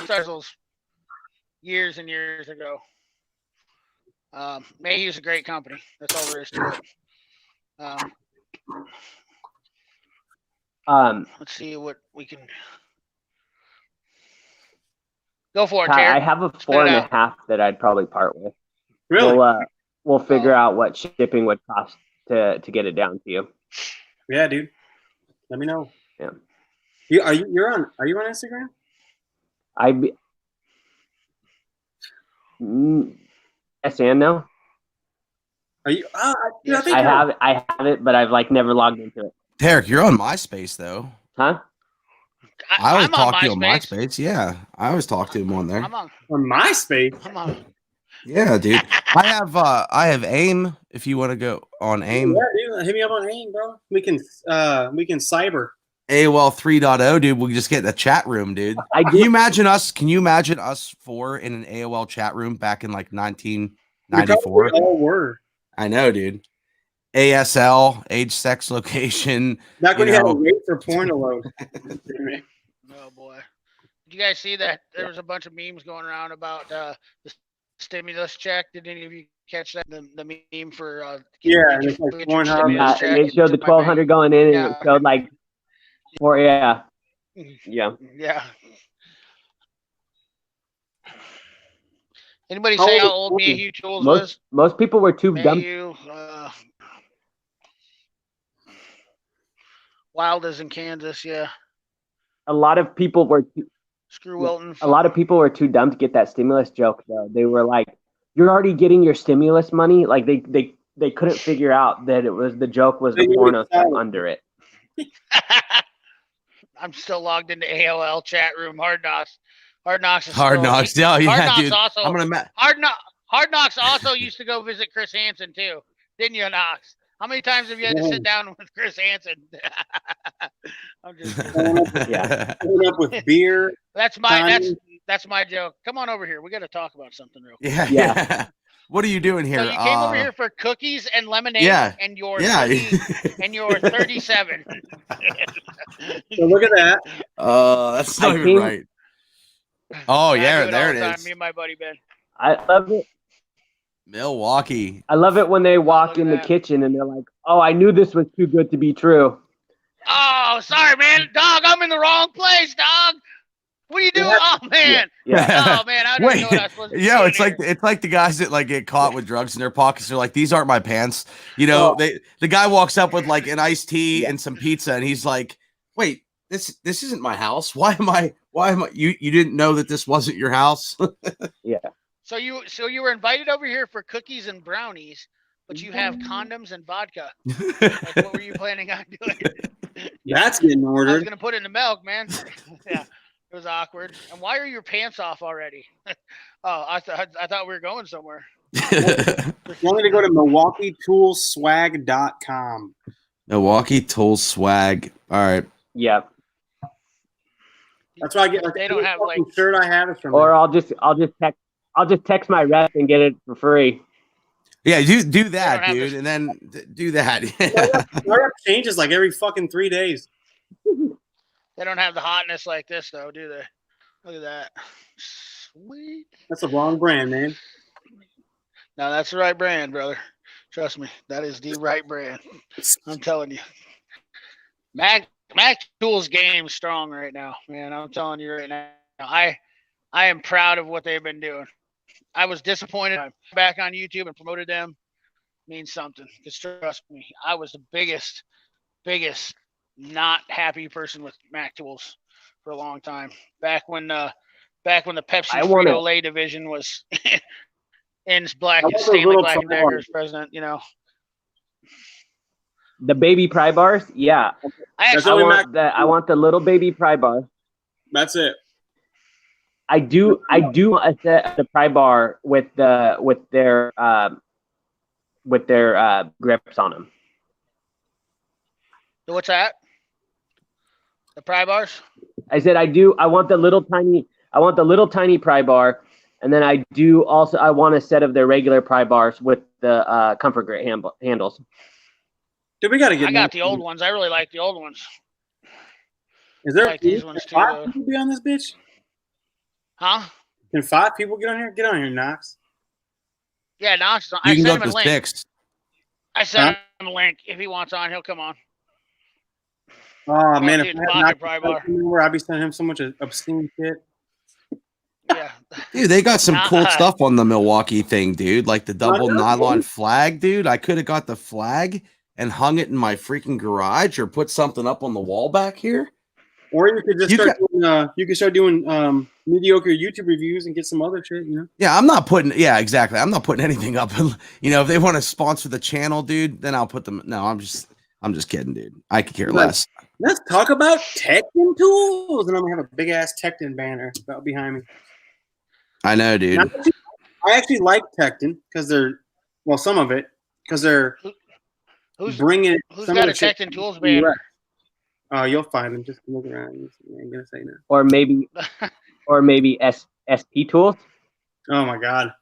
Started years and years ago. Mayhew's a great company. That's all there is to it. Let's see what we can go for it, Tarek. I have a 4.5 that I'd probably part with. Really? We'll figure out what shipping would cost to get it down to you. Yeah, dude. Let me know. Yeah. Are you on Instagram? Yes and no. Are you? Yes, I have it, but I've like never logged into it. Tarek, you're on MySpace though. Huh? I always I'm talk to you on MySpace. MySpace. Yeah, I always talk to him on there. I'm on MySpace. I'm on. Yeah, dude. I have AIM. If you want to go on AIM, Yeah, dude. Hit me up on AIM, bro. We can cyber. AOL 3.0, dude. We'll just get in the chat room, dude. Can you imagine us four in an AOL chat room back in like 1994? We all were. I know, dude. ASL, age, sex, location. Back when you had to wait for porn to load. Oh boy. Did you guys see that there was a bunch of memes going around about the stimulus check? Did any of you catch that? The meme for yeah, and it's like Pornhub. It showed the 1,200 going in, and it showed like yeah. Anybody say how old Mayhew Tools was? Most people were too dumb. Wild as in Kansas, yeah. A lot of people were Screw Wilton. A lot of people were too dumb to get that stimulus joke though. They were like, "You're already getting your stimulus money." Like they couldn't figure out that the joke was the porno stuff under it. I'm still logged into AOL chat room. Hard Knocks. Hard Knocks. Hard Knocks. Yeah, dude. Also, I'm gonna. Hard Knocks also used to go visit Chris Hansen too, didn't you, Knox? How many times have you had to sit down with Chris Hansen? I'm just Filling up with beer. That's my joke. Come on over here. We got to talk about something real quick. Yeah. What are you doing here? So you came over here for cookies and lemonade. Yeah. And you're 37. So look at that. That's not even right. Oh yeah, there it is. Me and my buddy Ben. I love it. Milwaukee. I love it when they walk in the kitchen and they're like, "Oh, I knew this was too good to be true." Oh, sorry, man. Dog, I'm in the wrong place, dog. What are you doing? Oh man. Yeah. Oh man, I don't know what I was supposed to do. Yeah, it's like the guys that like get caught with drugs in their pockets. They're like, "These aren't my pants." You know, the guy walks up with like an iced tea and some pizza, and he's like, "Wait, this isn't my house. Why am I you didn't know that this wasn't your house?" Yeah. So you were invited over here for cookies and brownies, but you have condoms and vodka. Like, what were you planning on doing? That's getting I ordered. was gonna put it in the milk, man. Yeah, it was awkward. And why are your pants off already? Oh, I thought we were going somewhere. You want me to go to MilwaukeeToolswag.com. Milwaukee Tools Swag. All right. Yep. That's why I get like they don't have like shirt I have is from Or I'll just text my rep and get it for free. Yeah, do that, dude, and then do that. My rep changes like every fucking 3 days. They don't have the hotness like this though, do they? Look at that. Sweet. That's the wrong brand, man. No, that's the right brand, brother. Trust me, that is the right brand. I'm telling you. Mac Tools game strong right now, man. I'm telling you right now. I am proud of what they've been doing. I was disappointed. I'm back on YouTube and promoted them. Means something. Because trust me, I was the biggest not happy person with Mac Tools for a long time. Back when the Pepsi Frito-Lay division was in Stanley Black and Decker's president, you know. The baby pry bars, yeah. I want the little baby pry bar. That's it. I do a set of the pry bar with their grips on them. What's that? The pry bars? I said I want the little tiny pry bar, and then I want a set of their regular pry bars with the comfort grip handles. Dude, we gotta get. I got the old ones. I really like the old ones. Is there I like these ones too, 5 though. people be on this bitch? Huh? Can 5 people get on here? Get on here, Knox. Yeah, Knox is on. You I can sent go him up a to link. 6. I sent him a link. If he wants on, he'll come on. Oh man, dude, if the I had pocket Knox pry bar. anywhere, I'd be sending him so much obscene shit. Yeah. Dude, they got some Nah. cool stuff on the Milwaukee thing, dude. Like the double know, nylon dude. flag, dude. I could have got the flag and hung it in my freaking garage or put something up on the wall back here. Or you could just start doing mediocre YouTube reviews and get some other shit, you know? Yeah, I'm not putting. Yeah, exactly. I'm not putting anything up. You know, if they want to sponsor the channel, dude, then I'll put them. No, I'm just kidding, dude. I could care less. Let's talk about Tekton tools, and I'm gonna have a big ass Tekton banner behind me. I know, dude. I actually like Tekton because they're some of it because they're bringing it. Who's some got of a the shit Tekton tools from the banner? US. Oh, you'll find them. Just look around. I ain't gonna say no. Or maybe SP tools. Oh my god.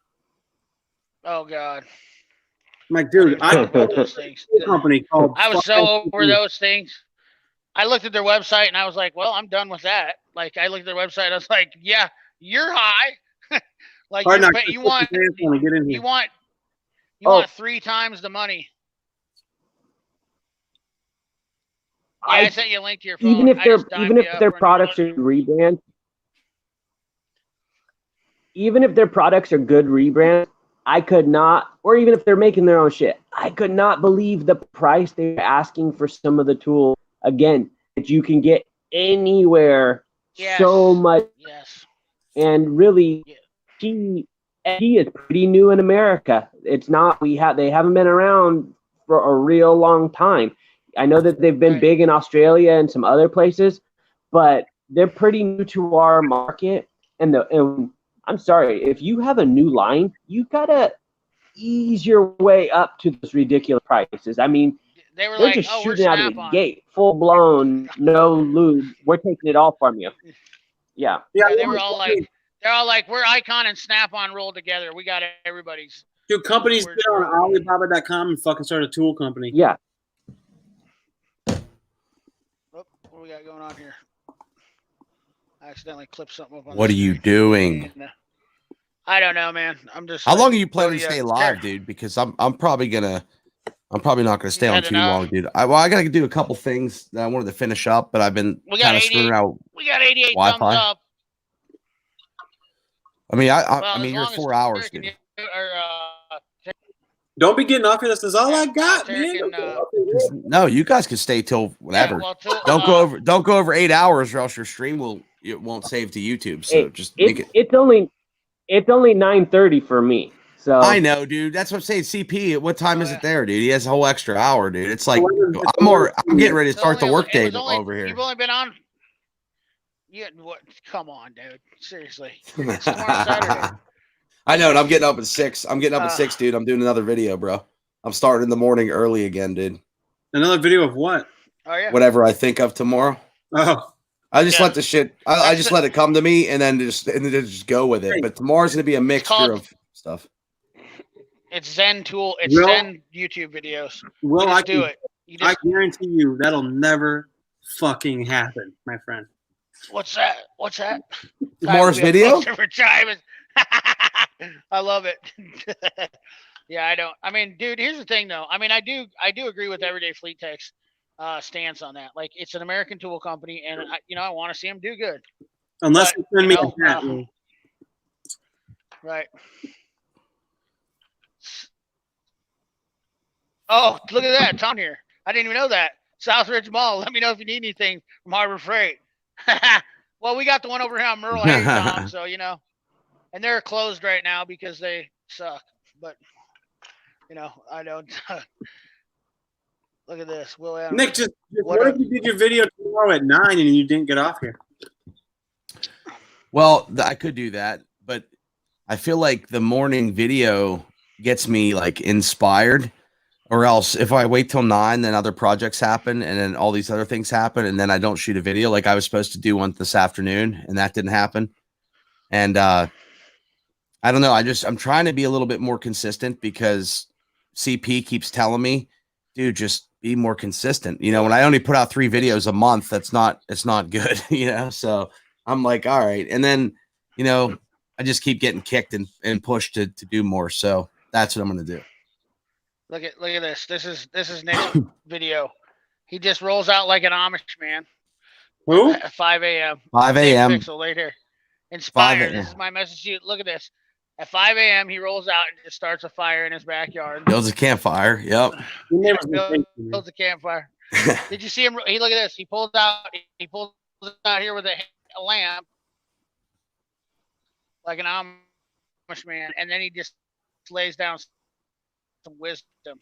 Oh God. I'm like, dude, I I don't about those things. a company called. I was so over those things. I looked at their website and I was like, well, I'm done with that. Like I looked at their website and I was like, yeah, you're high. Like you want 3 times the money. Yeah, I sent you a link to your phone. Even if their products are rebrands, even if their products are good rebrands, I could not, or even if they're making their own shit, I could not believe the price they're asking for some of the tools. Again, that you can get anywhere. Yes. So much. Yes. And really, he is pretty new in America. It's not they haven't been around for a real long time. I know that they've been big in Australia and some other places, but they're pretty new to our market. And I'm sorry, if you have a new line, you gotta ease your way up to those ridiculous prices. I mean, they're like, just shooting out of the gate, full blown, no lube. We're taking it all from you. Yeah. Yeah, they were all like, we're Icon and Snap-on rolled together. We got everybody's. Dude, companies get on Alibaba.com and fucking start a tool company. Yeah. What we got going on here? I accidentally clipped something up on What are you doing? I don't know, man. I'm just. How long are you planning to stay live, dude? Because I'm probably not gonna stay on too long, dude. I gotta do a couple things that I wanted to finish up, but I've been kind of screwing around. We got 88 Wi-Fi. thumbs up. I mean, I mean, you're 4 hours, dude. Don't be getting off here. This is all I got, man. No, you guys can stay till whatever. Don't go over 8 hours, or else your stream won't save to YouTube. So just make it. It's only 9:30 for me. So I know, dude. That's what I'm saying. CP, what time is it there, dude? He has a whole extra hour, dude. It's like I'm getting ready to start the workday over here. You've only been on. What? Come on, dude. Seriously. It's tomorrow Saturday. I know, and I'm getting up at 6. I'm getting up at 6, dude. I'm doing another video, bro. I'm starting in the morning early again, dude. Another video of what? Oh yeah. Whatever I think of tomorrow. Oh. I just let the shit. I just let it come to me, and then just go with it. But tomorrow's gonna be a mixture of stuff. It's Zen tool. It's Zen YouTube videos. Well, I do it. I guarantee you that'll never fucking happen, my friend. What's that? What's that? Tomorrow's video? I love it. Yeah, I don't. I mean, dude, here's the thing, though. I mean, I do agree with Everyday Fleet Tech's stance on that. Like, it's an American tool company, and I want to see them do good. Unless you send me a hat. Right. Oh, look at that. Tom here. I didn't even know that. Southridge Mall. Let me know if you need anything from Harbor Freight. Well, we got the one over here on Merle Hay, Tom, so, and they're closed right now because they suck. But, I don't. Look at this. Will Adams. Nick, just what if you did your video tomorrow at 9 and you didn't get off here? Well, I could do that, but I feel like the morning video gets me like inspired, or else if I wait till 9, then other projects happen and then all these other things happen. And then I don't shoot a video like I was supposed to do one this afternoon, and that didn't happen. And, I don't know. I'm trying to be a little bit more consistent because CP keeps telling me, dude, just be more consistent. You know, when I only put out 3 videos a month, it's not good, you know? So I'm like, all right. And then, you know, I just keep getting kicked and pushed to do more. So that's what I'm going to do. Look at this. This is Nick's video. He just rolls out like an Amish man. Who? At 5 a.m. 5 a.m. Pixel right here. Inspired. This is my message to you. Look at this. At 5 a.m., he rolls out and just starts a fire in his backyard. Builds a campfire. Yep. Builds a campfire. Did you see him? He look at this. He pulls out here with a lamp, like an Amish man, and then he just lays down some wisdom.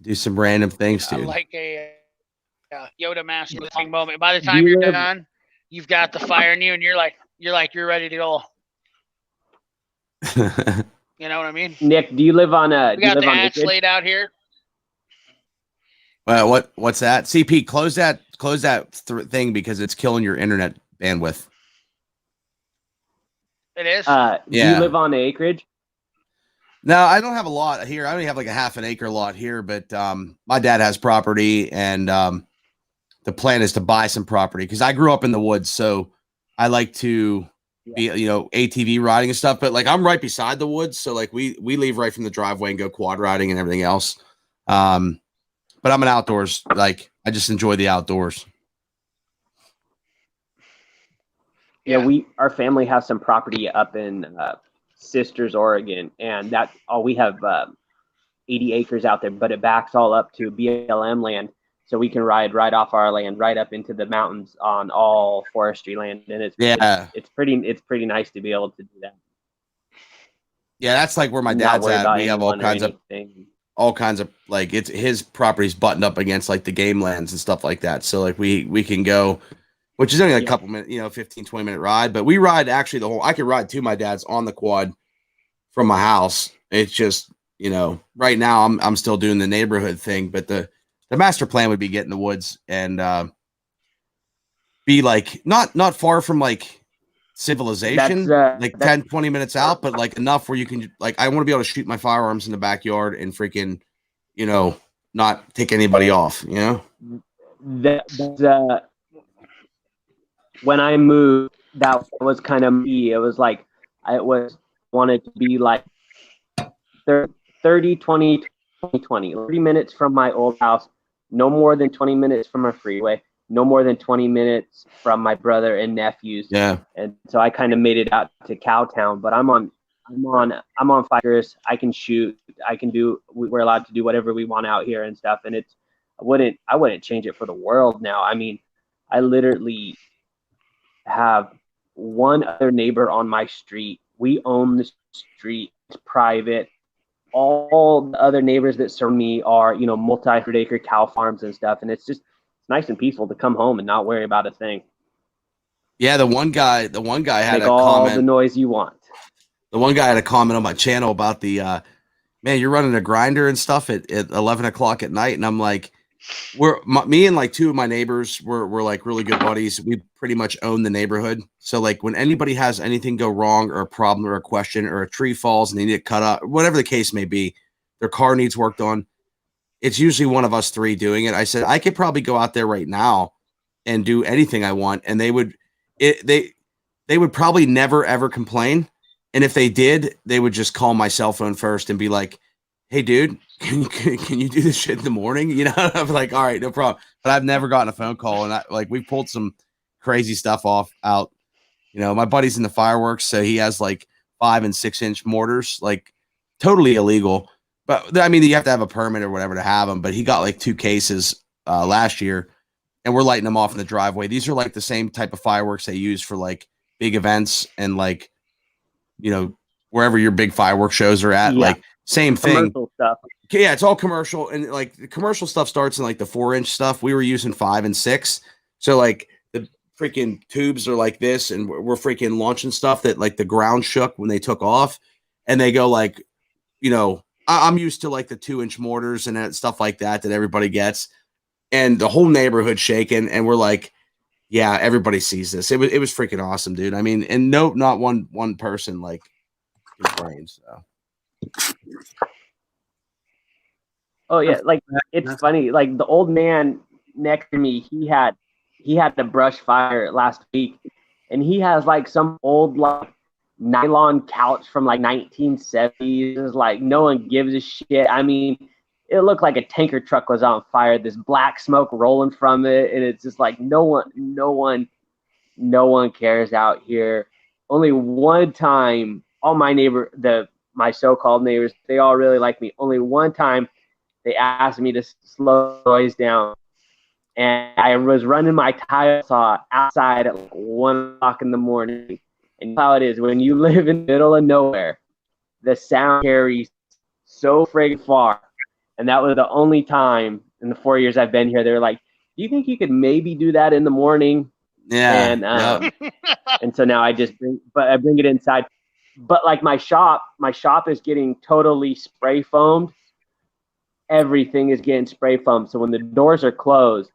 Do some random things, dude. Like a Yoda master moment. By the time you're done, you've got the fire in you, and you're ready to go. You know what I mean? Nick, do you live on a? We got the axe laid out here. Well, what's that? CP, close that thing because it's killing your internet bandwidth. It is. Do you live on acreage? No, I don't have a lot here. I only have like a half an acre lot here, but my dad has property, and the plan is to buy some property because I grew up in the woods, so I like to be, you know, ATV riding and stuff. But like I'm right beside the woods, so like we leave right from the driveway and go quad riding and everything else. But I'm an outdoors, like I just enjoy the outdoors. Yeah, our family has some property up in Sisters, Oregon, and we have 80 acres out there, but it backs all up to BLM land, so we can ride right off our land, right up into the mountains on all forestry land, and it's pretty nice to be able to do that. Yeah, that's like where my dad's at. We have all kinds of like it's his property's buttoned up against like the game lands and stuff like that. So like we can go, which is only like a couple minutes, 15, 20-minute ride. But we ride actually I could ride to my dad's on the quad from my house. It's just, right now I'm still doing the neighborhood thing, but the master plan would be get in the woods and be like not far from like civilization, like 10, 20 minutes out, but like enough where you can like, I want to be able to shoot my firearms in the backyard and freaking, not take anybody off, when I moved, that was kind of me. It was like, wanted to be like 30, 20, 30 minutes from my old house, no more than 20 minutes from a freeway, no more than 20 minutes from my brother and nephews. Yeah. And so I kind of made it out to Cowtown, but I'm on fires. I can shoot. We're allowed to do whatever we want out here and stuff. And I wouldn't change it for the world now. I mean, I literally have one other neighbor on my street. We own the street. It's private. All the other neighbors that surround me are, multi-hundred-acre cow farms and stuff. And it's nice and peaceful to come home and not worry about a thing. Yeah, the one guy had Make all the noise you want. The one guy had a comment on my channel about the man, you're running a grinder and stuff at 11 o'clock at night, and I'm like, me and like two of my neighbors were like really good buddies. We pretty much own the neighborhood. So like when anybody has anything go wrong or a problem or a question or a tree falls and they need it cut up, whatever the case may be, their car needs worked on, it's usually one of us three doing it. I said, I could probably go out there right now and do anything I want. And they would probably never, ever complain. And if they did, they would just call my cell phone first and be like, hey dude, can you do this shit in the morning? I'm like, all right, no problem. But I've never gotten a phone call, and we've pulled some crazy stuff out. My buddy's in the fireworks, so he has like 5 and 6 inch mortars, like totally illegal. But I mean, you have to have a permit or whatever to have them. But he got like 2 cases last year, and we're lighting them off in the driveway. These are like the same type of fireworks they use for like big events and like, wherever your big fireworks shows are at, like same thing. Commercial stuff. Yeah, it's all commercial, and like the commercial stuff starts in like the 4-inch stuff. We were using 5 and 6, so like the freaking tubes are like this, and we're freaking launching stuff that like the ground shook when they took off, and they go like, I'm used to like the 2-inch mortars and stuff like that everybody gets, and the whole neighborhood shaking, and we're like, yeah, everybody sees this. It was freaking awesome, dude. I mean, and not one person like complains. So. Oh yeah, like it's funny. Like the old man next to me, he had the brush fire last week, and he has like some old like nylon couch from like 1970s. Like no one gives a shit. I mean, it looked like a tanker truck was on fire. This black smoke rolling from it, and it's just like no one cares out here. Only one time, all my so-called neighbors, they all really like me. Only one time they asked me to slow the noise down. And I was running my tile saw outside at like 1 o'clock in the morning. And you know how it is when you live in the middle of nowhere, the sound carries so friggin' far. And that was the only time in the 4 years I've been here. They were like, "Do you think you could maybe do that in the morning?" Yeah. And so now I bring it inside. But like my shop is getting totally spray foamed. Everything is getting spray foamed. So when the doors are closed,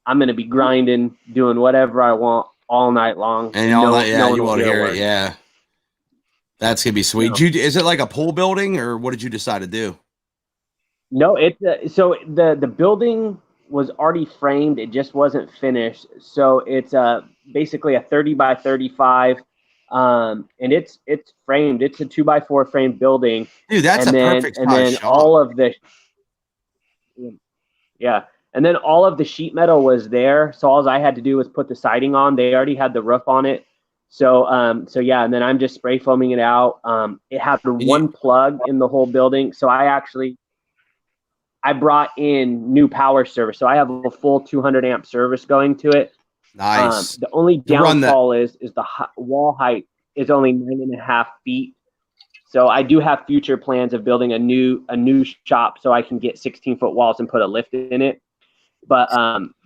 I'm gonna be grinding, doing whatever I want all night long. And all that, yeah, you won't hear it. Yeah, that's gonna be sweet. No. Is it like a pool building, or what did you decide to do? No, so the building was already framed. It just wasn't finished. So it's basically a 30 by 35, and it's framed. It's a 2x4 frame building. Dude, that's and a then, perfect and then shot. all of the and then all of the sheet metal was there. So all I had to do was put the siding on. They already had the roof on it. So yeah, and then I'm just spray foaming it out. It had one plug in the whole building. So I brought in new power service. So I have a full 200 amp service going to it. Nice. The only downfall is the wall height is only 9.5 feet. So I do have future plans of building a new shop so I can get 16-foot walls and put a lift in it. But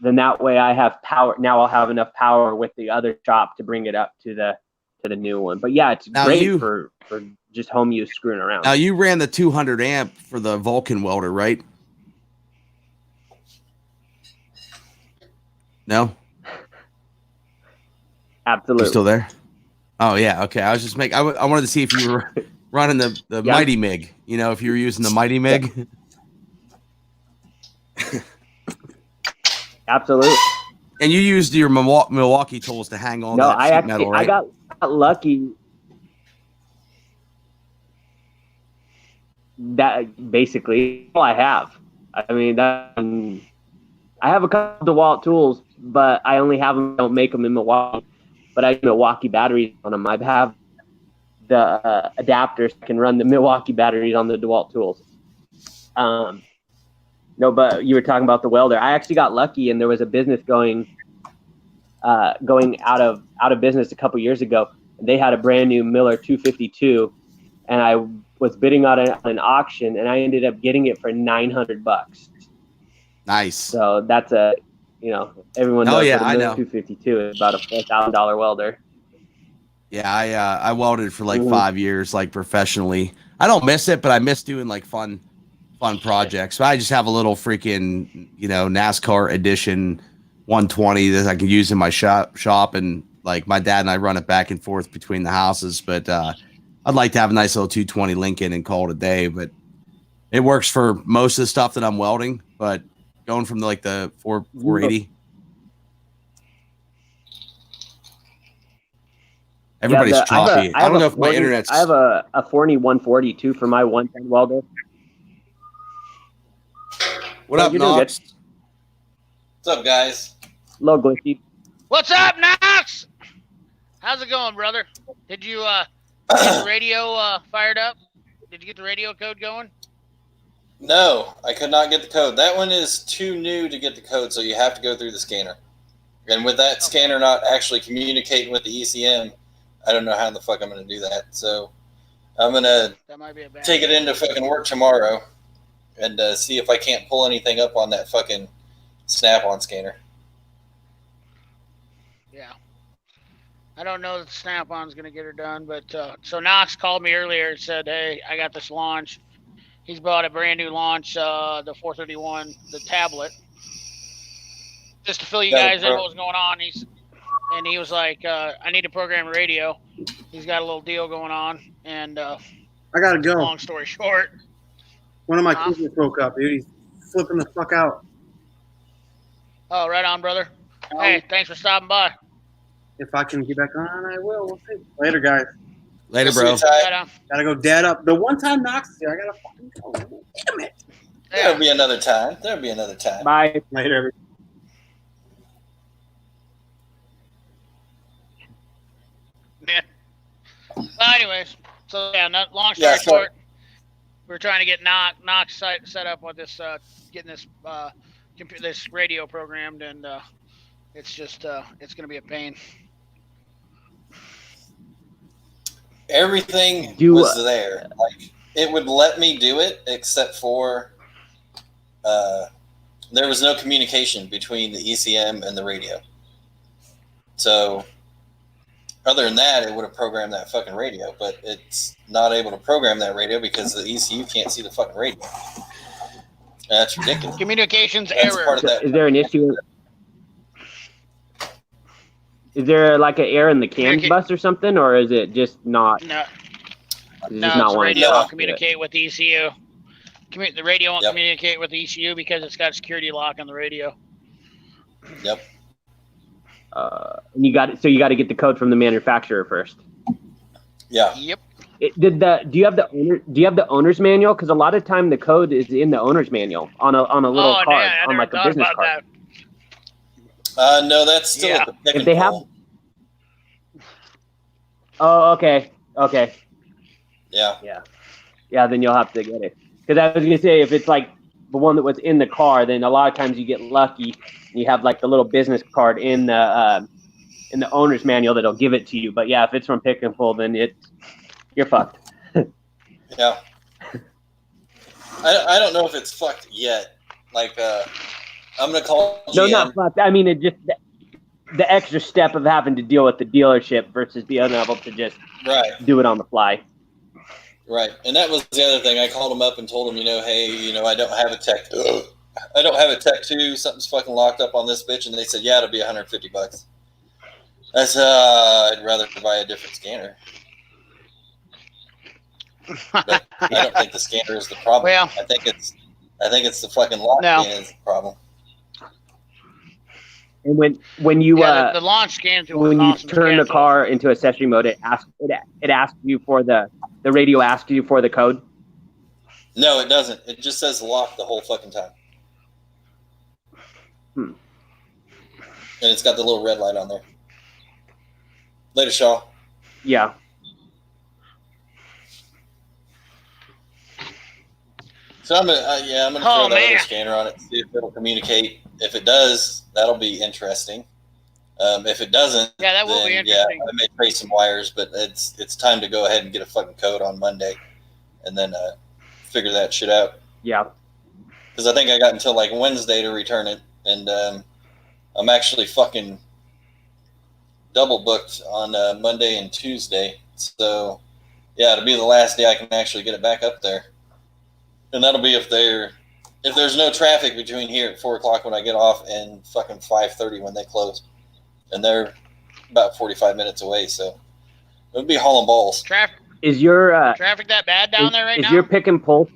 then that way I have power. Now I'll have enough power with the other shop to bring it up to the new one. But yeah, it's great for just home use screwing around. Now you ran the 200 amp for the Vulcan welder, right? No? Absolutely. You still there? Oh yeah, okay. I was just I wanted to see if you were running the Mighty MiG. You know, if you were using the Mighty MiG. Absolutely. And you used your Milwaukee tools to hang on that sheet metal, right? I got lucky. That basically all I have. I mean, I have a couple DeWalt tools, but I only have them. Don't make them in Milwaukee, but I have Milwaukee batteries on them. I have the adapters that can run the Milwaukee batteries on the DeWalt tools. No, but you were talking about the welder. I actually got lucky, and there was a business going out of business a couple years ago. They had a brand new Miller 252, and I was bidding on an auction, and I ended up getting it for $900. Nice. So that's everyone knows what a Miller 252 is, about a $4,000 welder. Yeah, I welded for like 5 years, like professionally. I don't miss it, but I miss doing like fun projects. So I just have a little freaking, NASCAR edition 120 that I can use in my shop, and like my dad and I run it back and forth between the houses. But I'd like to have a nice little 220 Lincoln and call it a day. But it works for most of the stuff that I'm welding. But going from the 480. Everybody's choppy. I don't know if my internet's. I have a Forney 140 too for my 110 welder. What up, Knox? What's up, guys? Low glitchy. What's up, Knox? How's it going, brother? Did you get the radio fired up? Did you get the radio code going? No, I could not get the code. That one is too new to get the code, so you have to go through the scanner. And with that scanner not actually communicating with the ECM, I don't know how the fuck I'm going to do that. So I'm going to take it into fucking work tomorrow and see if I can't pull anything up on that fucking Snap-on scanner. Yeah. I don't know that the Snap-on's going to get her done, but so Knox called me earlier and said, hey, I got this launch. He's bought a brand new launch, the 431, the tablet. Just to fill you guys in what was going on. He was like, I need to program a radio. He's got a little deal going on. And I got to go. Long story short, One of my kids just woke up, dude. He's flipping the fuck out. Oh, right on, brother. Hey, thanks for stopping by. If I can get back on, I will. We'll see. Later, guys. Later, See bro. you, Ty. Right on. Gotta go dead up. The one time Knox is here, I gotta fucking go. Damn it. There'll be another time. There'll be another time. Bye. Later, everybody. Yeah. Well, anyways, so yeah, long story short, we're trying to get Knox set up with this, getting this this radio programmed, and it's just it's gonna be a pain. Everything was there. Like, it would let me do it, except for there was no communication between the ECM and the radio. So, other than that, it would have programmed that fucking radio, but it's not able to program that radio because the ECU can't see the fucking radio. That's ridiculous. Communications That's error. part of that. Is there an issue? Is there like an error in the CAN bus or something, or is it just not? No, Is it no, just not the wanting radio to won't talk to it? communicate with the ECU. The radio won't Yep. communicate with the ECU because it's got a security lock on the radio. Yep. And you got it. So you got to get the code from the manufacturer first. Yeah. Yep. Do you have the owner's manual? Because a lot of time the code is in the owner's manual on a little card, man, I on never like a thought business about card. that. No, that's still Yeah. at the pick If and they have- pull. Oh, okay. Yeah. Yeah, then you'll have to get it. Because I was gonna say, if it's like the one that was in the car, then a lot of times you get lucky. You have like the little business card in the owner's manual that'll give it to you. But yeah, if it's from pick and pull, then you're fucked. Yeah. I don't know if it's fucked yet. Like, I'm going to call GM. No, not fucked. I mean, it just the extra step of having to deal with the dealership versus being able to just Right. do it on the fly. Right. And that was the other thing. I called him up and told him, hey, I don't have a tech. I don't have a tech 2. Something's fucking locked up on this bitch. And they said, yeah, it'll be $150. I said, I'd rather buy a different scanner. But I don't think the scanner is the problem. Well- I think it's the fucking lock No. being is the problem. And when you Yeah, the launch scans are when you awesome to turn the cancel. car into accessory mode, it asks you for the radio asks you for the code. No, it doesn't. It just says lock the whole fucking time. Hmm. And it's got the little red light on there. Later, Shaw. Yeah. So I'm gonna throw that man. other scanner on it, see if it'll communicate. If it does, that'll be interesting. If it doesn't, Yeah, that will then, be interesting. I may trace some wires, but it's time to go ahead and get a fucking code on Monday, and then figure that shit out. Yeah. Because I think I got until like Wednesday to return it, and I'm actually fucking double booked on Monday and Tuesday. So yeah, it'll be the last day I can actually get it back up there, and that'll be if there's no traffic between here at 4:00 when I get off and fucking 5:30 when they close, and they're about 45 minutes away. So it'll be hauling balls. Traffic Is your that bad down there right now? Is your pick and pull?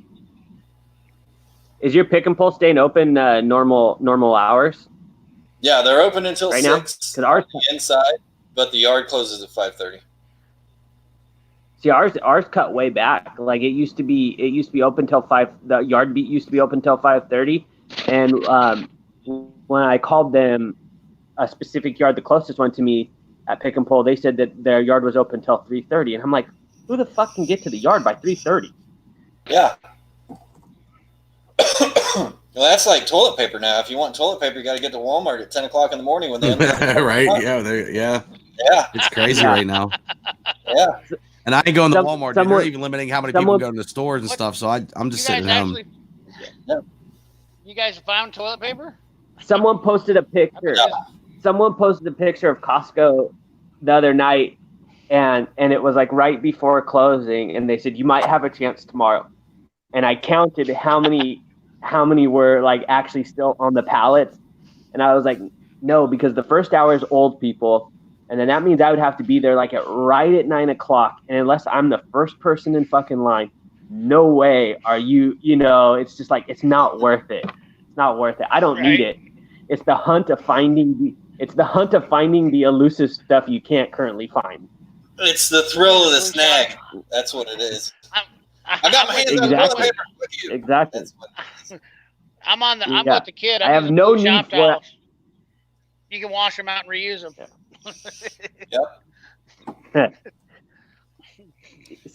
Is your pick and pull staying open normal hours Yeah, they're open until right now? 6 Because ours inside, but the yard closes at 5:30. See, ours cut way back. Like it used to be open till 5. The yard beat used to be open till 5:30, and when I called them, a specific yard, the closest one to me at Pick and Pull, they said that their yard was open till 3:30, and I'm like, who the fuck can get to the yard by 3:30? Yeah. Well, that's like toilet paper now. If you want toilet paper, you got to get to Walmart at 10:00 in the morning when they Right? Yeah. Yeah, It's crazy Yeah. right now. yeah. And I ain't going to Some- Walmart. someone- They're even limiting how many people someone- go to the stores and What? stuff. So I'm You just guys sitting at home. actually, Yeah. you guys found toilet paper? Someone posted a picture. Yeah. Someone posted a picture of Costco the other night, and it was like right before closing, and they said you might have a chance tomorrow. And I counted how many were like actually still on the pallets, and I was like, no, because the first hour is old people, and then that means I would have to be there like right at 9:00, and unless I'm the first person in fucking line, no way are you, it's just like, it's not worth it. It's not worth it. I don't need it. It's the hunt of finding the elusive stuff you can't currently find. It's the thrill of the snag. That's what it is. I got my hands on toilet paper with you. Exactly. That's what it is. I'm with the kid. I have no need for it. You can wash them out and reuse them. Yep.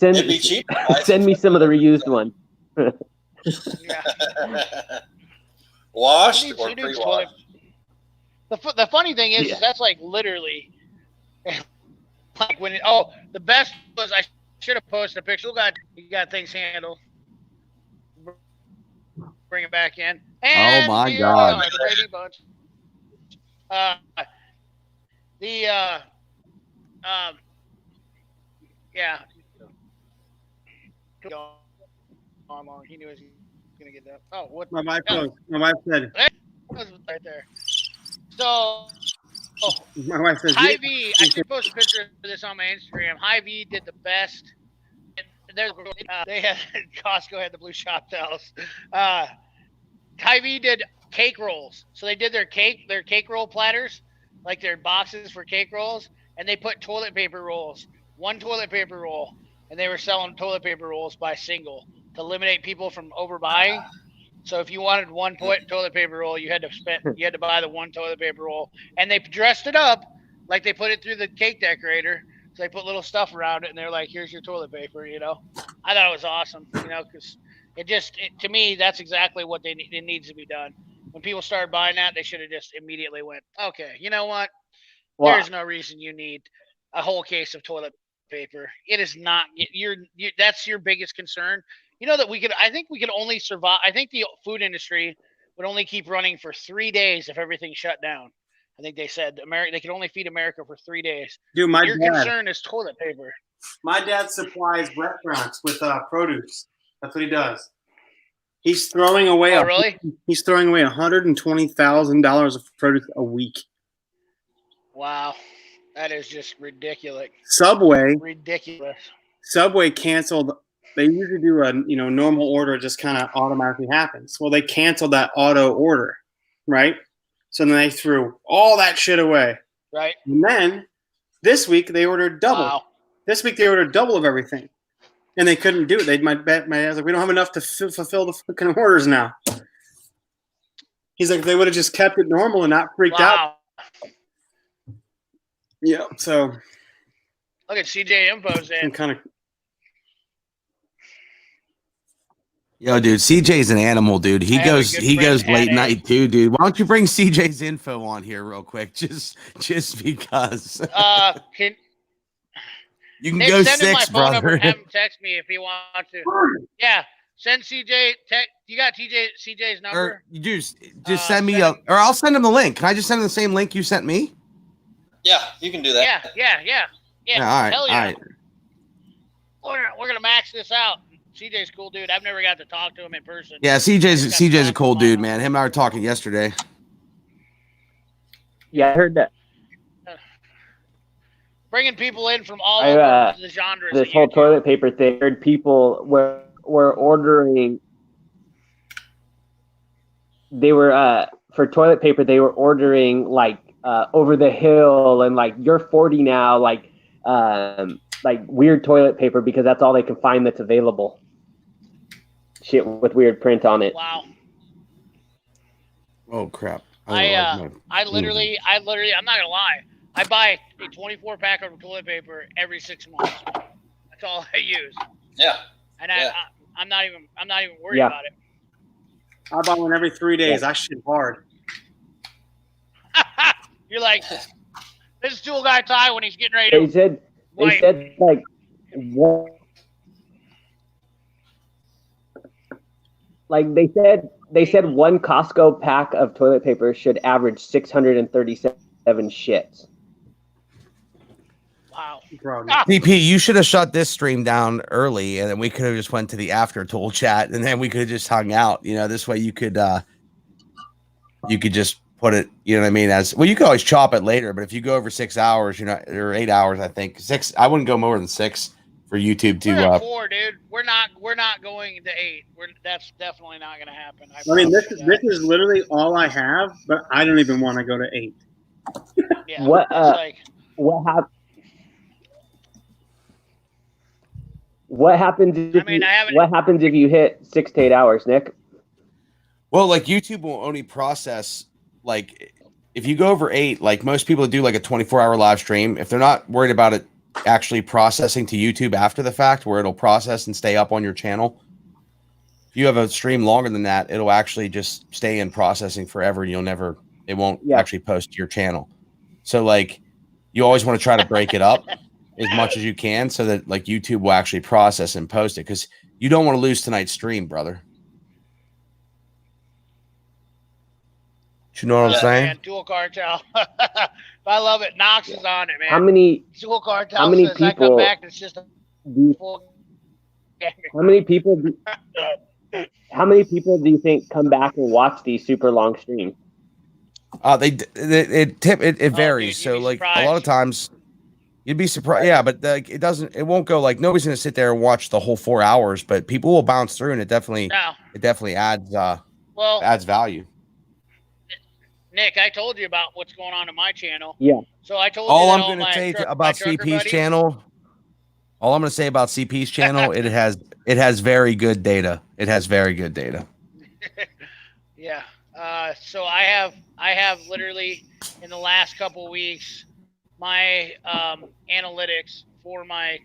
It'd be cheap. Send me some of the reused ones. Washed or pre-washed? The funny thing is that's like literally like when the best was I should have posted a picture. You got things handled. Bring it back in. And oh my God. Brady Bunch. Yeah. He knew he was gonna get that. Oh, what? My wife said. That was right there. So, My wife says. Hy-Vee, I should post a picture of this on my Instagram. Hy-Vee did the best. They had Costco had the blue shop towels. Hy-Vee did cake rolls. So they did their cake roll platters, like their boxes for cake rolls, and they put toilet paper rolls, one toilet paper roll, and they were selling toilet paper rolls by single to eliminate people from overbuying. So if you wanted one toilet paper roll, you had to buy the one toilet paper roll, and they dressed it up like they put it through the cake decorator. So they put little stuff around it, and they're like, "Here's your toilet paper." I thought it was awesome. Because to me, that's exactly what it needs to be done. When people started buying that, they should have just immediately went, "Okay, you know what? There's no reason you need a whole case of toilet paper. It is not that's your biggest concern. That I think we could only survive. I think the food industry would only keep running for 3 days if everything shut down. I think they said they could only feed America for 3 days. Dude, your concern is toilet paper. My dad supplies restaurants with produce. That's what he does. He's throwing away. Really? He's throwing away $120,000 of produce a week. Wow, that is just ridiculous. Ridiculous. Subway canceled. They usually do a normal order, just kind of automatically happens. Well, they canceled that auto order, right? So then they threw all that shit away. Right. And then this week they ordered double. Wow. This week they ordered double of everything, and they couldn't do it. My dad's like, we don't have enough to fulfill the fucking orders now. He's like, if they would have just kept it normal and not freaked out. Yeah. So look at CJ Info's in. Kind of. Yo, dude, CJ's an animal, dude. He goes late night too, dude. Why don't you bring CJ's info on here real quick, just because? You can go 6, brother. Have him text me if he wants to. Yeah, send CJ. You got CJ's number? Or you just send me or I'll send him the link. Can I just send him the same link you sent me? Yeah, you can do that. Yeah. All right. Hell yeah. All right. We're gonna max this out. CJ's a cool dude. I've never got to talk to him in person. Yeah, CJ's a cool dude, man. Him and I were talking yesterday. Yeah, I heard that. Bringing people in from all over the genres. This whole toilet paper thing. I heard people were ordering. They were for toilet paper. They were ordering like over the hill and like you're 40 now, like weird toilet paper because that's all they can find that's available. Shit with weird print on it. Wow. Oh crap! I literally, I'm not gonna lie. I buy a 24 pack of toilet paper every 6 months. That's all I use. Yeah. And I'm not even worried about it. I buy one every 3 days. I shit hard. You're like, this is Tool Guy Ty when he's getting ready to. They said like one. Like they said one Costco pack of toilet paper should average 637 shits. Wow. DP, you should have shut this stream down early, and then we could have just went to the after tool chat, and then we could have just hung out. This way you could just put it. You know what I mean? As well, you could always chop it later, but if you go over 6 hours, or 8 hours, I think 6. I wouldn't go more than 6 for YouTube We're to. at 4, dude. We're not going to 8. That's definitely not going to happen. I mean, this promise you is literally all I have, but I don't even want to go to 8. yeah. What It's like what happens if I haven't. what happens if you hit 6 to 8 hours, Nick? Well, like YouTube will only process like if you go over 8, like most people do like a 24-hour live stream, if they're not worried about it actually processing to YouTube after the fact where it'll process and stay up on your channel. If you have a stream longer than that, it'll actually just stay in processing forever and it won't actually post to your channel. So like you always want to try to break it up as much as you can so that like YouTube will actually process and post it because you don't want to lose tonight's stream, brother. You know what I'm saying? Man, Dual Cartel. I love it. Knox is on it, man. How many Dual Cartel how many says I come people back and it's just a full how many people do you think come back and watch these super long streams? It varies. Dude, so like surprised. a lot of times you'd be surprised. Yeah, but it won't go like nobody's gonna sit there and watch the whole 4 hours, but people will bounce through and it definitely adds value. Nick, I told you about what's going on in my channel. Yeah. So I told All you I'm gonna say about CP's channel, all I'm gonna say about CP's channel, it has very good data. It has very good data. Yeah. So I have literally in the last couple weeks, my analytics for my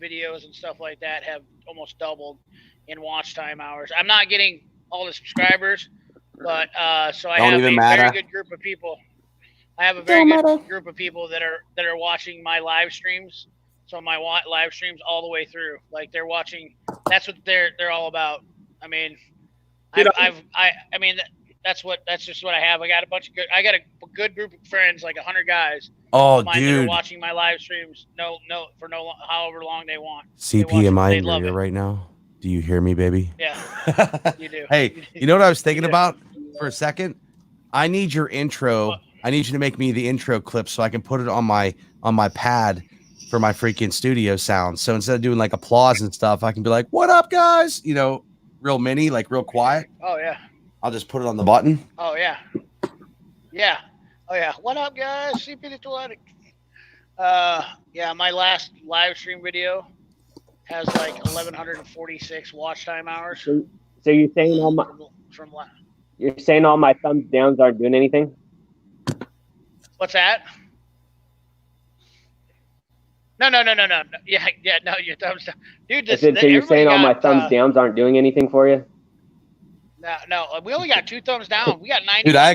videos and stuff like that have almost doubled in watch time hours. I'm not getting all the subscribers, but so I have a very good group of people. I have a very good group of people that are watching my live streams. So my live streams all the way through, like they're watching. That's what they're all about. I mean, that's just what I have. I got a good group of friends, like 100 guys. Oh, that dude, are watching my live streams. However long they want. CP, am I in your ear right now? Do you hear me, baby? Yeah, you do. Hey, you know what I was thinking about for a second? I need your intro. What? I need you to make me the intro clip so I can put it on my pad for my freaking studio sound. So instead of doing like applause and stuff, I can be like, "What up, guys?" You know, real mini, like real quiet. Oh yeah. I'll just put it on the button. Oh yeah. Yeah. Oh yeah. What up, guys? CP the 20. Yeah, my last live stream video has like 1,146 watch time hours. So you're saying you're saying all my thumbs downs aren't doing anything? What's that? No. Yeah, no, your thumbs down. Dude, so you're saying all my thumbs downs aren't doing anything for you? No, we only got 2 thumbs down. We got 90. Dude, I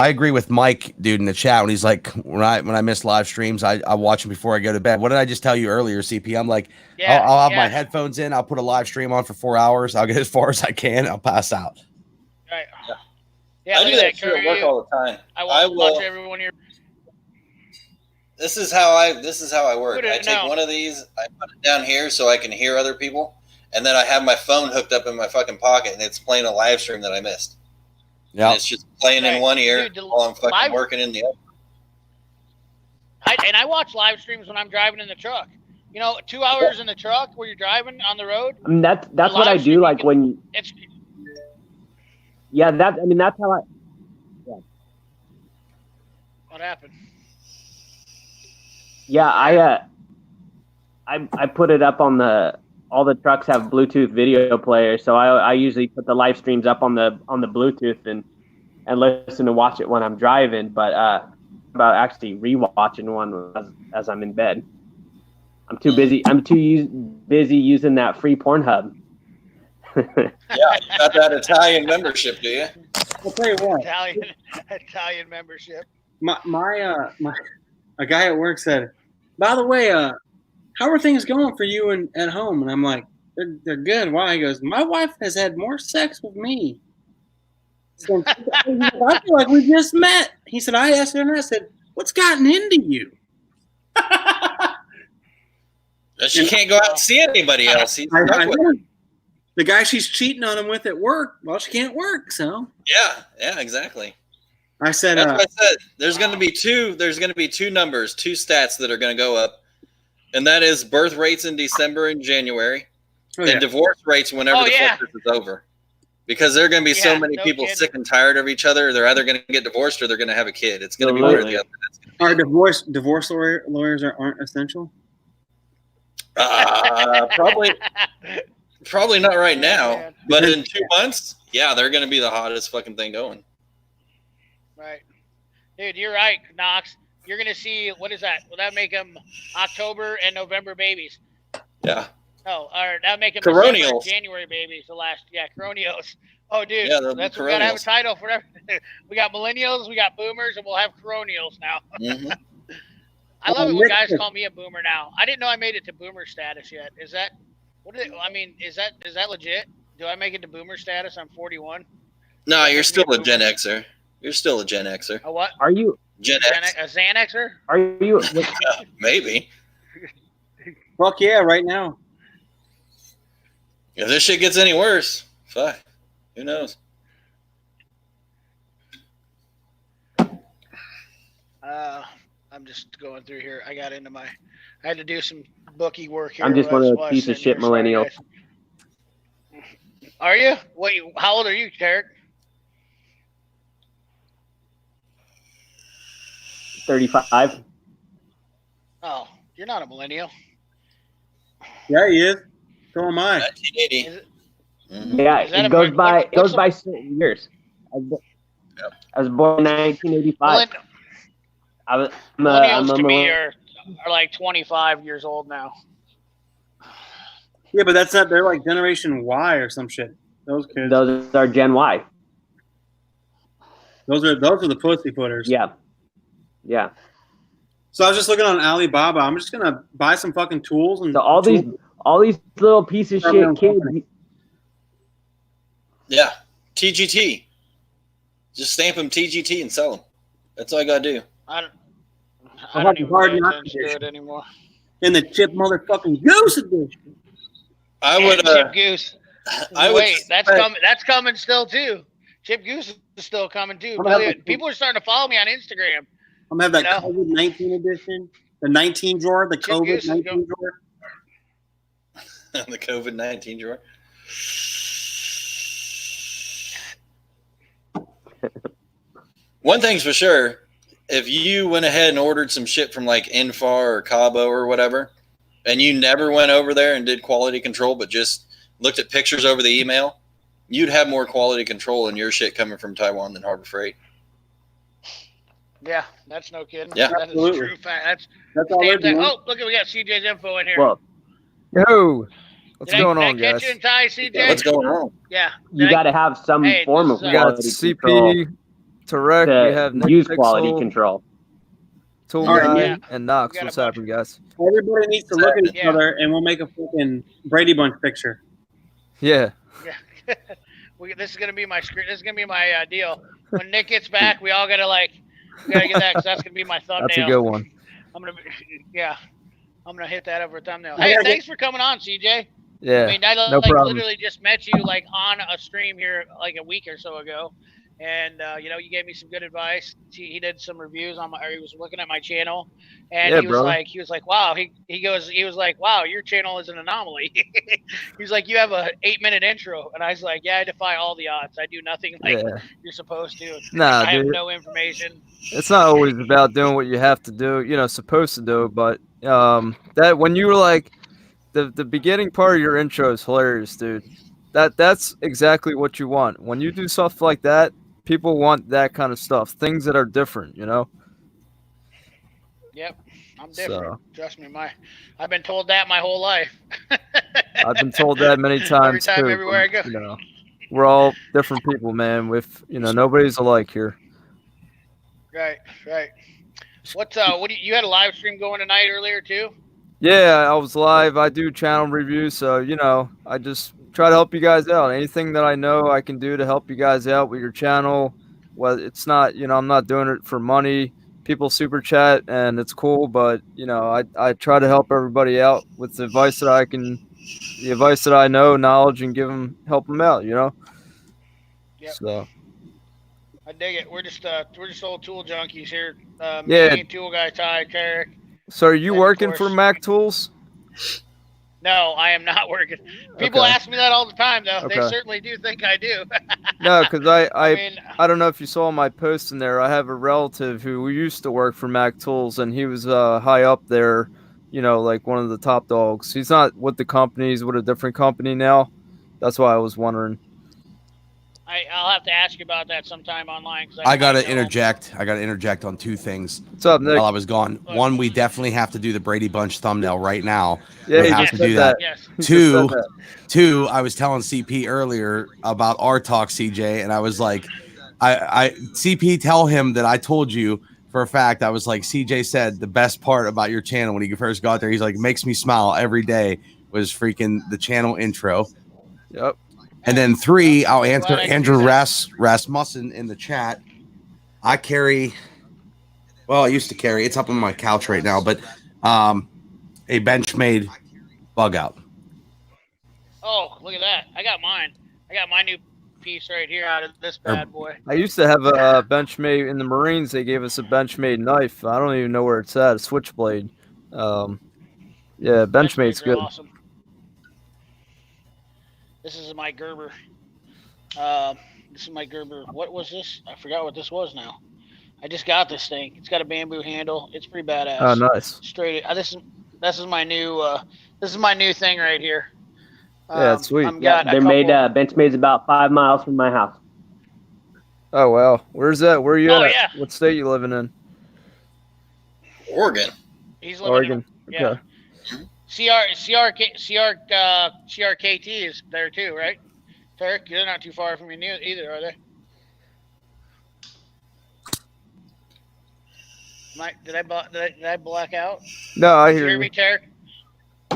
agree with Mike, dude, in the chat when he's like, when I miss live streams, I watch them before I go to bed. What did I just tell you earlier, CP? I'm like, I'll have my headphones in. I'll put a live stream on for 4 hours. I'll get as far as I can. I'll pass out. Right. Yeah, I do that shit at work all the time. I watch everyone here. This is how I work. I take one of these, I put it down here so I can hear other people. And then I have my phone hooked up in my fucking pocket, and it's playing a live stream that I missed. Yeah, it's just playing in one ear while I'm fucking working in the other. I watch live streams when I'm driving in the truck. You know, 2 hours in the truck where you're driving on the road. I mean, that's what I do. Like when you. Yeah, that's how I. Yeah. What happened? Yeah, I put it up on all the trucks have Bluetooth video players, so I usually put the live streams up on the Bluetooth and listen and watch it when I'm driving. But about actually rewatching one as I'm in bed. I'm too busy. Busy using that free Pornhub. Yeah, you got that Italian membership, do you? I'll tell you what. Italian membership. A guy at work said, "By the way, how are things going for you at home?" And I'm like, they're good. Why? He goes, "My wife has had more sex with me." So, I feel like we just met. He said, I asked her and I said, "What's gotten into you?" She can't go out and see anybody else. The guy she's cheating on him with at work, well, she can't work, so. Yeah, exactly. I said, that's what I said. There's going to be two numbers, 2 stats that are going to go up and that is birth rates in December and January, Oh, yeah. and divorce rates whenever the fuck this is over. Because there are going to be so many people sick and tired of each other. They're either going to get divorced or they're going to have a kid. It's going to be one or the other. Are divorce lawyers aren't essential? Probably not right now. But in 2 months, yeah, they're going to be the hottest fucking thing going. Right. Dude, you're right, Knox. You're going to see, what is that? Will that make them October and November babies? Yeah. Oh, or that make them Coronials. January babies. Coronials. Oh, dude, that's we gotta have a title for everything. We got millennials, we got boomers, and we'll have coronials now. Mm-hmm. I love it when guys call me a boomer now. I didn't know I made it to boomer status yet. Is that is that legit? Do I make it to boomer status? I'm 41. No, you're still a Gen Xer. You're still a Gen Xer. A what? Are you Gen X? A Xanaxer? Are you? Maybe. Fuck yeah, right now. If this shit gets any worse, fuck. Who knows? I'm just going through here. I had to do some bookie work here. I'm just one of those piece of shit millennials. Are you? How old are you, Tarek? 35. Oh, you're not a millennial. Yeah, he is. So am I. 1980. Yeah, it goes by certain years. I was born in 1985. Millennials to me are like 25 years old now. Yeah, but that's not. They're like Generation Y or some shit. Those kids. Those are Gen Y. Those are the pussy footers. Yeah. Yeah. So I was just looking on Alibaba. I'm just gonna buy some fucking tools and so all these little piece of shit kids. Yeah, TGT. Just stamp them TGT and sell them. That's all I gotta do. I don't even pay attention to it anymore. In the Chip motherfucking Goose edition. I would. Chip Goose. Wait, that's coming still too. Chip Goose is still coming too. People are starting to follow me on Instagram. I'm gonna have that COVID-19 edition, the 19 drawer, the COVID-19 drawer. The COVID-19 drawer. One thing's for sure, if you went ahead and ordered some shit from like Infar or Cabo or whatever, and you never went over there and did quality control, but just looked at pictures over the email, you'd have more quality control in your shit coming from Taiwan than Harbor Freight. Yeah, that's no kidding. Yeah, that is a true fact. That's all they're doing. Oh, look, we got CJ's info in here. Well, yo, what's going on, guys? Catch you in time, CJ? What's going on? Yeah, you got to have some form of we got CP, TAREK, we have use quality control. Tool Guy, and Knox. What's happening, guys? Everybody needs to look at each other, and we'll make a fucking Brady Bunch picture. Yeah. Yeah. This is gonna be my screen. This is gonna be my deal. When Nick gets back, we all gotta get that because that's gonna be my thumbnail. That's a good one. I'm gonna hit that over a thumbnail. Hey, thanks for coming on, CJ. Yeah. I mean, I no problem. literally just met you on a stream here like a week or so ago. And you gave me some good advice. He did some reviews on he was looking at my channel, and he was like, wow. He was like, wow, your channel is an anomaly. He's like, you have a 8-minute intro, and I was like, yeah, I defy all the odds. I do nothing like you're supposed to. Nah, I have no information. It's not always about doing what you have to do, supposed to do. But that when you were like, the beginning part of your intro is hilarious, dude. That's exactly what you want. When you do stuff like that, people want that kind of stuff. Things that are different, Yep, I'm different. So, trust me, I've been told that my whole life. I've been told that many times too. Everywhere I go. We're all different people, man. Nobody's alike here. Right. What you had a live stream going tonight earlier too? Yeah, I was live. I do channel reviews, so I just try to help you guys out. Anything that I know I can do to help you guys out with your channel. Well, it's not, I'm not doing it for money. People super chat and it's cool, but I try to help everybody out with the advice that the advice that I know, knowledge, and help them out. Yep. So. I dig it. We're just old tool junkies here. Yeah. Me and Tool Guy Ty, TAREK. So are you And of working course- for Mac Tools? No, I am not working. People Okay. ask me that all the time, though. They Okay. certainly do think I do. No, because I mean, I don't know if you saw my post in there. I have a relative who used to work for Mac Tools, and he was high up there, you know, like one of the top dogs. He's not with the company; he's with a different company now. That's why I was wondering. I'll have to ask you about that sometime online. I got to interject. I got to interject on two things What's up, Nick? while I was gone. One, we definitely have to do the Brady Bunch thumbnail right now. Yeah, we he have just to said do that. Yes. He just said that. Two, I was telling CP earlier about our talk, CJ, and I was like, I CP, tell him that I told you for a fact. I was like, CJ said the best part about your channel when he first got there, he's like, makes me smile every day, was freaking the channel intro. Yep. And then three, I'll answer Glad I can Andrew do that. Rasmussen in the chat. I carry, well, I used to carry, it's up on my couch right now, but a Benchmade bug out. Oh, look at that! I got mine. I got my new piece right here out of this bad boy. I used to have a Benchmade in the Marines. They gave us a Benchmade knife. I don't even know where it's at. A switchblade. Yeah, Benchmade's are good. Awesome. This is my Gerber. This is my Gerber. What was this? I forgot what this was now. I just got this thing. It's got a bamboo handle. It's pretty badass. Oh, nice. Straight. This is my new thing right here. Yeah, it's sweet. They're made. Benchmade's about 5 miles from my house. Oh wow, where's that? Where are you Oh, at? yeah. What state you living in? Oregon. He's living Oregon. yeah. Okay. CRKT is there too, right? TAREK, they're not too far from you either, are they? Did I black out? No, I Did you hear hear you. me, TAREK?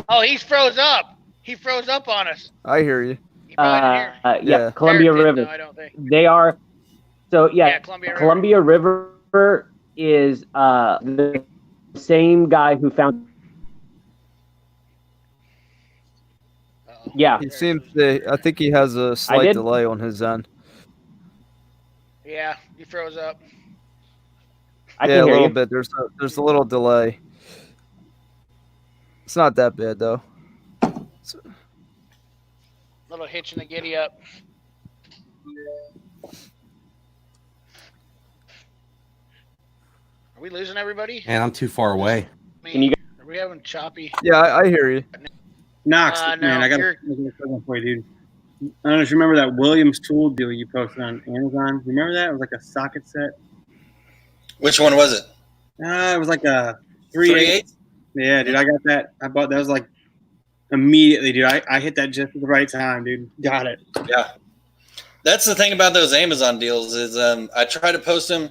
Oh, he's froze up. He froze up on us. I hear you. You probably didn't hear. Yeah, Columbia TAREK didn't, River. though, I don't think. They are. So yeah, Columbia River is the same guy who found. Uh-oh. Yeah, He seems to. I think he has a slight did. delay on his end. Yeah, he froze up. I Yeah, a can hear little you. bit. There's a little delay. It's not that bad though. Little hitch in the giddy up. Are we losing everybody? Man, I'm too far away. Can you Are we having choppy? Yeah, I hear you. Knox, No, man, I got a question for you, dude. I don't know if you remember that Williams tool deal you posted on Amazon. Remember that? It was like a socket set. Which one was it? It was like a 3/8? Yeah, dude, I got that. I bought that was like immediately, dude. I hit that just at the right time, dude. Got it. Yeah. That's the thing about those Amazon deals is I try to post them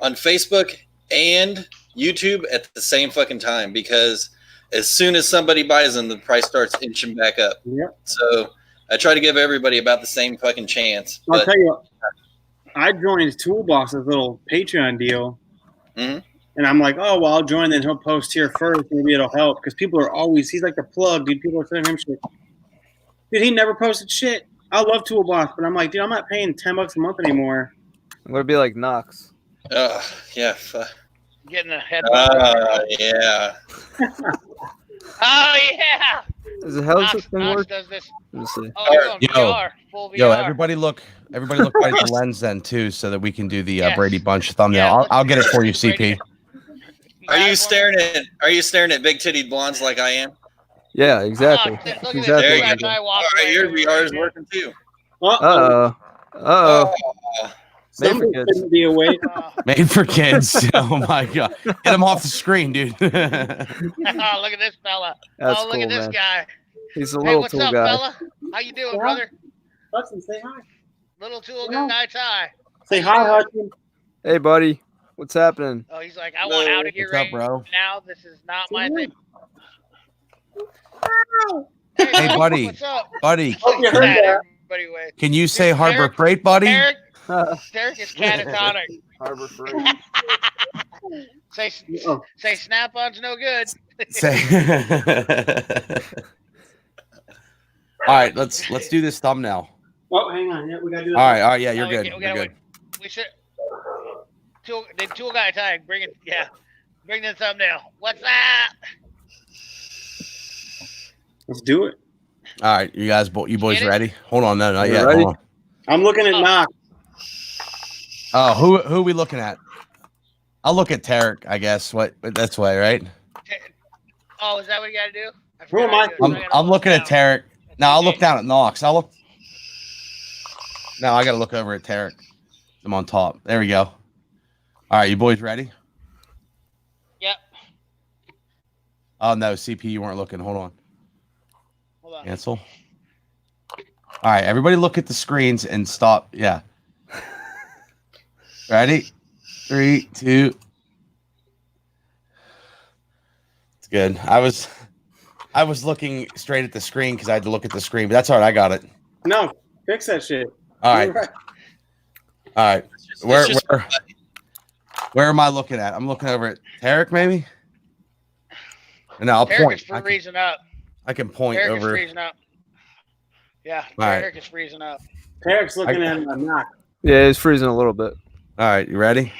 on Facebook and YouTube at the same fucking time because as soon as somebody buys them, the price starts inching back up. Yep. So I try to give everybody about the same fucking chance. I'll But tell you what, I joined Toolbox's little Patreon deal. Mhm. And I'm like, oh, well, I'll join, then he'll post here first. Maybe it'll help. Because people are always, he's like the plug, dude. People are sending him shit. Dude, he never posted shit. I love Toolbox, but I'm like, dude, I'm not paying $10 a month anymore. I'm gonna be like Knox. yeah. Getting a head. Yeah. Oh yeah. How does this Knox, thing Knox work? does this. Let me see. Oh, you're on Yo. VR. Full VR. Yo, everybody look right at the lens then too, so that we can do the Yes. Brady Bunch thumbnail. Yeah, I'll get it for you, Brady- CP. Are you guys staring at big titted blondes like I am? Yeah, exactly. Look at this. Exactly. There you This go. guy All walking right, your over VR is right working too. Uh-oh. Uh-oh. Somebody kids. couldn't be awake. there. Made for kids. Oh my god. Get him off the screen, dude. Oh, look at this fella. That's oh, look cool, at this man. guy. He's a Hey, little what's tool up, guy. fella? How you doing, brother? Hudson, say hi. Little tool Yeah. guy Ty. Say hi, Hudson. Hey, buddy. What's happening? Oh, he's like, I want out of here What's up, right bro? now. This is not my thing. Hey, buddy. What's up? Buddy, Hope you heard Cat, that. everybody with. can you say Dude, Harbor Derek- Freight, buddy? Derek is catatonic. Harbor Freight. Oh. Say Snap-on's no good. Say. All right, let's do this thumbnail. Oh, hang on. Yeah, we gotta do All that. right, yeah, you're No, we good. can't- we You're gotta good. We should. The tool guy Ty, bring it. Yeah. Bring the thumbnail. What's that? Let's do it. All right, you guys, you boys Get it? ready? Hold on, no, not You yet. ready? Hold on. I'm looking at Knock. Oh, who are we looking at? I'll look at TAREK, I guess. What that's way, right? Oh, is that what you got to do? I Who am forgot I? how to do it, so I gotta I'm hold looking it at down. TAREK. No, I'll look TJ. down at Knox. No, I gotta look over at TAREK. I'm on top. There we go. All right, you boys ready? Yep. Oh no, CP, you weren't looking. Hold on. Hold on. Cancel. All right, everybody look at the screens and stop. Yeah. Ready? 3, 2. It's good. I was looking straight at the screen because I had to look at the screen, but that's all right. I got it. No, fix that shit. All right. You're right. All right. It's just- Where am I looking at? I'm looking over at TAREK, maybe? No, I'll Tarek point. is freezing up. I can point Tarek is over. freezing up. Yeah, All right. Tarek is freezing up. Tarek's looking at Knock. Yeah, it's freezing a little bit. All right, you ready?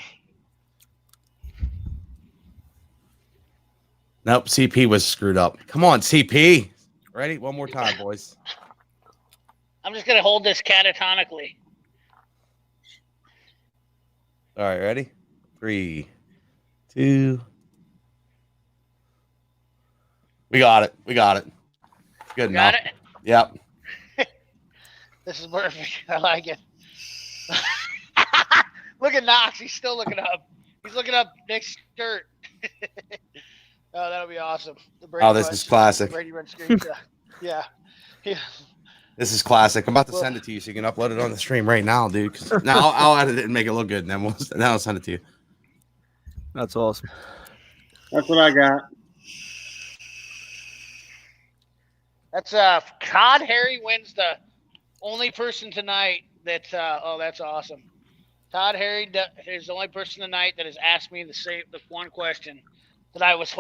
Nope, CP was screwed up. Come on, CP. Ready? One more time, boys. I'm just gonna hold this catatonically. All right, ready? 3, 2. We got it. Good enough. Got it? Yep. This is perfect. I like it. Look at Knox. He's still looking up. He's looking up Nick's shirt. Oh, that'll be awesome. The Brady Oh, this Bunch- is classic. Brady Bunch screenshot. Yeah. Yeah. This is classic. I'm about to send it to you so you can upload it on the stream right now, dude. 'Cause now I'll edit it and make it look good, and then I'll send it to you. That's awesome. That's what I got. That's Todd Harry wins the only person tonight that's that's awesome. Todd Harry is the only person tonight that has asked me the one question that I was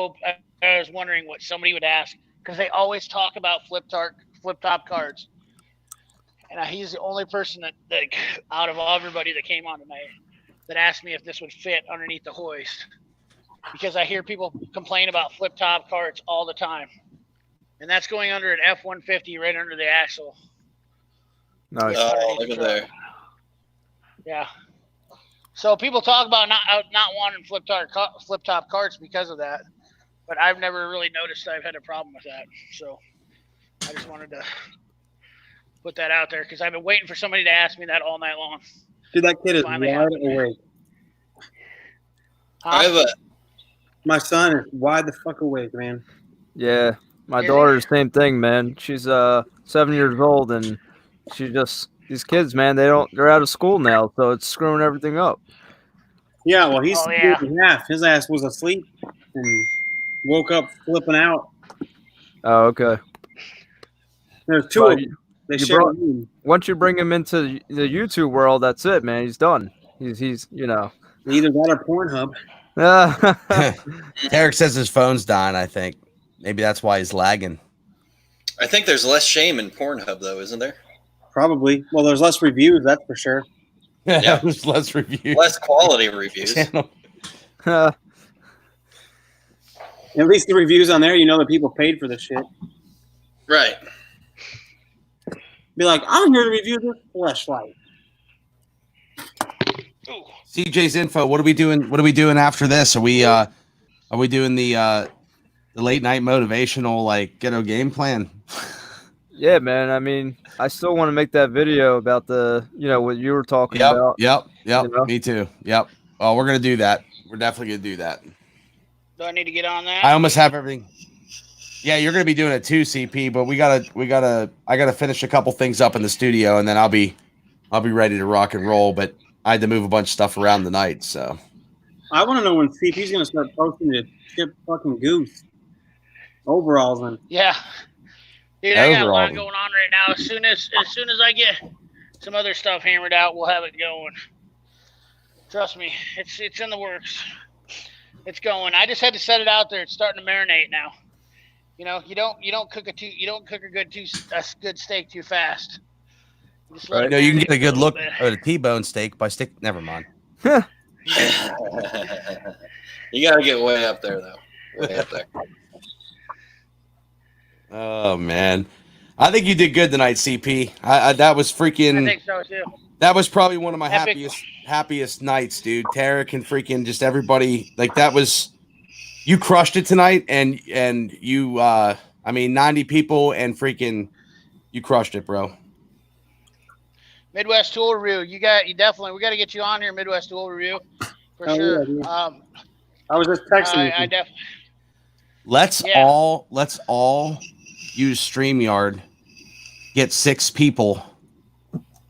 wondering what somebody would ask, because they always talk about flip top cards. And he's the only person that out of everybody that came on tonight that asked me if this would fit underneath the hoist, because I hear people complain about flip top cards all the time. And that's going under an F-150 right under the axle. Nice. Oh, look at there. Yeah. So people talk about not wanting flip top carts because of that, but I've never really noticed I've had a problem with that. So I just wanted to put that out there because I've been waiting for somebody to ask me that all night long. Dude, that kid is Finally wide happened. awake. I have a My son is wide the fuck awake, man. Yeah, my Is daughter's same thing, man. She's 7 years old, and she just these kids, man. They're out of school now, so it's screwing everything up. Yeah, well, he's Oh, yeah. in half. His ass was asleep and woke up flipping out. Oh, okay. There's two Well, of them. They you share brought- a room. Once you bring him into the YouTube world, that's it, man. He's done. He's you know. Either that or Pornhub. TAREK says his phone's dying, I think. Maybe that's why he's lagging. I think there's less shame in Pornhub, though, isn't there? Probably. Well, there's less reviews, that's for sure. Yeah. There's less reviews. Less quality reviews. Channel. At least the reviews on there, you know that people paid for this shit. Right. Be like, I'm here to review this fleshlight. CJ's info. What are we doing? What are we doing after this? Are we doing the late night motivational like ghetto game plan? Yeah, man. I mean, I still want to make that video about what you were talking about. Yep. You know? Me too. Yep. Oh, we're gonna do that. We're definitely gonna do that. Do I need to get on that? I almost have everything. Yeah, you're gonna be doing it too, CP. But I gotta finish a couple things up in the studio, and then I'll be ready to rock and roll. But I had to move a bunch of stuff around the night, so. I want to know when CP's going to start posting the chip fucking goose overalls and Yeah. Dude, I got a lot Overall. going on right now. As soon as I get some other stuff hammered out, we'll have it going. Trust me, it's in the works. It's going. I just had to set it out there. It's starting to marinate now. You know, you don't cook a good steak too fast. You just let Right. it No, you can marinate get a good little look bit. at a T-bone steak by stick. Never mind. You got to get way up there, though. Way up there. Oh man, I think you did good tonight, CP. That was freaking. I think so too. That was probably one of my Epic. happiest nights, dude. TAREK and freaking just everybody. Like that was. You crushed it tonight, and you. I mean, 90 people and freaking. You crushed it, bro. Midwest Tool Review. You definitely. We got to get you on here, Midwest Tool Review, for sure. Yeah, I was just texting. I definitely. Let's all use StreamYard. Get 6 people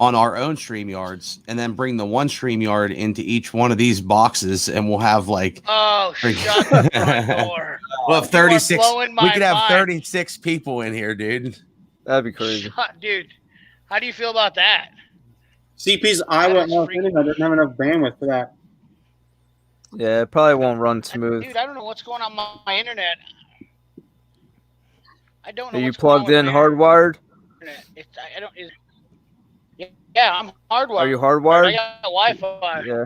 on our own StreamYards, and then bring the one StreamYard into each one of these boxes, and we'll have like. Oh, shut the front door. We'll have 36. We could have mind. 36 people in here, dude. That'd be crazy. Dude, how do you feel about that? CP's Iowa I didn't have enough bandwidth for that. Yeah, it probably won't run smooth. Dude, I don't know what's going on with my internet. I don't know. Are you plugged in, hardwired? Yeah, I'm hardwired. Are you hardwired? I got Wi-Fi. Yeah.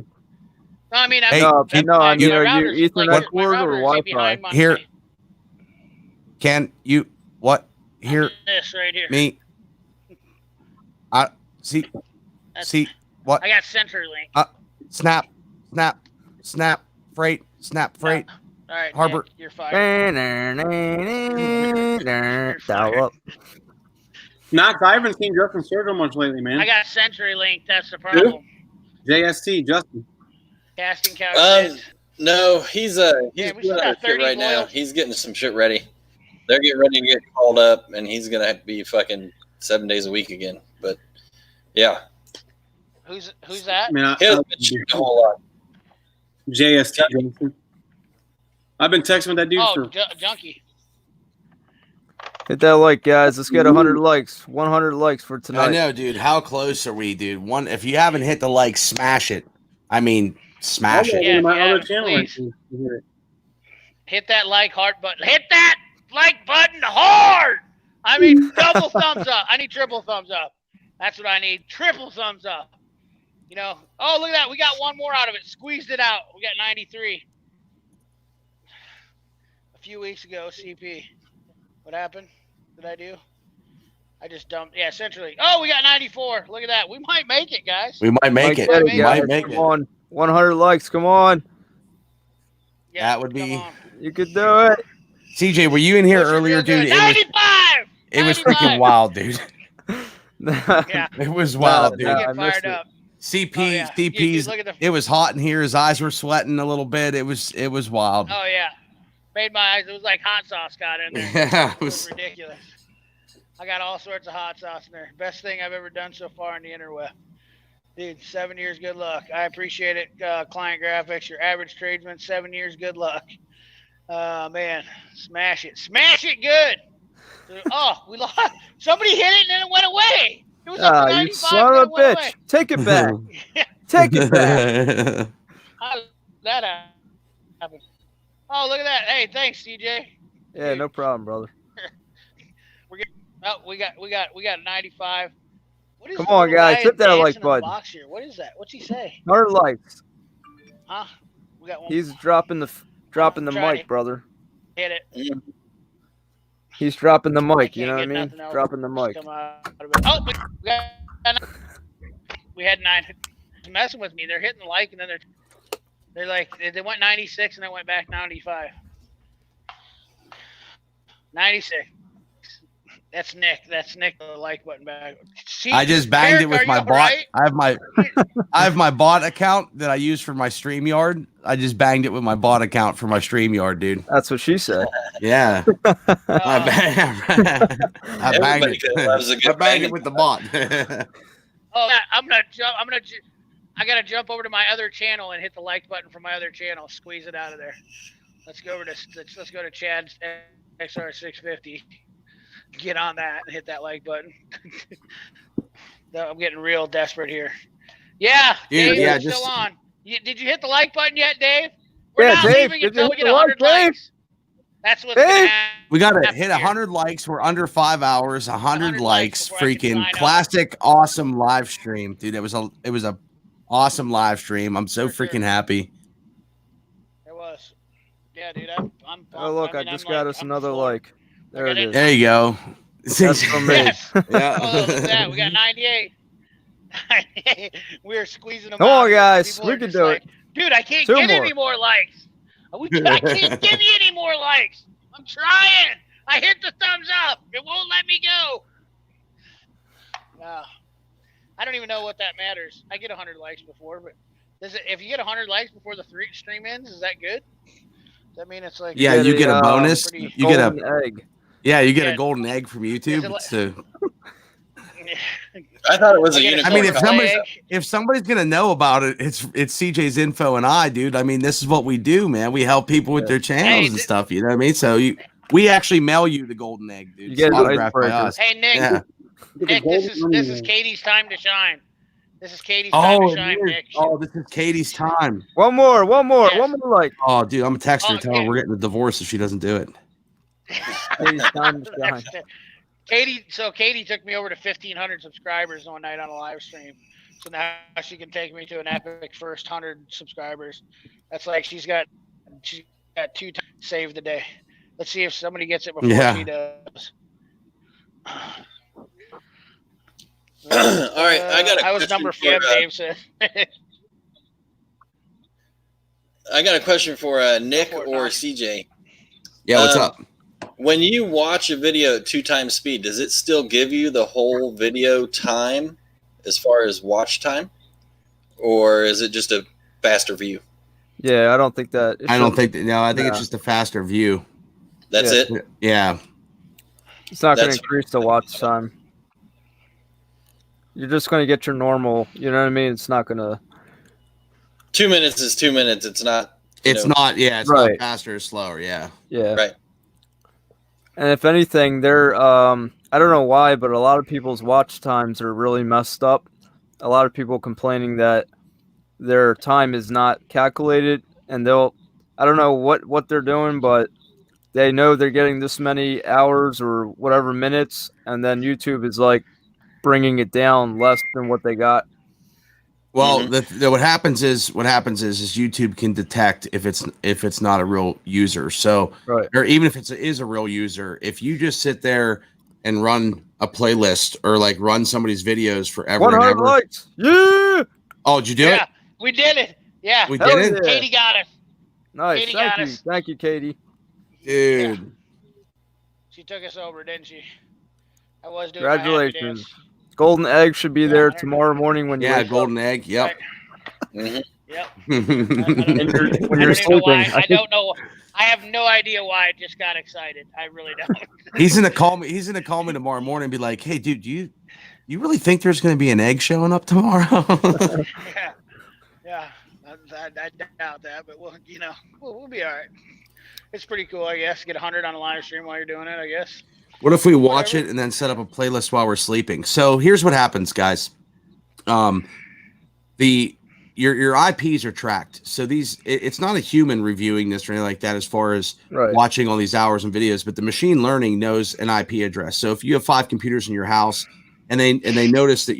No, I mean, Hey, I mean, are you router's, Ethernet like, cord my or router's Wi-Fi? behind my- Here. Can you what? Here, This right here. me. I see. See what? I got CenturyLink. Snap, freight, All right, Harbor. Nick, you're fired. Dial up. Knox, I haven't seen Justin Sergio much lately, man. I got CenturyLink. That's the problem. JST, Justin. Casting couch. No, he's we doing still got that shit 30 right now. boiled. He's getting some shit ready. They're getting ready to get called up, and he's gonna have to be fucking 7 days a week again. But yeah, Who's that? I mean, he hasn't been shooting a whole lot. JST, Justin. I've been texting with that dude for. Junkie. Hit that like, guys. Let's get 100 likes. 100 likes for tonight. I know, dude. How close are we, dude? If you haven't hit the like, smash it. I mean, smash it. Yeah, my yeah, other channel. please. Hit that like heart button. Hit that like button hard. I mean, double thumbs up. I need triple thumbs up. That's what I need. Triple thumbs up. You know. Oh, look at that. We got one more out of it. Squeezed it out. We got 93. A few weeks ago, CP. What happened? Did I do? I just dumped. Yeah, CenturyLink. Oh, we got 94. Look at that. We might make it, guys. We might make it. We might make Come it. on. 100 likes. Come on. Yeah, That would come be. on. You could do it. CJ, were you in here Push it earlier, real good. dude? 95. It was 95. freaking wild, dude. Yeah. It was wild, We dude. get I missed fired it. up. CP, Oh, yeah. CP's. Look at the. It was hot in here. His eyes were sweating a little bit. It was wild. Oh yeah, made my eyes. It was like hot sauce got in there. Yeah, It was ridiculous. I got all sorts of hot sauce in there. Best thing I've ever done so far on the interweb. Dude, 7 years, good luck. I appreciate it. Client Graphics, your average tradesman, 7 years, good luck. Man, smash it good. Oh, we lost. Somebody hit it and then it went away. It was up to You 95, son then of a it went bitch. away. Take it back. Take it back. How did that happen? Oh, look at that. Hey, thanks, CJ. Yeah, no problem, brother. Oh, we got 95. What is Come the on, little guys, guy hit that dancing like in the button. box here? What is that? What's he say? 100 likes. Huh? We got one. He's dropping the Try mic, it. brother. Hit it. He's dropping the I mic. can't You know what I get mean? nothing else Dropping the mic. come out of it. Oh, we had 9. They're messing with me. They're hitting the like and then they're like they went 96 and then went back 95. 96. That's Nick. The like button back. See, I just banged Tarek, it with are my you bot. alright? I have my bot account that I use for my StreamYard. I just banged it with my bot account for my StreamYard, dude. That's what she said. Yeah. I banged Everybody it. loves a good I banged it bang. with the bot. Oh, I'm gonna jump. I gotta jump over to my other channel and hit the like button for my other channel. Squeeze it out of there. Let's go over to let's go to Chad's XR650. Get on that and hit that like button. No, I'm getting real desperate here. Yeah, Dude, Dave, yeah, it's just- still on. Did you hit the like button yet, Dave? We're Yeah, not Dave, leaving did you until we hit get the like, 100 Dave? likes. That's what's gonna Dave? happen. We got to Happy hit here. 100 likes. We're under 5 hours. 100 likes. before I can Freaking sign up. classic, awesome live stream, dude. It was a awesome live stream. I'm so For sure. freaking happy. It was. Yeah, dude. I'm Oh, look, I just got us another like. There it is. There you go. That's from me. Yes. Yeah. Oh, look at that. We got 98. We're squeezing them Come out on, here. guys. People We are can just do like, it. dude, I can't 2 get more. any more likes. I can't give you any more likes. I'm trying. I hit the thumbs up. It won't let me go. I don't even know what that matters. I get 100 likes before, but if you get 100 likes before the stream ends, is that good? Does that mean it's like Yeah, you get a bonus. pretty You get Golden a egg. yeah, you get a Yeah. golden egg from YouTube. Is So I thought it was a I get a unicorn. I mean, silver play egg? if somebody's gonna know about it, it's CJ's info and I, dude. I mean, this is what we do, man. We help people with their channels and stuff. You know what I mean? So we actually mail you the golden egg, dude. You get It's an autographed by icebreaker. us. Hey Nick, Yeah. Nick, this is Katie's time to shine. This is Katie's time Oh, to shine, it is. Nick. Oh, this is Katie's time. One more Yes. like. Oh, dude, I'm gonna text her Oh, and tell her okay. we're getting a divorce if she doesn't do it. Katie's time to shine. Katie took me over to 1,500 subscribers one night on a live stream. So now she can take me to an epic first 100 subscribers. That's like she's got 2 times save the day. Let's see if somebody gets it before Yeah. she does. All right, I got a I was question number for, 5, Dave said. I got a question for Nick Go for it, or Knox. CJ. Yeah, what's Um, up? When you watch a video at 2 times speed, does it still give you the whole video time as far as watch time? Or is it just a faster view? Yeah, I don't think that. I don't think that, no, I think it's No. just a faster view. That's Yeah. it? Yeah. It's not going to That's- increase the watch time. You're just going to get your normal. You know what I mean? It's not going to. 2 minutes is 2 minutes. It's not. you It's know, not, yeah, it's Right. not faster or slower, yeah. Yeah. Right. And if anything, they're I don't know why, but a lot of people's watch times are really messed up. A lot of people complaining that their time is not calculated, and I don't know what they're doing, but they know they're getting this many hours or whatever minutes, and then YouTube is like bringing it down less than what they got. Well, Mhm. what happens is YouTube can detect if it's not a real user. So, Right. or even if it is a real user, if you just sit there and run a playlist or like run somebody's videos forever and 100 ever. likes. Yeah. Oh, did you do Yeah, it? we did it. Yeah. We Hell did it, yeah. Katie got us. Nice. Katie Thank got you. us. Thank you, Katie. dude. She took us over, didn't she? I was doing my happy Congratulations. dance. Golden egg should be Yeah, there 100. tomorrow morning when you Yeah, wake golden egg. Yep. Mhm. Yep. up. When I you're don't even know sleeping. why. I I think don't know. I have no idea why I just got excited. I really don't. He's gonna call me. He's gonna call me tomorrow morning and be like, "Hey, dude, you really think there's gonna be an egg showing up tomorrow?" Yeah. Yeah. I doubt that, but we'll be all right. It's pretty cool, I guess. Get 100 on a live stream while you're doing it, I guess. What if we watch Whatever. it and then set up a playlist while we're sleeping? So here's what happens, guys. Your IPs are tracked. So it's not a human reviewing this or anything like that as far as right. watching all these hours and videos, but the machine learning knows an IP address. So if you have 5 computers in your house and they notice that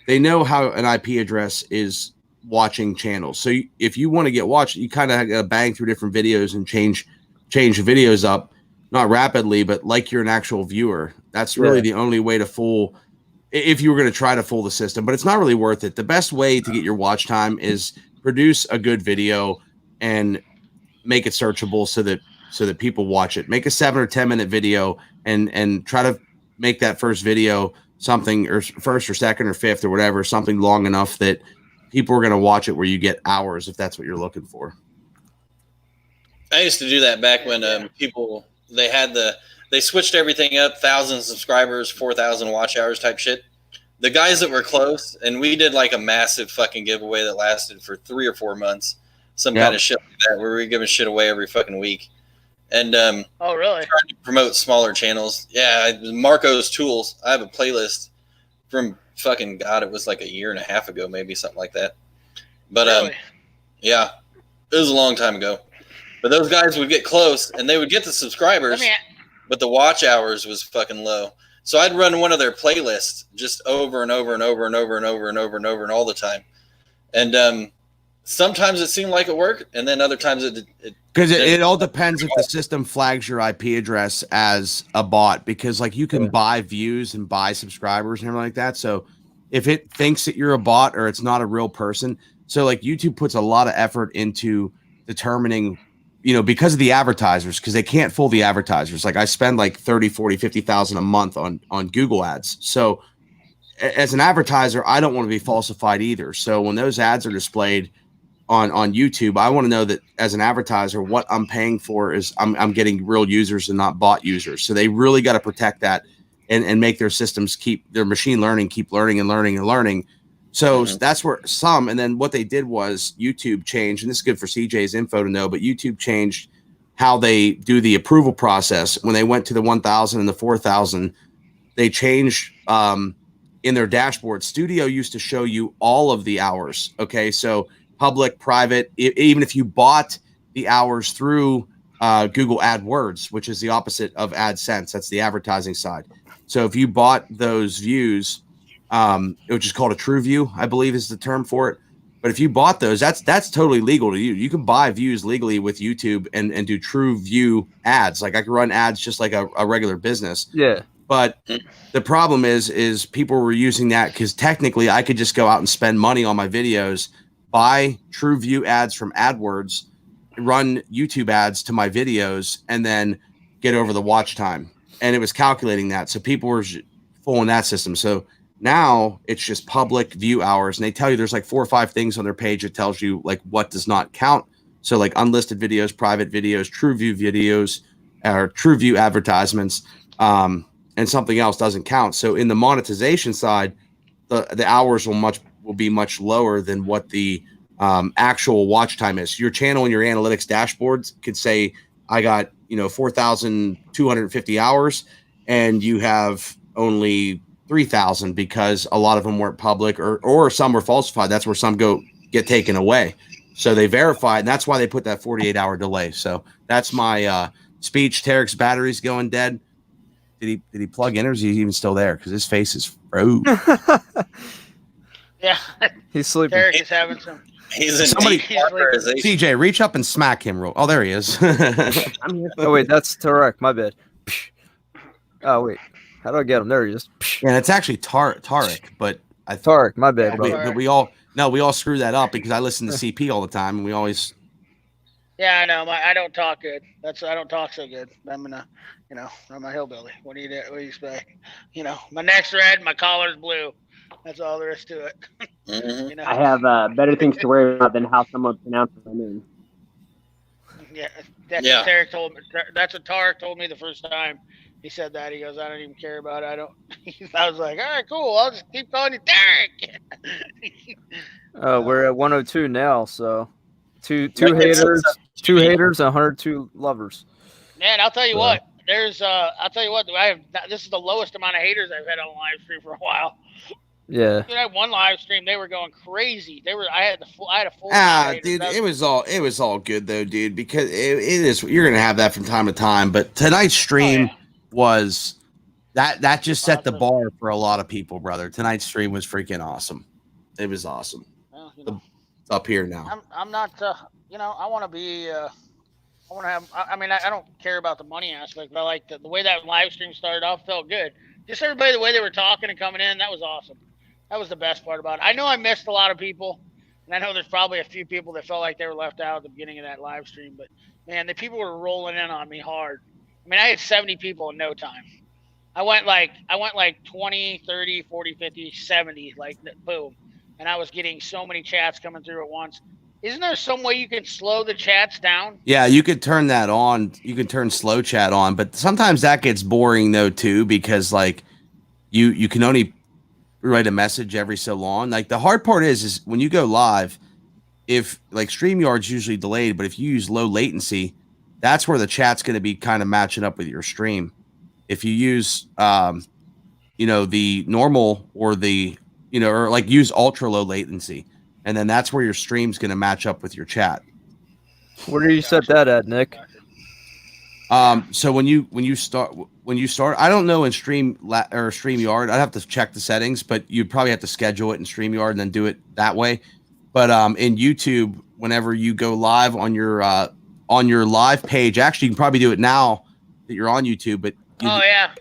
they know how an IP address is watching channels. So if you want to get watched, you kind of got to bang through different videos and change the videos up. Not rapidly, but like you're an actual viewer. That's really the only way to fool, if you were going to try to fool the system, but it's not really worth it. The best way to get your watch time is produce a good video and make it searchable so that people watch it. Make a 7 or 10 minute video and try to make that first video something, or first or second or fifth or whatever, something long enough that people are going to watch it where you get hours if that's what you're looking for. I used to do that back when people they switched everything up, 1,000 subscribers, 4,000 watch hours type shit. The guys that were close, and we did like a massive fucking giveaway that lasted for 3 or 4 months, some kind of shit like that, where we were giving shit away every fucking week, and Oh, really? trying to promote smaller channels. Yeah, Marco's Tools. I have a playlist from fucking God, it was like a year and a half ago, maybe something like that. But Really? yeah, it was a long time ago. But those guys would get close, and they would get the subscribers, but the watch hours was fucking low. So I'd run one of their playlists just over and over and over and over and over and over and over and all the time. And sometimes it seemed like it worked, and then other times it because it all depends if the system flags your IP address as a bot, because like you can buy views and buy subscribers and everything like that. So if it thinks that you're a bot or it's not a real person, so like YouTube puts a lot of effort into determining, because of the advertisers, because they can't fool the advertisers. Like I spend like 30, 40, 50,000 a month on Google ads. So as an advertiser, I don't want to be falsified either. So when those ads are displayed on YouTube, I want to know that as an advertiser, what I'm paying for is I'm getting real users and not bot users. So they really got to protect that and make their systems keep their machine learning, keep learning and learning and learning. So that's where and then what they did was YouTube changed, and this is good for CJ's info to know, but YouTube changed how they do the approval process. When they went to the 1,000 and the 4,000, they changed in their dashboard. Studio used to show you all of the hours. Okay. So public, private, even if you bought the hours through Google AdWords, which is the opposite of AdSense, that's the advertising side. So if you bought those views, which is called a true view, I believe is the term for it. But if you bought those, that's totally legal to you. You can buy views legally with YouTube and do true view ads. Like I can run ads just like a regular business. Yeah. But the problem is people were using that because technically I could just go out and spend money on my videos, buy true view ads from AdWords, run YouTube ads to my videos, and then get over the watch time. And it was calculating that. So people were fooling that system. So now it's just public view hours. And they tell you there's like 4 or 5 things on their page that tells you like what does not count. So like unlisted videos, private videos, true view videos, or true view advertisements, and something else doesn't count. So in the monetization side, the hours will be much lower than what the actual watch time is. Your channel and your analytics dashboards could say, I got 4,250 hours, and you have only 3,000 because a lot of them weren't public or some were falsified. That's where some get taken away. So they verified, and that's why they put that 48-hour delay. So that's my speech. Tarek's battery's going dead. Did he plug in, or is he even still there? Because his face is froze. Yeah. He's sleeping. Tarek is having some. He's in Somebody- deep authorization. CJ, reach up and smack him. Oh, there he is. I'm here. Oh wait, that's Tarek. My bad. Oh wait, how do I get him? There he is. And it's actually Tarek, but I Tarek. My bad, Yeah, brother. we all screw that up because I listen to CP all the time, and we always. Yeah, I know. I don't talk good. I don't talk so good. I'm I'm a hillbilly. What do you expect? My neck's red, my collar's blue. That's all there is to it. Mhm. I have better things to worry about than how someone pronounces my name. Yeah, that's Yeah. what Tarek told me. That's what Tarek told me the first time. He said that. He goes, I don't even care about it. I was like, all right, cool. I'll just keep calling you Tarek. We're at 102 now, so two Like it's- haters, 102 lovers. Man, I'll tell you Yeah. what. I'll tell you what. This is the lowest amount of haters I've had on live stream for a while. Yeah. Dude, I had one live stream. They were going crazy. I had a full. amount of haters. Dude, That it was all good though, dude. Because it is, you're gonna have that from time to time. But tonight's stream was that just set the Awesome. bar for a lot of people, brother. Tonight's stream was freaking awesome. It was awesome. Well, It's up here now. I'm not. I want to be. I want to have. I don't care about the money aspect, but I like the way that live stream started off. Felt good. Just everybody, the way they were talking and coming in, that was awesome. That was the best part about it. I know I missed a lot of people, and I know there's probably a few people that felt like they were left out at the beginning of that live stream. But man, the people were rolling in on me hard. I had 70 people in no time. I went like 20, 30, 40, 50, 70, like boom. And I was getting so many chats coming through at once. Isn't there some way you can slow the chats down? Yeah, you could turn that on. You can turn slow chat on, but sometimes that gets boring though too, because like you can only write a message every so long. Like the hard part is when you go live, if like StreamYard's usually delayed, but if you use low latency, that's where the chat's going to be kind of matching up with your stream. If you use the normal or the or like use ultra low latency, and then that's where your stream's going to match up with your chat. Where do you set that at, Nick? So when you start, I don't know in StreamYard. I'd have to check the settings, but you'd probably have to schedule it in StreamYard and then do it that way. But in YouTube, whenever you go live on your live page, actually you can probably do it now that you're on YouTube, but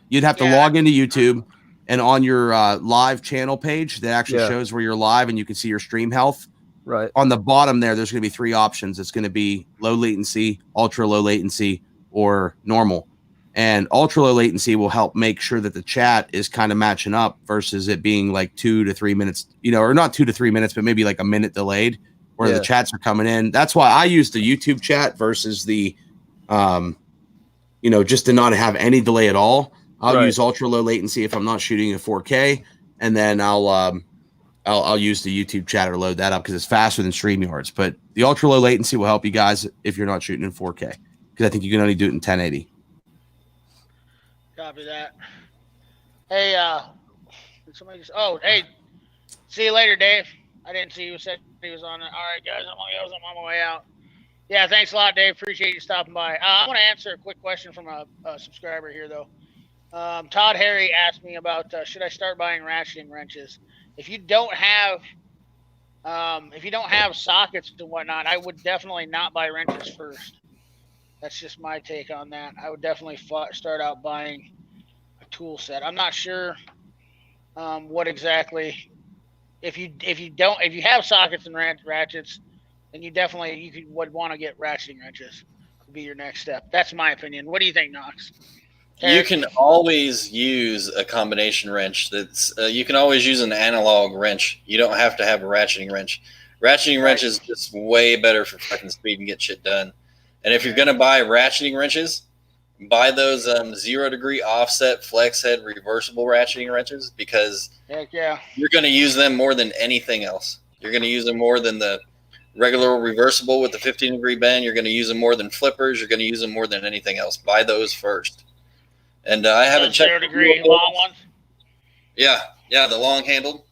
you'd have to log into YouTube, and on your live channel page that actually shows where you're live and you can see your stream health. Right. On the bottom there's going to be 3 options. It's going to be low latency, ultra low latency, or normal. And ultra low latency will help make sure that the chat is kind of matching up versus it being like 2 to 3 minutes, or not 2 to 3 minutes, but maybe like a minute delayed where the chats are coming in. That's why I use the YouTube chat versus the, just to not have any delay at all. I'll use ultra low latency if I'm not shooting in 4K, and then I'll use the YouTube chat or load that up because it's faster than StreamYards. But the ultra low latency will help you guys if you're not shooting in 4K, because I think you can only do it in 1080. Copy that. Hey, somebody just, hey, see you later, Dave. I didn't see you said he was on it. All right, guys, I'm on my way out. Yeah, thanks a lot, Dave. Appreciate you stopping by. I want to answer a quick question from a subscriber here, though. Todd Harry asked me about should I start buying ratcheting wrenches? If you don't have sockets and whatnot, I would definitely not buy wrenches first. That's just my take on that. I would definitely start out buying a tool set. I'm not sure what exactly. If you have sockets and ratchets, then you would want to get ratcheting wrenches. Would be your next step. That's my opinion. What do you think, Knox? You can always use a combination wrench. You can always use an analog wrench. You don't have to have a ratcheting wrench. Ratcheting wrench is just way better for fucking speed and get shit done. And if you're going to buy ratcheting wrenches, buy those 0 degree offset flex head reversible ratcheting wrenches, because you're going to use them more than anything else. You're going to use them more than the regular reversible with the 15 degree bend. You're going to use them more than flippers. You're going to use them more than anything else. Buy those first. And I haven't checked 0 degree long ones. Yeah, the long handled.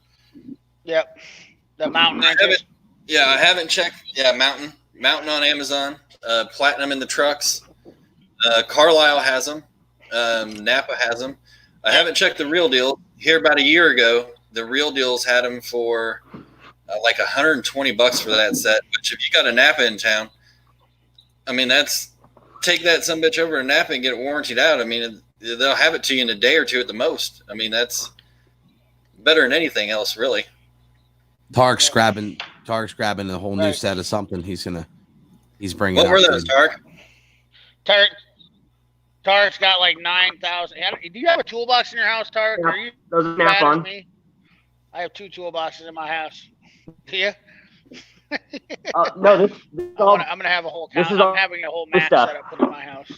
Yep, the mountain wrenches. I haven't checked. Yeah, mountain on Amazon. Platinum in the trucks. Carlisle has them. Napa has them. I haven't checked the Real Deal. Here about a year ago, the Real Deals had them for like $120 for that set. Which if you got a Napa in town, I mean, take that some bitch over to Napa and get it warrantied out. I mean, they'll have it to you in a day or two at the most. I mean, that's better than anything else, really. Tarek's grabbing a whole new set of something. He's bringing. What were those, Tarek? Tarek's got like 9,000. Do you have a toolbox in your house, Tarek? Yeah, are you those are bad on. as me? I have 2 toolboxes in my house. Do you? No, I'm gonna have a whole. I'm having a whole map set up in my house.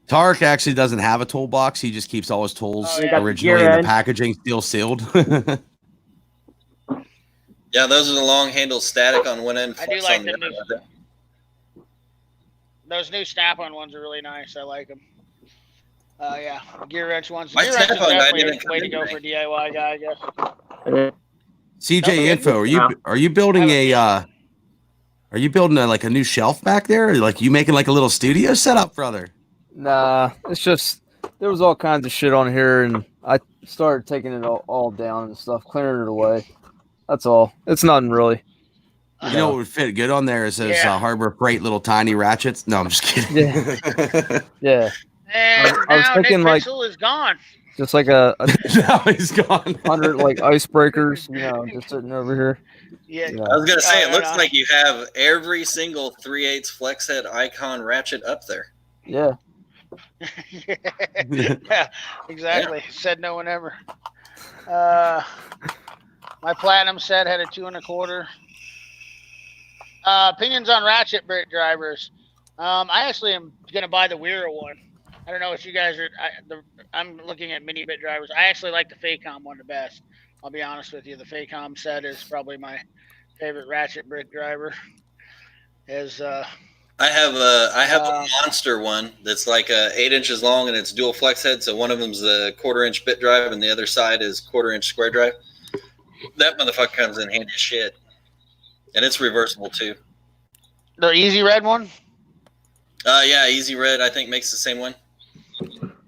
Tarek actually doesn't have a toolbox. He just keeps all his tools originally in the packaging, still sealed. Yeah, those are the long handle static on one end. I do like those new Snap-on ones are really nice. I like them. Gear wrench ones. Gear wrench is definitely a way to go for a DIY guy, I guess. CJ Info, are you building like a new shelf back there? Or like you making like a little studio setup, brother? Nah, it's just there was all kinds of shit on here, and I started taking it all down and stuff, clearing it away. That's all. It's nothing really. You know what would fit good on there is those Harbor Freight little tiny ratchets. No, I'm just kidding. Yeah. And I was thinking Nick Pixel is gone. Just like a now he's gone. 100 like icebreakers, just sitting over here. Yeah. I was gonna say it looks like you have every single 3/8 flex head icon ratchet up there. Yeah. Yeah, exactly. Yeah. Said no one ever. My platinum set had a 2 1/4. Opinions on ratchet bit drivers. I actually am gonna buy the Wera one. I don't know if you guys are. I'm looking at mini bit drivers. I actually like the Facom one the best. I'll be honest with you. The Facom set is probably my favorite ratchet brick driver. I have a monster one that's like 8 inches long and it's dual flex head. So one of them's the 1/4 inch bit drive and the other side is 1/4 inch square drive. That motherfucker comes in handy as shit, and it's reversible too. The Easy Red one. Yeah, Easy Red I think makes the same one.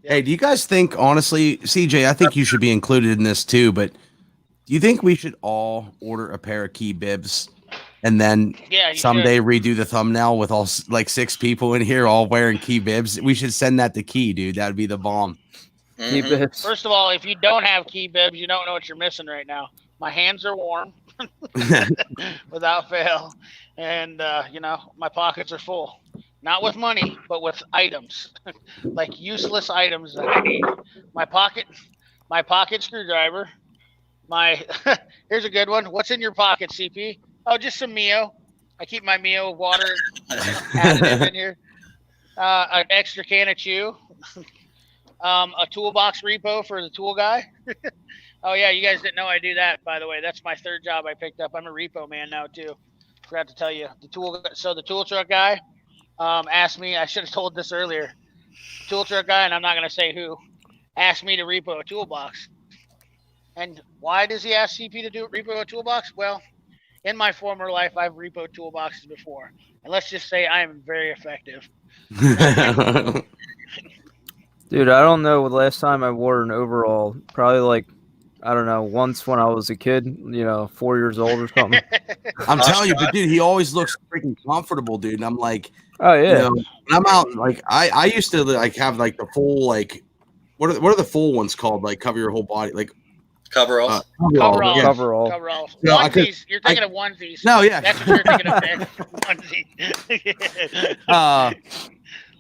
Hey, do you guys think, honestly, CJ, I think you should be included in this too, but do you think we should all order a pair of key bibs and then Yeah, you someday should. redo the thumbnail with all like 6 people in here all wearing Key bibs. We should send that to Key, dude. That would be the bomb. Keep it. First of all, if you don't have key bibs, you don't know what you're missing right now. My hands are warm, without fail, and my pockets are full. Not with money, but with items, like useless items that I need. My pocket screwdriver. Here's a good one. What's in your pocket, CP? Oh, just some Mio. I keep my Mio water additive in here. An extra can of chew. A toolbox repo for the tool guy. Oh yeah, you guys didn't know I do that, by the way. That's my third job I picked up. I'm a repo man now too. Forgot to tell you. The tool truck guy asked me. I should have told this earlier. Tool truck guy, and I'm not gonna say who, asked me to repo a toolbox. And why does he ask CP to repo a toolbox? Well, in my former life, I've repoed toolboxes before, and let's just say I am very effective. Dude, I don't know the last time I wore an overall. Probably like, I don't know, once when I was a kid, 4 years old or something. I'm telling you, but dude, he always looks freaking comfortable, dude. And I'm like, oh yeah, when I'm out, like I used to like have like the full like, what are the full ones called? Like cover your whole body, like Coveralls. Coveralls. Yeah. Coveralls. No, onesies. You're thinking of onesies. No, yeah. That's what you're thinking of, Nick. Onesies.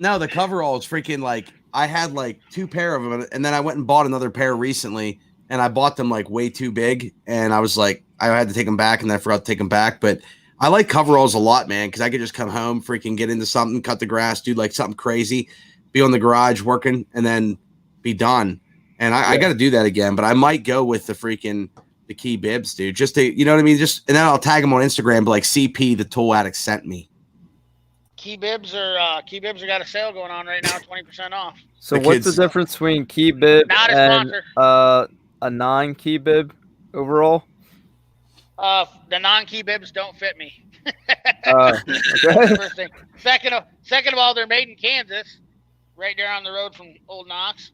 No, the coveralls freaking like I had like 2 pair of them, and then I went and bought another pair recently, and I bought them like way too big, and I was like, I had to take them back, and then I forgot to take them back. But I like coveralls a lot, man, because I could just come home, freaking get into something, cut the grass, do like something crazy, be on the garage working, and then be done. And I got to do that again, but I might go with the Key bibs, dude. Just to, you know what I mean? Just, and then I'll tag them on Instagram, but like CP, the tool addict, sent me. Key bibs are got a sale going on right now, 20% off. So what's the difference between key bib Not a and sponsor. a non-key bib overall? The non-key bibs don't fit me. Okay. First thing. Second of all, they're made in Kansas, right there on the road from Old Knox.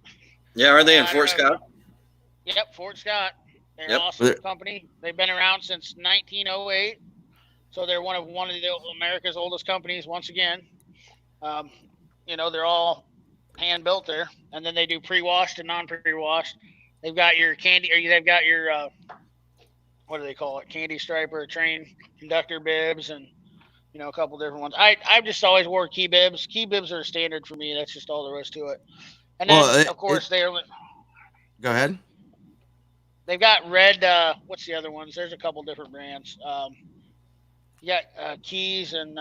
Yeah, are they in Fort Scott? Yep, Fort Scott. They're Yep. an awesome company. They've been around since 1908, so they're one of America's oldest companies. Once again, they're all hand built there, and then they do pre-washed and non-pre-washed. They've got your candy, or they've got your what do they call it? Candy striper, train conductor bibs, and a couple different ones. I've just always wore key bibs. Key bibs are standard for me. That's just all there is to it. And then, of course, they're. Go ahead. They've got red. What's the other ones? There's a couple different brands. You got Keys and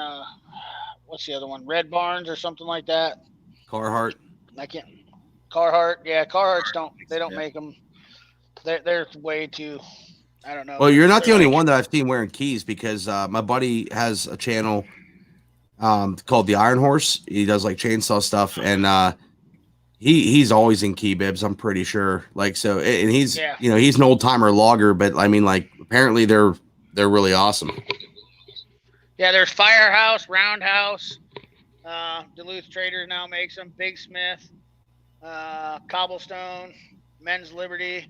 what's the other one? Red Barns or something like that. Carhartt. I can't. Carhartt. Yeah, Carhartts don't make them. They're way too. I don't know. Well, you're not the only one that I've seen wearing Keys, because my buddy has a channel called the Iron Horse. He does like chainsaw stuff, and he's always in key bibs, I'm pretty sure. Like, so, and he's he's an old timer logger, but I mean, like, apparently they're really awesome. Yeah, there's Firehouse, Roundhouse, Duluth Traders now makes them. Big Smith, Cobblestone, Men's Liberty,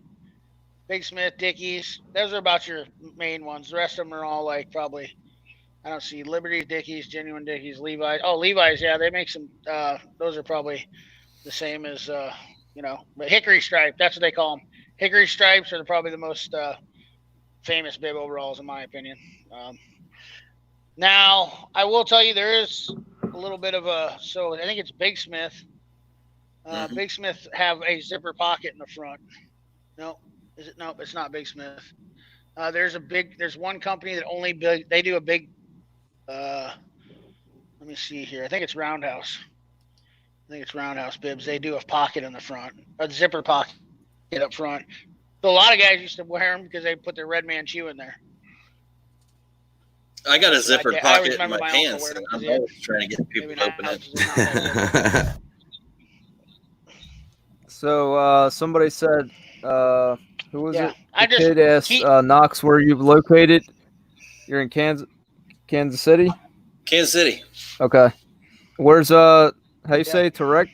Big Smith, Dickies. Those are about your main ones. The rest of them are all like probably, I don't see, Liberty, Dickies, Genuine Dickies, Levi's. Oh, Levi's, yeah, they make some. Those are probably the same as but Hickory Stripe. That's what they call them. Hickory Stripes are probably the most famous bib overalls in my opinion. Now I will tell you there is a little bit of I think it's Big Smith. Big Smith have a zipper pocket in the front. No, is it? No, it's not Big Smith. There's one company that they do a big. Let me see here. I think it's Roundhouse. Bibs. They do a pocket in the front, a zipper pocket up front. So a lot of guys used to wear them because they put their Red Man shoe in there. I got a zippered pocket in my pants, and I'm always trying to get people to open it. So somebody said, who was it? The kid asked Knox, where you located? You're in Kansas City? Kansas City. Okay. Where's how you say TAREK?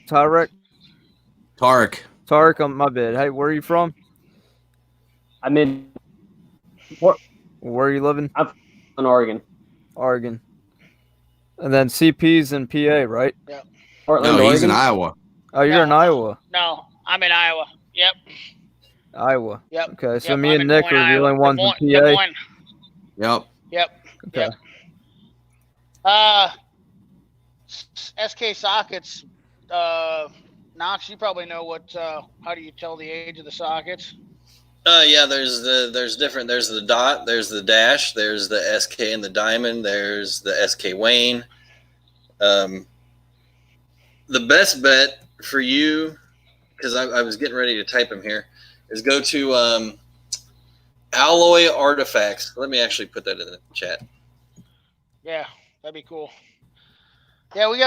TAREK, my bad. Hey, where are you from? I'm in. Where are you living? I'm in Oregon. Oregon. And then CP's in PA, right? Portland, No, he's in Oregon? Iowa. Oh, you're in Iowa. No, I'm in Iowa. Yep. Iowa. Yep. Okay, so Yep, me I'm and in Nick Des Moines, are the Iowa. only ones in Des PA. Moines. Yep. Yep. Okay. Yep. SK sockets. Knox, you probably know what. How do you tell the age of the sockets? Yeah, there's different. There's the dot, there's the dash, there's the SK and the diamond, there's the SK Wayne. The best bet for you, because I was getting ready to type them here, is go to Alloy Artifacts. Let me actually put that in the chat. Yeah, that'd be cool. Yeah, we've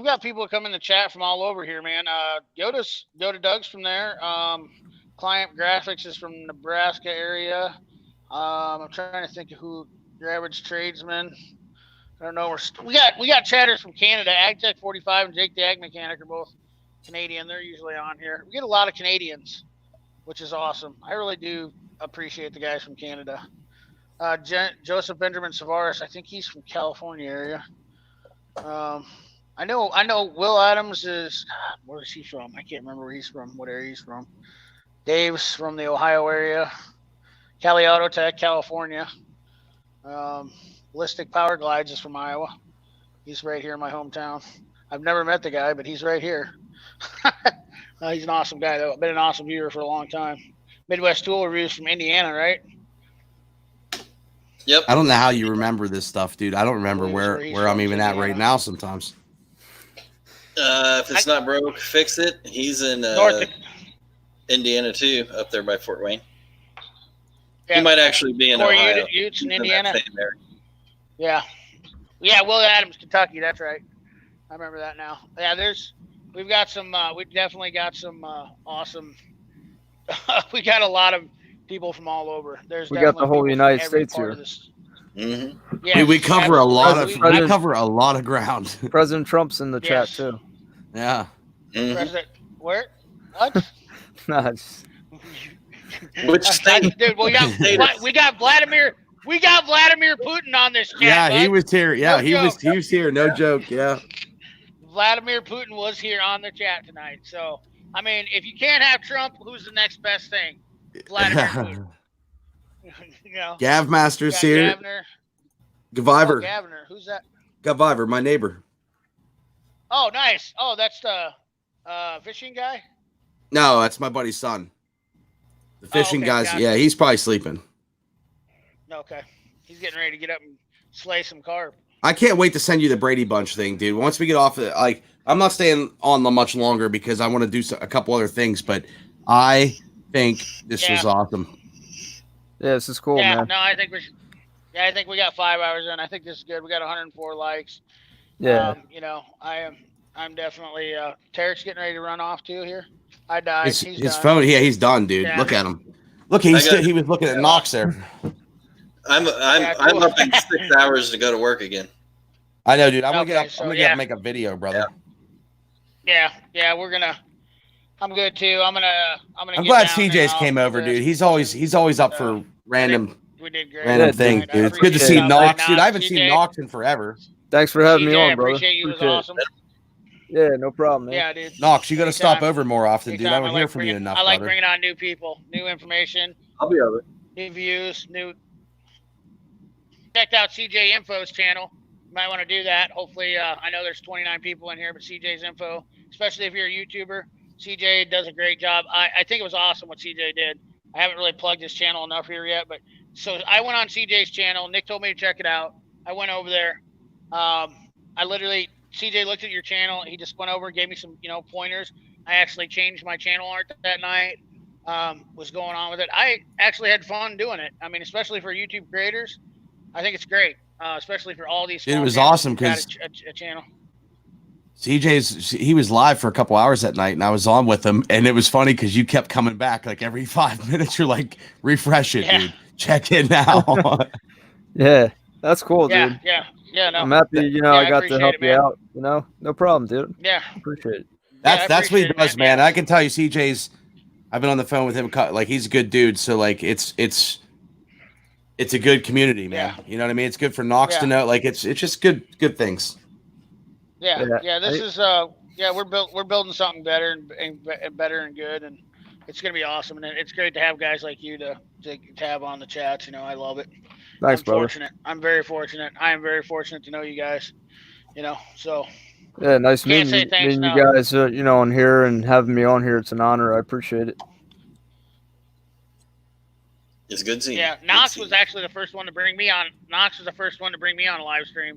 got people come in the chat from all over here, man. Go to Doug's from there. Client Graphics is from Nebraska area. I'm trying to think of who your average tradesman. I don't know. We got chatters from Canada. AgTech 45 and Jake the Ag Mechanic are both Canadian. They're usually on here. We get a lot of Canadians, which is awesome. I really do appreciate the guys from Canada. Joseph Benjamin Savaris, I think he's from California area. I know Will Adams is, where is he from? I can't remember where he's from, what area he's from. Dave's from the Ohio area. Cali Auto Tech, California. Ballistic Power Glides is from Iowa. He's right here in my hometown. I've never met the guy, but he's right here. He's an awesome guy, though. Been an awesome viewer for a long time. Midwest Tool Reviews from Indiana, right? Yep. I don't know how you remember this stuff, dude. I don't remember where I'm from, even at Indiana. right now sometimes. If it's not broke, fix it. He's in Indiana too, up there by Fort Wayne. Yeah. He might actually be in Corey Ohio. Utes in He's Indiana. that same area. Yeah, Will Adams, Kentucky. That's right. I remember that now. Yeah, we've got some. We've definitely got some awesome. We got a lot of people from all over. We got the whole United States here. Mm-hmm. Yeah, we cover a lot of President- we cover a lot of ground. President Trump's in the chat Yes. too. Yeah. Mm-hmm. President, where? What? Nice. Which state? Dude, we got Vladimir. We got Vladimir Putin on this chat. Yeah, he bud. was here. Yeah, No he was here. No joke. Yeah. Vladimir Putin was here on the chat tonight. So, I mean, if you can't have Trump, who's the next best thing? Vladimir Putin. You know, Gav Masters got here. Gavner. Gaviver. Oh, Gavner. Who's that? Gaviver, my neighbor. Oh, nice. Oh, that's the fishing guy? No, that's my buddy's son. The fishing okay, guy's, gotcha. yeah, he's probably sleeping. Okay. He's getting ready to get up and slay some carp. I can't wait to send you the Brady Bunch thing, dude. Once we get off it, like, I'm not staying on them much longer because I want to do a couple other things, but I think this was awesome. Yeah, this is cool, Yeah, man. no, I think we should. Yeah, I think we got 5 hours in. I think this is good. We got 104 likes. Yeah. You know, I'm definitely Tarek's getting ready to run off too here. I died. His done. phone, yeah, he's done, dude. Yeah. Look at him. Look, he was looking at Knox there. I'm up in 6 hours to go to work again. I know, dude. I'm gonna Okay, get up. so, I'm gonna get up and make a video, brother. Yeah, I'm good too. I'm glad CJ's came over, dude. He's always up for random We did great. random Yeah, things, I dude. It's good to see appreciate it. Knox, dude. I haven't CJ. seen Knox in forever. Thanks for having me CJ, on, brother. I appreciate you. It was Appreciate it. awesome. Yeah, no problem, man. Yeah, dude. Knox, you got to Anytime. stop over more often, dude. I Anytime. don't hear from you enough, I like brother. bringing on new people, new information, I'll be over. new views, new. Checked out CJ Info's channel. You might want to do that. Hopefully, I know there's 29 people in here, but CJ's Info, especially if you're a YouTuber, CJ does a great job. I think it was awesome what CJ did. I haven't really plugged his channel enough here yet, but so I went on CJ's channel. Nick told me to check it out. I went over there. CJ looked at your channel. He just went over and gave me some, pointers. I actually changed my channel art that night. Was going on with it. I actually had fun doing it. I mean, especially for YouTube creators, I think it's great. Especially for all these. Dude, it was small awesome channels because that got a channel. he was live for a couple hours that night, and I was on with him, and it was funny because you kept coming back like every 5 minutes. You're like, refresh it, dude. Check in now. Yeah, that's cool, dude. Yeah. No, I'm happy, I got to appreciate help it, you man. out. No problem, dude. Yeah. Appreciate it. I That's what he appreciate it, does, man. man. I can tell you, CJ's. I've been on the phone with him. Like, he's a good dude. So like, it's it's a good community, man. Yeah. You know what I mean? It's good for Knox to know. Like it's just good things. Yeah, Yeah. yeah. This is we're building something better and better and good, and it's gonna be awesome. And it's great to have guys like you to have on the chats. You know, I love it. Thanks, I'm brother. fortunate. I'm very fortunate. I am very fortunate to know you guys. You know, so Yeah, nice can't meeting say thanks you enough. guys. You know, on here and having me on here. It's an honor. I appreciate it. It's good seeing you. Yeah, Knox was actually the first one to bring me on. Knox was the first one to bring me on a live stream.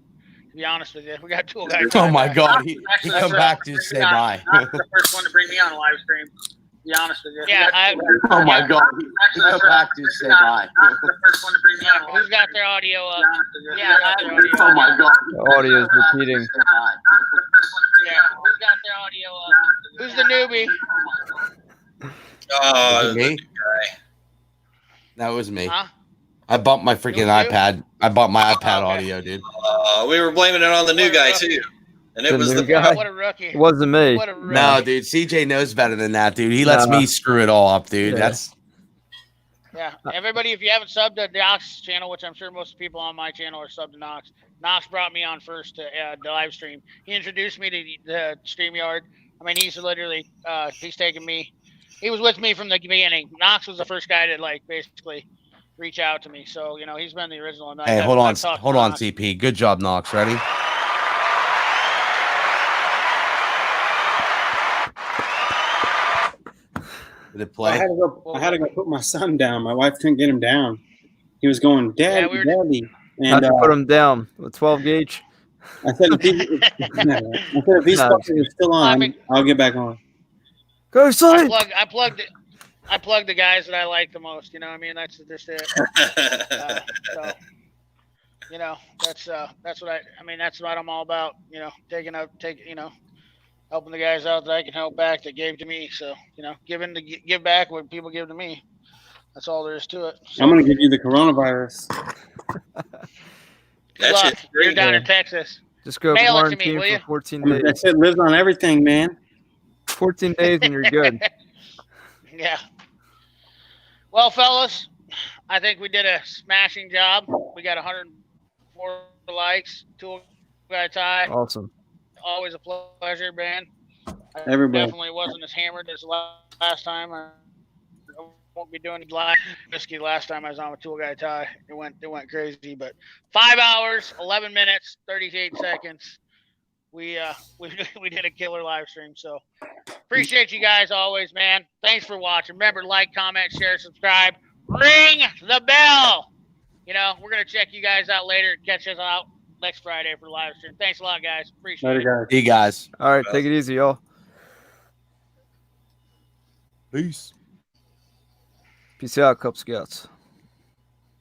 To be honest with you, we got Tool Guy. Oh my God, he come back to say bye. Knox was the first one to bring me on a live stream. To be honest with you. Yeah. Oh my God, he come back to say bye. The first one to bring me on. Who's got their audio up? Yeah. Oh my God. The audio is repeating. Yeah. Who's got their audio up? Who's the newbie? Was it me? The guy. That was me. Huh? I bumped my freaking It was you? iPad. I bumped my iPad okay. audio, dude. We were blaming it on the new What a guy rookie. too, and it The was new the guy? What a rookie. It wasn't me. What a rookie. No, dude. CJ knows better than that, dude. He lets Nah. me screw it all up, dude. Yeah. That's Yeah, everybody, if you haven't subbed to Knox channel, which I'm sure most people on my channel are subbed to Knox, Knox brought me on first to the live stream. He introduced me to the StreamYard. I mean, he's literally, he's taken me. He was with me from the beginning. Knox was the first guy to like basically reach out to me. So, you know, he's been the original. And hey, I've hold on, talked to hold on, Knox. CP. Good job, Knox. Ready? Did it I play? had to go put my son down. My wife couldn't get him down. He was going, Daddy, Yeah, we were- Daddy. How'd And you put him down? With 12 gauge? I said, if these Nah, fuckers are still on, I mean- I'll get back on. Go sleep. I plugged the guys that I like the most. You know what I mean? That's just it. So, you know, that's what I'm all about. You know, helping the guys out that I can help back that gave to me. So, you know, give back what people give to me. That's all there is to it. So, I'm going to give you the coronavirus. good luck. You're down in Texas. Just go Mail it to me, quarantine will you? for 14 That days. shit lives on everything, man. 14 days and you're good. Yeah. Well, fellas, I think we did a smashing job. We got 104 likes. Tool Guy Ty. Awesome. Always a pleasure, man. I Everybody. definitely wasn't as hammered as last time. I won't be doing live whiskey last time I was on with Tool Guy Ty. It went crazy, but 5 hours, 11 minutes, 38 seconds. We did a killer live stream. So appreciate you guys always, man. Thanks for watching. Remember, like, comment, share, subscribe, ring the bell. You know, we're gonna check you guys out later. Catch us out next Friday for the live stream. Thanks a lot, guys. Appreciate it. Later, guys. See you guys. All right, take it easy, y'all. Peace. Peace out, Cub Scouts.